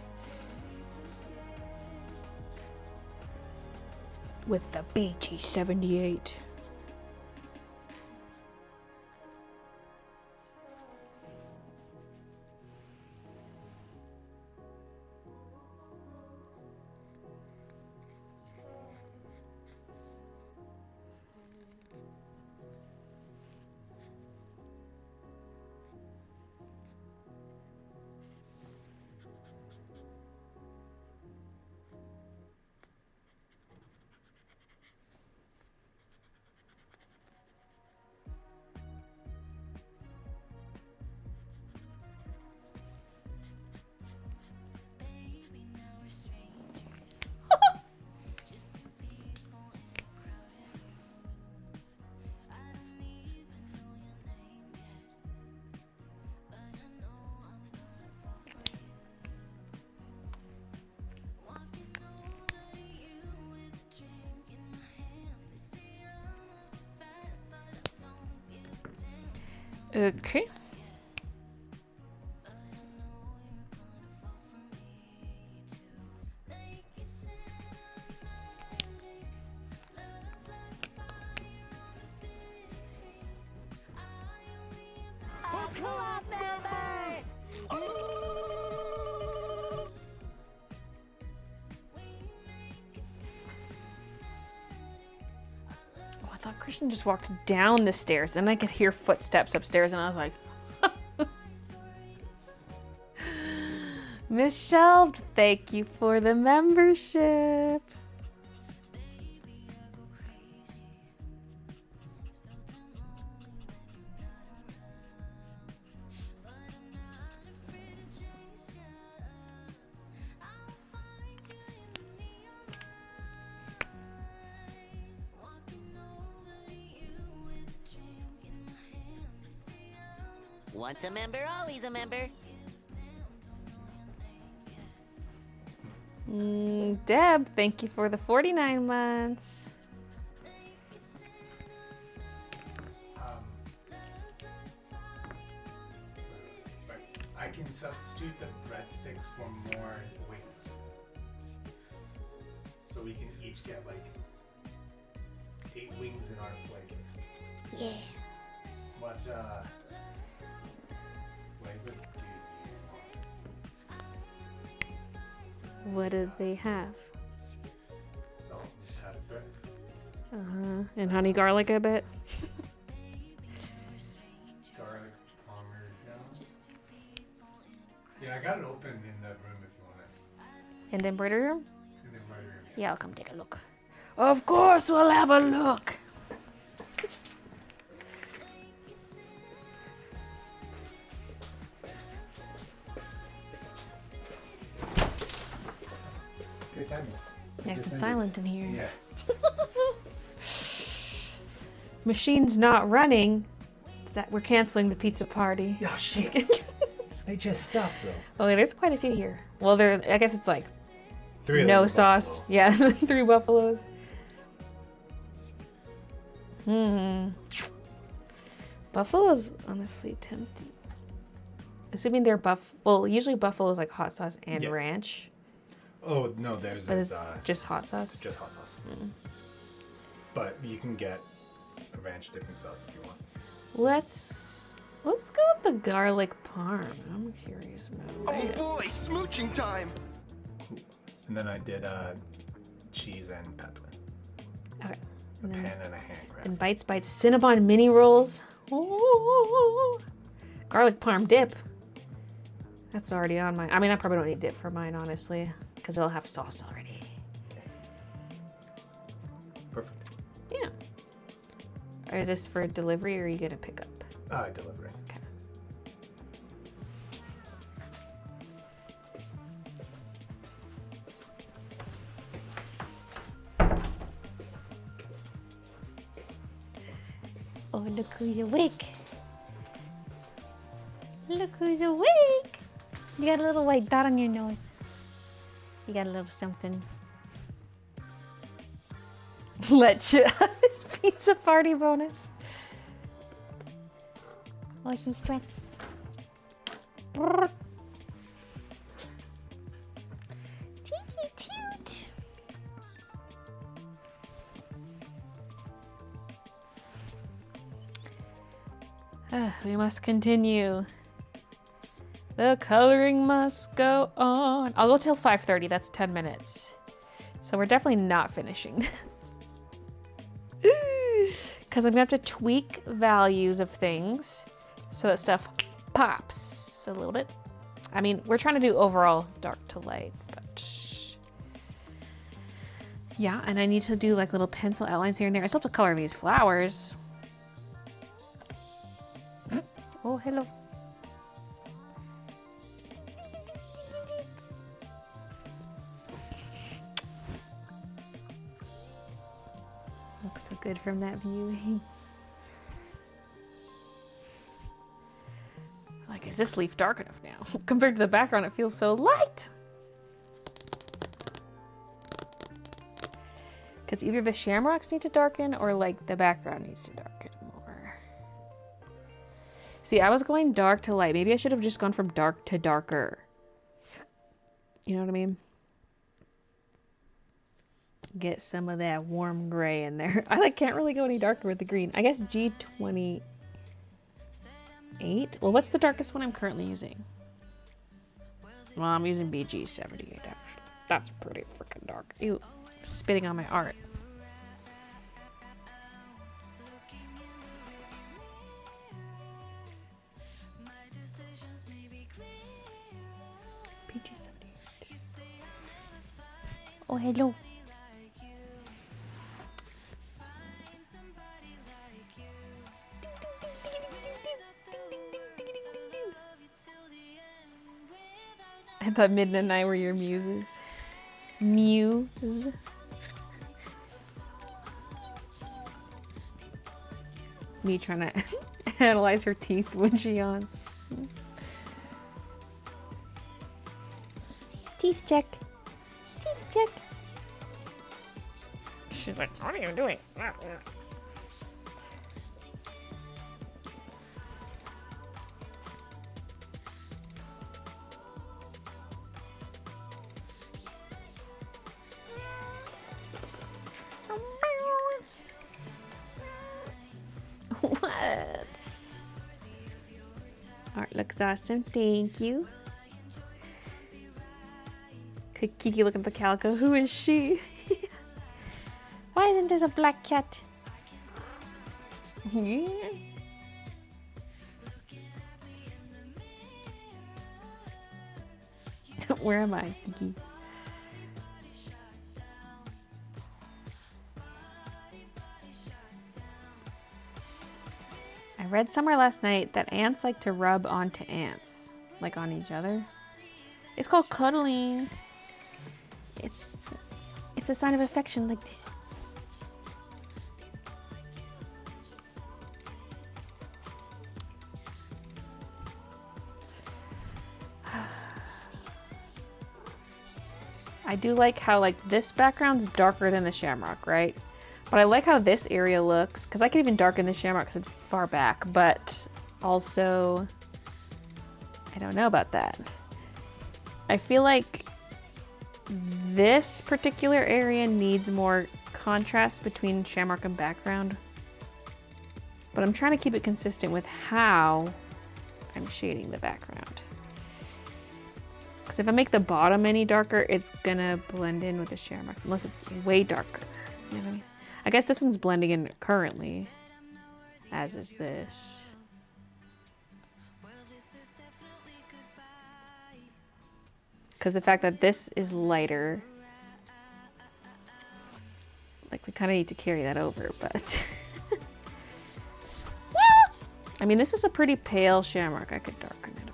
with the BT78. Okay. Buckle up, member! Oh, I thought Christian just walked down the stairs. Then I could hear footsteps upstairs, and I was like, Miss Shelved, thank you for the membership. Once a member, always a member. Deb, thank you for the 49 months. I can substitute the breadsticks for more wings. So we can each get like 8 wings in our plates. Yeah. What flavor do you What did they have? Salt and pepper. And honey garlic, I bet. Garlic parmesan. Yeah, I got it open in the room if you want it. In the embroidery room? In the embroidery room. Yeah, I'll come take a look. Of course, we'll have a look. Good timing. Nice and silent in here. Yeah. Machine's not running. That we're canceling the pizza party. Oh Just shit. kidding. They just stopped though. Okay, there's quite a few here. Well, there. I guess it's like 3 of them no were sauce. buffalo. Yeah, 3 buffaloes. Buffalo's honestly tempting. Assuming they're well, usually buffalo's like hot sauce and Yeah. ranch, Oh no, there's but this, it's just hot sauce. just hot sauce. But you can get a ranch dipping sauce if you want. Let's go with the garlic parm. I'm curious about Oh that. boy, smooching time! And then I did cheese and pepper. Okay. A And then, pan and a hand grab. and Bites Cinnabon mini rolls. Ooh. Garlic parm dip. That's already on mine. I mean, I probably don't need dip for mine, honestly, because it'll have sauce already. Perfect. Yeah. Or is this for delivery, or are you gonna pick up? Delivery. Okay. Oh, look who's awake. Look who's awake. You got a little white dot on your nose. You got a little something. Let's pizza party bonus. Oh, he sweats. Tiki toot. We must continue. The coloring must go on. I'll go till 5:30. That's 10 minutes. So we're definitely not finishing. Because I'm going to have to tweak values of things so that stuff pops a little bit. I mean, we're trying to do overall dark to light, but yeah, and I need to do like little pencil outlines here and there. I still have to color these flowers. Oh, hello. Looks so good from that view. Like, is this leaf dark enough now? Compared to the background, it feels so light. Because either the shamrocks need to darken or like the background needs to darken more. See, I was going dark to light. Maybe I should have just gone from dark to darker. You know what I mean? Get some of that warm gray in there. I can't really go any darker with the green. I guess G28. Well, what's the darkest one I'm currently using? Well, I'm using BG78 actually. That's pretty freaking dark. Ew, spitting on my art. BG78. Oh, hello. I thought Midnight and I were your muses. Muse. Me trying to analyze her teeth when she yawns. Teeth check. Teeth check. She's like, what are you doing? What? Art looks awesome. Thank you. Kiki looking at the calico. Who is she? Why isn't this a black cat? Yeah. Where am I, Kiki? I read somewhere last night that ants like to rub onto ants, like on each other. It's called cuddling. It's a sign of affection, like this. I do like how like this background's darker than the shamrock, right? But I like how this area looks, because I can even darken the shamrock because it's far back, but also, I don't know about that. I feel like this particular area needs more contrast between shamrock and background. But I'm trying to keep it consistent with how I'm shading the background. Because if I make the bottom any darker, it's gonna blend in with the shamrocks, unless it's way darker. You know what I mean? I guess this one's blending in currently, as is this. Because the fact that this is lighter, like we kind of need to carry that over, but I mean, this is a pretty pale shamrock. I could darken it a bit.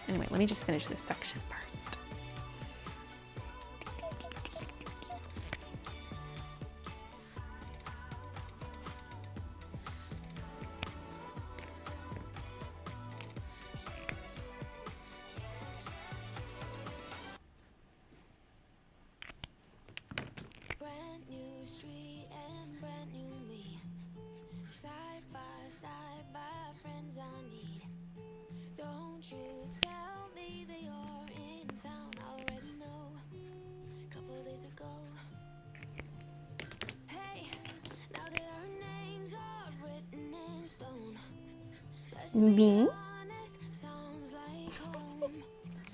Anyway, let me just finish this section first. Brand new street and brand new me. Side by side, by friends I need. Don't you tell me that you're in town. I already know. Couple days ago. Hey, now that our names are written in stone. Let's Me? be honest, sounds like home.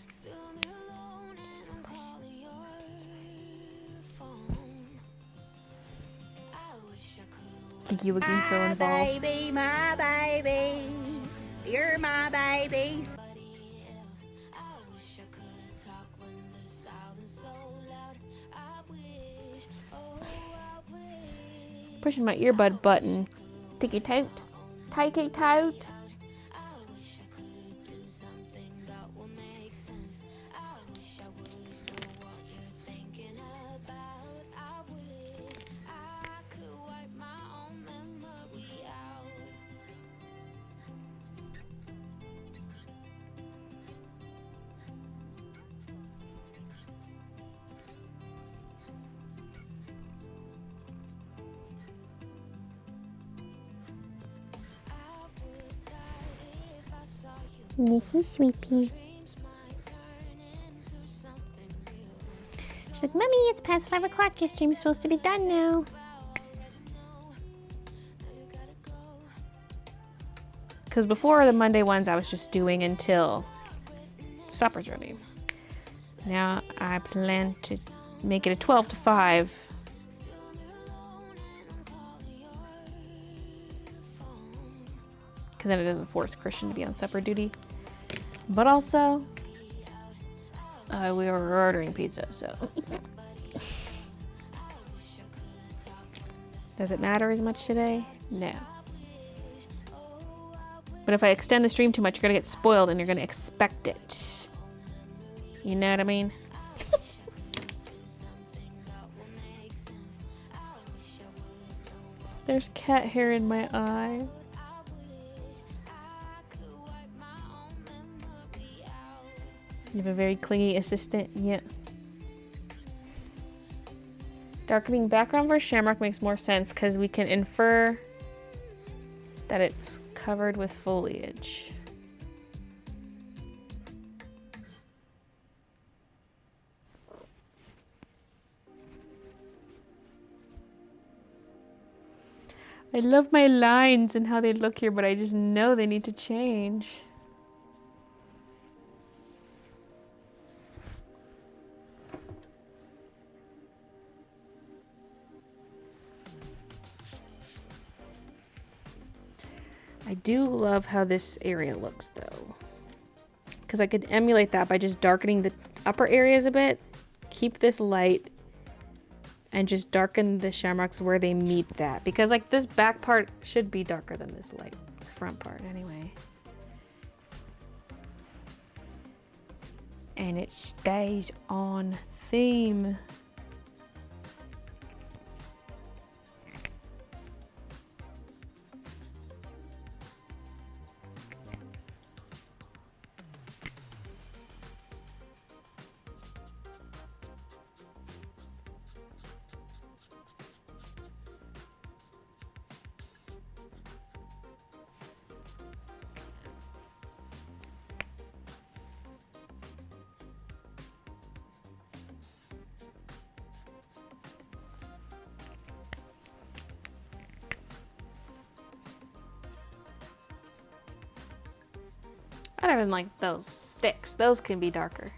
Still I'm here alone and I'm calling your phone. I wish I could. Kiki looking so involved. Baby, my baby. You're my baby. Pushing my earbud button. Take it out. Take it out. This is Sweet Pea. She's like, Mommy, it's past 5 o'clock. Your stream's supposed to be done now. Because before the Monday ones, I was just doing until supper's ready. Now I plan to make it a 12 to 5. Because then it doesn't force Christian to be on supper duty. But also, we were ordering pizza, so. Does it matter as much today? No. But if I extend the stream too much, you're going to get spoiled and you're going to expect it. You know what I mean? There's cat hair in my eye. You have a very clingy assistant. Yeah. Darkening background for Shamrock makes more sense because we can infer that it's covered with foliage. I love my lines and how they look here, but I just know they need to change. I do love how this area looks though, because I could emulate that by just darkening the upper areas a bit, keep this light, and just darken the shamrocks where they meet that, because like this back part should be darker than this light front part anyway. And it stays on theme. Other than like those sticks, those can be darker.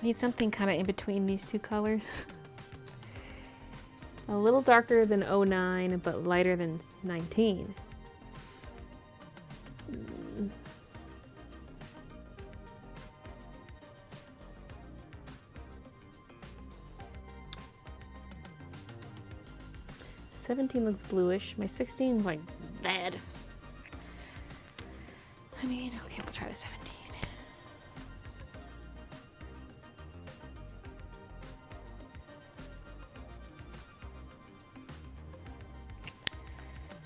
Need something kind of in between these two colors. A little darker than 09, but lighter than 19. Mm. 17 looks bluish. My 16 is like bad. I mean, okay, we'll try the 17.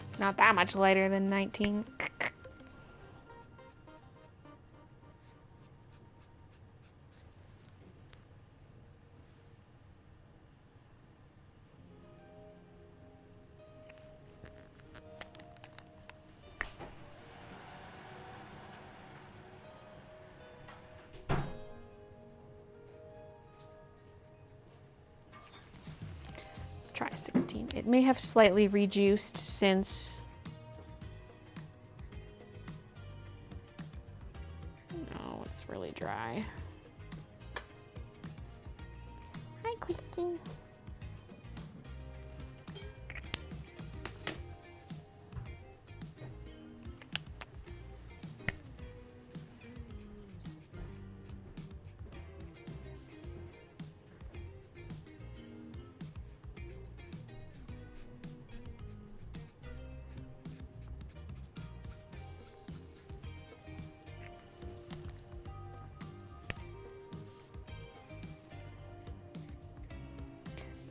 It's not that much lighter than 19. Let's try 16. It may have slightly reduced since... No, it's really dry. Hi, Christine.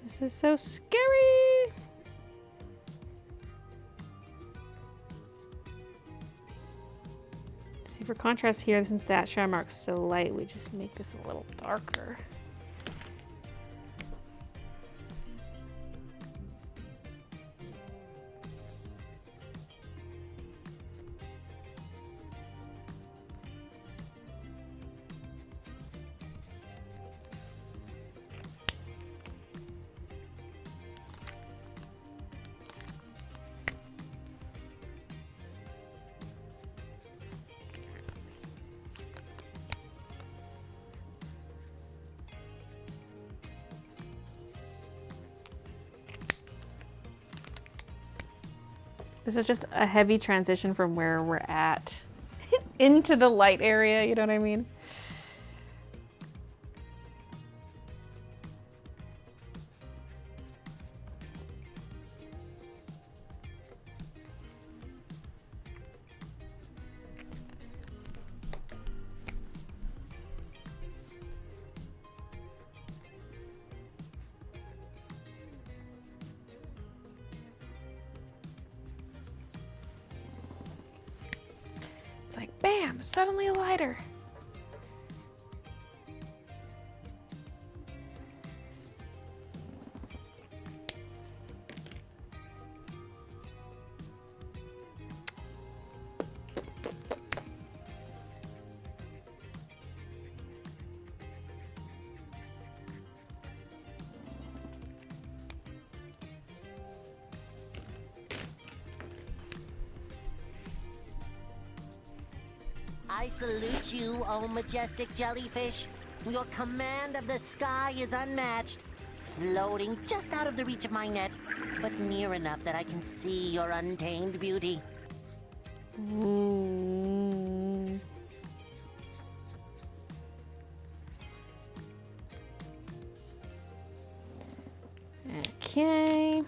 This is so scary. See, for contrast here, since that Shamrock's so light, we just make this a little darker. This is just a heavy transition from where we're at into the light area, you know what I mean? It's like, bam, suddenly lighter. I salute you, O majestic jellyfish. Your command of the sky is unmatched. Floating just out of the reach of my net, but near enough that I can see your untamed beauty. Okay.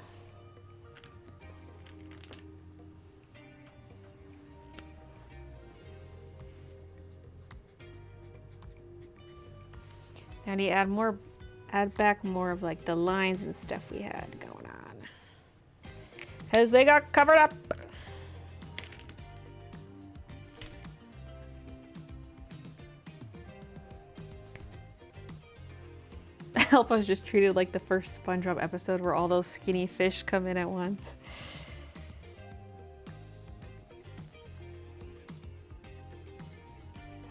Now do you add back more of like the lines and stuff we had going on. Because they got covered up. I hope I was just treated like the first SpongeBob episode where all those skinny fish come in at once.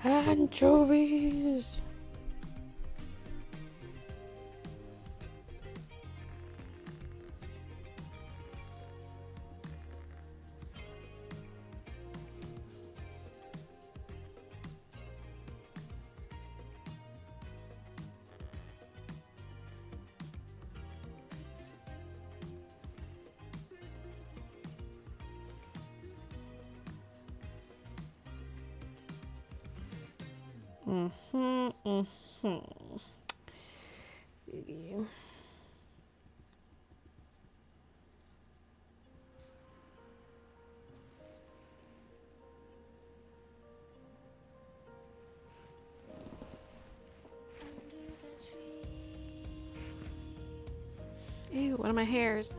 Anchovies. Ew, one of my hairs.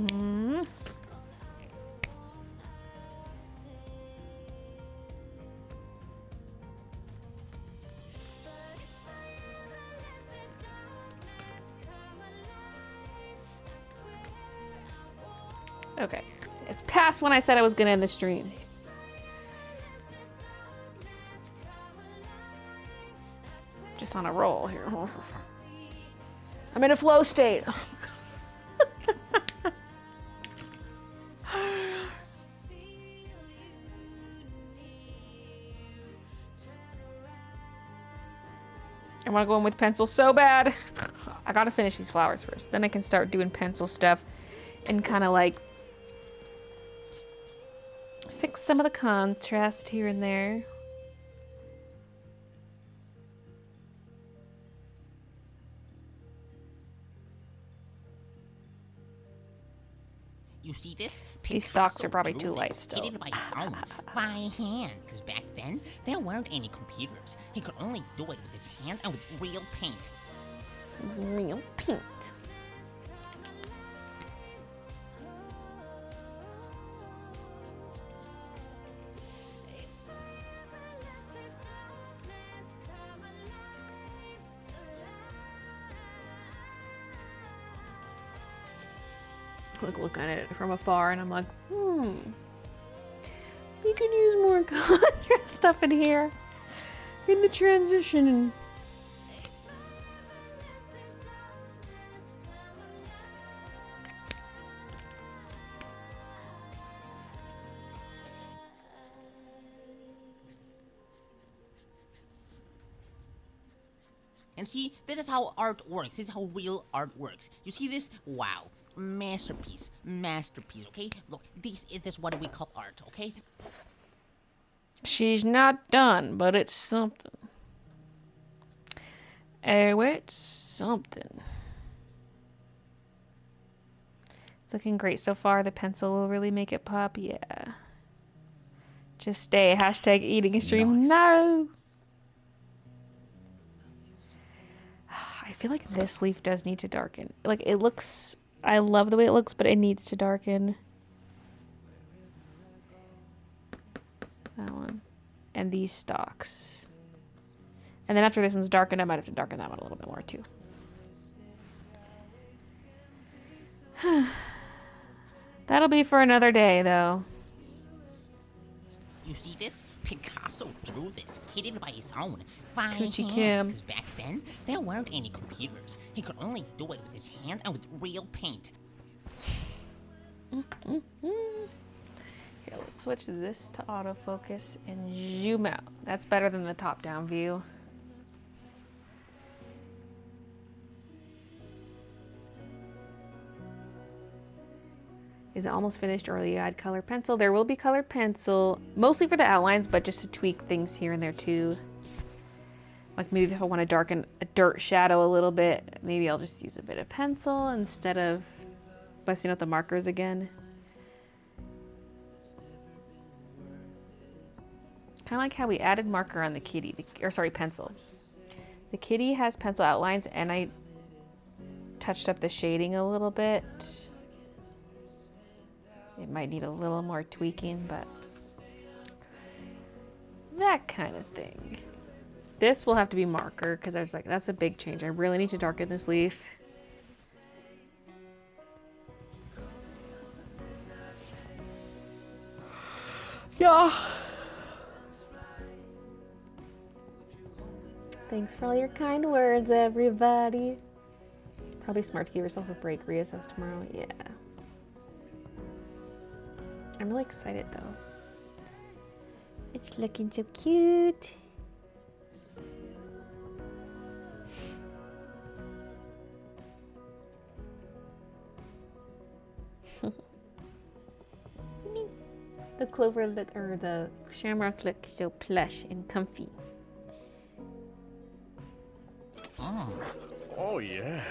Hmm. Okay. It's past when I said I was gonna end the stream. Just on a roll here. I'm in a flow state. I want to go in with pencil so bad. I gotta finish these flowers first. Then I can start doing pencil stuff and kind of like fix some of the contrast here and there. You see this? These stalks are Picasso probably drew too light this. still. He did it by his own, by hand. Because back then, there weren't any computers. He could only do it with his hand and with real paint. Real paint. Like looking at it from afar and I'm like, we could use more contrast stuff in here. In the transition and And see, this is how art works. This is how real art works. You see this? Wow. Masterpiece. Masterpiece, okay? Look, this is what we call art, okay? she's not done, but it's something. Oh, it's something. It's looking great so far. The pencil will really make it pop. Yeah. Just stay. Hashtag eating stream. Nice. No. I feel like this leaf does need to darken. Like it looks, I love the way it looks, but it needs to darken. That one. And these stalks. And then after this one's darkened, I might have to darken that one a little bit more too. That'll be for another day though. You see this? Picasso drew this. He did it by his own. By Coochie hand. Kim. Because back then, there weren't any computers. He could only do it with his hand and with real paint. Okay, let's switch this to autofocus and zoom out. That's better than the top-down view. Is it almost finished or will you add colored pencil? There will be colored pencil, mostly for the outlines, but just to tweak things here and there too. Like maybe if I want to darken a dirt shadow a little bit, maybe I'll just use a bit of pencil instead of busting out the markers again. Kind of like how we added marker on the kitty, pencil. The kitty has pencil outlines and I touched up the shading a little bit. It might need a little more tweaking, but that kind of thing. This will have to be marker because I was like, that's a big change. I really need to darken this leaf. Yeah. Thanks for all your kind words, everybody. Probably smart to give yourself a break, reassess tomorrow. Yeah. I'm really excited though. It's looking so cute. The clover look, or the shamrock looks so plush and comfy. Oh yeah.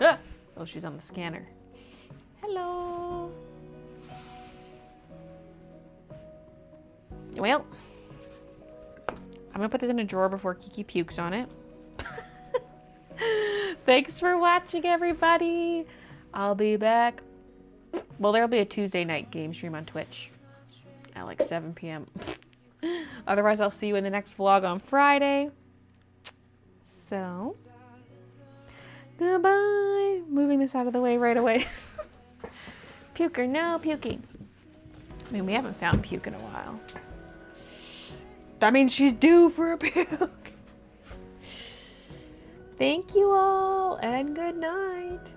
Ah! Oh, she's on the scanner. Hello. Well, I'm gonna put this in a drawer before Kiki pukes on it. Thanks for watching, everybody. I'll be back. Well, there'll be a Tuesday night game stream on Twitch at like 7 p.m. Otherwise, I'll see you in the next vlog on Friday. So, goodbye. Moving this out of the way right away. Puker, no puking. I mean, we haven't found puke in a while. That means she's due for a puke. Thank you all, and good night.